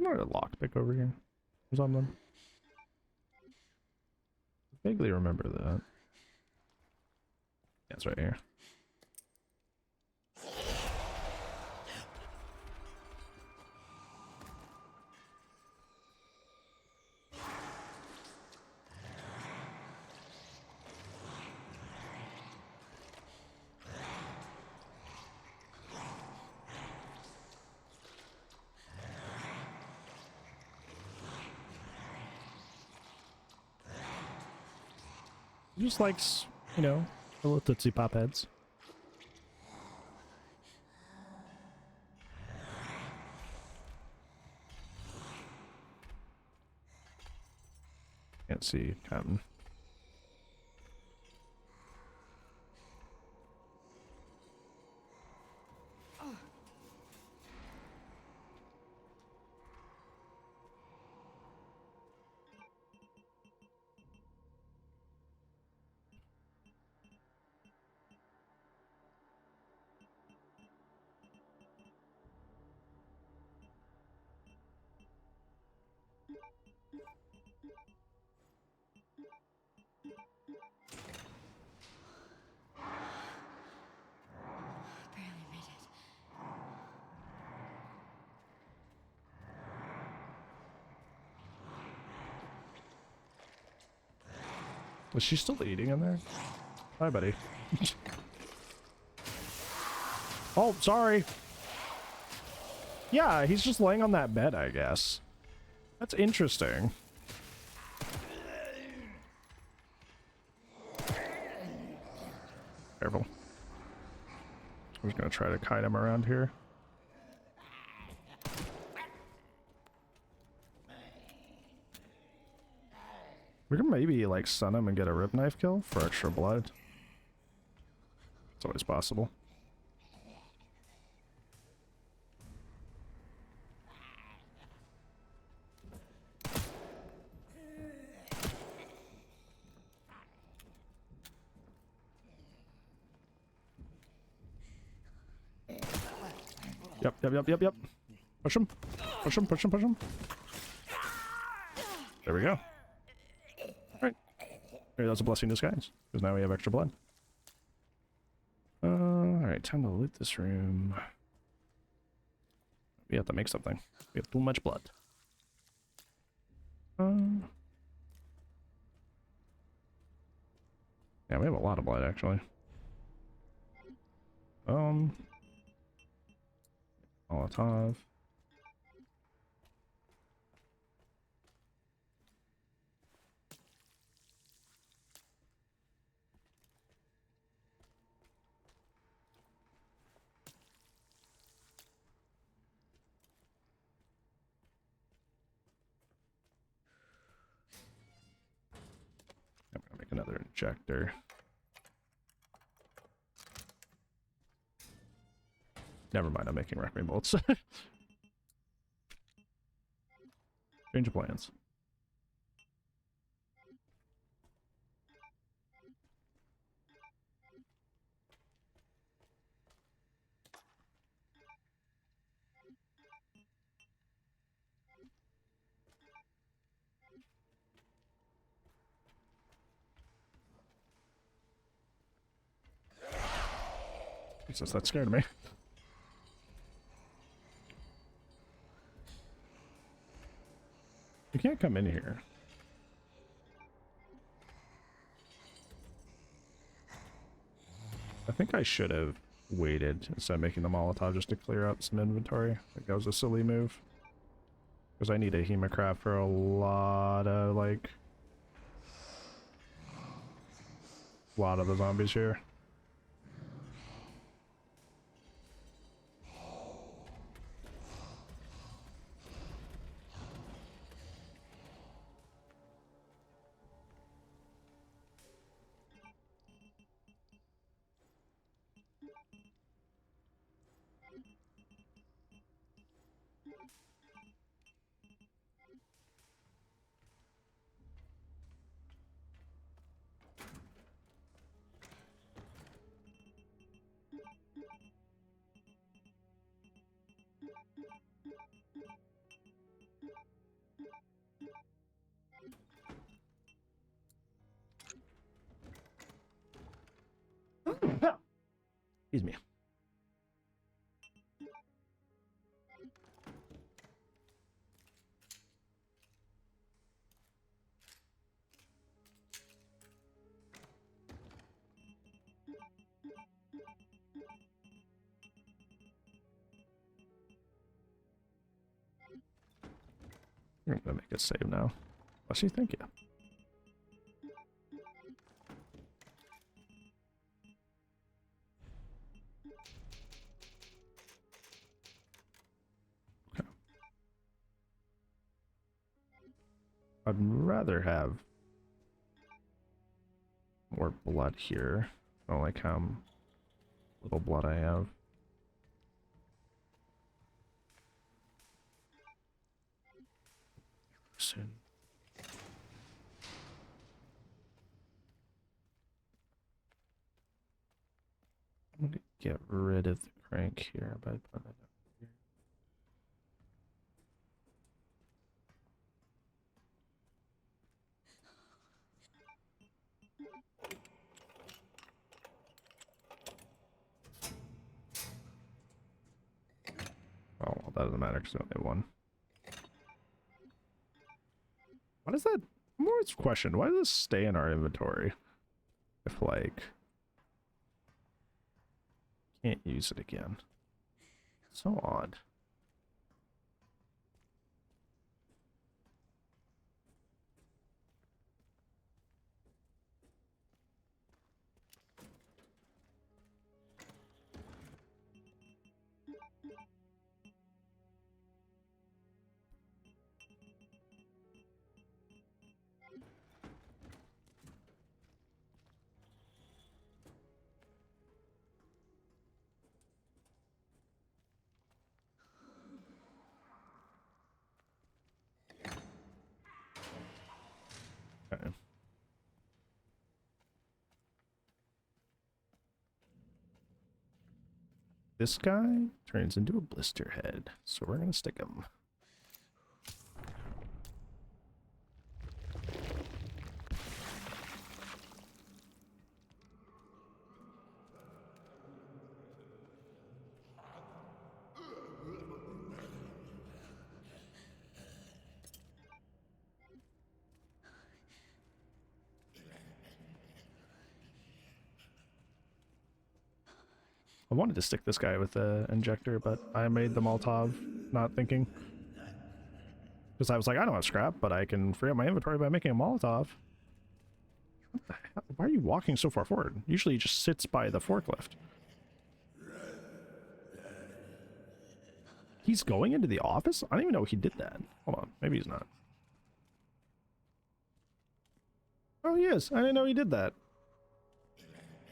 Not a lockpick over here or something. Vaguely remember that. Yeah, it's right here. He just likes, you know, the little Tootsie Pop heads. Can't see Captain. Barely made it. Was she still eating in there? Hi, buddy. Oh, sorry. Yeah, he's just laying on that bed, I guess. That's interesting. Careful. I'm just gonna try to kite him around here. We can maybe like stun him and get a rip knife kill for extra blood. It's always possible. Yep. Push him. Push him, push him, push him. There we go. Alright. Maybe that's a blessing in disguise, because now we have extra blood. Alright, time to loot this room. We have to make something. We have too much blood. Yeah, we have a lot of blood, actually. Molotov. I'm gonna make another injector. Never mind, I'm making Requiem bolts. Change of plans. Jesus, that scared me. You can't come in here. I think I should have waited instead of making the Molotov just to clear out some inventory. I think that was a silly move. Because I need a Hemocraft for a lot of, like... a lot of the zombies here. Excuse me. I'm gonna make a save now. Unless you think, yeah. Okay. I'd rather have more blood here. I don't like how little blood I have. Soon. I'm gonna get rid of the crank here by putting it up here. Oh, well, that doesn't matter because we only have one. Why does that? More question. Why does this stay in our inventory? If like can't use it again. So odd. Okay. This guy turns into a blister head, so we're gonna stick him. I wanted to stick this guy with the injector, but I made the Molotov not thinking. Because I was like, I don't have scrap, but I can free up my inventory by making a Molotov. What the hell? Why are you walking so far forward? Usually he just sits by the forklift. He's going into the office? I don't even know he did that. Hold on, maybe he's not. Oh, he is. I didn't know he did that.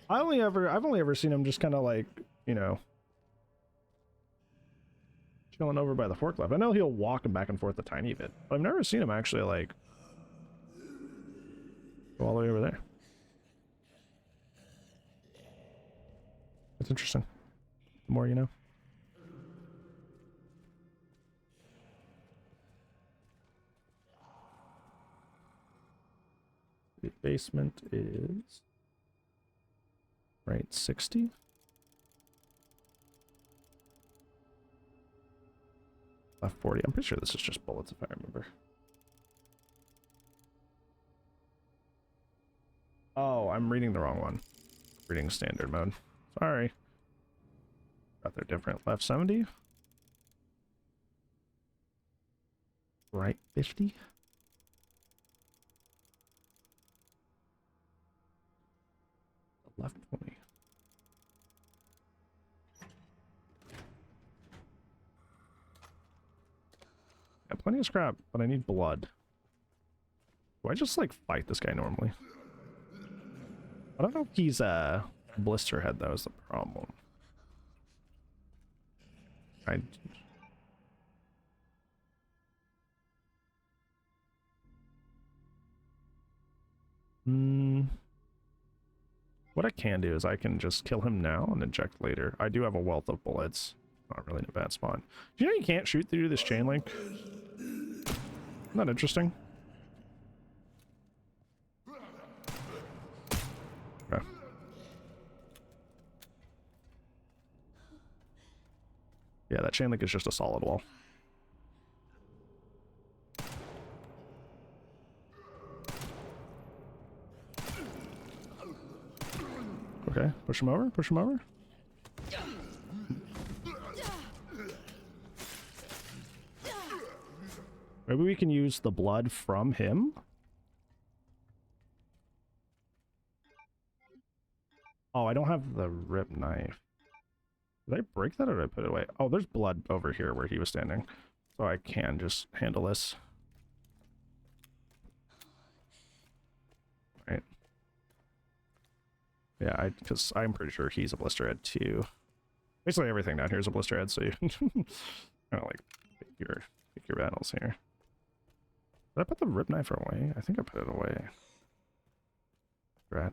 I've only ever seen him just kind of like, you know, chilling over by the forklift. I know he'll walk him back and forth a tiny bit, but I've never seen him actually like go all the way over there. It's interesting. The more you know. The basement is right 60. Left 40. I'm pretty sure this is just bullets if I remember. Oh, I'm reading the wrong one. Reading standard mode. Sorry. Got they're different. Left 70. Right 50. Left 20. Got plenty of scrap, but I need blood. Do I just like fight this guy normally? I don't know if he's blister head, that was the problem. What I can do is I can just kill him now and inject later. I do have a wealth of bullets. Not really in a bad spot. Do you know you can't shoot through this chain link? Isn't that interesting? Okay. Yeah, that chain link is just a solid wall. Okay, push him over, push him over. Maybe we can use the blood from him. Oh, I don't have the rip knife. Did I break that or did I put it away? Oh, there's blood over here where he was standing. So I can just handle this. Right. Yeah, because I'm pretty sure he's a blisterhead too. Basically everything down here is a blisterhead, so you kind of like pick your battles here. Did I put the rip knife away? I think I put it away. Right.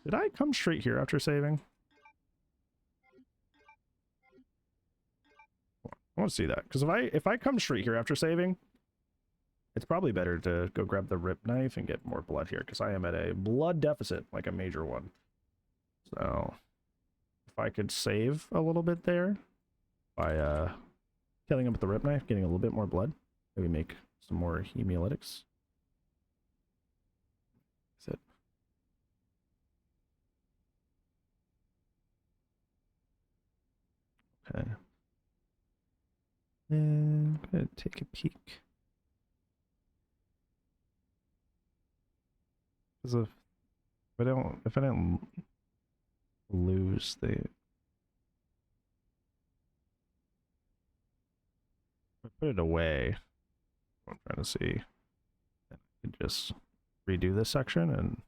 Did I come straight here after saving? I want to see that, because if I come straight here after saving, it's probably better to go grab the rip knife and get more blood here, because I am at a blood deficit, like a major one. So if I could save a little bit there by killing him with the rip knife, getting a little bit more blood, maybe make some more hemolytics. That's it. Okay. And I'm gonna take a peek. Because if I don't lose the, if I put it away, I'm trying to see. I can just redo this section and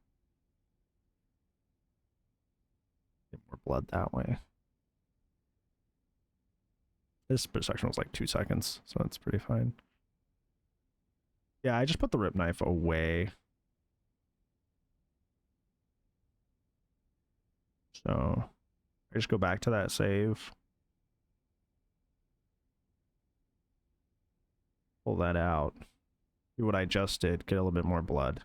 get more blood that way. This section was like 2 seconds, so that's pretty fine. Yeah, I just put the rip knife away. So I just go back to that save. Pull that out. Do what I just did, get a little bit more blood.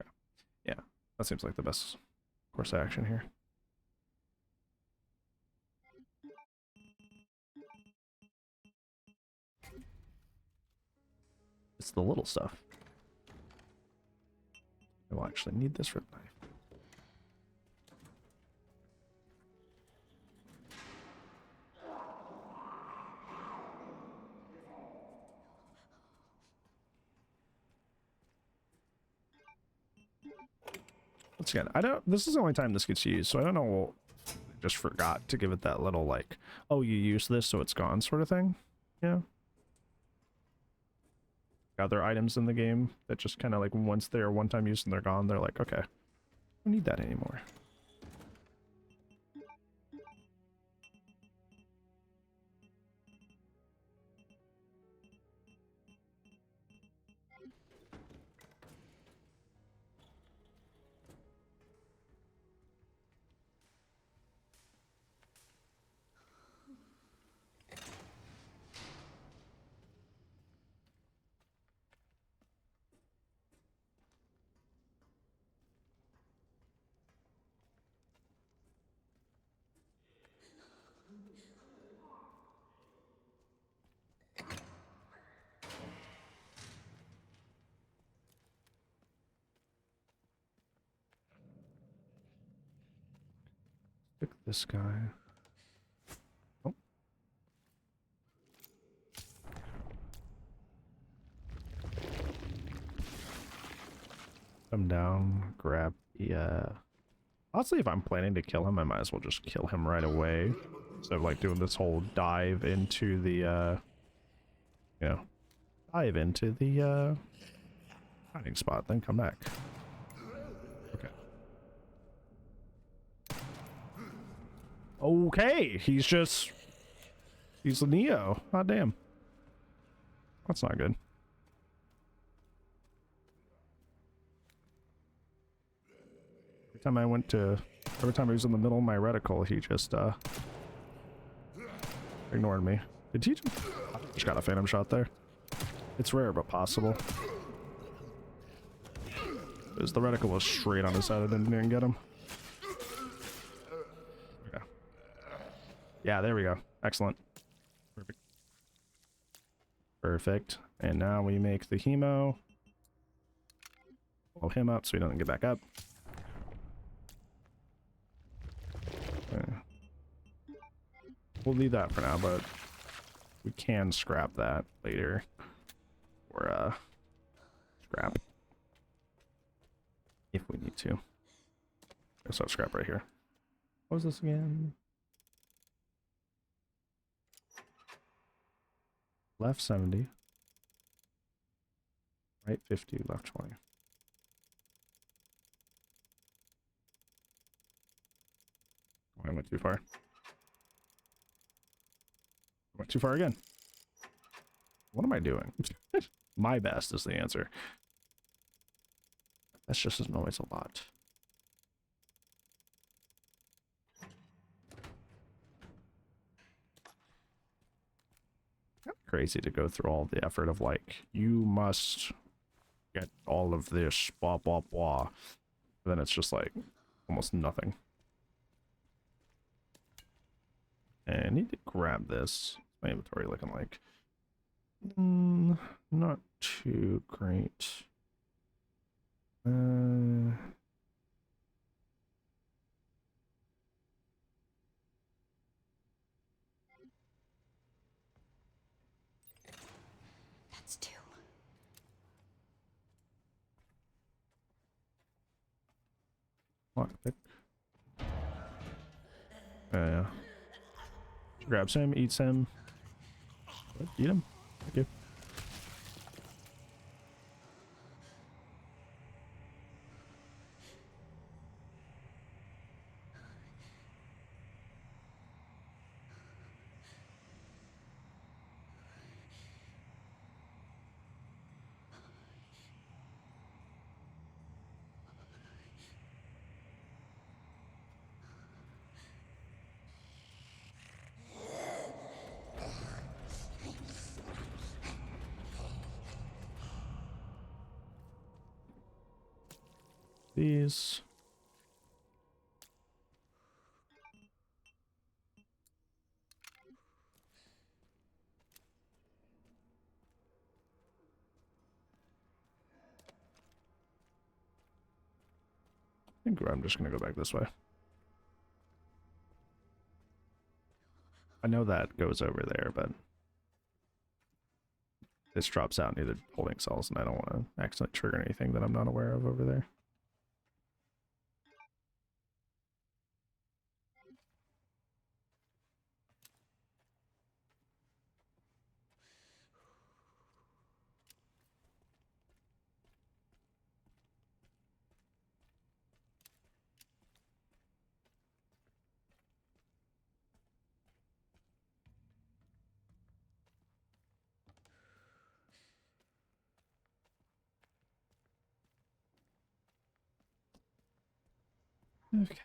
Okay. Yeah, that seems like the best course of action here. It's the little stuff. I will actually need this rip knife. Once again, this is the only time this gets used, so I don't know, I just forgot to give it that little like, oh, you use this so it's gone sort of thing. Yeah. Other items in the game that just kind of like once they're one time used and they're gone, they're like, okay, I don't need that anymore. Pick this guy. Oh. Come down, grab the, honestly, if I'm planning to kill him, I might as well just kill him right away. Instead of like doing this whole dive into the, you know, dive into the, hiding spot, then come back. Okay. Okay, he's a Neo. God damn. That's not good. Every time I was in the middle of my reticle, he just, ignored me. Did he just got a phantom shot there? It's rare, but possible. Because the reticle was straight on his head and didn't get him. Yeah, there we go. Excellent. Perfect. Perfect. And now we make the hemo. Blow him up so he doesn't get back up. Okay. We'll leave that for now, but we can scrap that later. Or, scrap. If we need to. Guess I'll scrap right here. What was this again? Left 70. Right 50, left 20. I went too far. I went too far again. What am I doing? My best is the answer. That's just as always a lot. Crazy to go through all the effort of like, you must get all of this, blah, blah, blah. And then it's just like almost nothing. And I need to grab this. My inventory looking like not too great. That's 2. Lockpick. Yeah. Grabs him, eats him. What? Eat him. Thank you. These. I think I'm just gonna go back this way. I know that goes over there, but this drops out near the holding cells, and I don't want to accidentally trigger anything that I'm not aware of over there. Okay.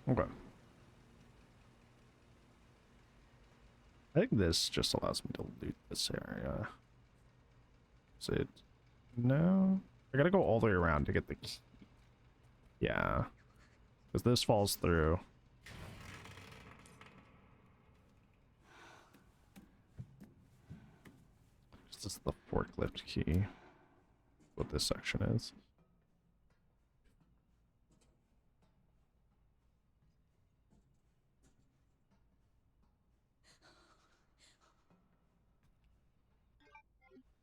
Okay. I think this just allows me to loot this area. Is it? No? I gotta go all the way around to get the key. Yeah. Because this falls through. This is the forklift key. What this section is.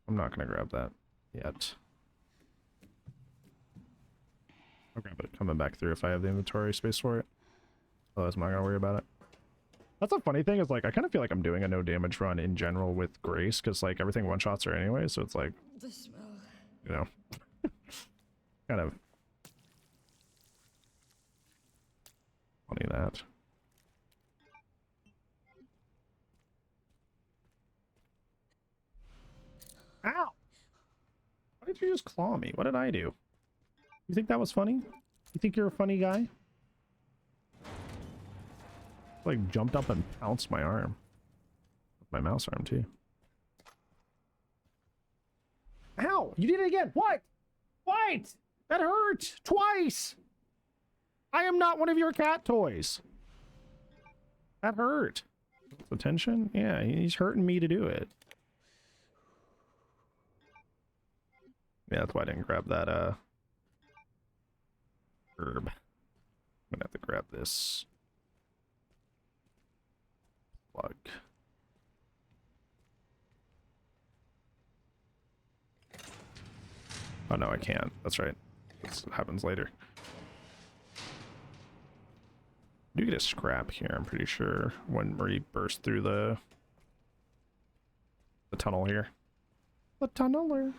I'm not gonna grab that yet. I'll grab it coming back through if I have the inventory space for it. Otherwise, I'm not gonna worry about it. That's a funny thing is, like, I kind of feel like I'm doing a no damage run in general with Grace, because, like, everything one-shots her anyway, so it's like, The smell. you know, kind of. Funny that. Ow! Why did you just claw me? What did I do? You think that was funny? You think you're a funny guy? Like jumped up and pounced my arm. My mouse arm too. Ow! You did it again! What? What? That hurt! Twice! I am not one of your cat toys. That hurt. Attention? Yeah, he's hurting me to do it. Yeah, that's why I didn't grab that, herb. I'm gonna have to grab this plug. Oh, no, I can't. That's right. This happens later. I do get a scrap here, I'm pretty sure, when Marie burst through the tunnel here. The tunneler.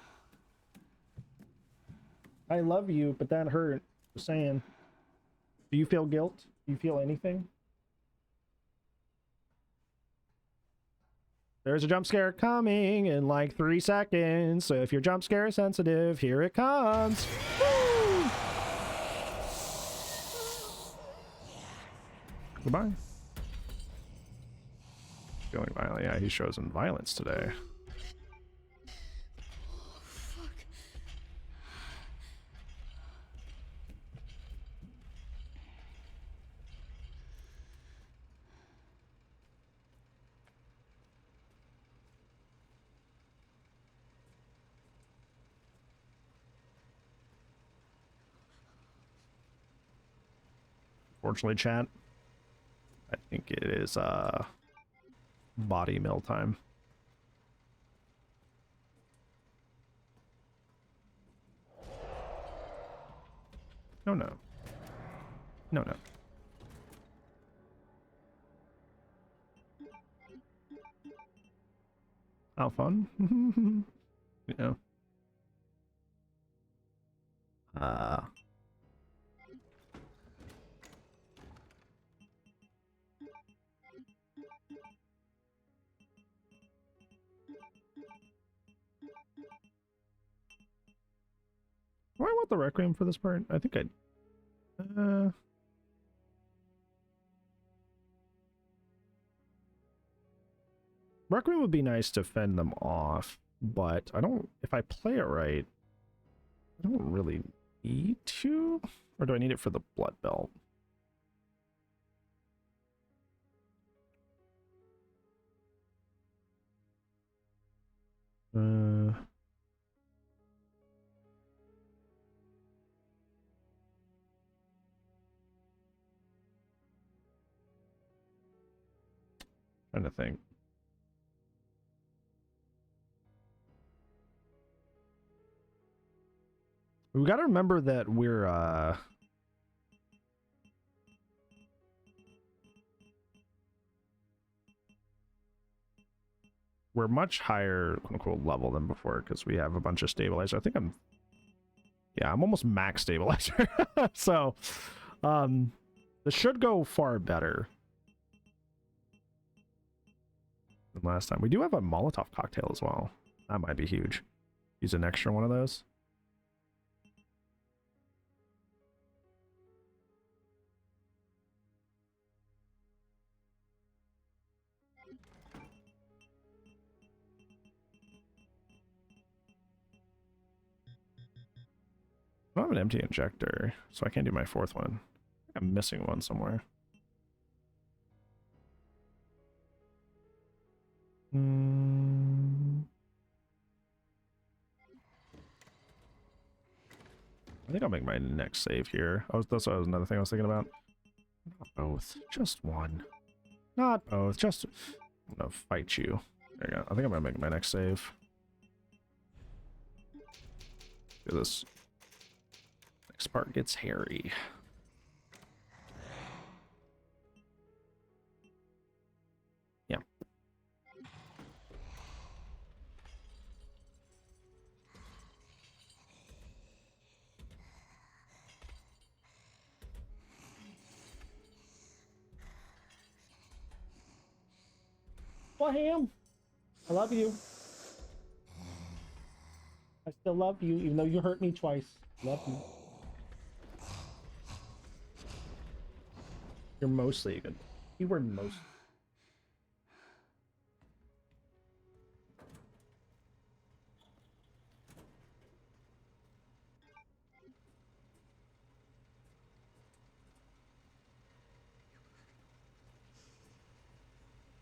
I love you, but that hurt. Just saying. Do you feel guilt? Do you feel anything? There's a jump scare coming in like 3 seconds. So if you're jump scare sensitive, here it comes. Woo! Goodbye. Feeling violent. Yeah, he shows some violence today. Fortunately, chat, I think it is body mill time. No, no. No, no. How fun. You know. Do I want the Requiem for this part? I think I'd... Requiem would be nice to fend them off, but I don't... If I play it right, I don't really need to? Or do I need it for the blood belt? Trying to think. We got to remember that we're much higher quote unquote level than before because we have a bunch of stabilizer. I think I'm almost max stabilizer. So this should go far better than last time. We do have a Molotov cocktail as well. That might be huge. Use an extra one of those. I don't have an empty injector, so I can't do my fourth one. I'm missing one somewhere. I think I'll make my next save here. That's another thing I was thinking about. Not both, just one. Not both, just... I'm gonna fight you. There you go. I think I'm gonna make my next save. Do this. Next part gets hairy. Yeah. Noah Ham, I love you. I still love you, even though you hurt me twice. Love you. You're mostly good. Keyword most.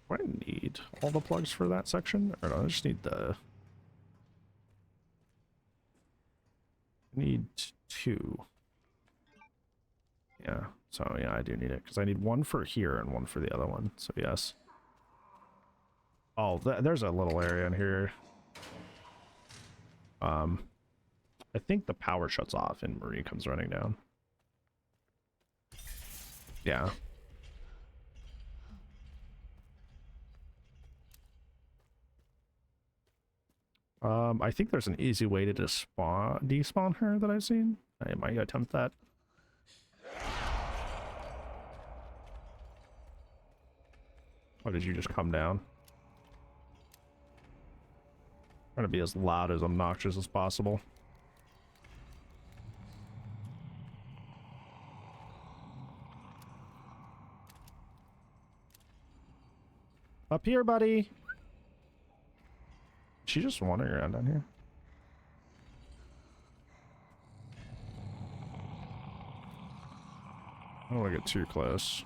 Do I need all the plugs for that section? Or do I just need the... I need 2. Yeah, so yeah, I do need it. Because I need 1 for here and 1 for the other one. So yes. Oh, there's a little area in here. I think the power shuts off and Marie comes running down. Yeah. I think there's an easy way to despawn her that I've seen. I might attempt that. Or did you just come down? Trying to be as loud as obnoxious as possible. Up here, buddy. She just wandering around down here. I don't want to get too close.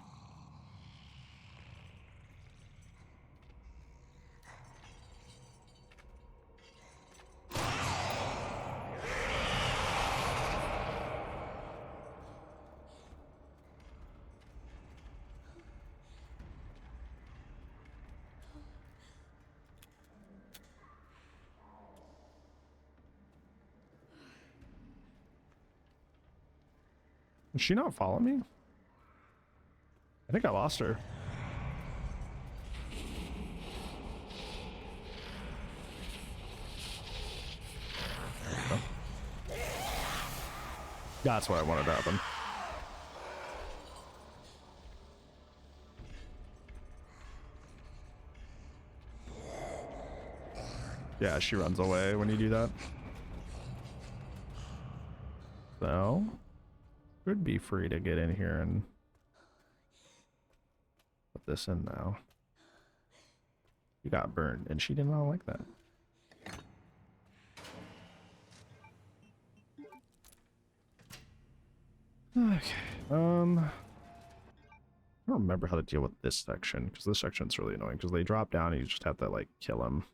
Did she not follow me? I think I lost her. Oh. That's what I wanted to happen. Yeah, she runs away when you do that. So, could be free to get in here and put this in now. You got burned, and she did not like that. Okay, I don't remember how to deal with this section, because this section's really annoying, because they drop down and you just have to, like, kill them.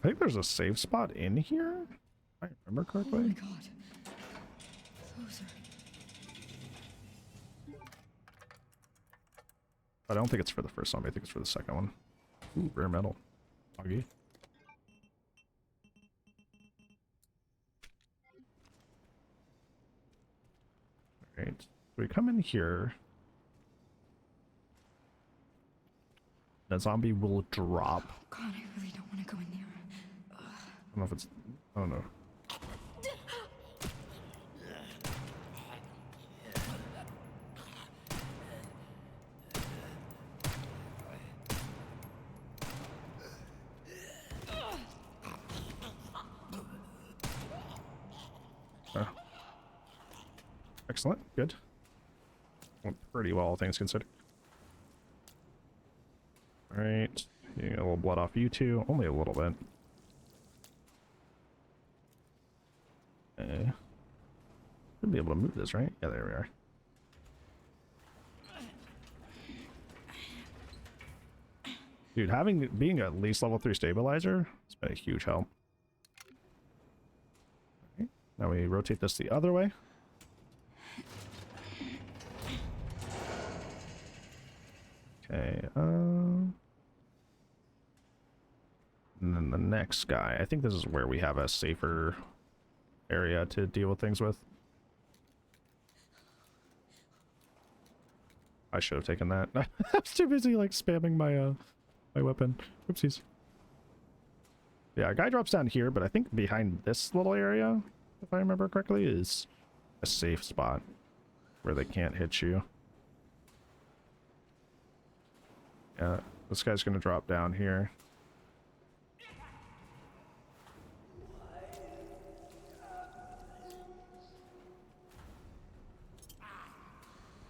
I think there's a save spot in here, if I remember correctly. Oh my god. Closer. I don't think it's for the first zombie, I think it's for the second one. Ooh, rare metal. Foggy. Alright, we come in here. The zombie will drop. Oh god, I really don't want to go in there. I don't know if it's... I don't know. Oh. Excellent. Good. Went pretty well, all things considered. Alright. Getting a little blood off you two. Only a little bit. Okay. Should be able to move this, right? Yeah, there we are. Dude, being at least level 3 stabilizer has been a huge help. Okay. Now we rotate this the other way. Okay, and then the next guy, I think this is where we have a safer area to deal with things with. I should have taken that. I was too busy like spamming my my weapon. Oopsies. Yeah, a guy drops down here, but I think behind this little area if I remember correctly, is a safe spot where they can't hit you. Yeah, this guy's gonna drop down here.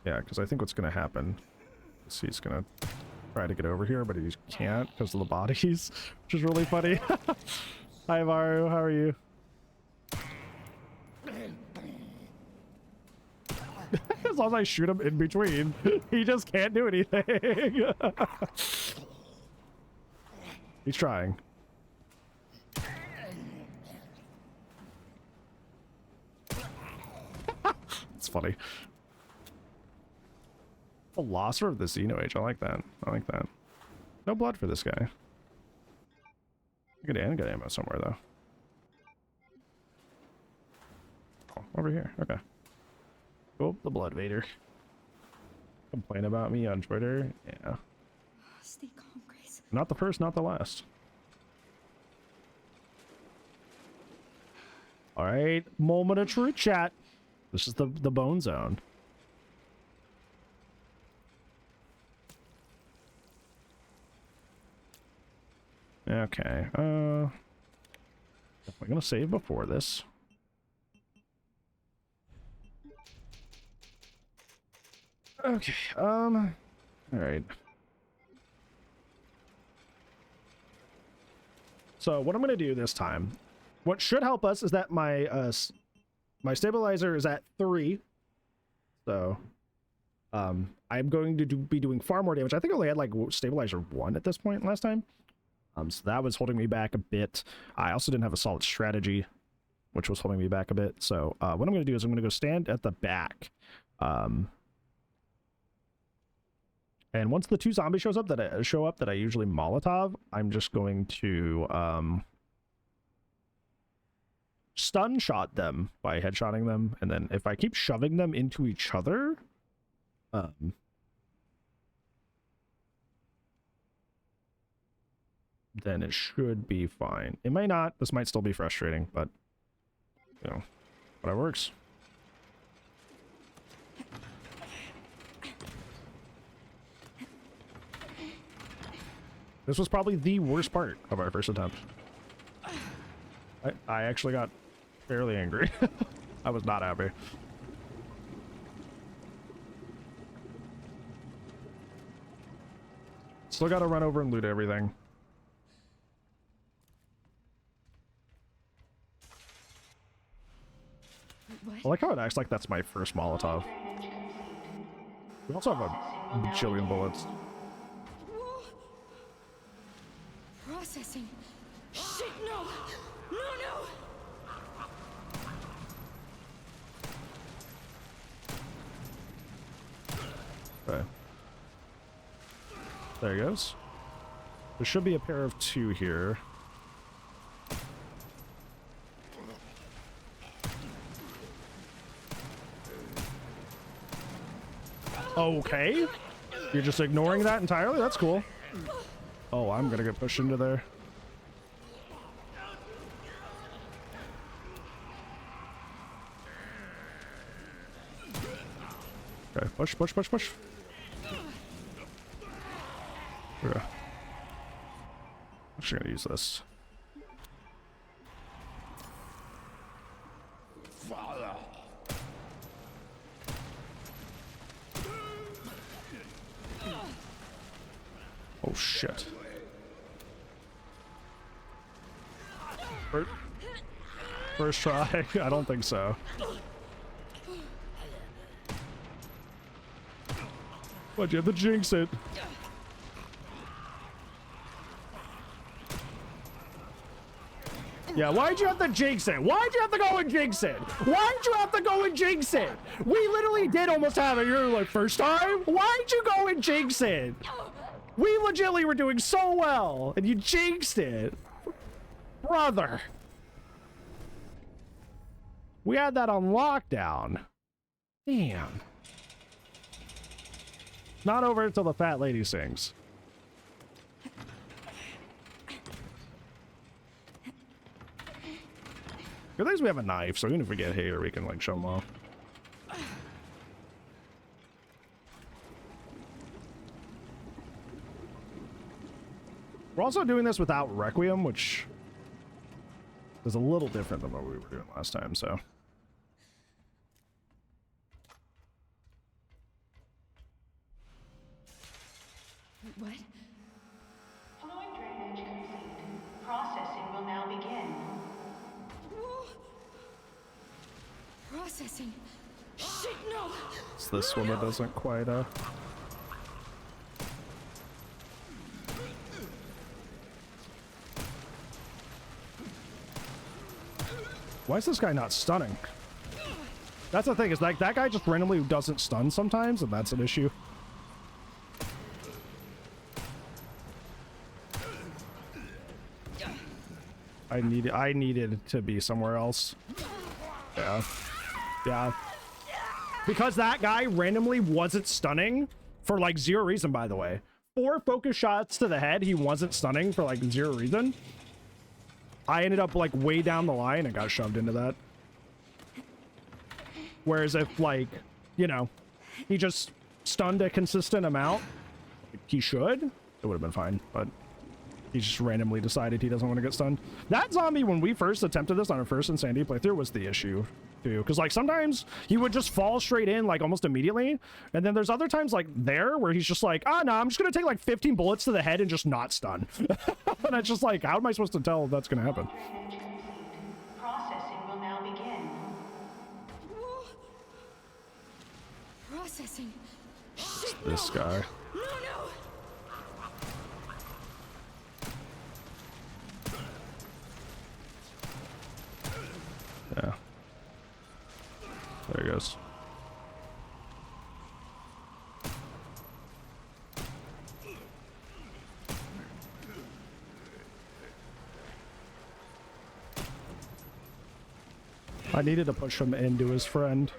Yeah, because I think what's gonna happen is he's gonna try to get over here, but he can't because of the bodies, which is really funny. Hi, Maru, how are you? As long as I shoot him in between, he just can't do anything. He's trying. It's funny. Philosopher of the Xeno Age. I like that. I like that. No blood for this guy. Good ammo somewhere though. Oh, over here. Okay. Oh, the Blood Vader. Complain about me on Twitter? Yeah. Stay calm, Grace. Not the first, not the last. Alright, moment of true chat. This is the bone zone. Okay, definitely gonna save before this. Okay, all right. So what I'm gonna do this time, what should help us is that my my stabilizer is at 3. So I'm going to be doing far more damage. I think I only had like stabilizer 1 at this point last time. So that was holding me back a bit. I also didn't have a solid strategy, which was holding me back a bit. So what I'm going to do is I'm going to go stand at the back. And once the 2 zombies show up that I usually Molotov, I'm just going to stun shot them by headshotting them, and then if I keep shoving them into each other, then it should be fine. It may not. This might still be frustrating, but you know, whatever works. This was probably the worst part of our first attempt. I actually got fairly angry. I was not happy. Still gotta run over and loot everything. What? I like how it acts like that's my first Molotov. We also have a bajillion bullets. Whoa. Processing. Shit, no! No, no! Okay. There he goes. There should be a pair of 2 here. Okay. You're just ignoring that entirely? That's cool. Oh, I'm gonna get pushed into there. Okay, push, push, push, push. Okay. I'm actually gonna use this. Oh shit. First try? I don't think so. Why'd you have to jinx it? Yeah, why'd you have to jinx it? Why'd you have to go and jinx it? Why'd you have to go and jinx it? We literally did almost have it. You're like, first time? Why'd you go and jinx it? We legitimately were doing so well, and you jinxed it. Brother. We had that on lockdown. Damn. Not over until the fat lady sings. Good thing we have a knife, so even if we get hit, we can like show them off. We're also doing this without Requiem, which is a little different than what we were doing last time, so. What? Fluid drainage complete. Processing will now begin. Processing. Shit, no! It's this one that doesn't quite, Why is this guy not stunning? That's the thing, is like that guy just randomly doesn't stun sometimes, and that's an issue. I needed to be somewhere else. Yeah. Yeah. Because that guy randomly wasn't stunning for like zero reason, by the way. 4 focus shots to the head, he wasn't stunning for like zero reason. I ended up like way down the line and got shoved into that. Whereas if like, you know, he just stunned a consistent amount, he should, it would have been fine, but he just randomly decided he doesn't want to get stunned. That zombie, when we first attempted this on our first Insanity playthrough, was the issue too. Because like sometimes he would just fall straight in like almost immediately. And then there's other times like there where he's just like, ah, no, I'm just going to take like 15 bullets to the head and just not stun. And it's just like, how am I supposed to tell that's going to happen? Processing will now begin. Processing. This guy. No, no! Yeah. There he goes. I needed to push him into his friend.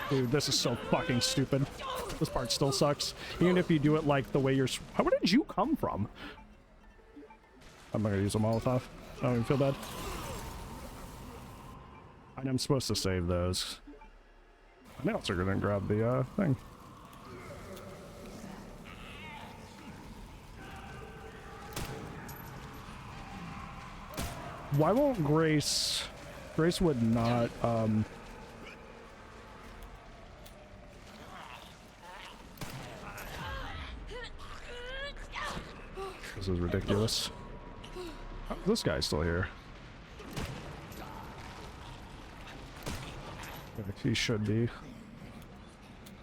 Dude, this is so fucking stupid. This part still sucks. Even if you do it like the way you're... Where did you come from? I'm not gonna use a Molotov. I don't even feel bad. And I'm supposed to save those. I also gonna grab the thing. Why won't Grace... Grace would not, This is ridiculous. Oh, this guy's still here. He should be.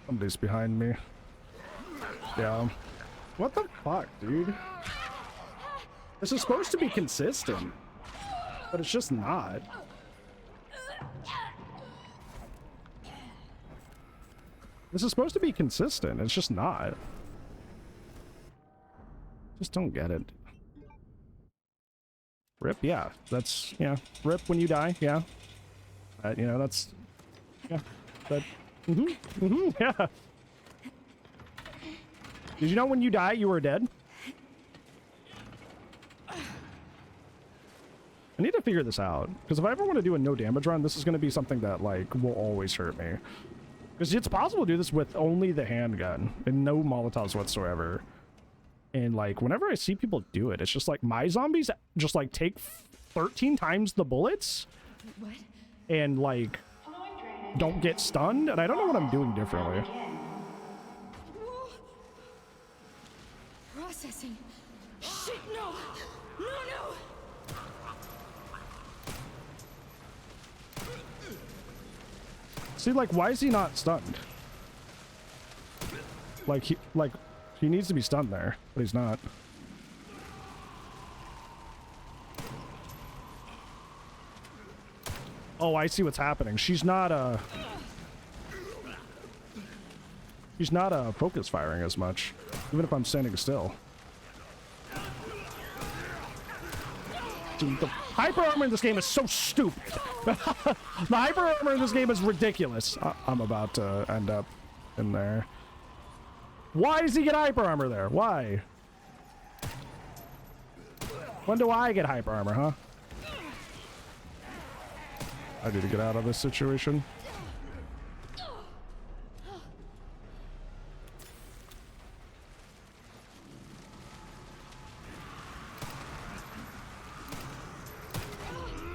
Somebody's behind me. Yeah. What the fuck, dude? This is supposed to be consistent, but it's just not. This is supposed to be consistent. It's just not. Just don't get it. Rip, yeah. That's, yeah. Rip when you die, yeah. You know, that's, yeah. That, yeah. Did you know when you die, you were dead? I need to figure this out. Because if I ever want to do a no damage run, this is going to be something that, like, will always hurt me. Because it's possible to do this with only the handgun and no Molotovs whatsoever. And like whenever I see people do it, it's just like my zombies just like take 13 times the bullets. What? And like don't get stunned, and I don't know what I'm doing differently. Processing. Shit, no! No, no! See, like, why is he not stunned? Like he needs to be stunned there, but he's not. Oh, I see what's happening. She's not focus firing as much, even if I'm standing still. Dude, the hyper armor in this game is so stupid. The hyper armor in this game is ridiculous. I'm about to end up in there. Why does he get hyper armor there? Why? When do I get hyper armor, huh? I need to get out of this situation.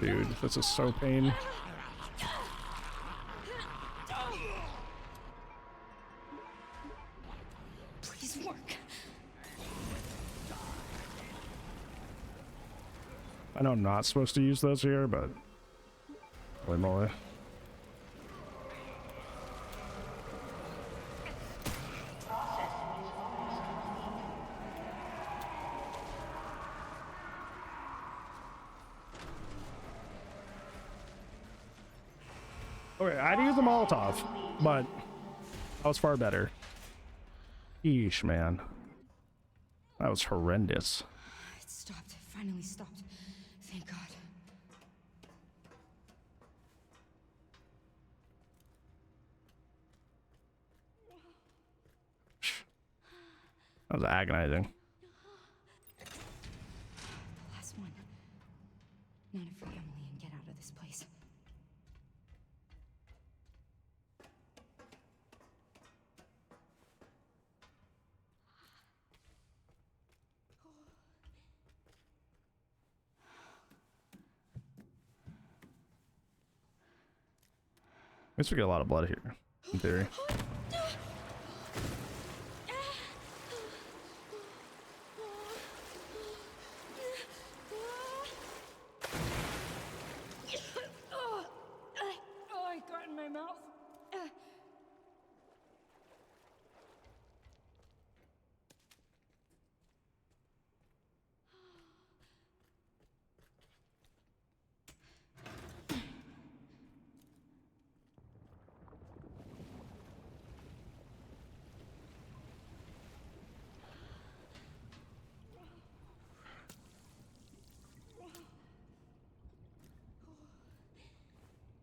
Dude, this is so pain. Please work. I know I'm not supposed to use those here, but holy moly. Okay, I had to use the Molotov, but that was far better. Yeesh, man. That was horrendous. It stopped. It finally stopped. Thank God. That was agonizing. The last one. Not if free Emily and get out of this place. I guess we get a lot of blood here, in theory. Oh, I got in my mouth.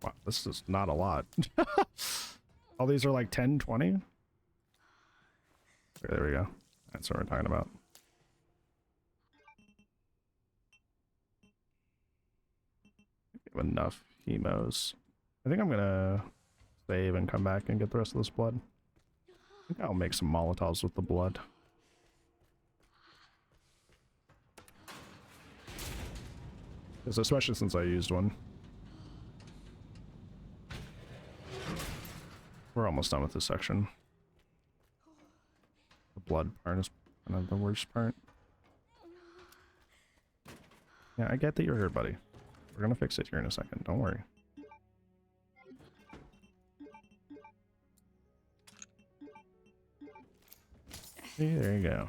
Wow, this is not a lot. All these are like 10, 20? Okay, there we go. That's what we're talking about. We have enough hemos. I think I'm gonna save and come back and get the rest of this blood. I think I'll make some Molotovs with the blood. Because especially since I used one. We're almost done with this section. The blood part is kind of the worst part. Yeah, I get that you're hurt, buddy. We're gonna fix it here in a second. Don't worry. Hey, there you go.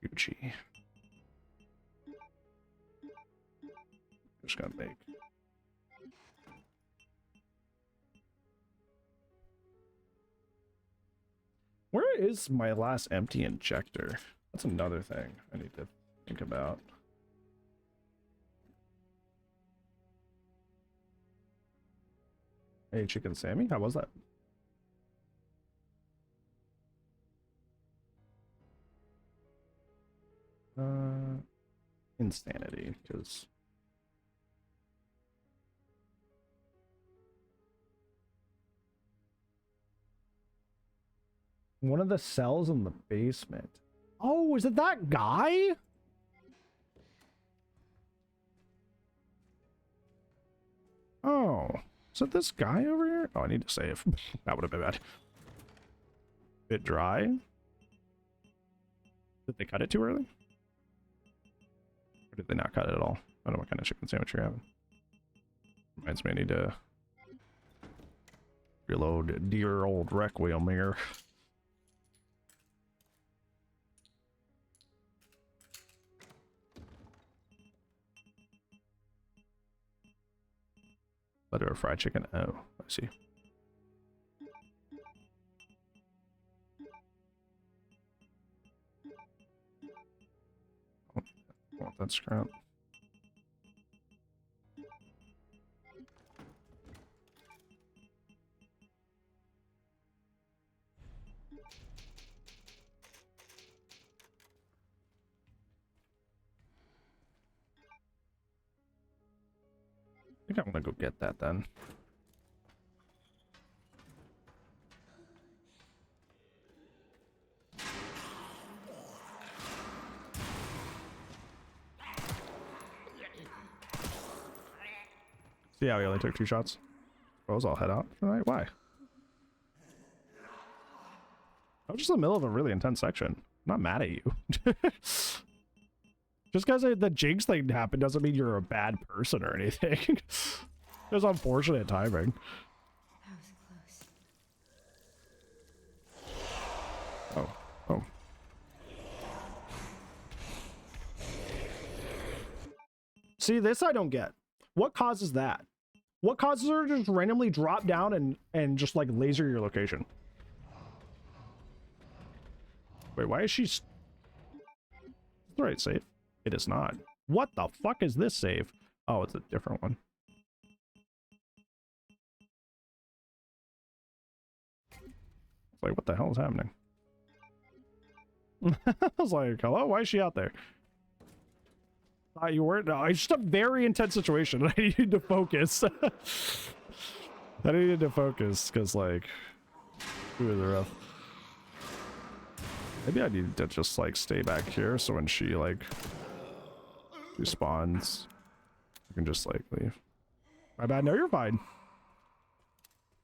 Gucci. Just gonna make. Where is my last empty injector? That's another thing I need to think about. Hey, Chicken Sammy, how was that? Insanity, because one of the cells in the basement. Oh, is it that guy? Oh, is it this guy over here? Oh, I need to save. That would have been bad. Bit dry. Did they cut it too early? Or did they not cut it at all? I don't know what kind of chicken sandwich you're having. Reminds me I need to reload dear old Requiem here. Butter or fried chicken? Oh, I see. Oh, I want that scrap. think I'm gonna go get that then. See how he only took 2 shots? Suppose I'll head out tonight. Why? I'm just in the middle of a really intense section. I'm not mad at you. Just because the Jinx thing happened doesn't mean you're a bad person or anything. It was unfortunate timing. That was close. Oh. See, this I don't get. What causes that? What causes her to just randomly drop down and just like laser your location? Wait, why is she... That's the right save. It is not. What the fuck is this save? Oh, it's a different one. It's like, what the hell is happening? I was like, hello? Why is she out there? You weren't? No, it's just a very intense situation. I needed to focus. I needed to focus because, like, it was rough. Maybe I need to just, like, stay back here so when she, like, respawns, I can just, like, leave. My bad. No, you're fine.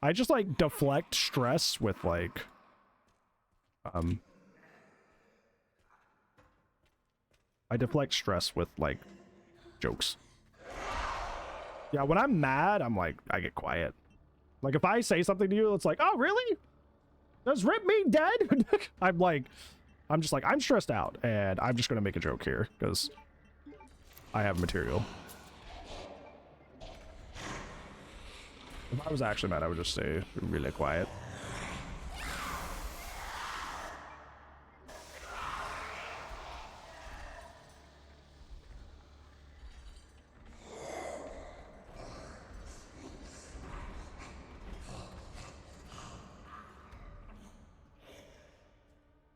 I just, like, deflect stress with, like, I deflect stress with, like, jokes. Yeah, when I'm mad, I'm like, I get quiet. Like, if I say something to you, it's like, oh, really? Does Rip mean dead? I'm just like, I'm stressed out, and I'm just gonna make a joke here, because I have material. If I was actually mad, I would just stay really quiet.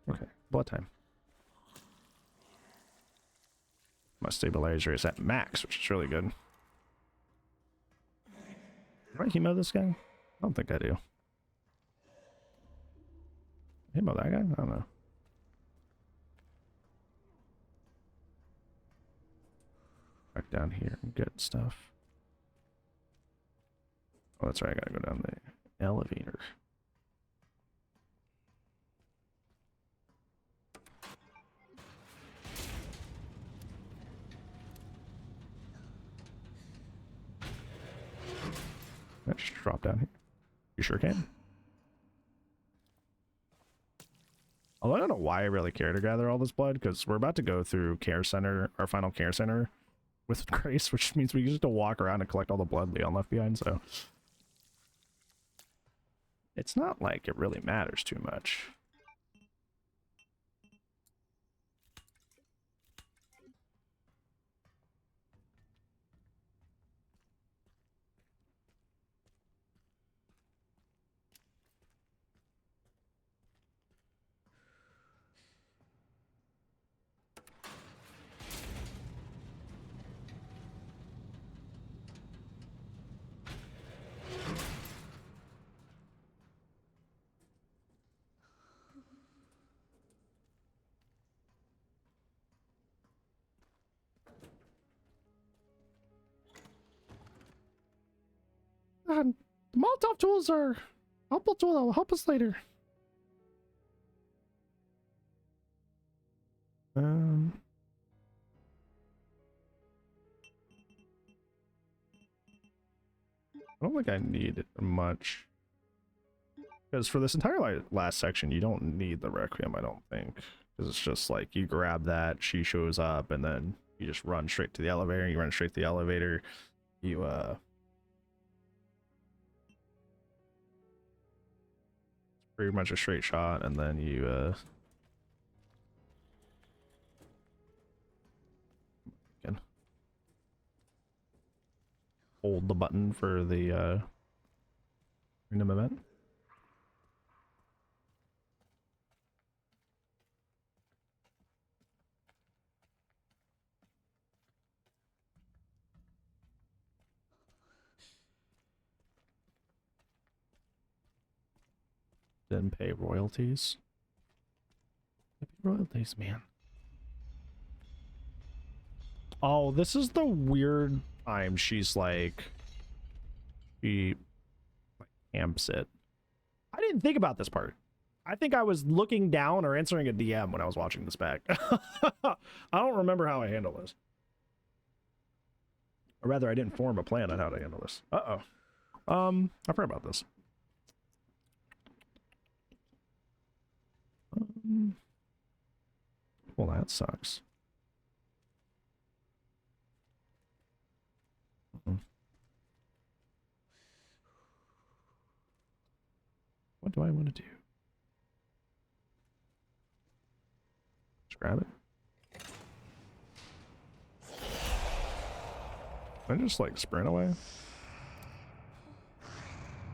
Okay, blood time. My stabilizer is at max, which is really good. Do I hemo this guy? I don't think I do. Hemo that guy? I don't know. Back down here and get stuff. Oh, that's right. I gotta go down the elevator. Can I just drop down here? You sure can. Although I don't know why I really care to gather all this blood, because we're about to go through care center, our final care center with Grace, which means we just have to walk around and collect all the blood Leon left behind, so it's not like it really matters too much. The Molotov tools are helpful tool that will help us later. I don't think I need much. Because for this entire last section, you don't need the Requiem, I don't think. Because it's just like, you grab that, she shows up, and then you just run straight to the elevator, you run straight to the elevator, you, pretty much a straight shot, and then you, can hold the button for the, random event. Didn't pay royalties. Royalties, man. Oh, this is the weird time she's like, she like amps it. I didn't think about this part. I think I was looking down or answering a DM when I was watching this back. I don't remember how I handle this. Or rather, I didn't form a plan on how to handle this. Uh-oh. I forgot about this. Well, that sucks. What do I want to do? Just grab it. Can I just like sprint away?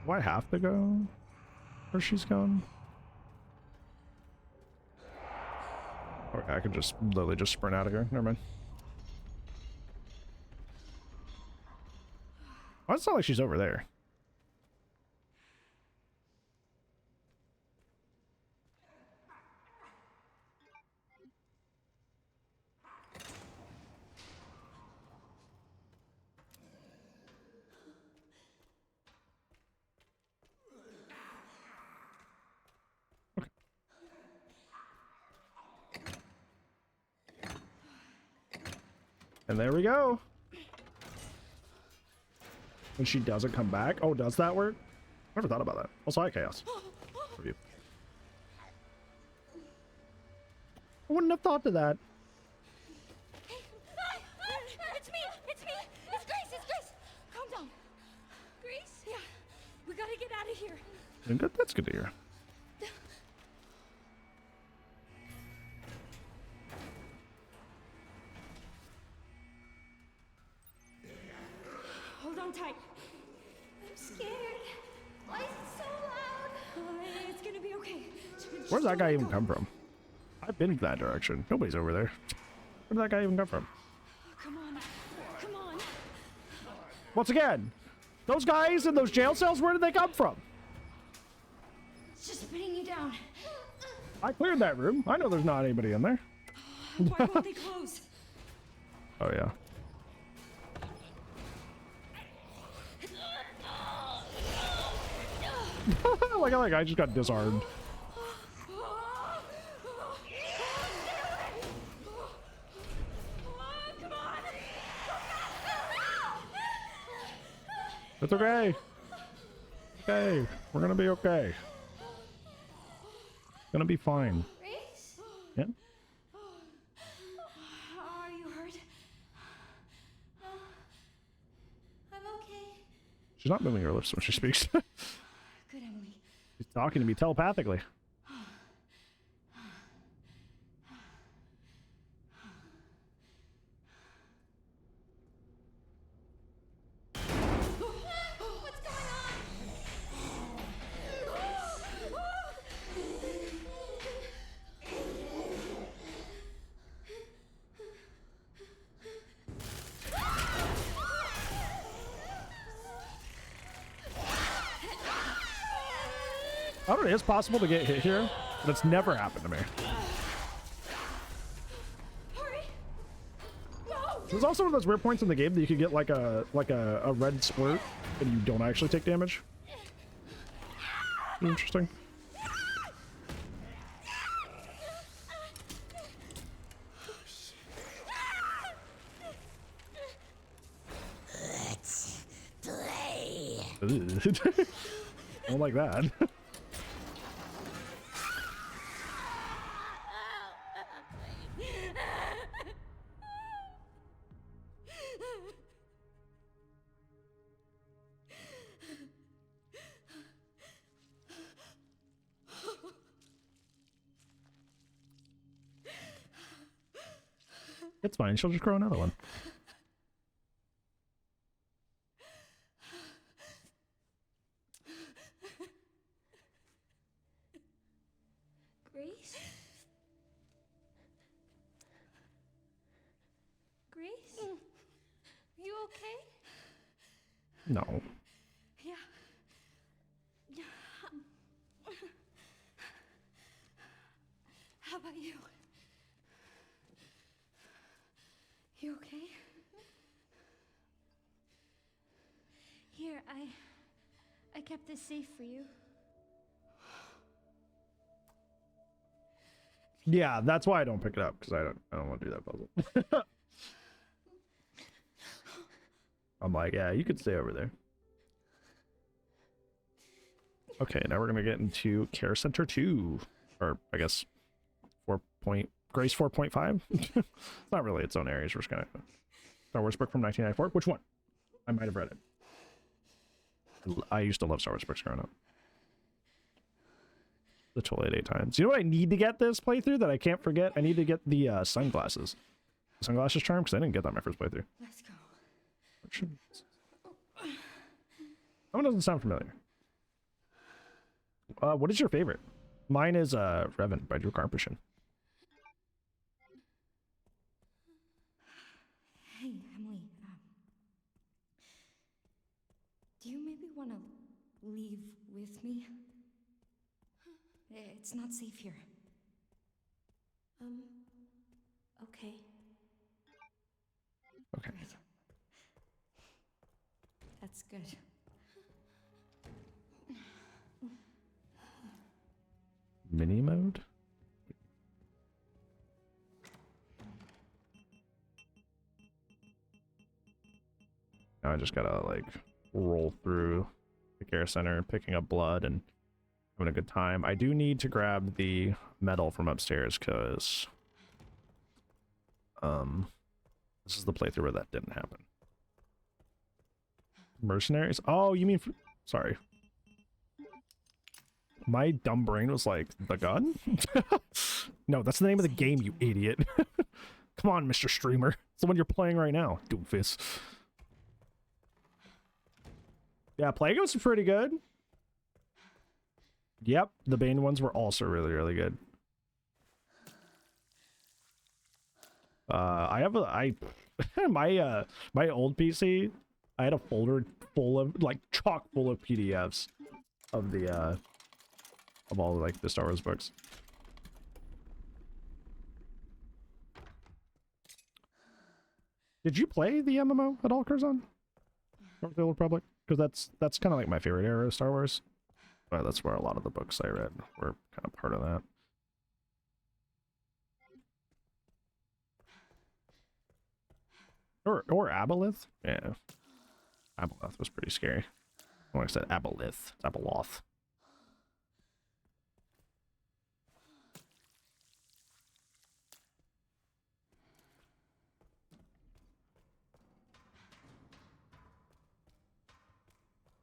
Do I have to go where she's going? Okay, I could just literally just sprint out of here. Never mind. Oh, it's not like she's over there. And there we go. When she doesn't come back. Oh, does that work? Never thought about that. Also, hi, Chaos. Review. I wouldn't have thought of that. It's me! It's me! It's Grace! It's Grace! Calm down. Grace? Yeah. We gotta get out of here. Good. That's good to hear. Hold on tight. I'm scared. Why is it so loud? It's gonna be okay. Where's that guy even come from? I've been that direction. Nobody's over there. Where did that guy even come from? Come on. Come on. Once again, those guys in those jail cells, where did they come from? It's just spinning you down. I cleared that room. I know there's not anybody in there. Why won't they close? Oh, yeah. Like, I just got disarmed. It's okay. Okay, we're gonna be okay. Gonna be fine. Grace? Yeah. Are you hurt? No. I'm okay. She's not moving her lips when she speaks. Good, Emily. She's talking to me telepathically. What's going on? I don't know, it's possible to get hit here, but it's never happened to me. Hurry! No! There's also one of those weird points in the game that you could get like a red squirt and you don't actually take damage. Interesting. Let's play. I don't like that. It's fine, she'll just grow another one. Grace? Grace? Are you okay? No. Yeah. I kept this safe for you. Yeah, that's why I don't pick it up, because I don't want to do that puzzle. I'm like, yeah, you could stay over there. Okay, now we're gonna get into Care Center 2, or I guess Grace 4.5. It's not really its own area. We're just gonna Star Wars book from 1994. Which one? I might have read it. I used to love Star Wars books growing up. Literally 8 times. You know what I need to get this playthrough that I can't forget? I need to get the sunglasses. Sunglasses charm, because I didn't get that my first playthrough. Let's go. That one doesn't sound familiar. What is your favorite? Mine is Revan by Drew Karpyshyn. Hey, Emily. Do you maybe want to leave with me? It's not safe here. Okay. Okay. That's good. Mini mode? Now I just gotta like roll through the care center, picking up blood and having a good time. I do need to grab the medal from upstairs because this is the playthrough where that didn't happen. Mercenaries? Oh, you mean sorry. My dumb brain was like, the gun? No, that's the name of the game, you idiot. Come on, Mr. Streamer. It's the one you're playing right now, doofus. Yeah, Plague Ghosts are pretty good. Yep, the Bane ones were also really, really good. I have my old PC, I had a folder full of, like, chock full of PDFs of the, of all, like, the Star Wars books. Did you play the MMO at all, Curzon? Or the Old Republic? Because that's kind of like my favorite era of Star Wars. But that's where a lot of the books I read were kind of part of that. Or Aboleth? Yeah. Aboleth was pretty scary. When I said Aboleth, it's Abeloth.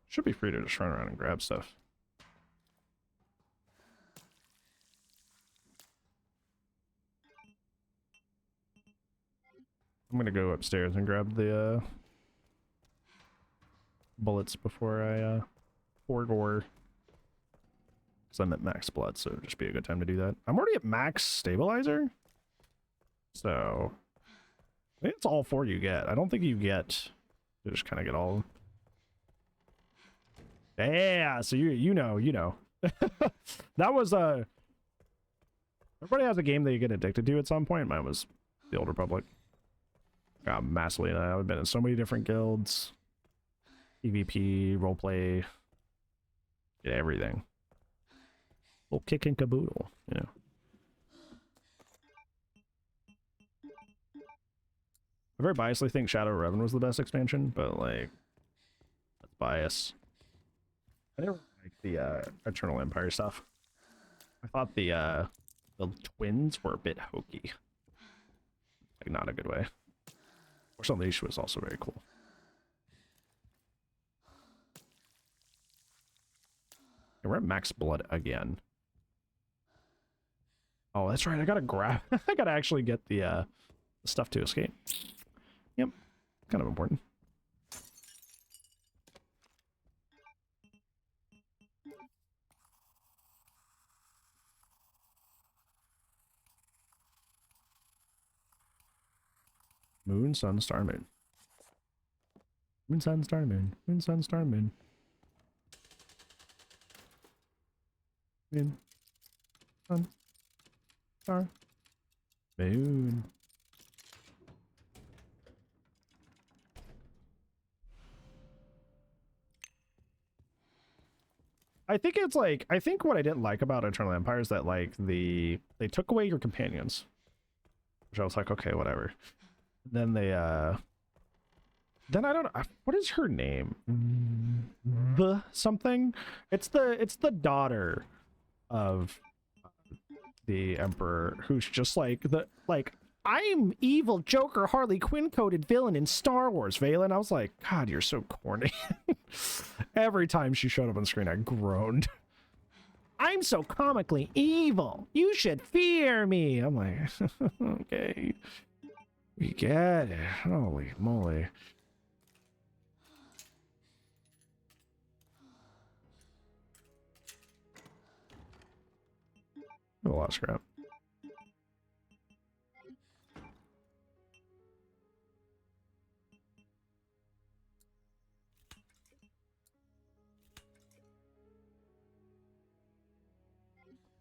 Should be free to just run around and grab stuff. I'm gonna go upstairs and grab the bullets before I pour gore. Because I'm at max blood, so it'd just be a good time to do that. I'm already at max stabilizer. So I think it's all 4 you get. I don't think you get to just kind of get all. Yeah, so you know. That was everybody has a game that you get addicted to at some point. Mine was the Old Republic. Got massively. I've been in so many different guilds, PvP, roleplay, get everything. Little kick and caboodle, you know. I very biasly think Shadow of Revan was the best expansion, but like that's bias. I didn't like the Eternal Empire stuff. I thought the twins were a bit hokey. Like not a good way. Force Unleashed was also very cool. Okay, we're at max blood again. Oh, that's right. I gotta grab. I gotta actually get the stuff to escape. Yep, kind of important. Moon, sun, star, moon. Moon, sun, star, moon. Moon, sun, star, moon. Moon, sun, star, moon. I think it's like, I think what I didn't like about Eternal Empire is that like they took away your companions, which I was like, okay, whatever. Then they then I don't know, what is her name? The something? It's the daughter of the Emperor, who's just like I'm evil Joker Harley Quinn coded villain in Star Wars, Valen. I was like, God, you're so corny. Every time she showed up on screen, I groaned. I'm so comically evil. You should fear me. I'm like, okay. We get it. Holy moly. A lot of scrap.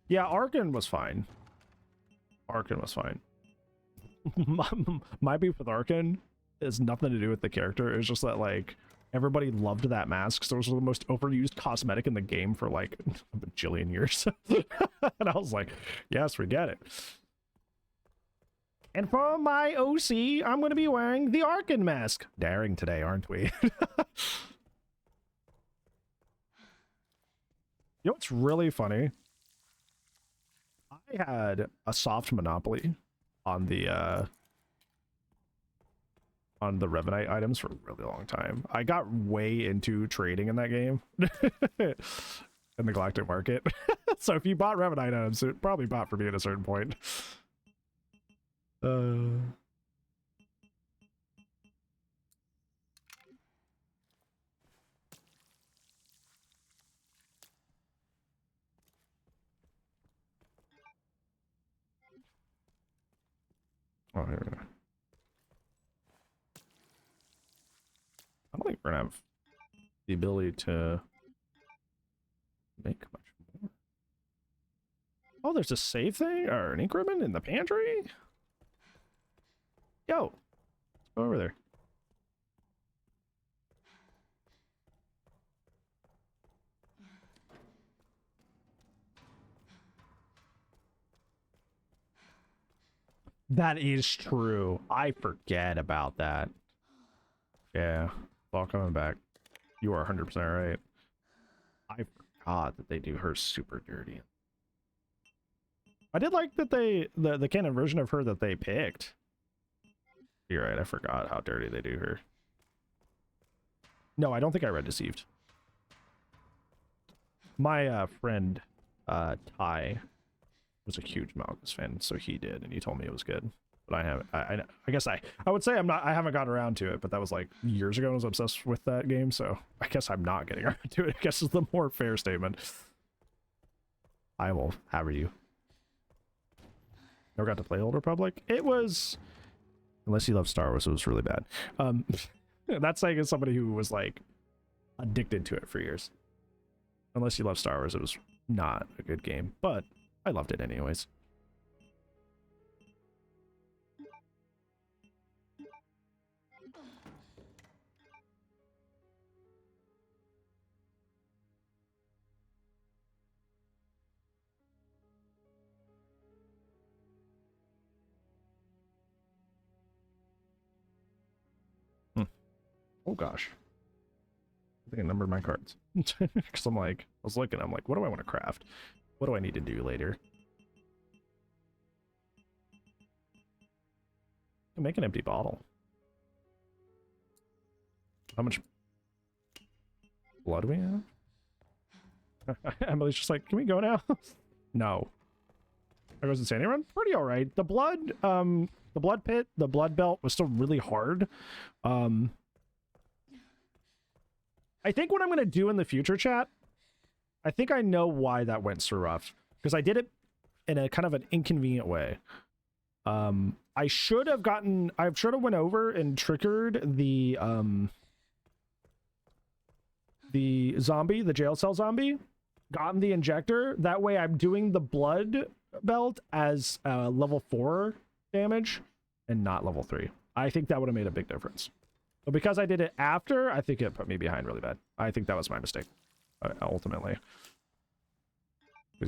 Yeah, Arkin was fine. Arkin was fine. My beef with Arkin has nothing to do with the character. It's just that, like, everybody loved that mask, so it was the most overused cosmetic in the game for, like, a bajillion years. And I was like, yes, we get it. And for my OC, I'm going to be wearing the Arkin mask. Daring today, aren't we? You know what's really funny? I had a soft monopoly on the Revenite items for a really long time. I got way into trading in that game. In the Galactic Market. So if you bought Revenite items, it probably bought for me at a certain point. Oh, here we go. I don't think we're gonna have the ability to make much more. Oh, there's a save thing or an ink ribbon in the pantry? Yo, let's go over there. That is true. I forget about that. Yeah, all coming back. You are 100% right. I forgot that they do her super dirty. I did like that the canon version of her that they picked. You're right, I forgot how dirty they do her. No, I don't think I read Deceived. My friend Ty was a huge Malgus fan, so he did, and he told me it was good. But I haven't. I guess I would say I haven't gotten around to it, but that was like years ago. I was obsessed with that game, so I guess I'm not getting around to it. I guess is the more fair statement. I will hammer you. Never got to play Old Republic. It was, unless you love Star Wars, it was really bad. That's like as somebody who was like addicted to it for years. Unless you love Star Wars, it was not a good game, but I loved it anyways. Oh gosh. I think I numbered my cards. Because I'm like, I was looking, I'm like, what do I want to craft? What do I need to do later? Make an empty bottle. How much blood do we have? Emily's just like, can we go now? No. I goes Insanity Run? Pretty alright. The blood pit, the blood belt was still really hard. I think what I'm going to do in the future, chat, I think I know why that went so rough. Because I did it in a kind of an inconvenient way. I should have went over and triggered the zombie, the jail cell zombie, gotten the injector. That way I'm doing the blood belt as level 4 damage and not level 3. I think that would have made a big difference. But because I did it after, I think it put me behind really bad. I think that was my mistake, ultimately.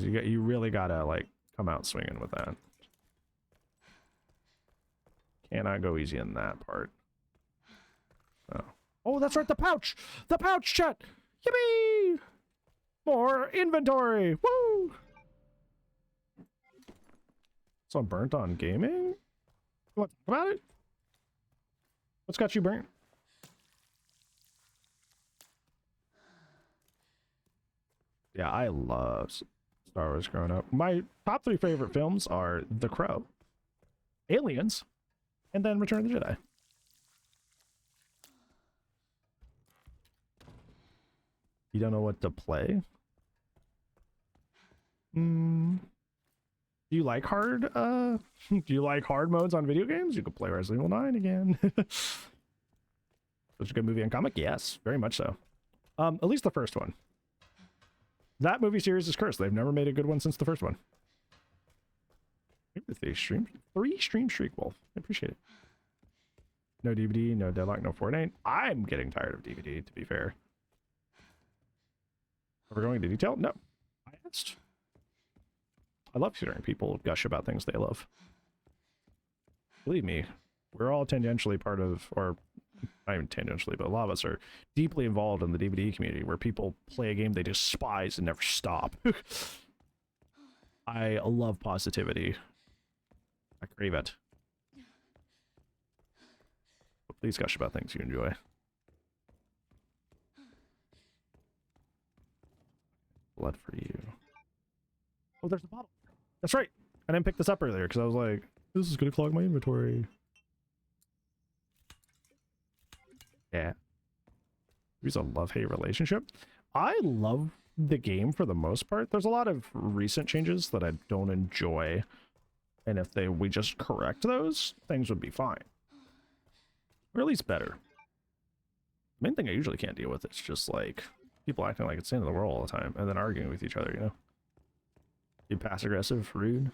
because you really gotta like come out swinging with that. Cannot go easy in that part. Oh, oh, that's right, the pouch, chat. Yippee! More inventory. Woo! So I'm burnt on gaming. What about it? What's got you burnt? Yeah, I love Star Wars growing up. My top 3 favorite films are The Crow, Aliens, and then Return of the Jedi. You don't know what to play? Do you like hard do you like hard modes on video games? You could play Resident Evil 9 again. Such a good movie and comic? Yes, very much so. At least the first one. That movie series is cursed. They've never made a good one since the first one. Maybe three stream streak, Wolf. I appreciate it. No DVD, no Deadlock, no Fortnite. I'm getting tired of DVD, to be fair. Are we going into detail? No. I asked. I love hearing people gush about things they love. Believe me, we're all tangentially part of, or not even tangentially, but a lot of us are deeply involved in the DVD community where people play a game they despise and never stop. I love positivity. I crave it. But please gush about things you enjoy. Blood for you. Oh, there's a bottle. That's right. I didn't pick this up earlier because I was like, this is going to clog my inventory. Yeah. There's a love-hate relationship. I love the game for the most part. There's a lot of recent changes that I don't enjoy. And if we just correct those, things would be fine. Or at least better. The main thing I usually can't deal with is just like people acting like it's the end of the world all the time and then arguing with each other, you know? Be passive aggressive, rude.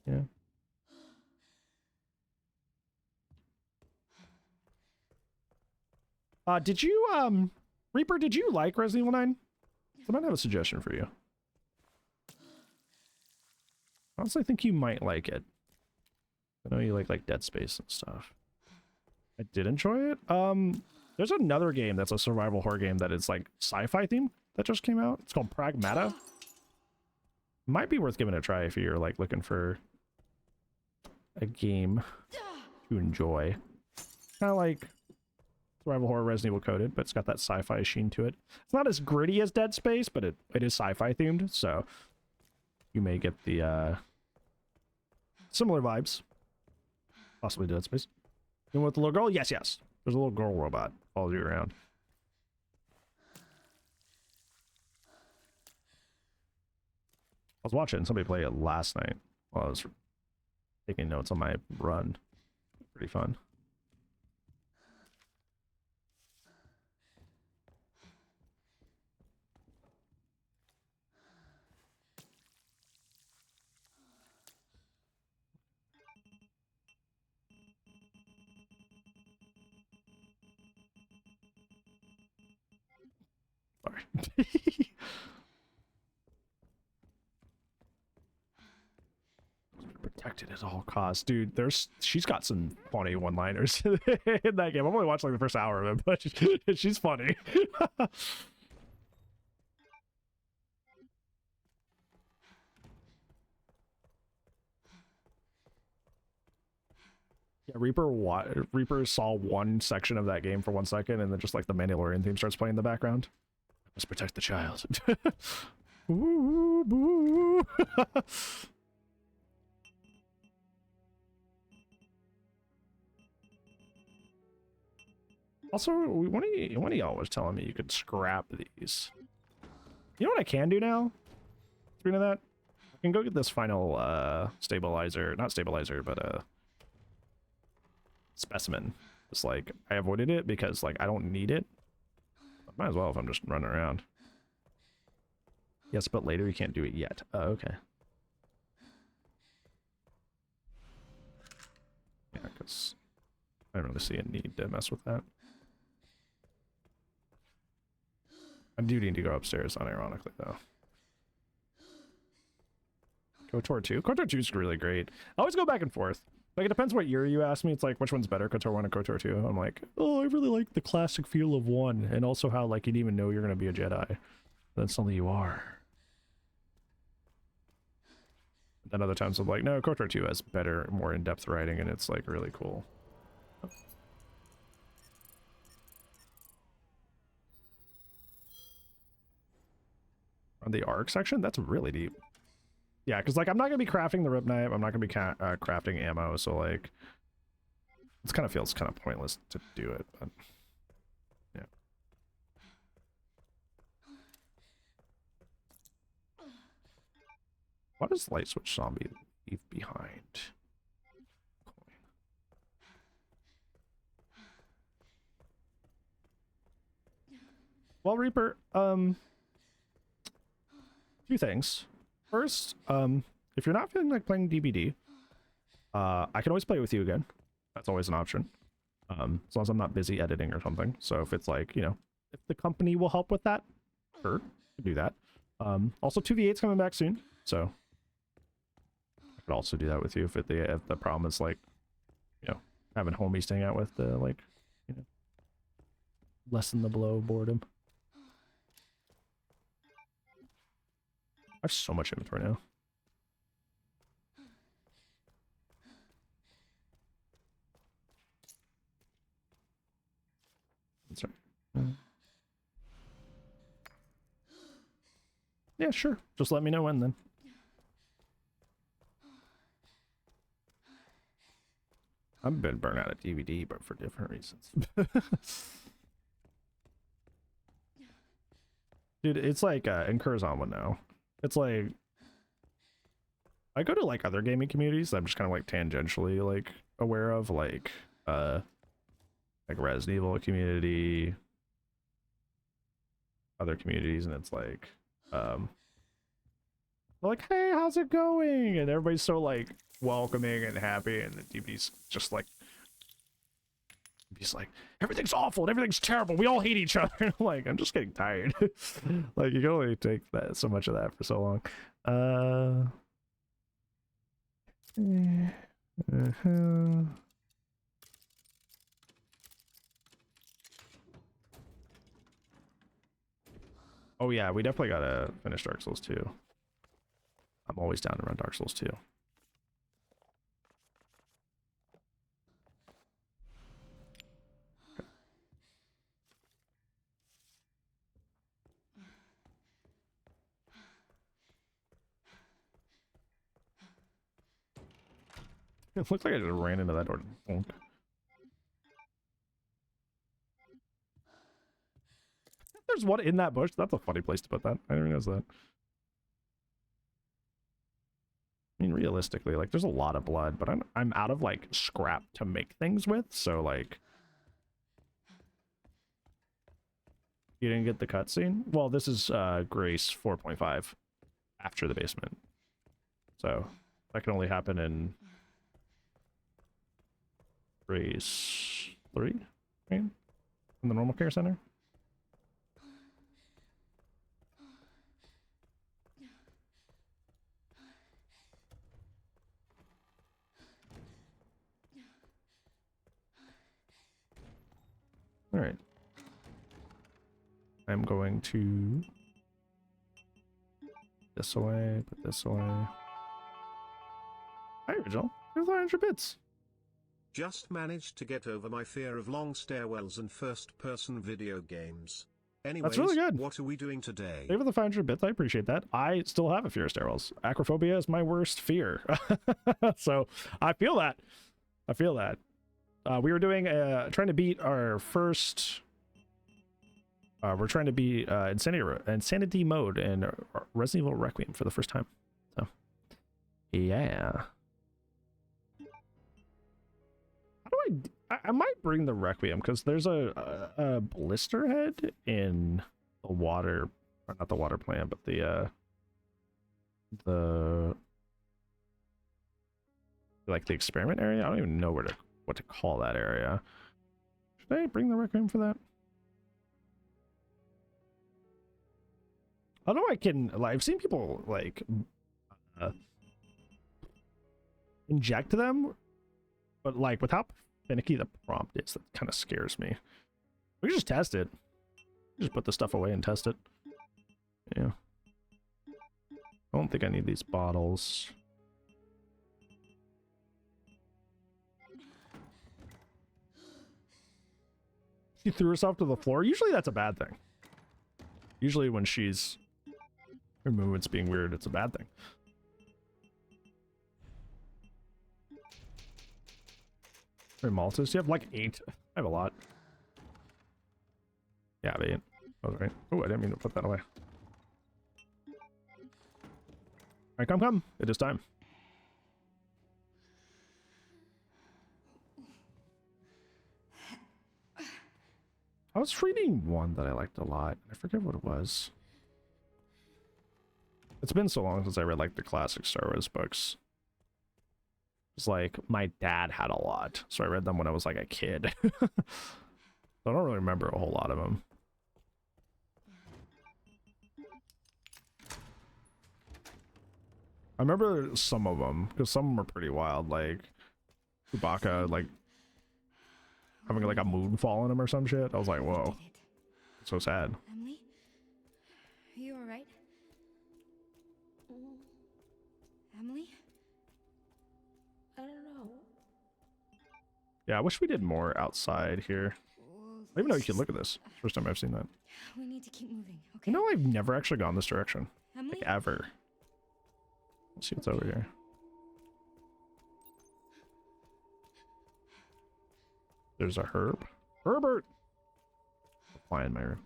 Yeah. Did you, Reaper, did you like Resident Evil 9? I might have a suggestion for you. Honestly, I think you might like it. I know you like Dead Space and stuff. I did enjoy it. There's another game that's a survival horror game that is like sci-fi themed that just came out. It's called Pragmata. Might be worth giving it a try if you're like looking for a game to enjoy. Kind of like survival horror Resident Evil coded, but it's got that sci-fi sheen to it. It's not as gritty as Dead Space, but it is sci-fi themed, so you may get the similar vibes. Possibly Dead Space. You want the little girl? Yes, yes. There's a little girl robot follows you around. I was watching somebody play it last night while I was taking notes on my run. Pretty fun. Sorry. Protected at all costs. Dude, she's got some funny one-liners in that game. I've only watched like the first hour of it, but she's funny. Yeah, Reaper saw one section of that game for 1 second, and then just like the Mandalorian theme starts playing in the background. Let's protect the child. Ooh, boo. Also, one of y'all was telling me you could scrap these. You know what I can do now? Speaking of that, I can go get this final stabilizer, not stabilizer, but specimen. It's like I avoided it because like I don't need it. Might as well if I'm just running around. Yes, but later you can't do it yet. Oh, okay. Yeah, because I don't really see a need to mess with that. I do need to go upstairs, unironically, though. KOTOR 2. KOTOR 2 is really great. I always go back and forth. Like, it depends what year you ask me. It's like, which one's better, KOTOR 1 or KOTOR 2? I'm like, oh, I really like the classic feel of 1, and also how, like, you didn't even know you're going to be a Jedi. Then suddenly you are. Then other times I'm like, no, KOTOR 2 has better, more in-depth writing, and it's, like, really cool. On the arc section? That's really deep. Yeah, because, like, I'm not going to be crafting the rip knife. I'm not going to be crafting ammo, so, like, it kind of feels kind of pointless to do it. But, yeah. What does light switch zombie leave behind? Well, Reaper, few things. First, if you're not feeling like playing DBD, I can always play with you again. That's always an option. As long as I'm not busy editing or something. So if it's like, you know, if the company will help with that, sure, do that. Also 2v8's coming back soon, so I could also do that with you if the problem is like, you know, having homies to hang out with, like, you know, lessen the blow of boredom. I have so much inventory now. Sorry. Yeah, sure. Just let me know when then. I've been burnt out of DVD, but for different reasons. Dude, it's like Incur's on one now. It's like I go to like other gaming communities that I'm just kind of like tangentially like aware of, like Resident Evil community, other communities, and it's like they're like, hey, how's it going? And everybody's so like welcoming and happy, and the DVD's just like, he's like, everything's awful and everything's terrible, we all hate each other. And I'm like, I'm just getting tired. Like, you can only take that so much of that for so long. Oh yeah, we definitely gotta finish Dark Souls 2. I'm always down to run Dark Souls 2. It looks like I just ran into that door. Bonk. There's one in that bush. That's a funny place to put that. I didn't realize that. I mean, realistically, like, there's a lot of blood, but I'm out of like scrap to make things with, so like, you didn't get the cutscene? Well, this is Grace 4.5 after the basement, so that can only happen in Grace 3, right? In the normal care center. All right. I'm going to this away, put this away. Hi, Original. Here's 100 bits. Just managed to get over my fear of long stairwells and first-person video games. Anyways, that's really good. What are we doing today? Thank you for the 500 bits. I appreciate that. I still have a fear of stairwells. Acrophobia is my worst fear. So I feel that. I feel that. We were doing trying to beat our first. We're trying to beat insanity mode in Resident Evil Requiem for the first time. So yeah. How do I might bring the Requiem because there's a blister head in the water, or not the water plant, but the like the experiment area. I don't even know what to call that area. Should I bring the Requiem for that? I know I can. Like, I've seen people like inject them, but like with how finicky the prompt is, that kind of scares me. We can just test it. Just put the stuff away and test it. Yeah. I don't think I need these bottles. She threw herself to the floor. Usually that's a bad thing. Usually when her movement's being weird, it's a bad thing. Hey, Maltus, you have like 8. I have a lot. Yeah, I have 8. Oh, right. Oh, I didn't mean to put that away. Alright, come. It is time. I was reading one that I liked a lot. I forget what it was. It's been so long since I read like the classic Star Wars books. It's like my dad had a lot, so I read them when I was like a kid. I don't really remember a whole lot of them. I remember some of them because some of them are pretty wild, like Chewbacca, like having like a moon fall on him or some shit. I was like, whoa, so sad. Emily, are you all right? Emily? I don't know. Yeah, I wish we did more outside here. I didn't even know you could look at this. First time I've seen that. We need to keep moving, okay? You know, I've never actually gone this direction. Emily? Like, ever. Let's see what's over here. There's a herb. Herbert! Fly in my room.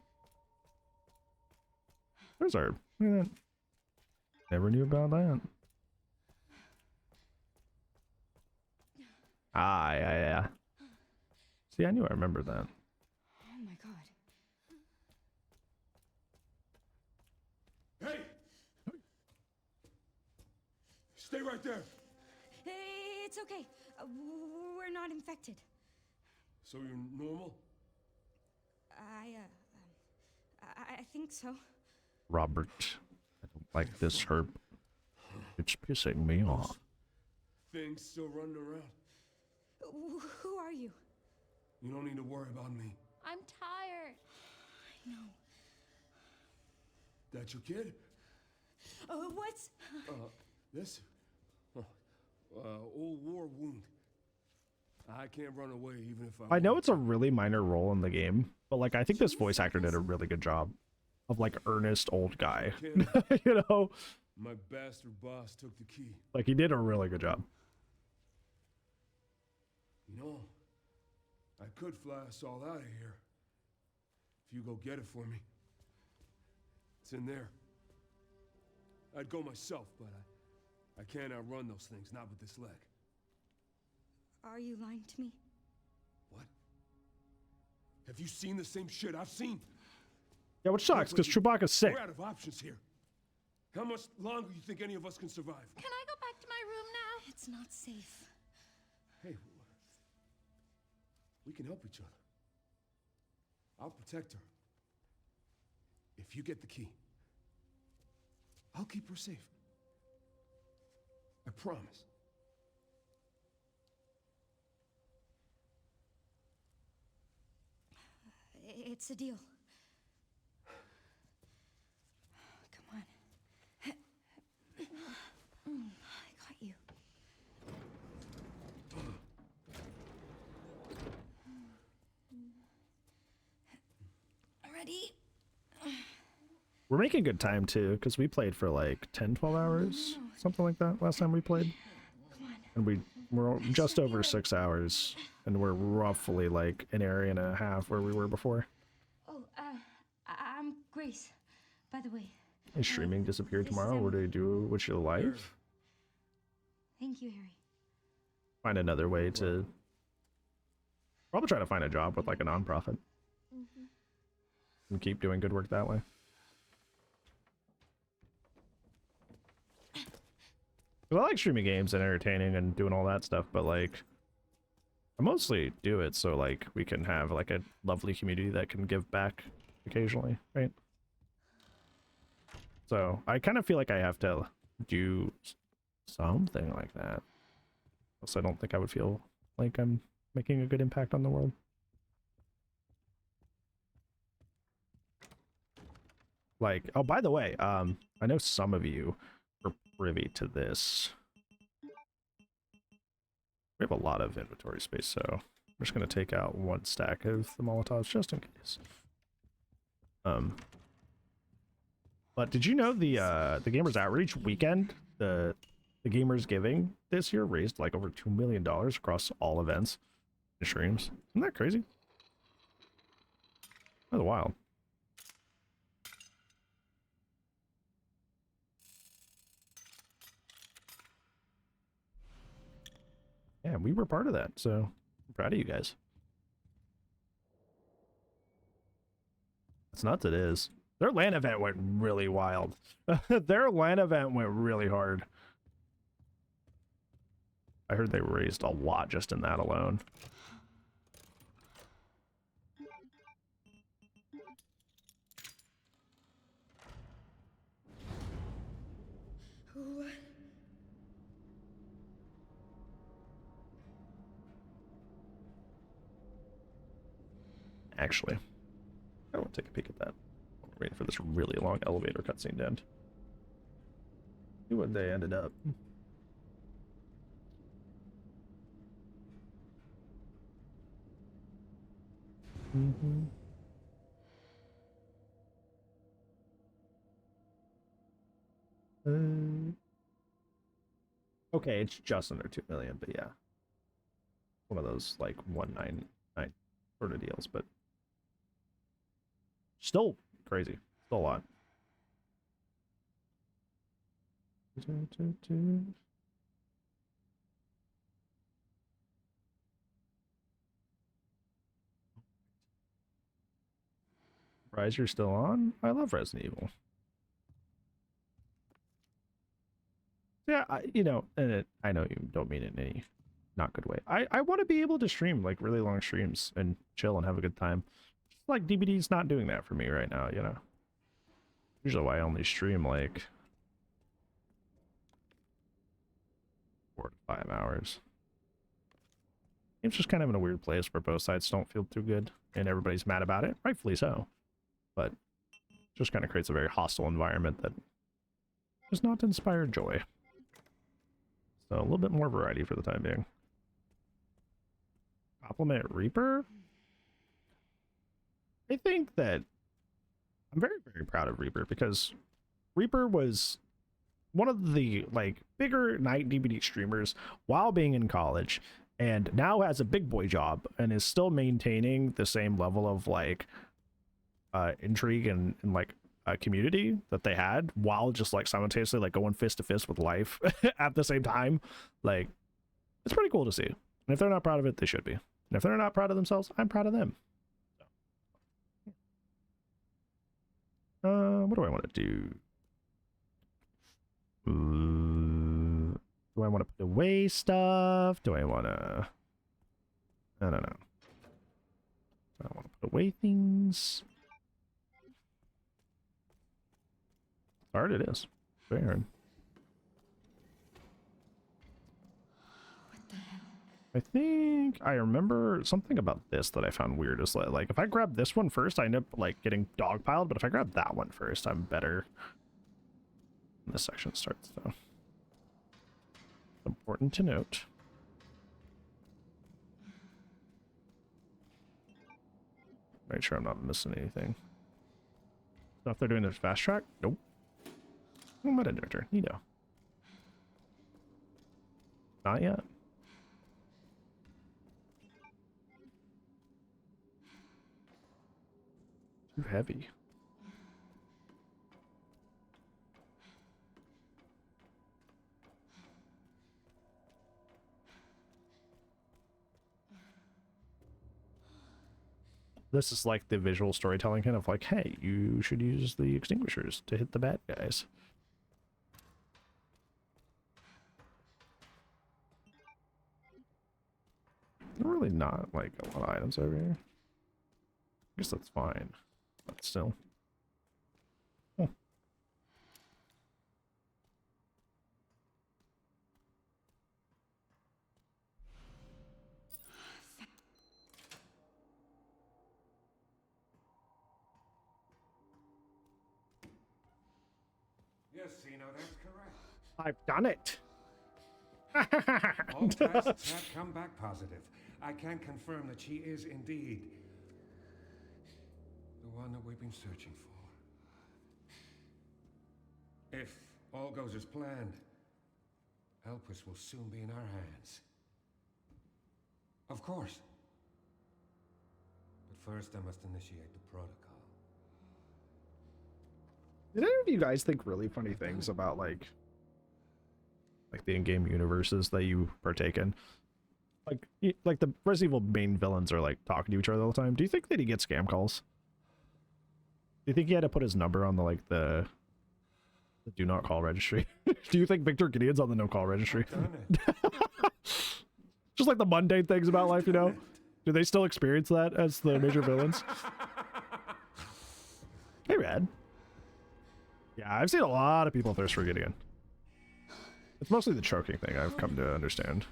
There's a herb. Look at that. Never knew about that. Ah, yeah. See, I knew I remembered that. Oh my god. Hey! Stay right there. It's okay. We're not infected. So you're normal? I think so. Robert, I don't like this herb. It's pissing me off. Things still running around. Who are you? You don't need to worry about me. I'm tired. I know. That your kid? What's... This? Old war wound. I can't run away even if I I know it's a really minor role in the game, but like I think this voice actor did a really good job of like earnest old guy. You know? My bastard boss took the key. Like he did a really good job. You know, I could fly us all out of here. If you go get it for me. It's in there. I'd go myself, but I can't outrun those things, not with this leg. Are you lying to me? What? Have you seen the same shit I've seen? Yeah, which sucks, because Chewbacca's sick. We're out of options here. How much longer you think any of us can survive? Can I go back to my room now? It's not safe. Hey, we can help each other. I'll protect her. If you get the key, I'll keep her safe. I promise. It's a deal. Come on. I got you. Ready? We're making good time too, because we played for like 10, 12 hours, something like that last time we played. And we're just over 6 hours, and we're roughly like an area and a half where we were before. Oh, I'm Grace, by the way. Is streaming disappear tomorrow? What do you do with your life? Thank you, Harry. Find another way to... Probably try to find a job with like a nonprofit. And keep doing good work that way. I like streaming games and entertaining and doing all that stuff, but like I mostly do it so like we can have like a lovely community that can give back occasionally, right? So I kind of feel like I have to do something like that. else I don't think I would feel like I'm making a good impact on the world. Like, oh, by the way, I know some of you are privy to this. We have a lot of inventory space, so I'm just gonna take out 1 stack of the Molotovs just in case. But did you know the Gamers Outreach weekend, the Gamers Giving this year raised like over $2 million across all events and streams? Isn't that crazy? That's wild. Yeah, we were part of that, so I'm proud of you guys. It's nuts, it is. Their LAN event went really wild. Their LAN event went really hard. I heard they raised a lot just in that alone. Actually, I want to take a peek at that. I'm waiting for this really long elevator cutscene to end. See what they ended up. Okay, it's just under 2 million, but yeah. One of those like 199 sort of deals, but still crazy. Still a lot. Rise, you're still on? I love Resident Evil. Yeah, you know, and I know you don't mean it in any not good way. I want to be able to stream like really long streams and chill and have a good time. Just like DBD's not doing that for me right now, you know. Usually why I only stream like 4 to 5 hours. It's just kind of in a weird place where both sides don't feel too good and everybody's mad about it, rightfully so. But just kind of creates a very hostile environment that does not inspire joy. So a little bit more variety for the time being. Compliment Reaper? I think that I'm very, very proud of Reaper because Reaper was one of the like bigger night DBD streamers while being in college and now has a big boy job and is still maintaining the same level of like intrigue and like a community that they had while just like simultaneously like going fist to fist with life at the same time. Like, it's pretty cool to see. And if they're not proud of it, they should be. And if they're not proud of themselves, I'm proud of them. What do I want to do? Do I want to put away stuff? Do I want to... I don't know. I want to put away things. Hard it is. Very hard. What the hell? I think I remember something about this that I found weird is like if I grab this one first, I end up like getting dogpiled, but if I grab that one first, I'm better. When this section starts though. Important to note. Make sure I'm not missing anything. Stuff they're doing this fast track? Nope. Meta nurture, you know. Not yet. Too heavy. This is like the visual storytelling kind of like, hey, you should use the extinguishers to hit the bad guys. Really not like a lot of items over here. I guess that's fine, but still. Oh. Yes, Zeno, that's correct. I've done it. All tests have come back positive. I can confirm that she is indeed the one that we've been searching for. If all goes as planned, Elpis will soon be in our hands. Of course. But first I must initiate the protocol. Did any of you guys think really funny things about like the in-game universes that you partake in? Like the Resident Evil main villains are like talking to each other all the time. Do you think that he gets scam calls? Do you think he had to put his number on the do not call registry? Do you think Victor Gideon's on the no call registry? Just like the mundane things about life, you know? Do they still experience that as the major villains? Hey, Rad. Yeah, I've seen a lot of people thirst for Gideon. It's mostly the choking thing I've come to understand.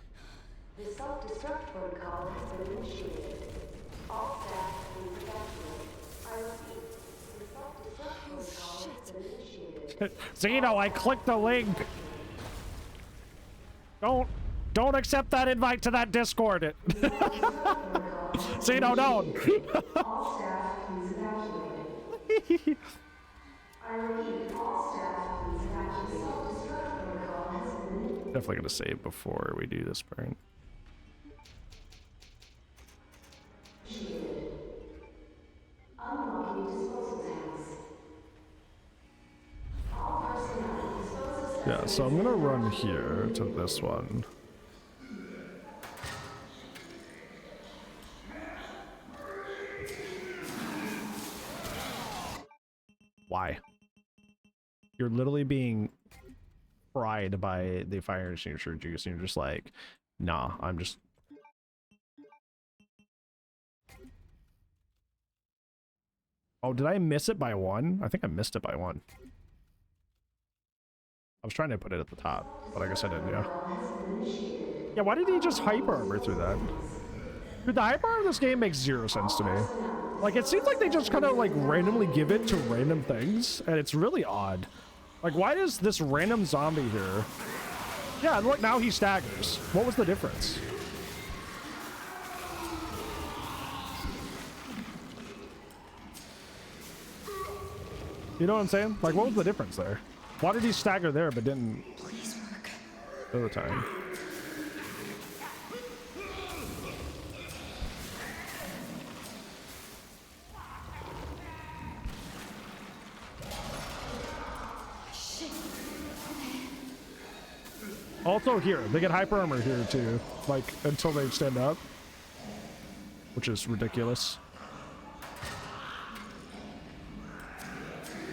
The self-destruct protocol has been initiated. All staff please evacuate. I repeat, the self-destruct protocol has been initiated. Zeno, I clicked the link. Don't accept that invite to that Discord. Zeno, don't. All staff please evacuate. I repeat, all staff please evacuate. Self-destruct protocol has been initiated. Definitely gonna save before we do this part. Unlocking disposal tanks. All personnel disposal tanks. Yeah, so I'm gonna run here to this one. Why? You're literally being fried by the fire extinguisher juice, and you're just like, nah, I'm just... Oh, did I miss it by one? I think I missed it by one. I was trying to put it at the top, but I guess I didn't, yeah. Yeah, why did he just hyper armor through that? Dude, the hyper armor in this game makes zero sense to me. Like, it seems like they just kind of, like, randomly give it to random things, and it's really odd. Like, why does this random zombie here... Yeah, and look, now he staggers. What was the difference? You know what I'm saying? Like, what was the difference there? Why did he stagger there but didn't... Please work. The other time? Also here, they get hyper armor here too, like until they stand up, which is ridiculous.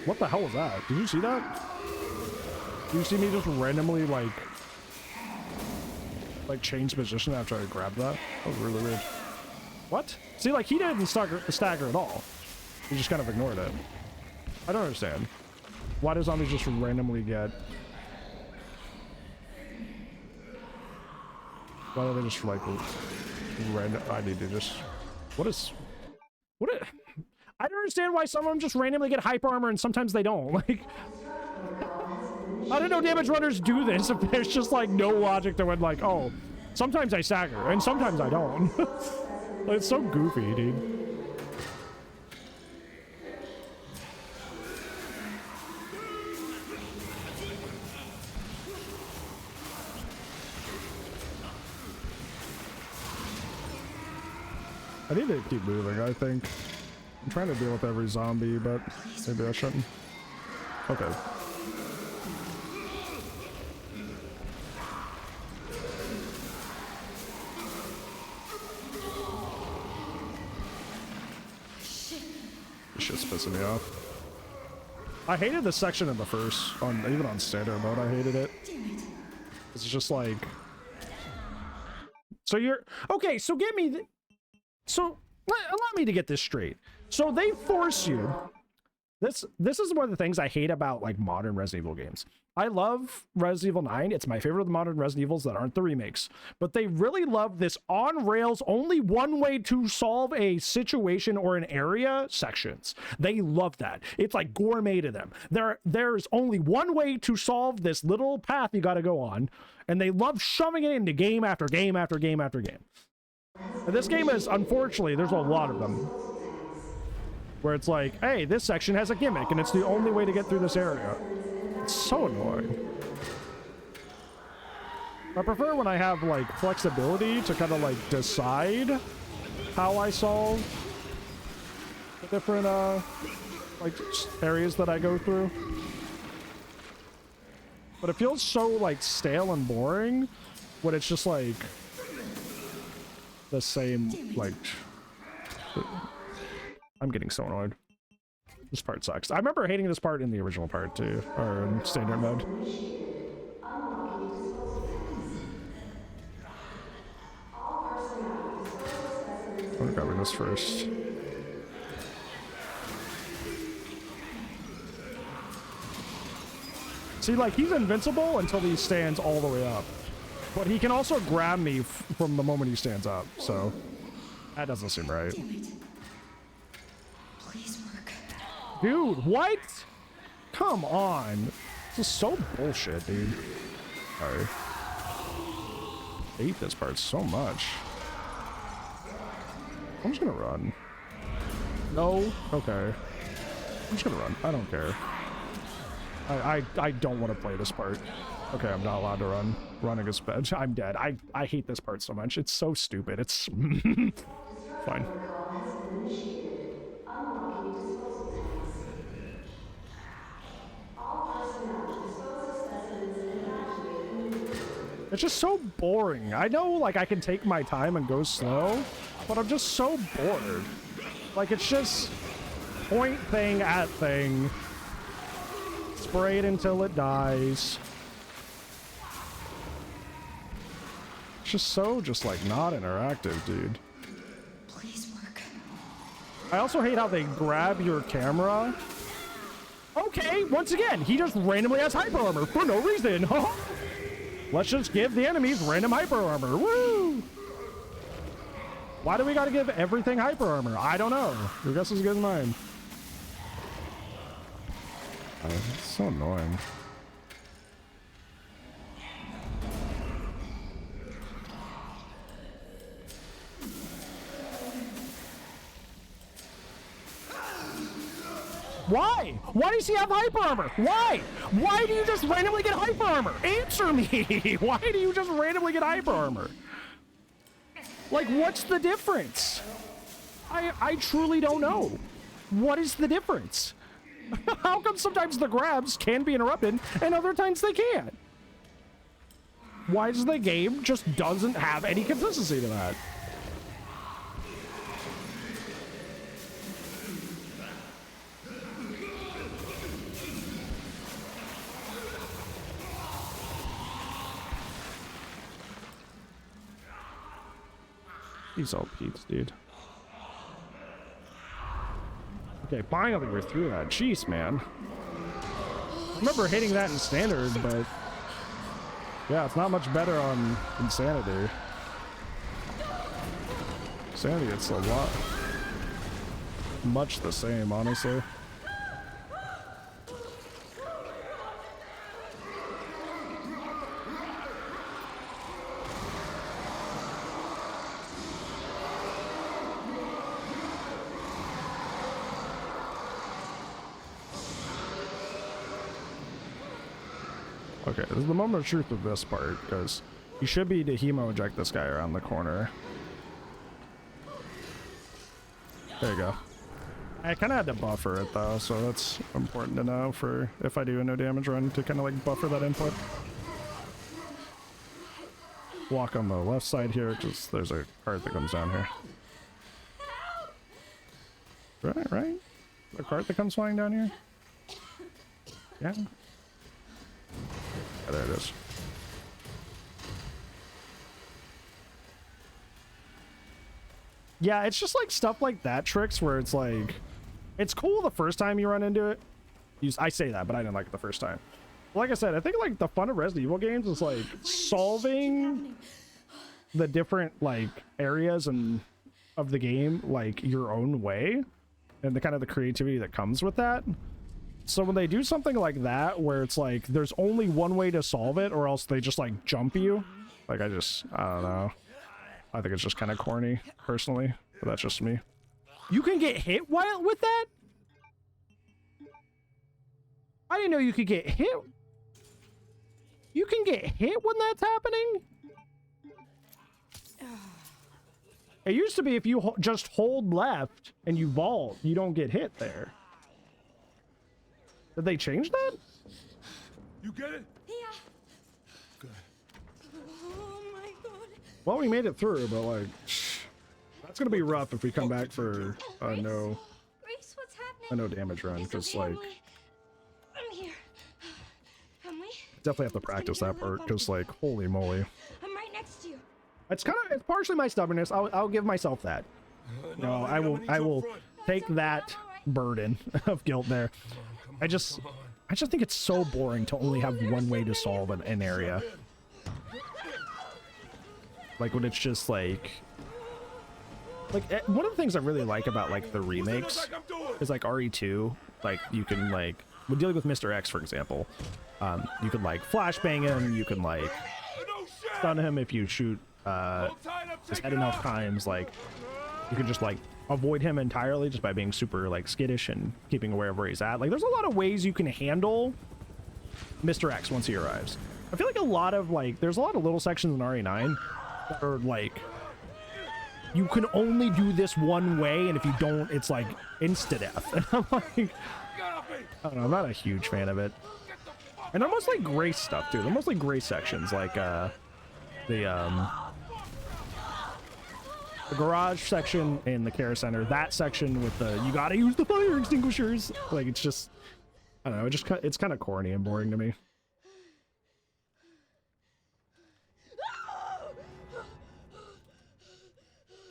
What the hell was that? Did you see that? Did you see me just randomly like change position after I grabbed that? That was really weird. What? See, like he didn't stagger at all. He just kind of ignored it. I don't understand. Why do zombies just randomly get... Why don't they just like random? I need to just. What is? I don't understand why some of them just randomly get hyper armor and sometimes they don't. Like, I don't know. Damage runners do this if there's just like no logic to when like, oh, sometimes I stagger and sometimes I don't. Like, it's so goofy, dude. I need to keep moving, I think. I'm trying to deal with every zombie, but maybe I shouldn't. Okay. This shit's pissing me off. I hated this section in the first, even on standard mode, I hated it. It's just like... So you're... Okay, so get me... So, allow me to get this straight. So they force you... This is one of the things I hate about, like, modern Resident Evil games. I love Resident Evil 9. It's my favorite of the modern Resident Evils that aren't the remakes. But they really love this on-rails, only one way to solve a situation or an area sections. They love that. It's like gourmet to them. There's only one way to solve this little path you got to go on. And they love shoving it into game after game after game after game. And this game is, unfortunately, there's a lot of them. Where it's like, hey, this section has a gimmick and it's the only way to get through this area. It's so annoying. I prefer when I have like flexibility to kind of like decide how I solve the different like areas that I go through. But it feels so like stale and boring when it's just like the same, like, I'm getting so annoyed. This part sucks. I remember hating this part in the original part too, or in standard mode. I'm grabbing this first. See, like, he's invincible until he stands all the way up. But he can also grab me from the moment he stands up, so that doesn't seem right. Please work. Dude, what? Come on. This is so bullshit, dude. Sorry. I hate this part so much. I'm just gonna run. No? Okay. I'm just gonna run. I don't care. I don't want to play this part. Okay, I'm not allowed to run. Running is bad. I'm dead. I hate this part so much. It's so stupid. It's fine. It's just so boring. I know, like, I can take my time and go slow, but I'm just so bored. Like, it's just point thing at thing. Spray it until it dies. It's just so, like, not interactive, dude. Please work. I also hate how they grab your camera. Okay, once again, he just randomly has hyper armor for no reason. Let's just give the enemies random hyper armor. Woo! Why do we gotta give everything hyper armor? I don't know. Your guess is as good as mine. It's so annoying. Why? Why does he have hyper armor? Why? Why do you just randomly get hyper armor? Answer me! Why do you just randomly get hyper armor? Like, what's the difference? I truly don't know. What is the difference? How come sometimes the grabs can be interrupted and other times they can't? Why does the game just doesn't have any consistency to that? These all peeps, dude. Okay, finally we're through that. Jeez, man. I remember hitting that in standard, but yeah, it's not much better on insanity. Insanity, it's a lot. Much the same, honestly. Okay, this is the moment of truth of this part, because you should be to hemo eject this guy around the corner. There you go. I kind of had to buffer it though, so that's important to know for if I do a no damage run to kind of like buffer that input. Walk on the left side here, because there's a cart that comes down here. Right? A cart that comes flying down here? Yeah. Yeah, there it is. Yeah, it's just like stuff like that tricks where it's like, it's cool the first time you run into it. I say that, but I didn't like it the first time. Like I said, I think like the fun of Resident Evil games is like solving the different like areas and of the game like your own way, and the kind of the creativity that comes with that. So when they do something like that where it's like there's only one way to solve it, or else they just like jump you, like I don't know, I think it's just kind of corny personally, but that's just me. You can get hit while with that? I didn't know you could get hit. You can get hit when that's happening? It used to be if you just hold left and you vault, you don't get hit there. Did they change that? You get it? Yeah. Good. Oh my god. Well, we made it through, but like, that's gonna be rough if we come back for no Grace, what's happening? a no damage run, because like I'm here. Emily? definitely have to practice that part, because like holy moly, I'm right next to you. it's partially my stubbornness. I'll give myself that. No, I will take that burden of guilt there. I just think it's so boring to only have one way to solve an area. Like when it's just like one of the things I really like about like the remakes is like RE2, like you can like when dealing with Mr. X, for example, you can like flashbang him, you can like stun him if you shoot his head enough times, like you can just like avoid him entirely just by being super like skittish and keeping aware of where he's at. Like there's a lot of ways you can handle Mr. X once he arrives. I feel like a lot of like there's a lot of little sections in RE9 that are like you can only do this one way, and if you don't, it's like insta-death. And I'm like, I don't know, I'm not a huge fan of it. And they're mostly gray stuff too. They're mostly gray sections, like the garage section in the care center, that section with the you gotta use the fire extinguishers. Like it's just, I don't know, it's kind of corny and boring to me.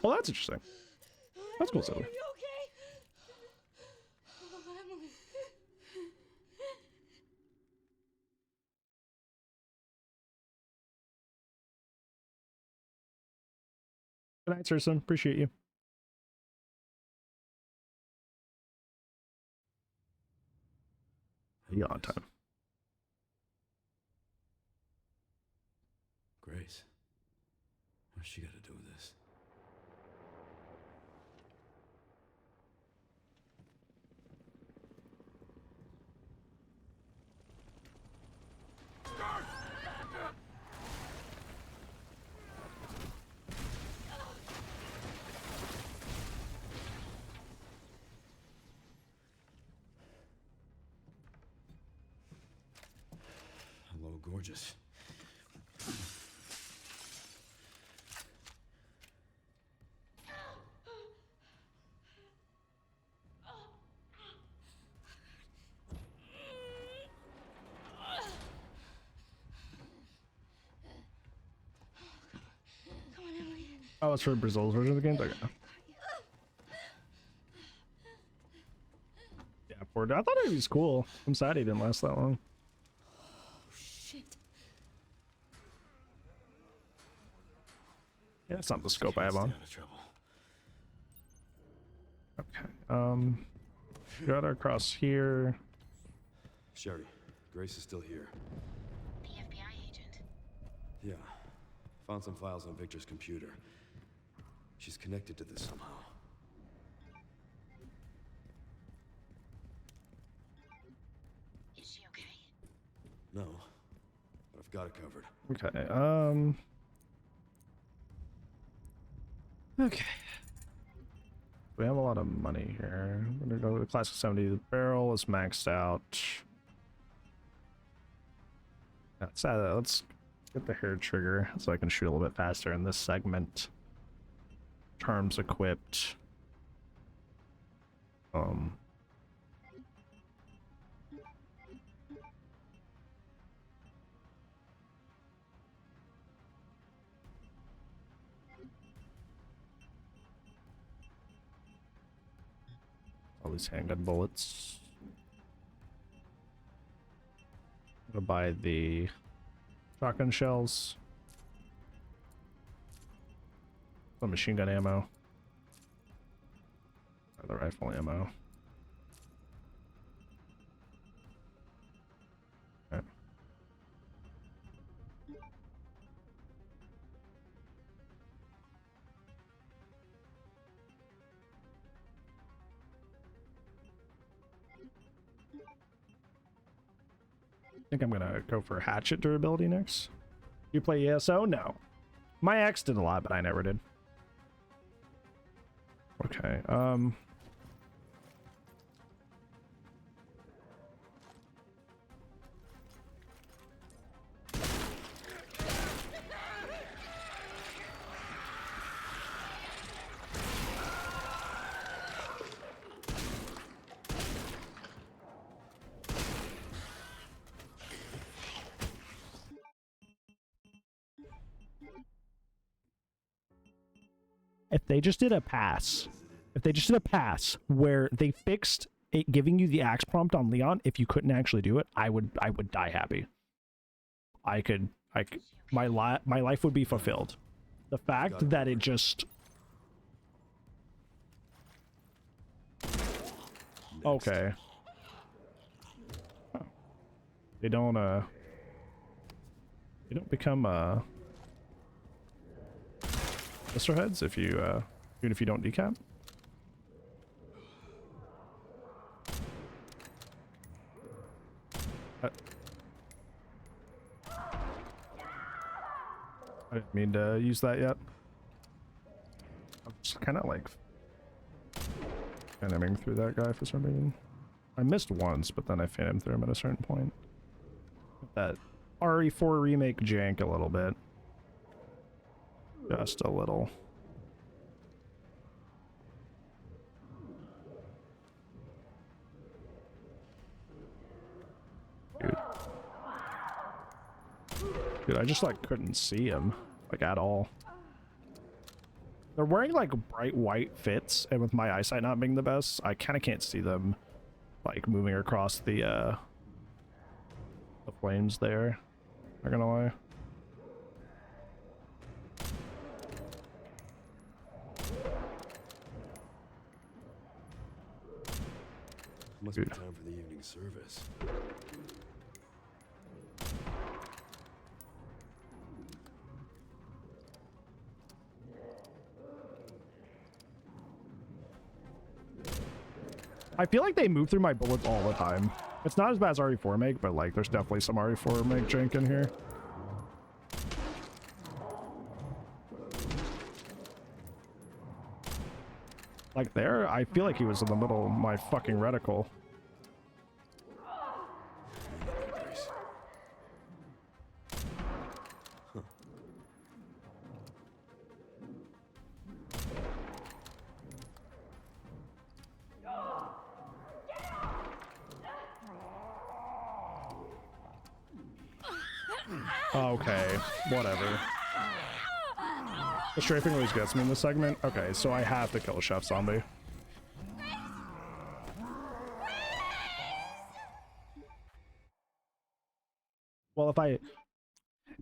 Well, that's interesting. That's cool, Zoe. Are you okay? Oh, Emily. Good night, Surson. Appreciate you. You on time. Grace. What's she got to do with this? Hello, gorgeous. Come on, Emily. Oh, it's for Brazil's version of the game? Okay. Yeah, poor dude. I thought he was cool. I'm sad he didn't last that long. Shit. Yeah, it's not the scope I have on. Okay. Got her across here. Sherry, Grace is still here. The FBI agent. Yeah. Found some files on Victor's computer. She's connected to this somehow. Is she okay? No, but I've got it covered. Okay. Okay. We have a lot of money here. I'm gonna go to the classic 70. The barrel is maxed out. Let's get the hair trigger so I can shoot a little bit faster in this segment. Charms equipped. All these handgun bullets. Gonna buy the shotgun shells. Some machine gun ammo. Or the rifle ammo. Okay. I think I'm gonna go for hatchet durability next. You play ESO? No. My ex did a lot, but I never did. Okay, if they just did a pass, where they fixed it giving you the axe prompt on Leon, if you couldn't actually do it, I would die happy. My life would be fulfilled. The fact that it just... Okay. Oh. They don't become, Mr. Heads if you, even if you don't decap? I didn't mean to use that yet. I'm just kind of like phantoming through that guy for some reason. I missed once, but then I phantom through him at a certain point. That RE4 remake jank a little bit. Just a little. Dude, I just like couldn't see him like at all. They're wearing like bright white fits, and with my eyesight not being the best, I kind of can't see them like moving across the flames there. Not gonna lie. Must be time for the evening service. I feel like they move through my bullets all the time. It's not as bad as RE4 make, but like there's definitely some RE4 make jank in here. Like there, I feel like he was in the middle of my fucking reticle. Okay, whatever. The strafing always gets me in this segment. Okay, so I have to kill a chef zombie. Well,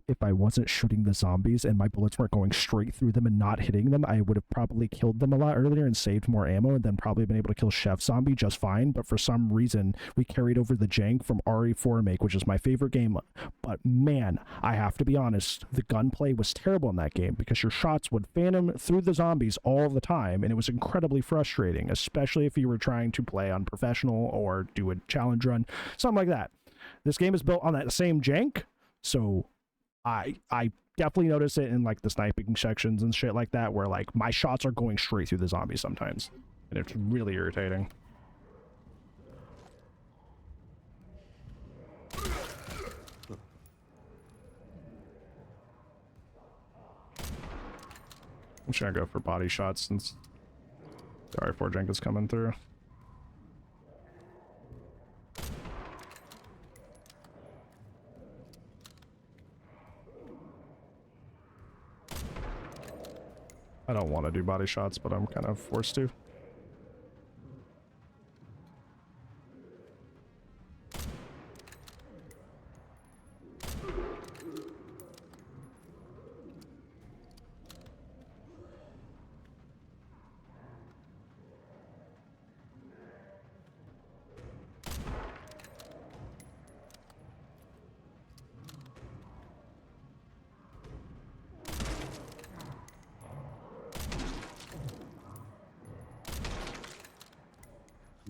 if I wasn't shooting the zombies and my bullets weren't going straight through them and not hitting them, I would have probably killed them a lot earlier and saved more ammo and then probably been able to kill Chef Zombie just fine. But for some reason, we carried over the jank from RE4 make, which is my favorite game. But man, I have to be honest, the gunplay was terrible in that game because your shots would phantom through the zombies all the time, and it was incredibly frustrating, especially if you were trying to play on professional or do a challenge run, something like that. This game is built on that same jank, so I definitely notice it in like the sniping sections and shit like that, where like my shots are going straight through the zombies sometimes, and it's really irritating. I'm just gonna go for body shots since the RE4 jank is coming through. I don't want to do body shots, but I'm kind of forced to.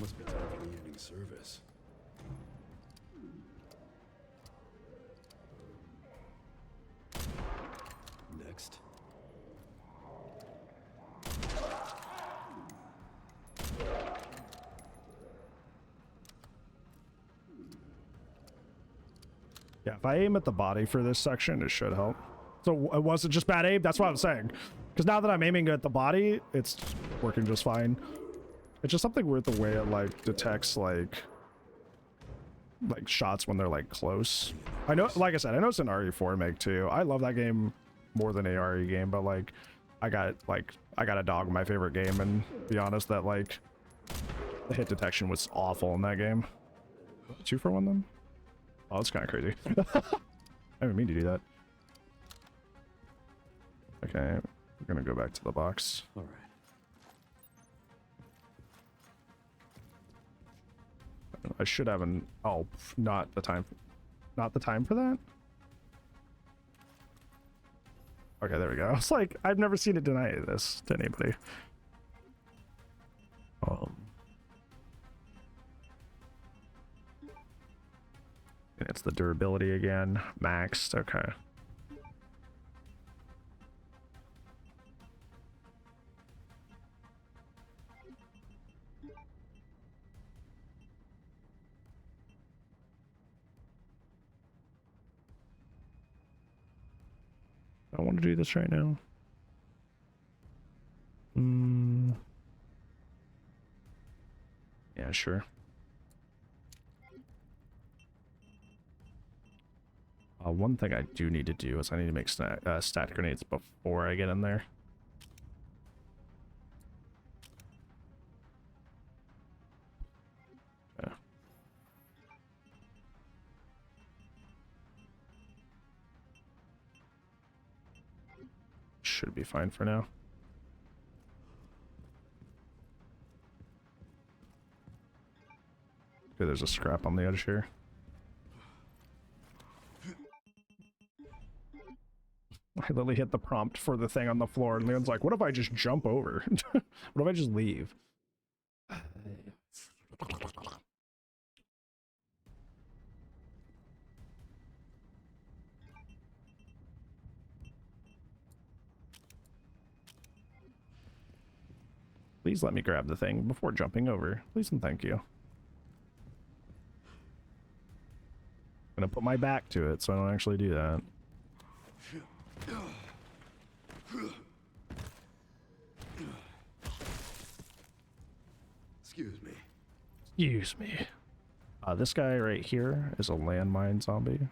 Must be time for the evening service. Next. Yeah, if I aim at the body for this section, it should help. So it wasn't just bad aim? That's what I'm saying. Because now that I'm aiming at the body, it's working just fine. It's just something with the way it, like, detects, like shots when they're, like, close. I know, like I said, I know it's an RE4 make, too. I love that game more than a RE game, but, like, I got a dog in my favorite game, and to be honest, that, like, the hit detection was awful in that game. 2 for 1, then? Oh, that's kind of crazy. I didn't mean to do that. Okay, we're gonna go back to the box. All right. I should have an... Oh, not the time for that? Okay, there we go. It's like, I've never seen it deny this to anybody. It's the durability again. Maxed, okay. I want to do this right now. Yeah, sure. One thing I do need to do is I need to make stat grenades before I get in there. Yeah. Should be fine for now. Okay, there's a scrap on the edge here. I literally hit the prompt for the thing on the floor, and Leon's like, what if I just jump over? What if I just leave? Please let me grab the thing before jumping over. Please and thank you. I'm gonna put my back to it so I don't actually do that. Excuse me. Excuse me. This guy right here is a landmine zombie. I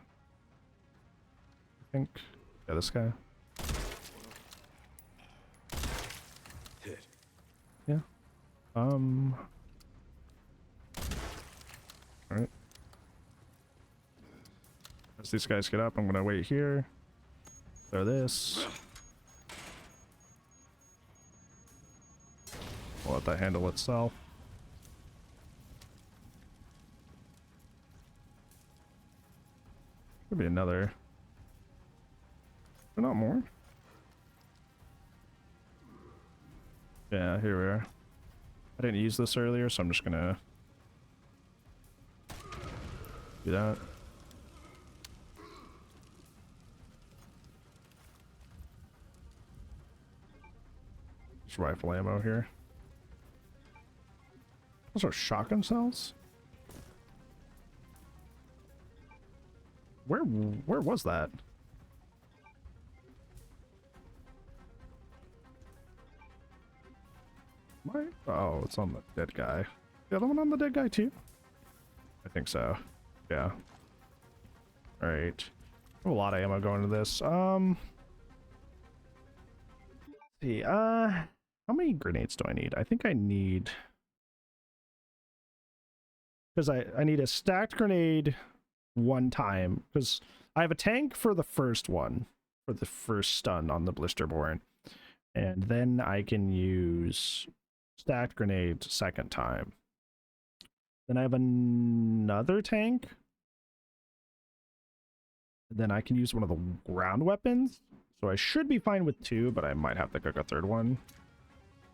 think. Yeah, this guy. Hit. Yeah. Alright. As these guys get up, I'm gonna wait here. Throw this. I'll let that handle itself. Could be another. But not more. Yeah, here we are. I didn't use this earlier, so I'm just gonna do that. Just rifle ammo here. Those are shotgun cells? Where was that? Why? Oh, it's on the dead guy. The other one on the dead guy too? I think so. Yeah. Alright. A lot of ammo going to this. Let's see, how many grenades do I need? I think I need... Because I need a stacked grenade one time, because I have a tank for the first one, for the first stun on the Blisterborn, and then I can use stacked grenade second time. Then I have another tank, and then I can use one of the ground weapons, so I should be fine with 2, but I might have to cook a third one.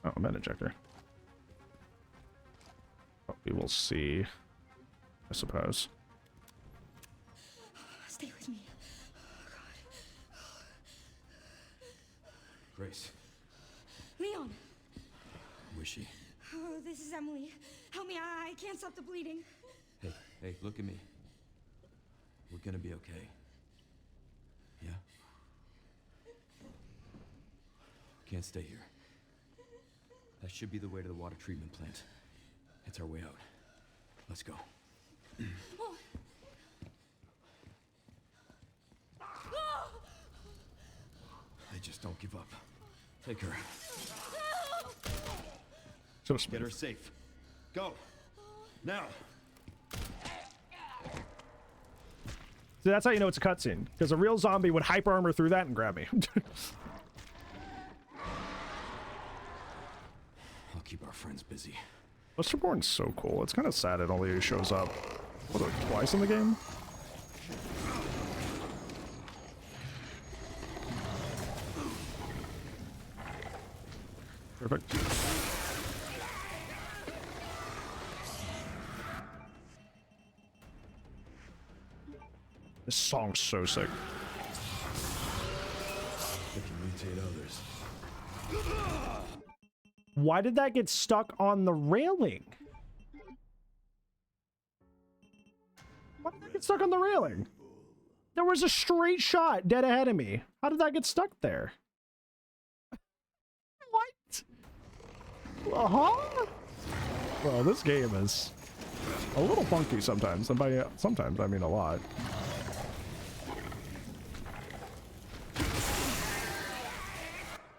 Oh, med injector. Oh, We will see, I suppose. Stay with me. Grace, Leon! where's she? Oh, this is Emily. Help me, I can't stop the bleeding. Hey, look at me. We're gonna be okay. Yeah? Can't stay here. That should be the way to the water treatment plant. It's our way out. Let's go. Oh. They just don't give up. Take her. Just get her safe. Go. Now. See, that's how you know it's a cutscene, because a real zombie would hyper armor through that and grab me. I'll keep our friends busy. Westerborn's so cool. It's kind of sad it only shows up, what, like twice in the game? Perfect. This song's so sick. They can mutate others. Why did that get stuck on the railing? Why did that get stuck on the railing? There was a straight shot dead ahead of me. How did that get stuck there? What? Uh-huh? Well, this game is a little funky sometimes. And by sometimes, I mean a lot.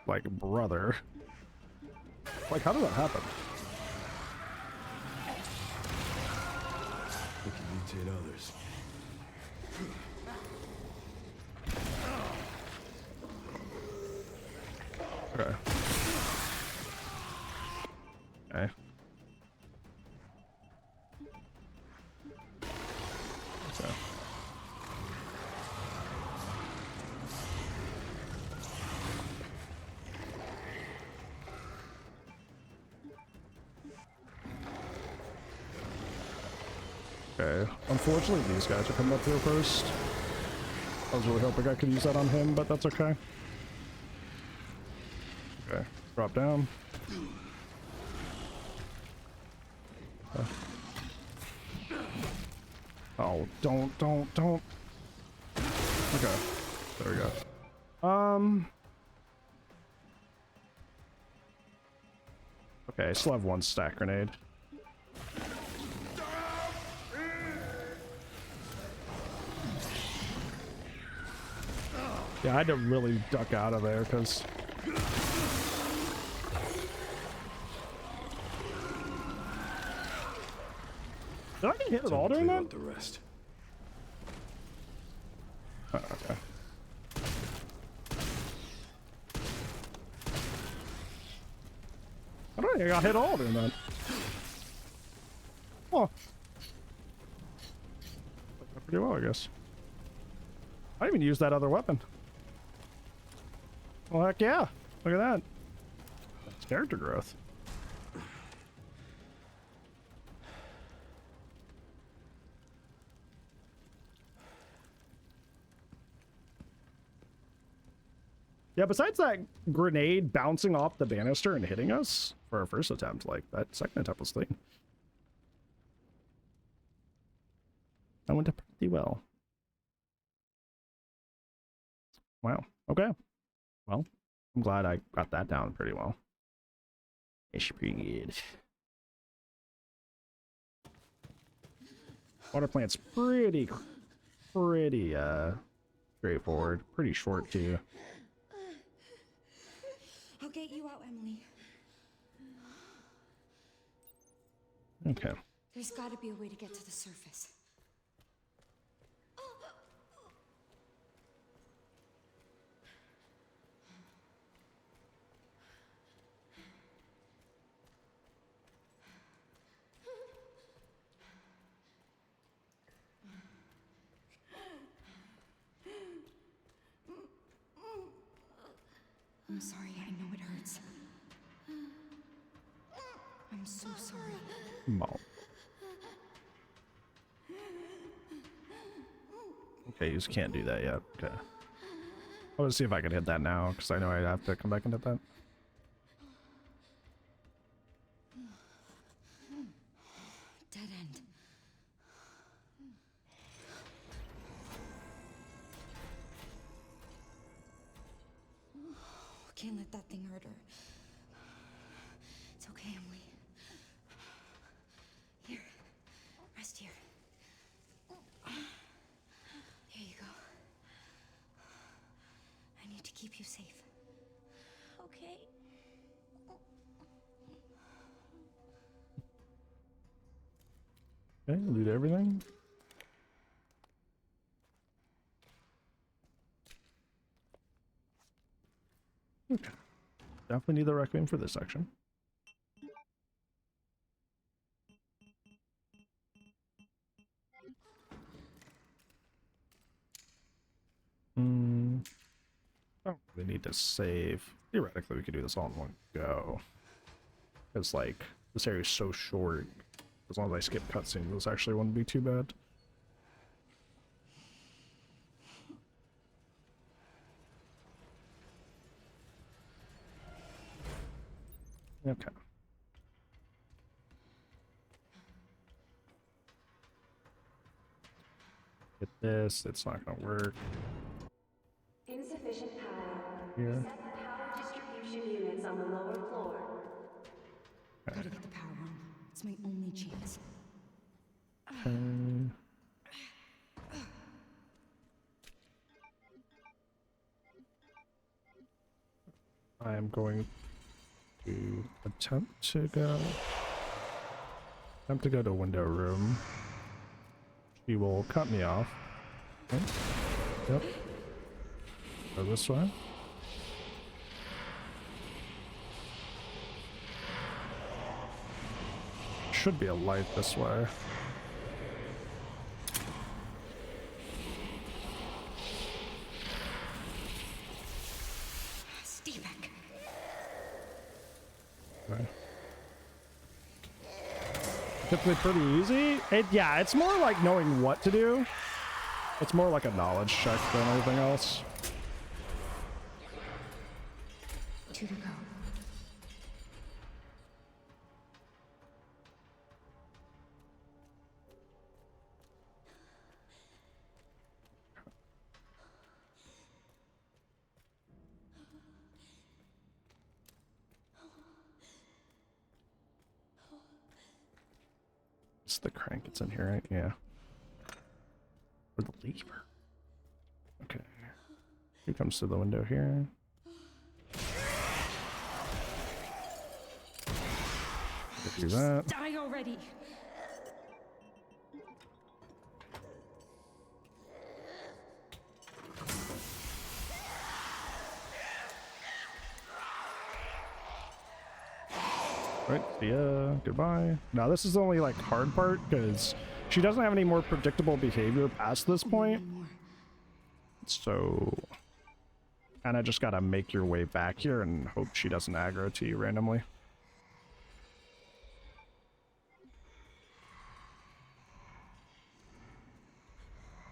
Like, brother. Like, how did that happen? We can mutate others. Okay. Okay. Okay. Okay. Unfortunately, these guys are coming up here first. I was really hoping I could use that on him, but that's okay. Okay. Drop down. Okay. Oh, don't. Okay. There we go. Okay, I still have one stack grenade. Yeah, I had to really duck out of there because did I get hit at all during that? The rest. Oh, okay. I don't think I got hit at all during that. Oh. Pretty well, I guess. I didn't even use that other weapon. Well, heck yeah. Look at that. It's character growth. Yeah, besides that grenade bouncing off the banister and hitting us for our first attempt, like, that second attempt was clean. That went pretty well. Wow. Okay. Well, I'm glad I got that down pretty well. It's pretty good. Water plant's pretty straightforward. Pretty short too. I'll get you out, Emily. Okay. There's got to be a way to get to the surface. I'm sorry, I know it hurts. I'm so sorry. Well, Okay, you just can't do that yet. Okay. I want to see if I can hit that now, because I know I have to come back and hit that. Dead end. Can't let that thing hurt her. It's okay, Emily. Here. Rest here. Here you go. I need to keep you safe. Okay. Okay, loot everything. Okay. Definitely need the Requiem for this section. Oh, we need to save. Theoretically, we could do this all in one go. Because, like, this area is so short. As long as I skip cutscenes, this actually wouldn't be too bad. Okay. Get this. It's not gonna work. Insufficient power. Here. Set the power distribution units on the lower floor. Gotta get the power on. It's my only chance. Okay. I am going to attempt to go to window room. She will cut me off. Okay. Yep. Go this way. Should be a light this way. Okay. Typically pretty easy. Yeah, it's more like knowing what to do. It's more like a knowledge check than anything else. 2 to go. It's the crank. It's in here, right? Yeah. Or the lever. Okay. He comes to the window here. Do that. Die already. Right, see ya. Goodbye. Now this is the only like hard part because she doesn't have any more predictable behavior past this point. So kind of just gotta make your way back here and hope she doesn't aggro to you randomly.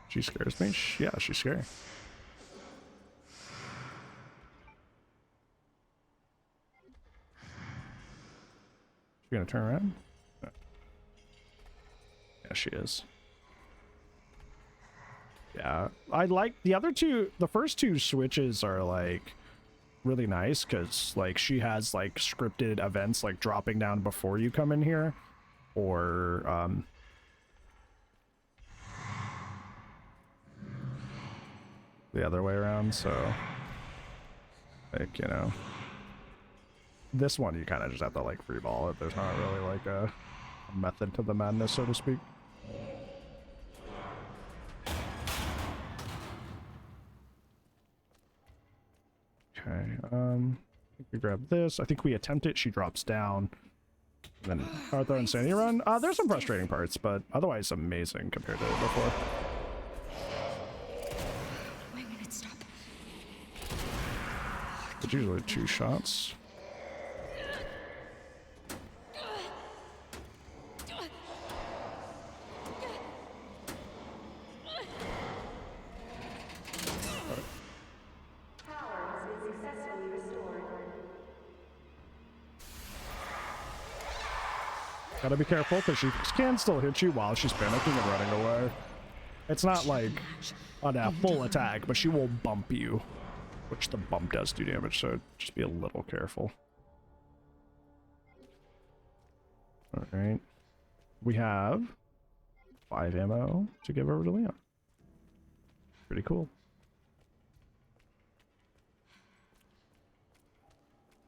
She scares me. Yeah, she's scary. She gonna turn around? No. Yeah, she is. Yeah, I like the other two. The first two switches are like really nice because like she has like scripted events like dropping down before you come in here, or the other way around. So like, you know, this one you kind of just have to like free ball it. There's not really like a method to the madness, so to speak. Okay, we grab this. I think we attempt it. She drops down. And then Arthur Insanity Run. There's some frustrating parts, but otherwise amazing compared to before. Wait a minute, stop. It's usually 2 shots. Gotta be careful because she can still hit you while she's panicking and running away. It's not like a full attack, but she will bump you, which the bump does do damage, so just be a little careful. Alright. We have 5 ammo to give over to Leon. Pretty cool.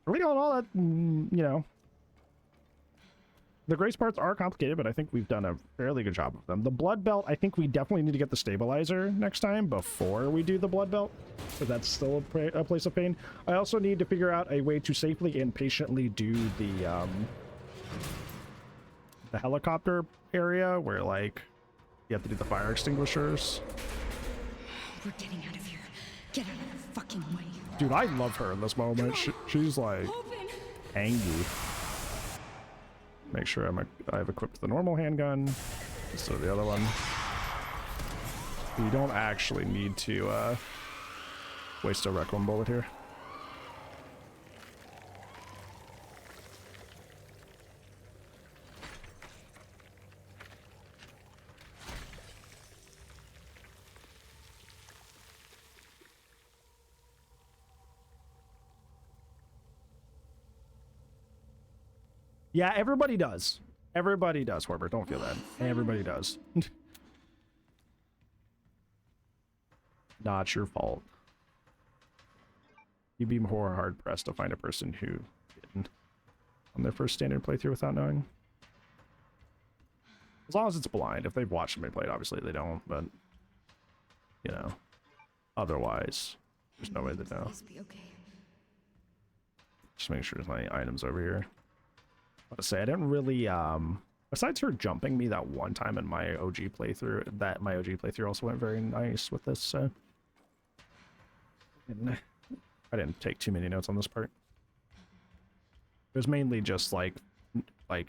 Really on all that, you know, the grace parts are complicated, but I think we've done a fairly good job of them. The blood belt, I think we definitely need to get the stabilizer next time before we do the blood belt, but that's still a place of pain. I also need to figure out a way to safely and patiently do the helicopter area where, like, you have to do the fire extinguishers. We're getting out of here. Get out of the fucking way. Dude, I love her in this moment. She's like angry. Make sure I've equipped the normal handgun instead of the other one. You don't actually need to waste a Requiem bullet here. Yeah, everybody does. Everybody does, Warbert. Don't feel bad. Everybody does. Not your fault. You'd be more hard-pressed to find a person who didn't on their first standard playthrough without knowing. As long as it's blind. If they've watched somebody play it, obviously they don't, but, you know, otherwise, there's no way to know. Just make sure there's any items over here. I was to say, I didn't really, besides her jumping me that one time in my OG playthrough, my OG playthrough also went very nice with this, so. I didn't take too many notes on this part. It was mainly just like, thank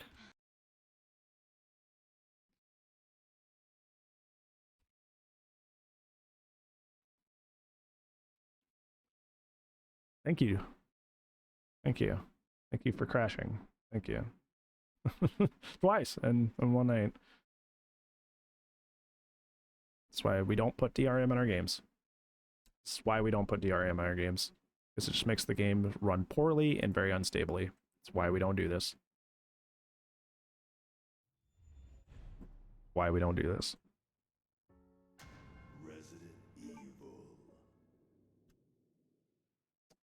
you. Thank you. Thank you for crashing. Thank you. Twice in one night. That's why we don't put DRM in our games. That's why we don't put DRM in our games. Because it just makes the game run poorly and very unstably. That's why we don't do this. Why we don't do this. Resident Evil.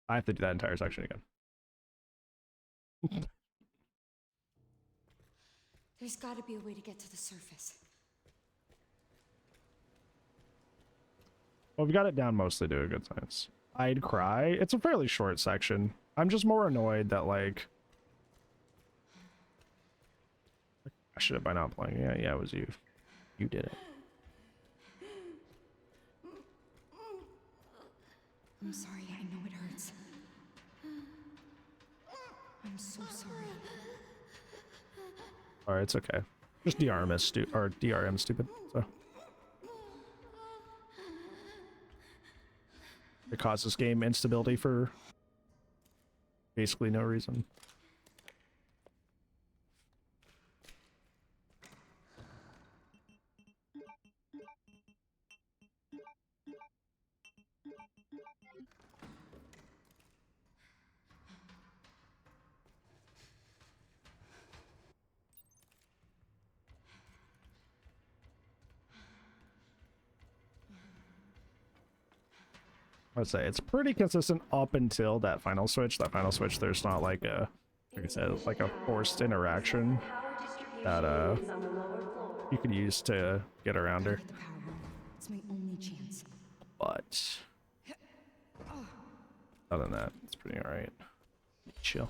I have to do that entire section again. There's got to be a way to get to the surface. Well, we've got it down mostly to a good science. I'd cry. It's a fairly short section. I'm just more annoyed that, like, I should have by not playing. Yeah, it was you. You did it. I'm sorry. I know it hurts. I'm so sorry. Alright, it's okay. Just DRM is stupid, so. It causes game instability for basically no reason. I would say it's pretty consistent up until that final switch. That final switch, there's not like a, like I said, it's like a forced interaction that you could use to get around her. It's my only chance. But other than that, it's pretty alright. Chill.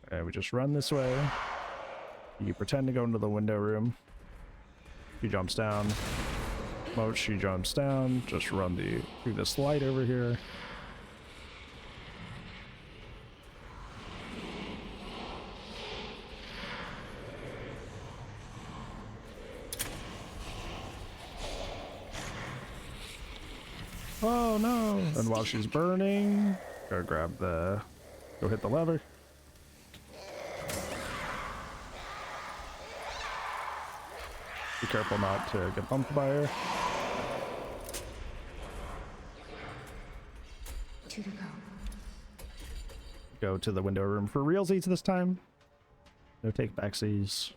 Okay, we just run this way. You pretend to go into the window room. She jumps down. She jumps down. Just run through this light over here. Oh no! And while she's burning, go hit the lever. Be careful not to get bumped by her. 2 to go. Go to the window room for realsies this time. No take backsies.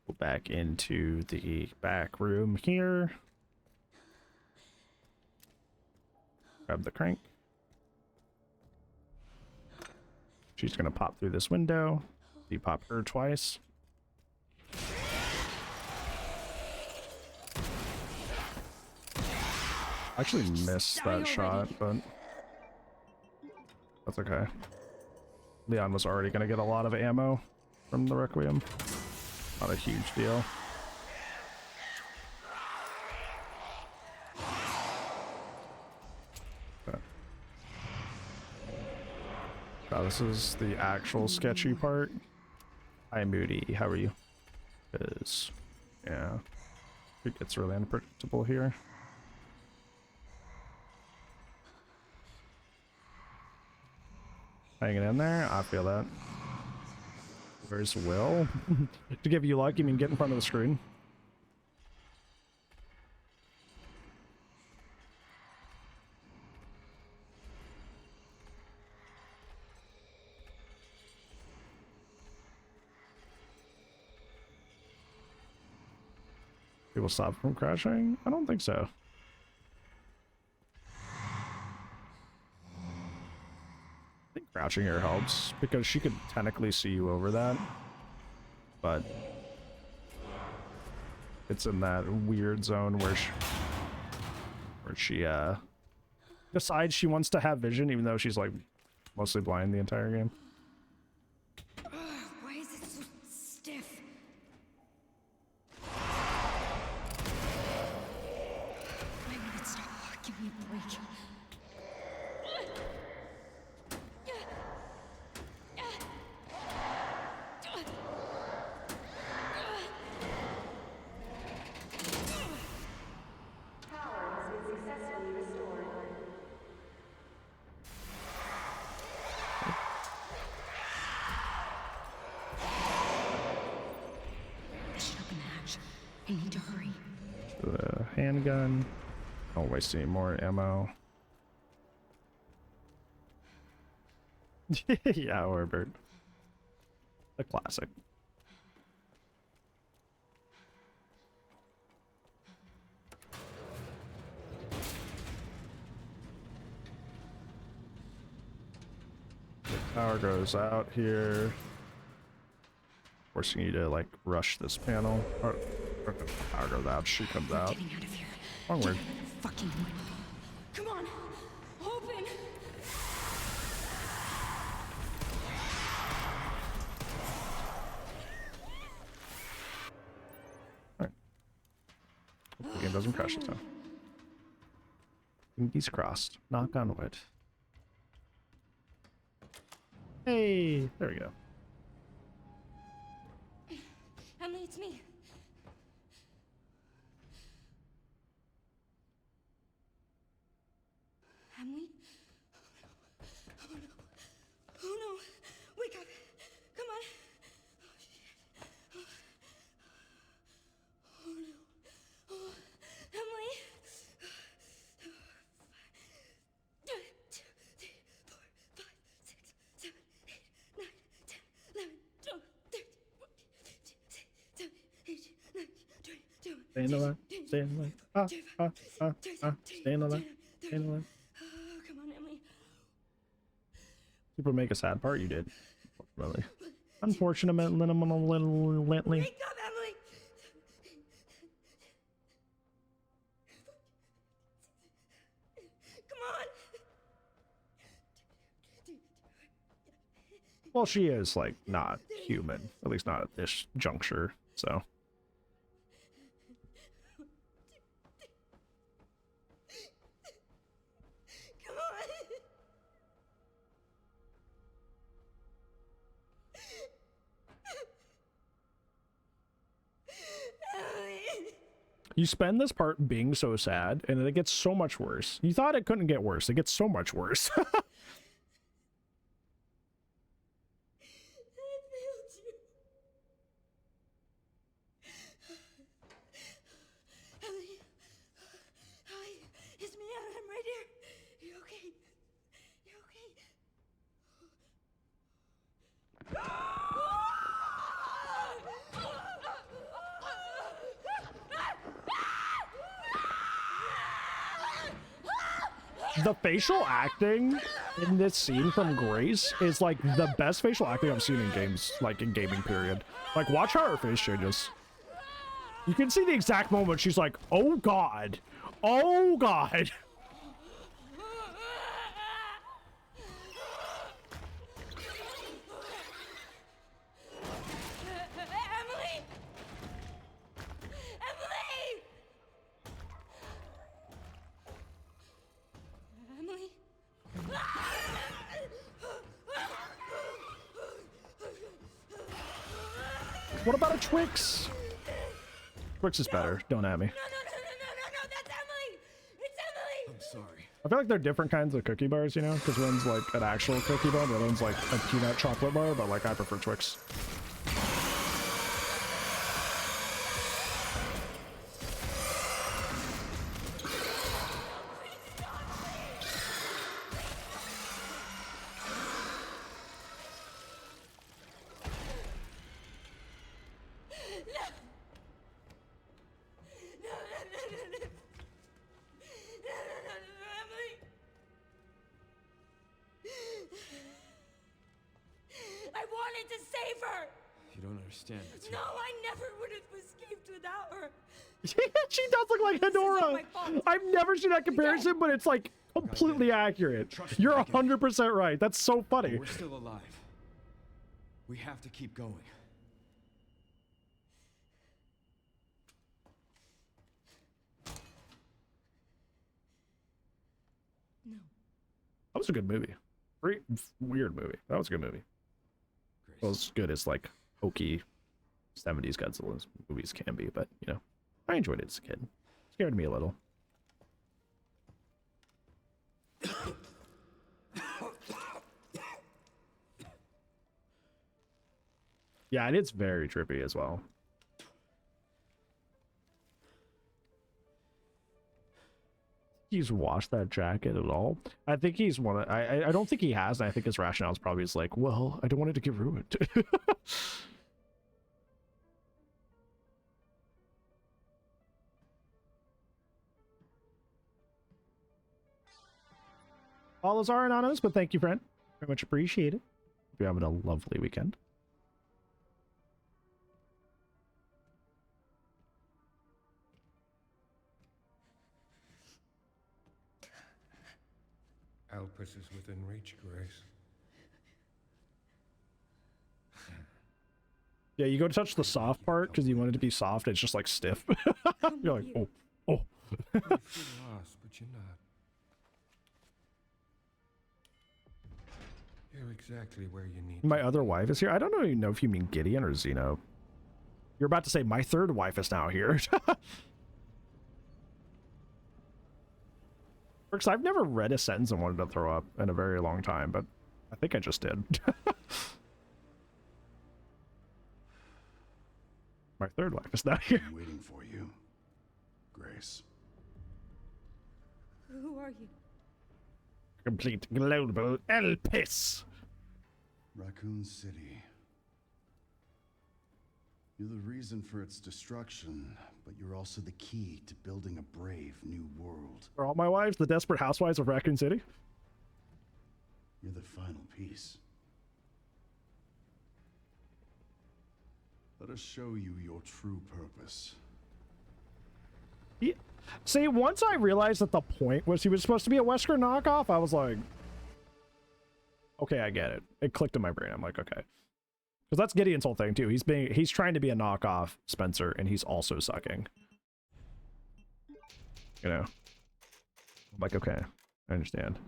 Go back into the back room here. Grab the crank. She's gonna pop through this window. You pop her twice. Actually missed that shot, but that's okay. Leon was already gonna get a lot of ammo from the Requiem. Not a huge deal. Okay. Now this is the actual sketchy part. Hi Moody, how are you? Because, yeah, it gets really unpredictable here. Hanging in there, I feel that. Where's Will? To give you luck, you mean get in front of the screen? People stop from crashing? I don't think so. I think crouching here helps because she could technically see you over that, but it's in that weird zone where she decides she wants to have vision even though she's like mostly blind the entire game. Why is it so stiff? I need it stop. Give me a break. I need to hurry. The handgun. Don't waste any more ammo. Yeah, Orbert. A classic. The power goes out here. Forcing you to like rush this panel. Or the power goes out, she comes out. Getting out of here. Onward. Fucking way. Come on, open. Alright. Hope the game doesn't crash this time. Fingers crossed. Knock on wood. Hey, there we go. Emily, it's me. Emily? Oh no. Oh no. Wake up. Come on. Oh shit. Oh no. Oh, Emily. 1, 2, 3, 4, 5, 6, 7, 8, 9, 10, 11, 12, 13, 14, 15, 16, 17, 18, 19, 20, 21, Stay in the line. Stay in the line. Stay in the line. Stay in the line. Oh, come on, Emily. Super make a sad part, you did. Really. Unfortunately. Wake up, Emily. Come on. Well, she is like not human, at least not at this juncture, so. Come on. Emily. You spend this part being so sad, and it gets so much worse. You thought it couldn't get worse. It gets so much worse. The facial acting in this scene from Grace is like the best facial acting I've seen in games, like in gaming period. Like, watch how her face changes. You can see the exact moment she's like, oh god, oh god. Emily! Emily! Emily? What about a Twix? Twix is better. Don't at me. No, that's Emily! It's Emily! I'm sorry. I feel like they're different kinds of cookie bars, you know? Because one's like an actual cookie bar, the other one's like a peanut chocolate bar, but like I prefer Twix. Emily! I wanted to save her! You don't understand. It's No, I never would have escaped without her. She does look like Hedora. I've never seen that comparison, but it's like completely accurate. You're 100% right. That's so funny. We're still alive. We have to keep going. No. That was a good movie. Weird movie. That was a good movie. Well, as good as like hokey 70s Godzilla movies can be, but you know, I enjoyed it as a kid. It scared me a little. Yeah, and it's very trippy as well. He's washed that jacket at all. I think he's one. I don't think he has. And I think his rationale is probably is like, well, I don't want it to get ruined. All those are anonymous, but thank you, friend. Very much appreciated. Hope you're having a lovely weekend. Alpus is within reach, Grace. Yeah, you go to touch the soft part because you want it to be soft. It's just like stiff. You're like, oh, oh. You feel lost, but you're not. You're exactly where you need. My other wife is here. I don't even know if you mean Gideon or Zeno. You're about to say my third wife is now here. Because I've never read a sentence and wanted to throw up in a very long time, but I think I just did. My third wife is now here. I'm waiting for you, Grace. Who are you? Complete global Elpis. Raccoon City. You're the reason for its destruction, but you're also the key to building a brave new world. Are all my wives the desperate housewives of Raccoon City? You're the final piece. Let us show you your true purpose. Yeah. See, once I realized that the point was he was supposed to be a Wesker knockoff, I was like, okay, I get it. It clicked in my brain. I'm like, okay. Because that's Gideon's whole thing too. He's trying to be a knockoff Spencer, and he's also sucking. You know? I'm like, okay, I understand.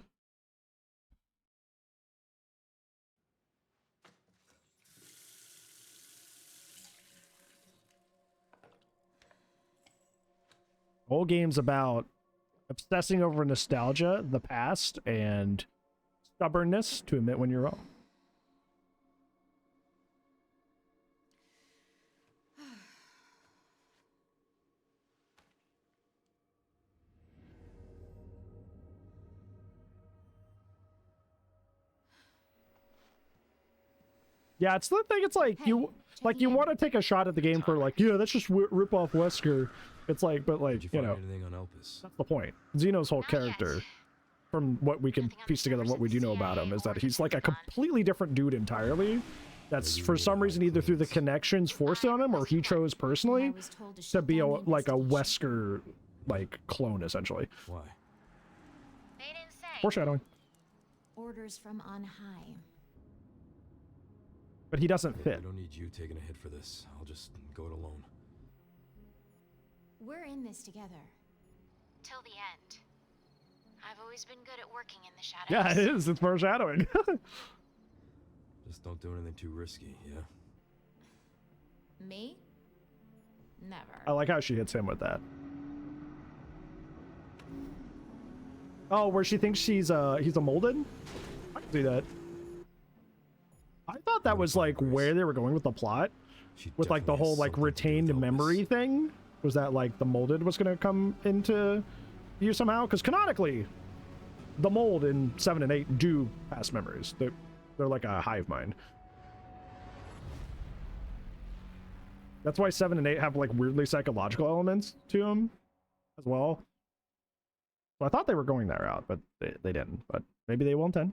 The whole game's about obsessing over nostalgia, the past, and stubbornness to admit when you're wrong. Yeah, it's the thing. It's like Hey, you want to take a shot at the game for like, yeah, let's just rip off Wesker. It's like, but like, Did you you find know, anything on Elpis? that's the point. Zeno's whole Not character. yet. from what we can piece together, what we do know about him, is that he's like a completely different dude entirely. That's for some reason either through the connections forced on him, or he chose personally to be a like a Wesker like clone essentially. Why? They didn't say. Foreshadowing. Orders from on high. But he doesn't I fit. don't need you taking a hit for this. I'll just go it alone. We're in this together. Till the end. I've always been good at working in the shadows. Yeah, it is. It's foreshadowing. Just don't do anything too risky, yeah? Me? Never. I like how she hits him with that. Oh, where she thinks he's a molded? I can see that. I thought that was like where they were going with the plot. With like the whole like retained memory thing. Was that like the molded was gonna come into view somehow? Because canonically, the mold in 7 and 8 do pass memories. They're like a hive mind. That's why 7 and 8 have like weirdly psychological elements to them as well. So I thought they were going that route, but they didn't. But maybe they will in 10.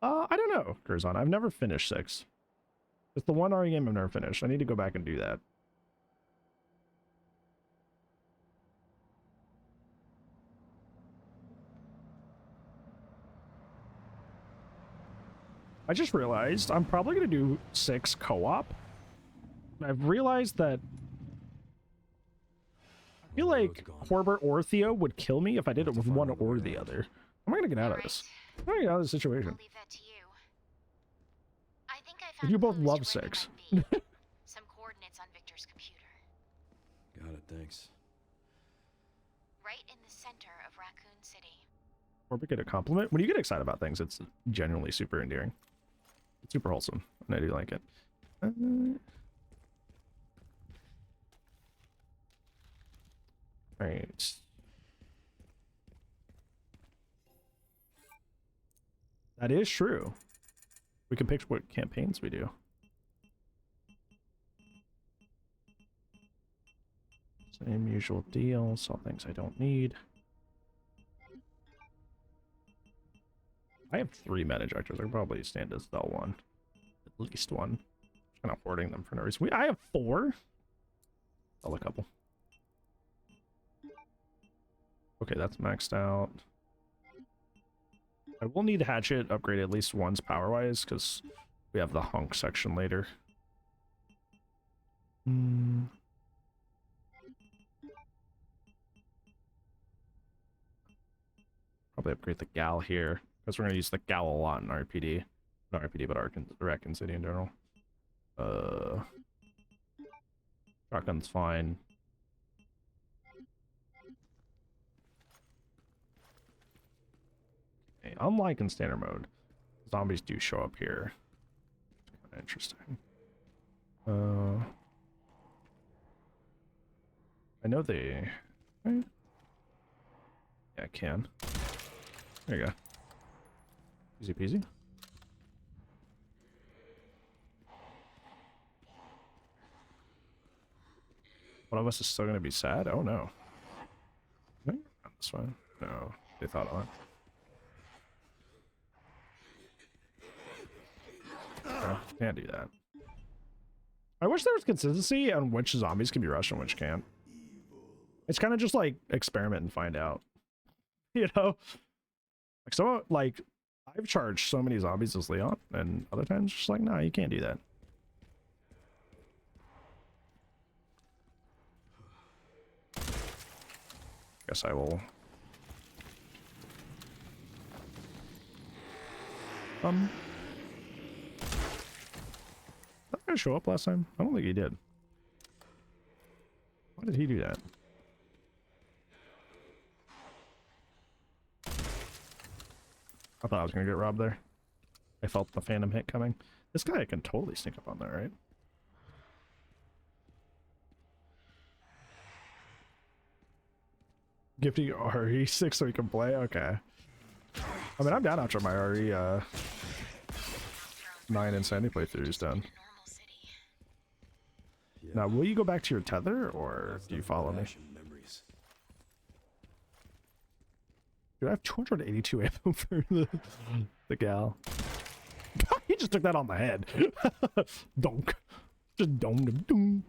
I don't know, Curzon. I've never finished 6. It's the one RE game I've never finished. I need to go back and do that. I just realized I'm probably going to do 6 co-op. I've realized that I feel like Corbett or Theo would kill me if I did it with one or the other. How am I going to get out of this? How am I going to get out of this situation? I'll leave that to you. I think I found You both clues love to where 6. they might be. Some coordinates on Victor's computer. Got it, thanks. Right in the center of Raccoon City. Corbett get a compliment. When you get excited about things, it's genuinely super endearing. It's super wholesome, and I do like it. Right. That is true. We can pick what campaigns we do. Same usual deal. Sell things I don't need. I have 3 meta ejectors. I can probably stand to sell one. At least one. I'm not hoarding them for no reason. I have 4. Sell a couple. Okay, that's maxed out. I will need Hatchet upgrade at least once power-wise, because we have the hunk section later. Probably upgrade the Gal here, because we're going to use the Gal a lot in RPD. Not RPD, but Raccoon City in general. Shotgun's fine. Okay, unlike in standard mode, zombies do show up here. Kind of interesting. I know they... Right? Yeah, I can. There you go. Easy peasy. One of us is still going to be sad? Oh no. No, not this one. No, they thought on. Oh, can't do that. I wish there was consistency on which zombies can be rushed and which can't. It's kind of just like experiment and find out. You know? Like, so, like, I've charged so many zombies as Leon, and other times just like, nah, you can't do that. Guess I will. Did that guy show up last time? I don't think he did. Why did he do that? I thought I was gonna get robbed there. I felt the phantom hit coming. This guy can totally sneak up on there, right? Gifting RE6 so he can play? Okay. I mean, I'm down after my RE 9 Insanity playthroughs done. Yeah. Now, will you go back to your tether, or do you follow me? Dude, I have 282 ammo for the gal. He just took that on the head. Donk. Just domed him. Doom.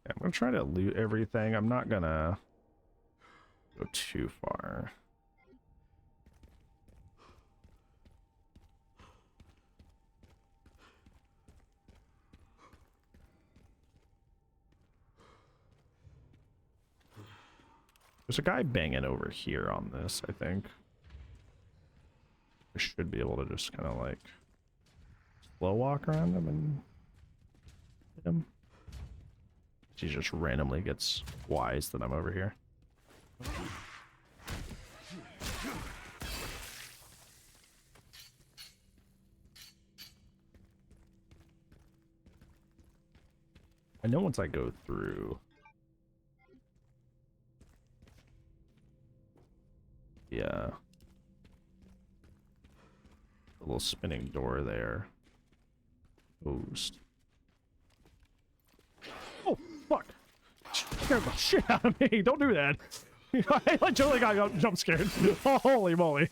I'm gonna try to loot everything. I'm not gonna go too far. There's a guy banging over here on this, I think. I should be able to just kind of like slow walk around him and hit him. He just randomly gets wise that I'm over here. I know once I go through the little spinning door there. Closed. Oh, fuck. Scared the shit out of me. Don't do that. I literally got jump scared. Oh, holy moly.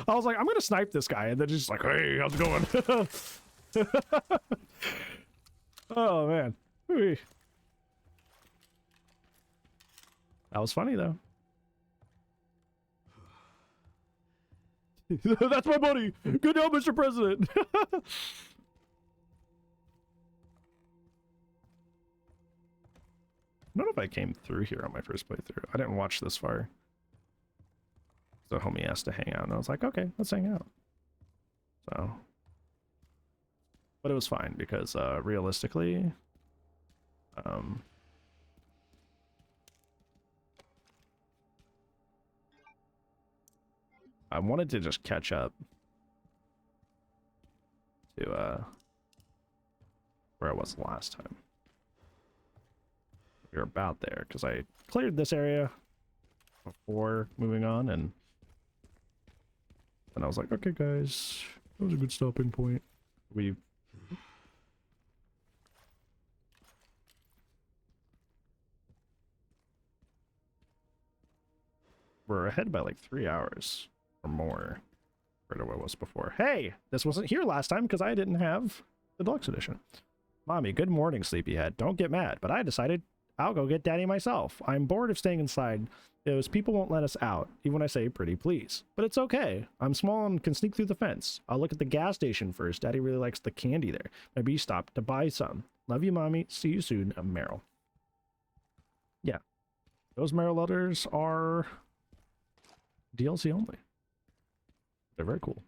I was like, I'm gonna snipe this guy, and then just like, hey, how's it going? Oh, man. Whee. That was funny, though. That's my buddy. Good job, Mr. President. I don't know if I came through here on my first playthrough. I didn't watch this far. So homie asked to hang out, and I was like, okay, let's hang out. So, but it was fine because realistically, I wanted to just catch up to where I was last time. We were about there because I cleared this area before moving on, and I was like, okay guys, that was a good stopping point. We're ahead by like 3 hours or more compared to what it was before. Hey, this wasn't here last time because I didn't have the deluxe edition. Mommy, good morning, sleepyhead. Don't get mad, but I decided I'll go get daddy myself. I'm bored of staying inside. Those people won't let us out, even when I say pretty please. But it's okay. I'm small and can sneak through the fence. I'll look at the gas station first. Daddy really likes the candy there. Maybe he stopped to buy some. Love you, Mommy. See you soon, Meryl. Yeah. Those Meryl letters are DLC only. They're very cool.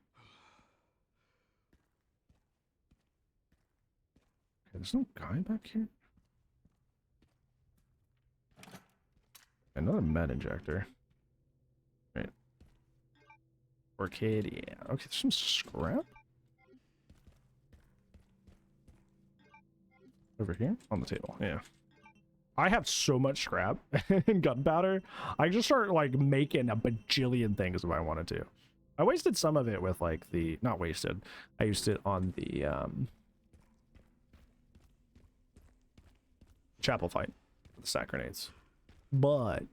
Okay, there's no guy back here. Another med injector. Right. Orchid, yeah. Okay, there's some scrap. Over here? On the table, yeah. I have so much scrap and gunpowder. I just start like making a bajillion things if I wanted to. I wasted some of it with like the, not wasted. I used it on the chapel fight with the sack grenades. But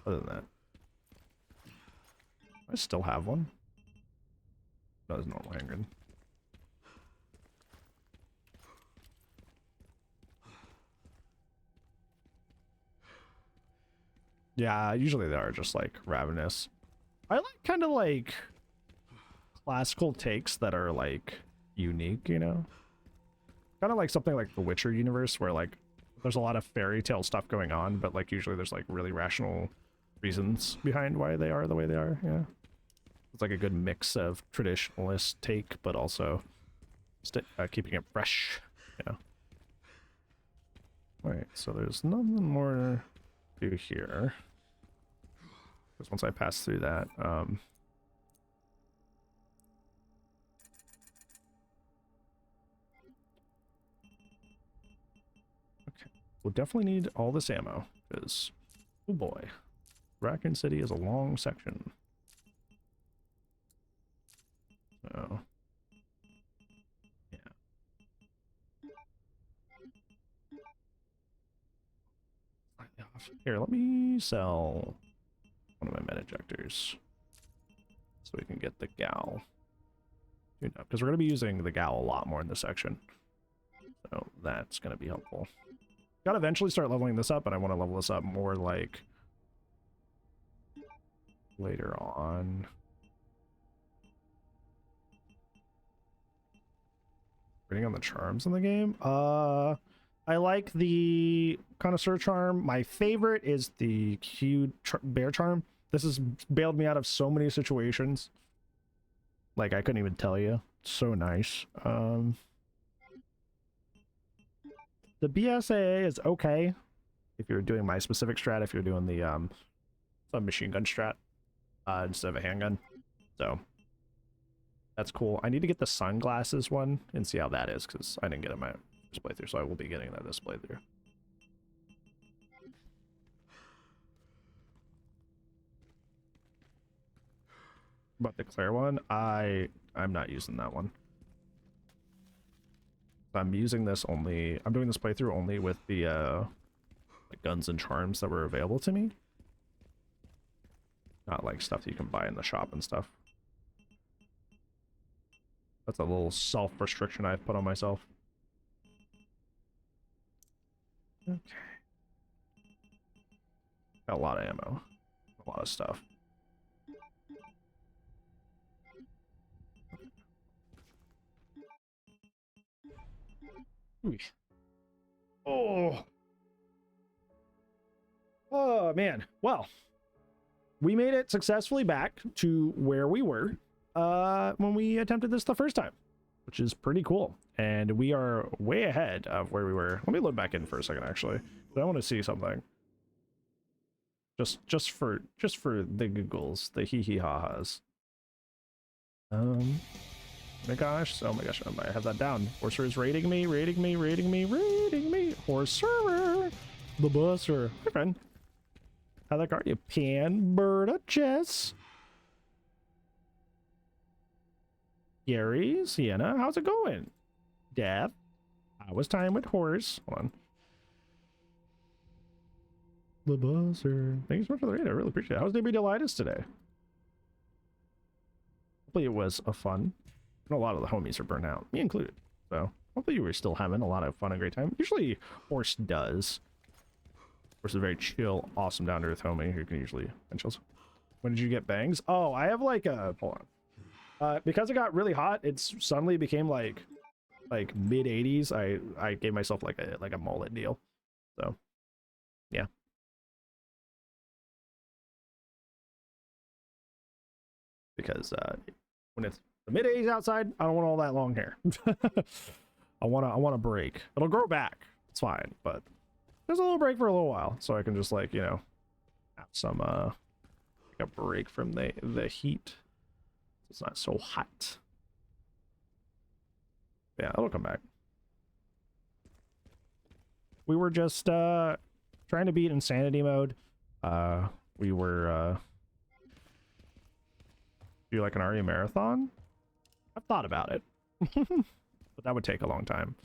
other than that, I still have one. That was normal handgun. Yeah, usually they are just like ravenous. I like kind of like classical takes that are like unique, you know? Kind of like something like the Witcher universe where like there's a lot of fairy tale stuff going on, but like usually there's like really rational reasons behind why they are the way they are, yeah. It's like a good mix of traditionalist take, but also keeping it fresh, you know? Alright, so there's nothing more to do here. Because once I pass through that, okay, we'll definitely need all this ammo, because, oh boy. Raccoon City is a long section. So, yeah. Here, let me sell one of my med ejectors so we can get the gal. Because we're going to be using the gal a lot more in this section. So that's going to be helpful. Gotta eventually start leveling this up, and I want to level this up more like later on. Reading on the charms in the game. I like the Connoisseur charm. My favorite is the Cute Bear charm. This has bailed me out of so many situations. Like, I couldn't even tell you. It's so nice. The BSAA is okay if you're doing my specific strat, if you're doing the submachine gun strat instead of a handgun. So that's cool. I need to get the sunglasses one and see how that is, because I didn't get it in my first playthrough, so I will be getting that this playthrough. But the Claire one, I'm not using that one. I'm using this only, I'm doing this playthrough only with the like guns and charms that were available to me. Not like stuff that you can buy in the shop and stuff. That's a little self-restriction I've put on myself. Okay. Got a lot of ammo. A lot of stuff. Ooh. Oh man. Well, we made it successfully back to where we were when we attempted this the first time, which is pretty cool. And we are way ahead of where we were. Let me load back in for a second, actually. I want to see something. Just for the giggles, the hee hee ha ha's. Oh my gosh, I have that down. Horser is rating me. Horser, the busser. Hi, friend. How that got you? Pan, Berta, Jess. Gary, Sienna, how's it going? Dad, how was time with Horse? Hold on. The buzzer. Thanks so much for the raid. I really appreciate it. How's DB Delightus today? Hopefully it was a fun. I know a lot of the homies are burnt out, me included. So hopefully you were still having a lot of fun and great time. Usually Horse does. Horse is a very chill, awesome, down to earth homie who can usually chills. When did you get bangs? Oh, I have like a hold on. Because it got really hot, it's suddenly became like mid 80s. I gave myself like a mullet deal. So yeah. Because when it's the mid 80s outside, I don't want all that long hair. I want a break. It'll grow back. It's fine, but there's a little break for a little while, so I can just like, you know, have some like a break from the heat. It's not so hot. Yeah, it'll come back. We were just trying to beat insanity mode. We were do like an RE marathon. I've thought about it. But that would take a long time.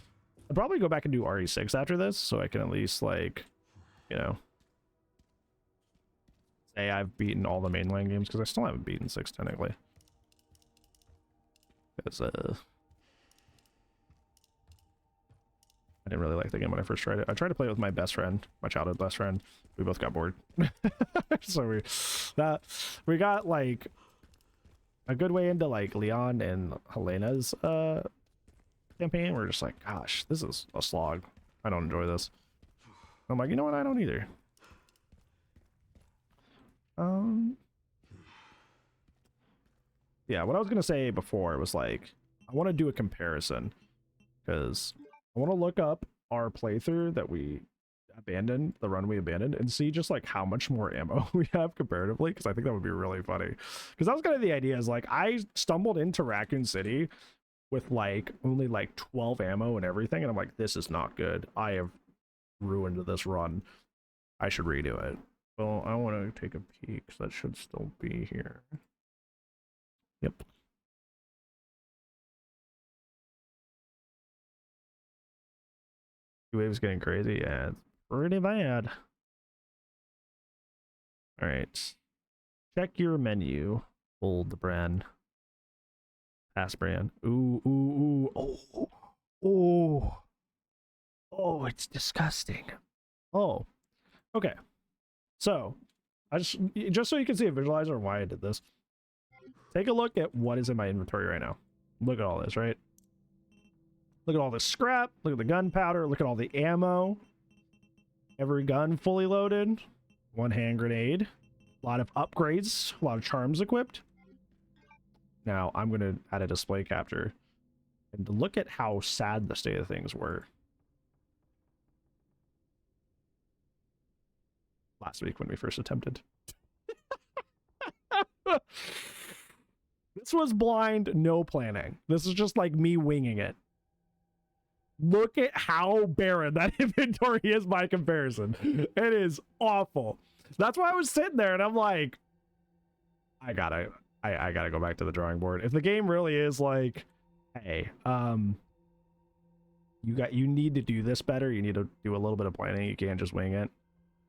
I'd probably go back and do RE6 after this, so I can at least, like, you know, say I've beaten all the mainline games, because I still haven't beaten 6 technically. Because I didn't really like the game when I first tried it. I tried to play it with my best friend, my childhood best friend. We both got bored. So we got like a good way into like Leon and Helena's campaign. We're just like, gosh, this is a slog. I don't enjoy this. I'm like, you know what? I don't either. Yeah, what I was gonna say before was like, I want to do a comparison because I want to look up our playthrough that we abandoned, the run we abandoned, and see just like how much more ammo we have comparatively, because I think that would be really funny. Because that was kind of the idea, is like I stumbled into Raccoon City with like only like 12 ammo and everything, and I'm like, this is not good. I have ruined this run. I should redo it. Well, I want to take a peek, so that should still be here. Yep. Wave's getting crazy. Yeah, it's pretty bad. All right. Check your menu. Hold the brand. Pass brand. Ooh, ooh, ooh. Oh, oh. Oh, it's disgusting. Oh, okay. So, I just so you can see a visualizer of why I did this. Take a look at what is in my inventory right now. Look at all this, right? Look at all this scrap. Look at the gunpowder. Look at all the ammo. Every gun fully loaded. One hand grenade. A lot of upgrades. A lot of charms equipped. Now, I'm going to add a display capture. And to look at how sad the state of things were. Last week when we first attempted. This was blind, no planning. This is just like me winging it. Look at how barren that inventory is by comparison. It is awful. That's why I was sitting there and I'm like, I gotta go back to the drawing board. If the game really is like, hey, you need to do this better. You need to do a little bit of planning. You can't just wing it.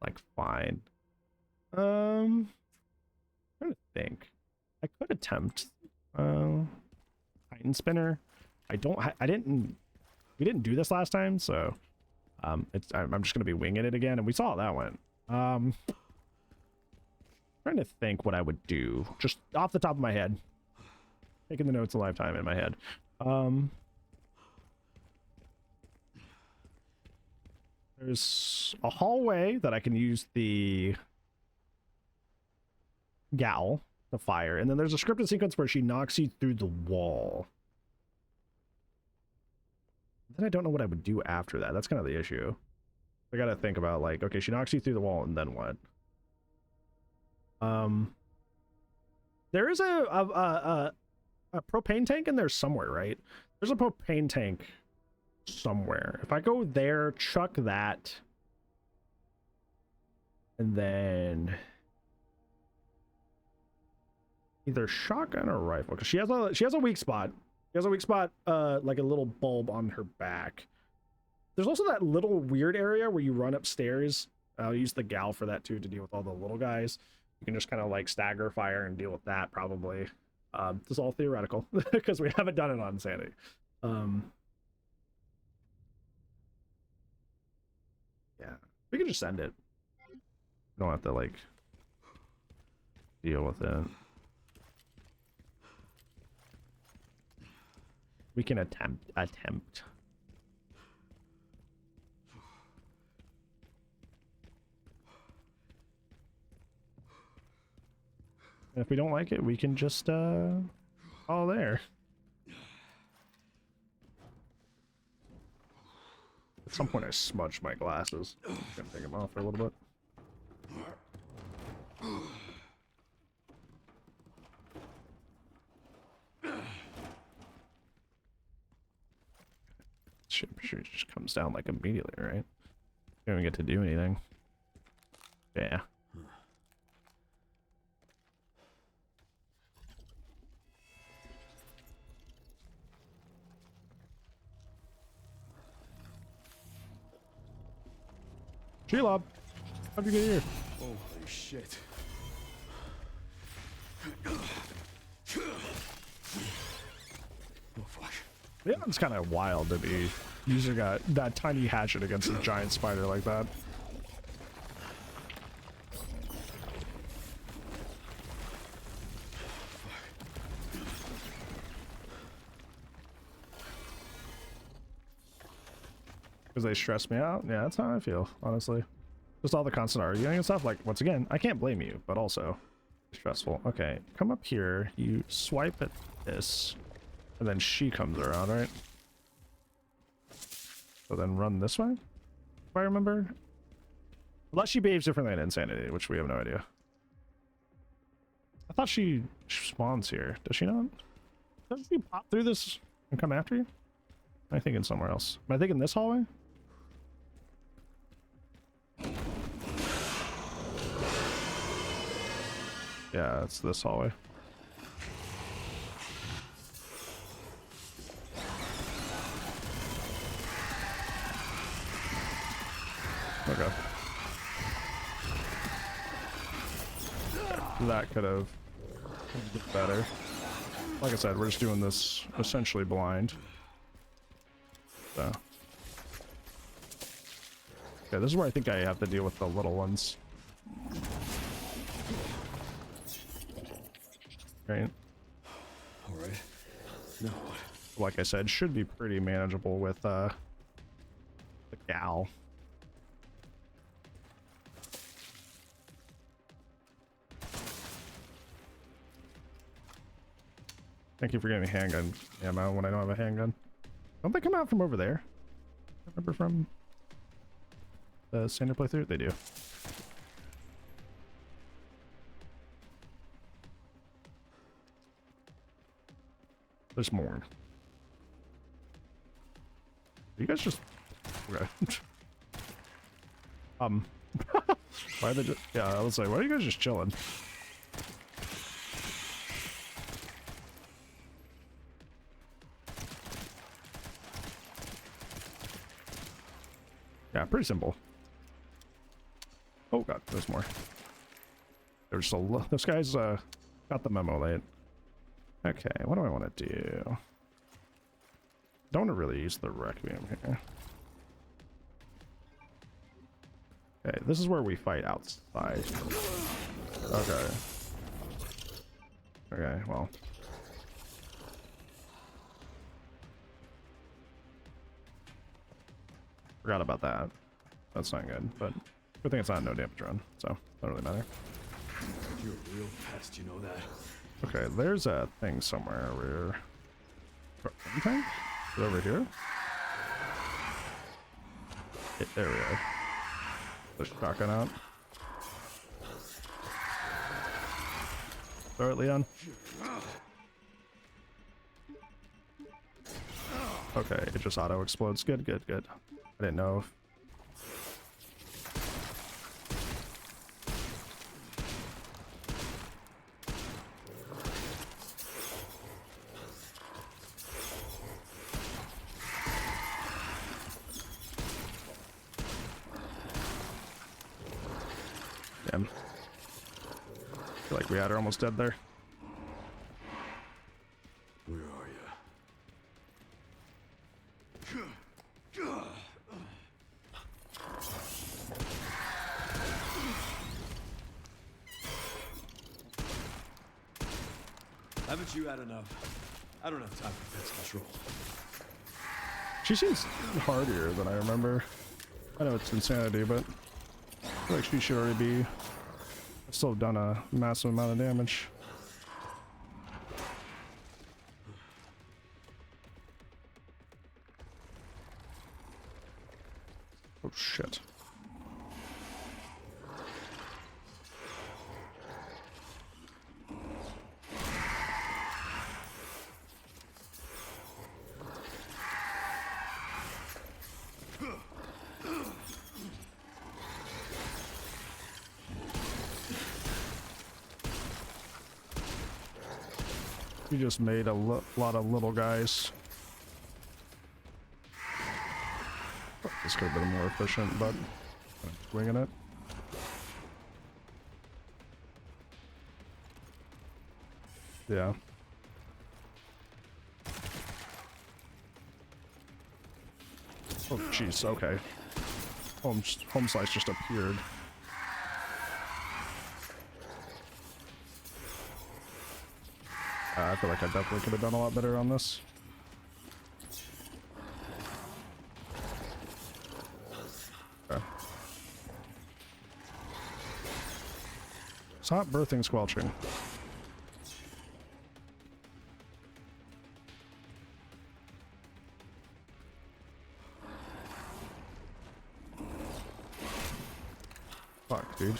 Like, fine. I'm trying to think. I could attempt Titan Spinner. We didn't do this last time, so I'm just gonna be winging it again, and we saw how that went. Trying to think what I would do just off the top of my head, taking the notes a lifetime in my head. There's a hallway that I can use the Gal to fire, and then there's a scripted sequence where she knocks you through the wall. Then I don't know what I would do after that. That's kind of the issue. I gotta think about, like, okay, she knocks you through the wall, and then what? There is a propane tank in there somewhere, right? There's a propane tank somewhere. If I go there, chuck that, and then either shotgun or rifle, because she has a weak spot. She has a weak spot, like a little bulb on her back. There's also that little weird area where you run upstairs. I'll use the Gal for that too, to deal with all the little guys. You can just kind of like stagger fire and deal with that probably. This is all theoretical because we haven't done it on Insanity. Yeah, we can just send it. Don't have to like deal with it. We can attempt. And if we don't like it, we can just all there. At some point I smudged my glasses. I'm gonna take them off for a little bit. Shit, I'm sure it just comes down like immediately, right? Don't even get to do anything. Yeah. Shelob, how'd you get here? Holy shit. Oh fuck. Yeah, it's kind of wild to be using that tiny hatchet against a giant spider like that. Because they stress me out. Yeah, that's how I feel, honestly. Just all the constant arguing and stuff. Like, once again, I can't blame you, but also stressful. Okay, come up here. You swipe at this, and then she comes around, right? So then run this way, if I remember. Unless she behaves differently in Insanity, which we have no idea. I thought she spawns here. Does she not? Doesn't she pop through this and come after you? Am I thinking somewhere else? Am I thinking this hallway? Yeah, it's this hallway. Okay. That could have been better. Like I said, we're just doing this essentially blind. So. Okay, this is where I think I have to deal with the little ones. Right? Alright. No. Like I said, should be pretty manageable with the gal. Thank you for giving me handgun ammo when I don't have a handgun. Don't they come out from over there? I remember from the standard playthrough? They do. There's more. You guys just... Okay. Why are they just... Yeah, I was like, why are you guys just chilling? Yeah, pretty simple. Oh god, there's more. There's a this guy's got the memo late. Okay, what do I want to do? Don't want to really use the Requiem here. Okay, this is where we fight outside. Okay. Okay, well. Forgot about that. That's not good, but good thing it's not no damage run, so don't really matter. You're a real pest, you know that. Okay, there's a thing somewhere where... Okay. Is it over here? There we go. Push shotgun out. Throw it, Leon. Okay, it just auto explodes. Good, good, good. I didn't know if... Damn. I feel like we had her almost dead there. Where are you? Haven't you had enough? I don't have time for pest control. She seems hardier than I remember. I know it's insanity, but I feel like she should already be... still done a massive amount of damage. Oh shit. You just made a lot of little guys. This could have been more efficient, but I'm winging it. Yeah. Oh jeez, okay. Home slice just appeared. I feel like I definitely could have done a lot better on this. Okay. Stop birthing squelching. Fuck, dude.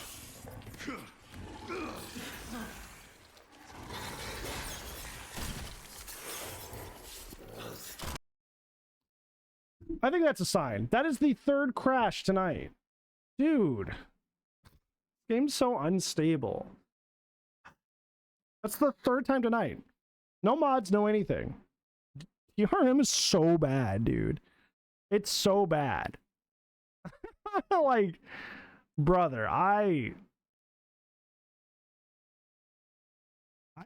I think that's a sign. That is the third crash tonight. Dude. Game's so unstable. That's the third time tonight. No mods, no anything. DRM is so bad, dude. It's so bad. Like, brother, I've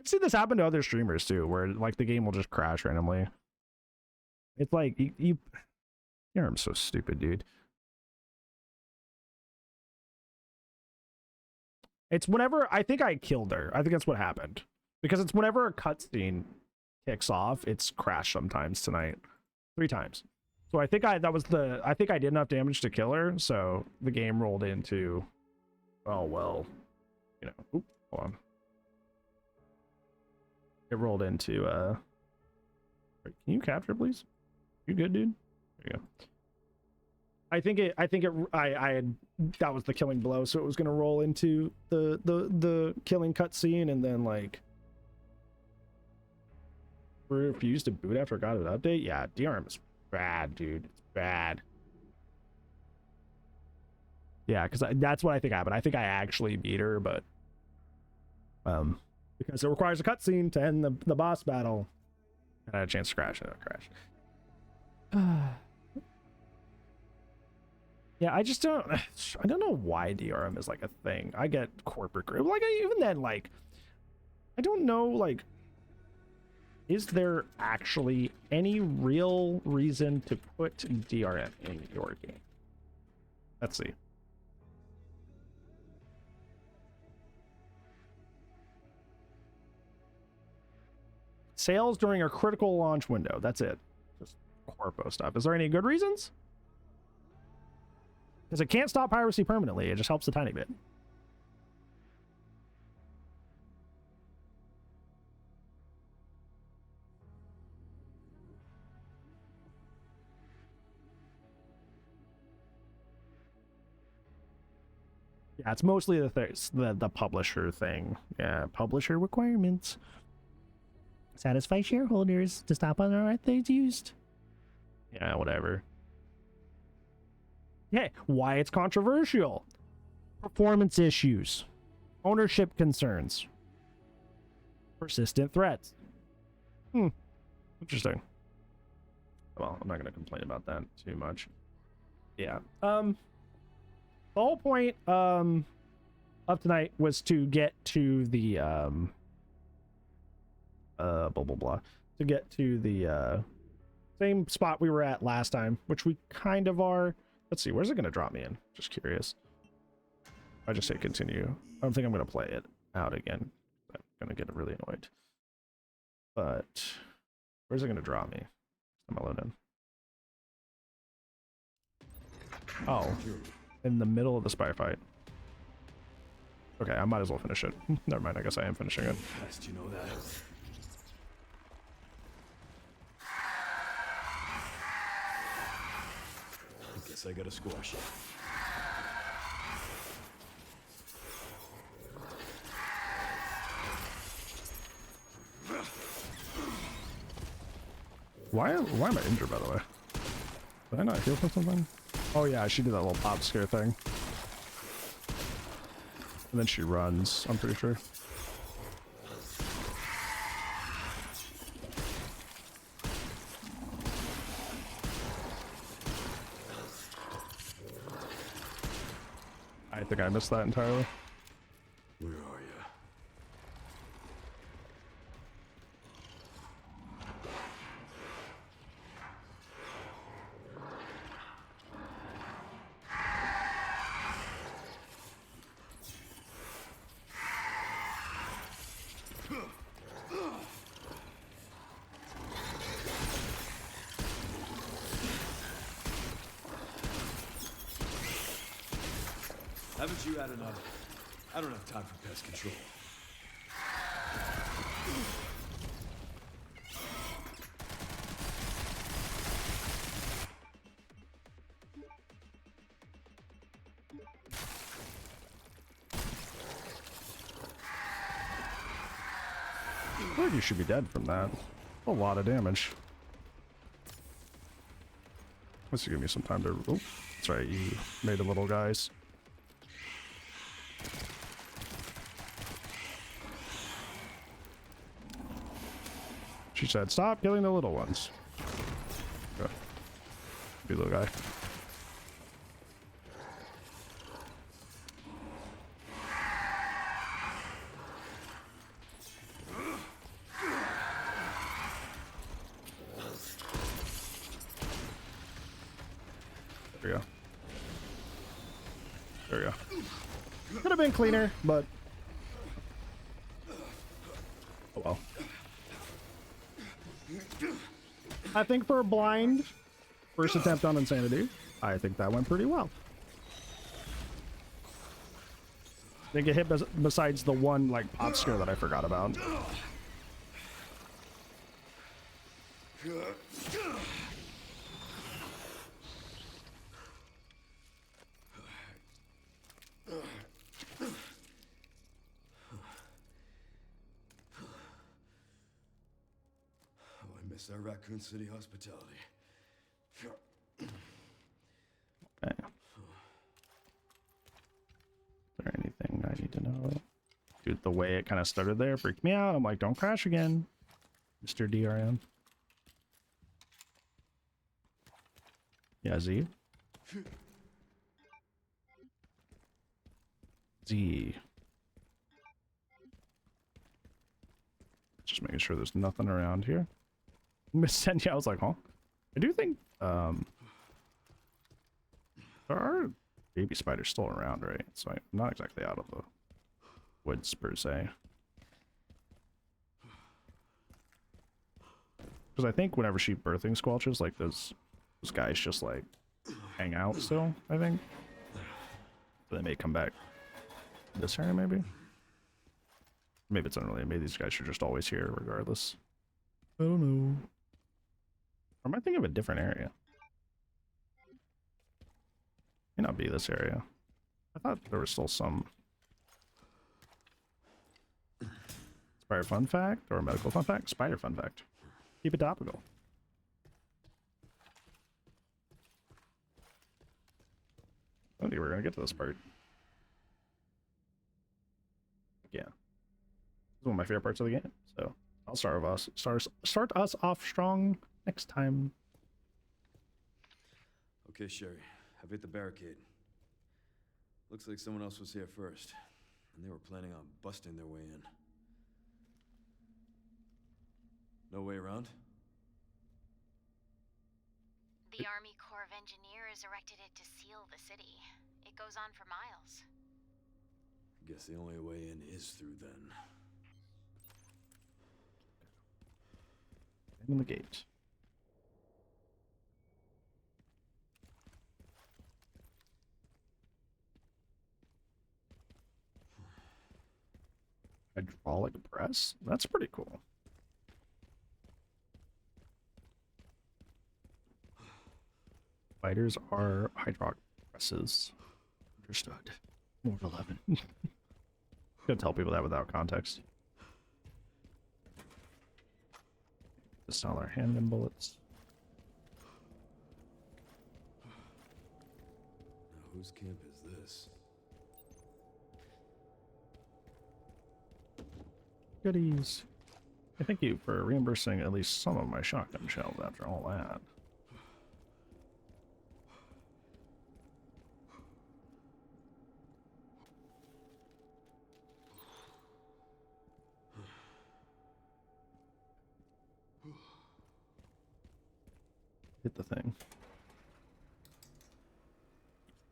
seen this happen to other streamers too, where like the game will just crash randomly. It's like DRM's so stupid, dude. It's whenever I think I killed her. I think that's what happened. Because it's whenever a cutscene kicks off, it's crashed sometimes tonight. 3 times. So I think I did enough damage to kill her, so the game rolled into, oh well, you know, oop, hold on. It rolled into wait, can you capture please? You good, dude? There you go. I had that was the killing blow, so it was gonna roll into the killing cutscene, and then like refused to boot after it got an update. Yeah, DRM is bad, dude. It's bad. Yeah, because that's what I think happened. I think I actually beat her, but because it requires a cutscene to end the boss battle, and I had a chance to crash, and it crashed. Yeah, I don't know why DRM is like a thing. I get corporate group. Like, even then, like, I don't know, like, is there actually any real reason to put DRM in your game? Let's see. Sales during a critical launch window. That's it. Just corpo stuff. Is there any good reasons? Because it can't stop piracy permanently. It just helps a tiny bit. Yeah, it's mostly the publisher thing. Yeah, publisher requirements. Satisfy shareholders to stop unauthorized used. Yeah, whatever. Yeah, why it's controversial. Performance issues. Ownership concerns. Persistent threats. Interesting. Well, I'm not going to complain about that too much. Yeah. The whole point of tonight was to get to the blah blah blah, to get to the same spot we were at last time, which we kind of are. Let's see, where's it gonna drop me in? Just curious. I just say continue. I don't think I'm gonna play it out again. I'm gonna get really annoyed. But where's it gonna drop me? I'm gonna load in. Oh, in the middle of the spy fight. Okay, I might as well finish it. Never mind, I guess I am finishing it. Best, you know that. I guess I gotta squash it. Why am I injured, by the way? Did I not heal from something? Oh yeah, she did that little pop scare thing. And then she runs, I'm pretty sure. I think I missed that entirely. Where are you? Haven't you had enough? I don't have time for pest control. I feel like you should be dead from that. A lot of damage. This will give me some time to... Oh, that's right, you made the little guys. She said, "Stop killing the little ones." Okay. Be little guy. There we go. There we go. Could have been cleaner, but oh well. I think for a blind first attempt on insanity, I think that went pretty well. Didn't get hit besides the one like pot scare that I forgot about. Miss our Raccoon City hospitality. Okay. Is there anything I need to know? Dude, the way it kind of started there freaked me out. I'm like, don't crash again, Mr. DRM. Yeah, Z. Z. Just making sure there's nothing around here. Miss Senya, I was like, huh? I do think there are baby spiders still around, right? So I'm not exactly out of the woods per se. Because I think whenever she birthing squelches, like those guys just like hang out still, I think. So they may come back this area maybe. Maybe it's unrelated. Maybe these guys are just always here regardless. I don't know. Or am I thinking of a different area? May not be this area. I thought there was still some spider fun fact or medical fun fact. Spider fun fact. Keep it topical. I think we're gonna get to this part. Yeah, this is one of my favorite parts of the game. So I'll start us off strong next time. Okay, Sherry. I've hit the barricade. Looks like someone else was here first, and they were planning on busting their way in. No way around? The Army Corps of Engineers erected it to seal the city. It goes on for miles. Guess the only way in is through then. In the gate. Hydraulic press? That's pretty cool. Spiders are hydraulic presses. Understood. More 11. Gonna tell people that without context. Just all our handgun bullets. Now, whose camp is this? Goodies. Thank you for reimbursing at least some of my shotgun shells after all that. Hit the thing.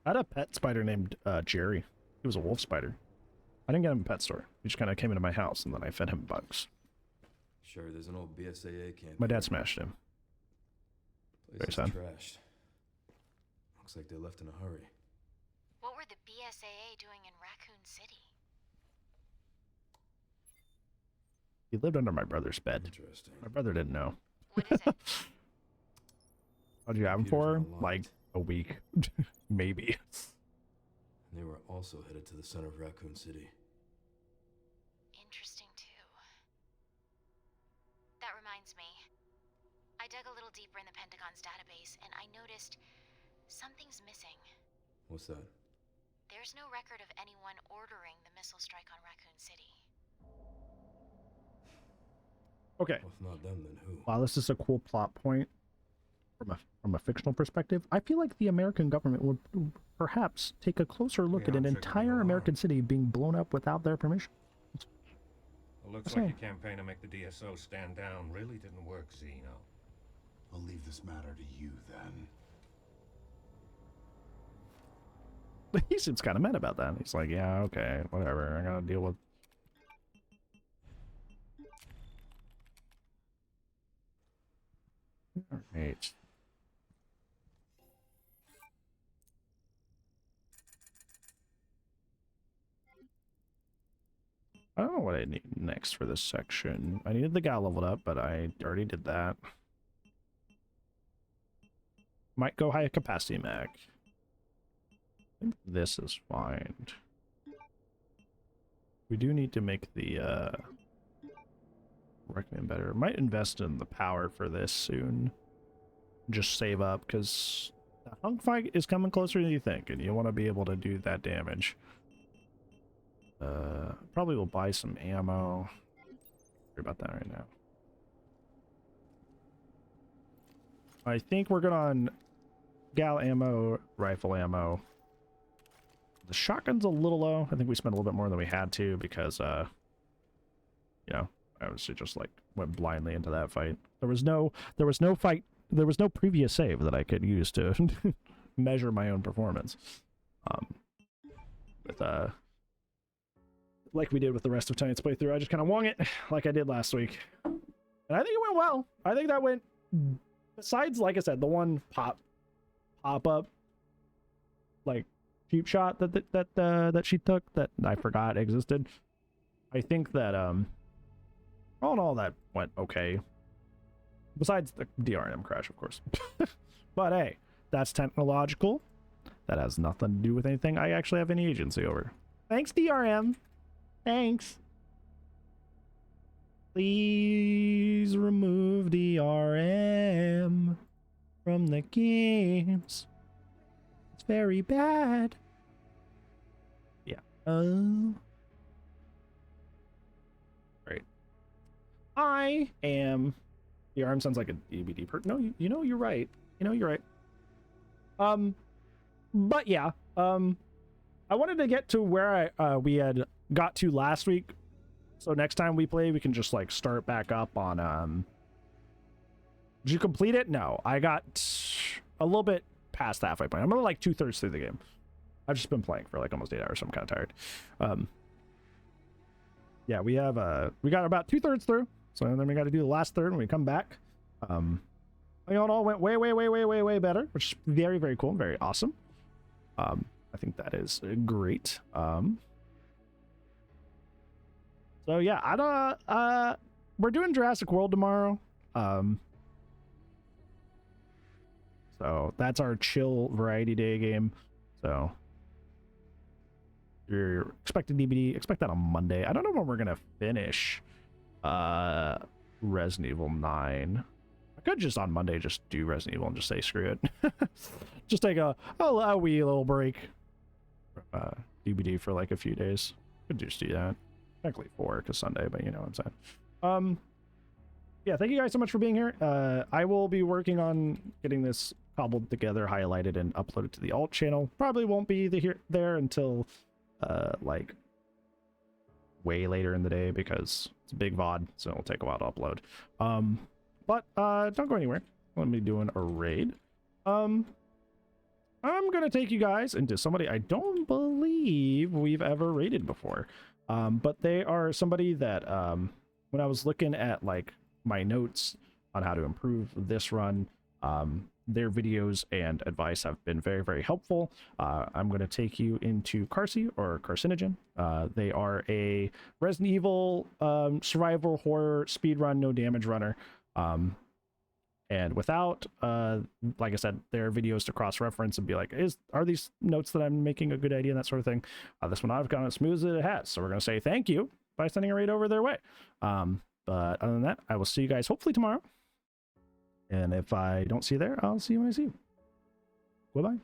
I had a pet spider named Jerry. He was a wolf spider. I didn't get him in a pet store. He just kind of came into my house and then I fed him bugs. Sure, there's an old BSAA camp. My dad smashed him. Place is Very sad. trashed. Looks like they left in a hurry. What were the BSAA doing in Raccoon City? He lived under my brother's bed. Interesting. My brother didn't know. What is it? How'd you have him Computers for? unlocked. Like a week. Maybe. And they were also headed to the center of Raccoon City. Interesting, too. That reminds me. I dug a little deeper in the Pentagon's database, and I noticed something's missing. What's that? There's no record of anyone ordering the missile strike on Raccoon City. Okay. Well, if not them, then who? Wow, this is a cool plot point from a fictional perspective. I feel like the American government would perhaps take a closer look at an entire American city being blown up without their permission. It looks like your campaign to make the DSO stand down really didn't work, Zeno. I'll leave this matter to you, then. He seems kind of mad about that. He's like, yeah, okay, whatever. I gotta deal with... Alright. I don't know what I need next for this section. I needed the guy leveled up, but I already did that. Might go high capacity mech. I think this is fine. We do need to make the Requiem better. Might invest in the power for this soon. Just save up, because the hunk fight is coming closer than you think, and you want to be able to do that damage. Probably will buy some ammo. Worry about that right now. I think we're good on gal ammo, rifle ammo. The shotgun's a little low. I think we spent a little bit more than we had to because, you know, I obviously just like went blindly into that fight. There was no previous save that I could use to measure my own performance. Like we did with the rest of tonight's playthrough, I just kind of wung it like I did last week. And I think it went well. I think that went, besides, like I said, the one pop-up, like, cheap shot that she took that I forgot existed. I think that, all in all, that went okay. Besides the DRM crash, of course. But hey, that's technological. That has nothing to do with anything I actually have any agency over. Thanks, DRM. Thanks. Please remove DRM from the games. It's very bad. Yeah. Right. I am... DRM sounds like a DBD per... No, you know you're right. You know you're right. But yeah. I wanted to get to where we had got to last week, so next time we play we can just like start back up on did you complete it? No, I got a little bit past the halfway point. I'm only like 2/3 through the game. I've just been playing for like almost 8 hours, so I'm kind of tired. Yeah, we got about 2/3 through, so then we got to do the last third when we come back. You know, it all went way better, which is very, very cool, very awesome. I think that is great. So yeah, I don't. We're doing Jurassic World tomorrow. So that's our chill variety day game. So you're expecting DBD. Expect that on Monday. I don't know when we're gonna finish. Resident Evil 9. I could just on Monday just do Resident Evil and just say screw it. Just take a wee little break. DBD for like a few days. Could just do that. Technically 4 because Sunday, but you know what I'm saying. Yeah, thank you guys so much for being here. I will be working on getting this cobbled together, highlighted, and uploaded to the alt channel. Probably won't be there until like way later in the day because it's a big VOD, so it'll take a while to upload. But don't go anywhere. Let me do a raid. I'm gonna take you guys into somebody I don't believe we've ever raided before. But they are somebody that when I was looking at like my notes on how to improve this run, their videos and advice have been very, very helpful. I'm going to take you into Carcy or Carcinogen. They are a Resident Evil survival horror speedrun, no damage runner. And without, like I said, their videos to cross-reference and be like, are these notes that I'm making a good idea and that sort of thing? This one I've gone as smooth as it has. So we're going to say thank you by sending a raid over their way. But other than that, I will see you guys hopefully tomorrow. And if I don't see you there, I'll see you when I see you. Goodbye.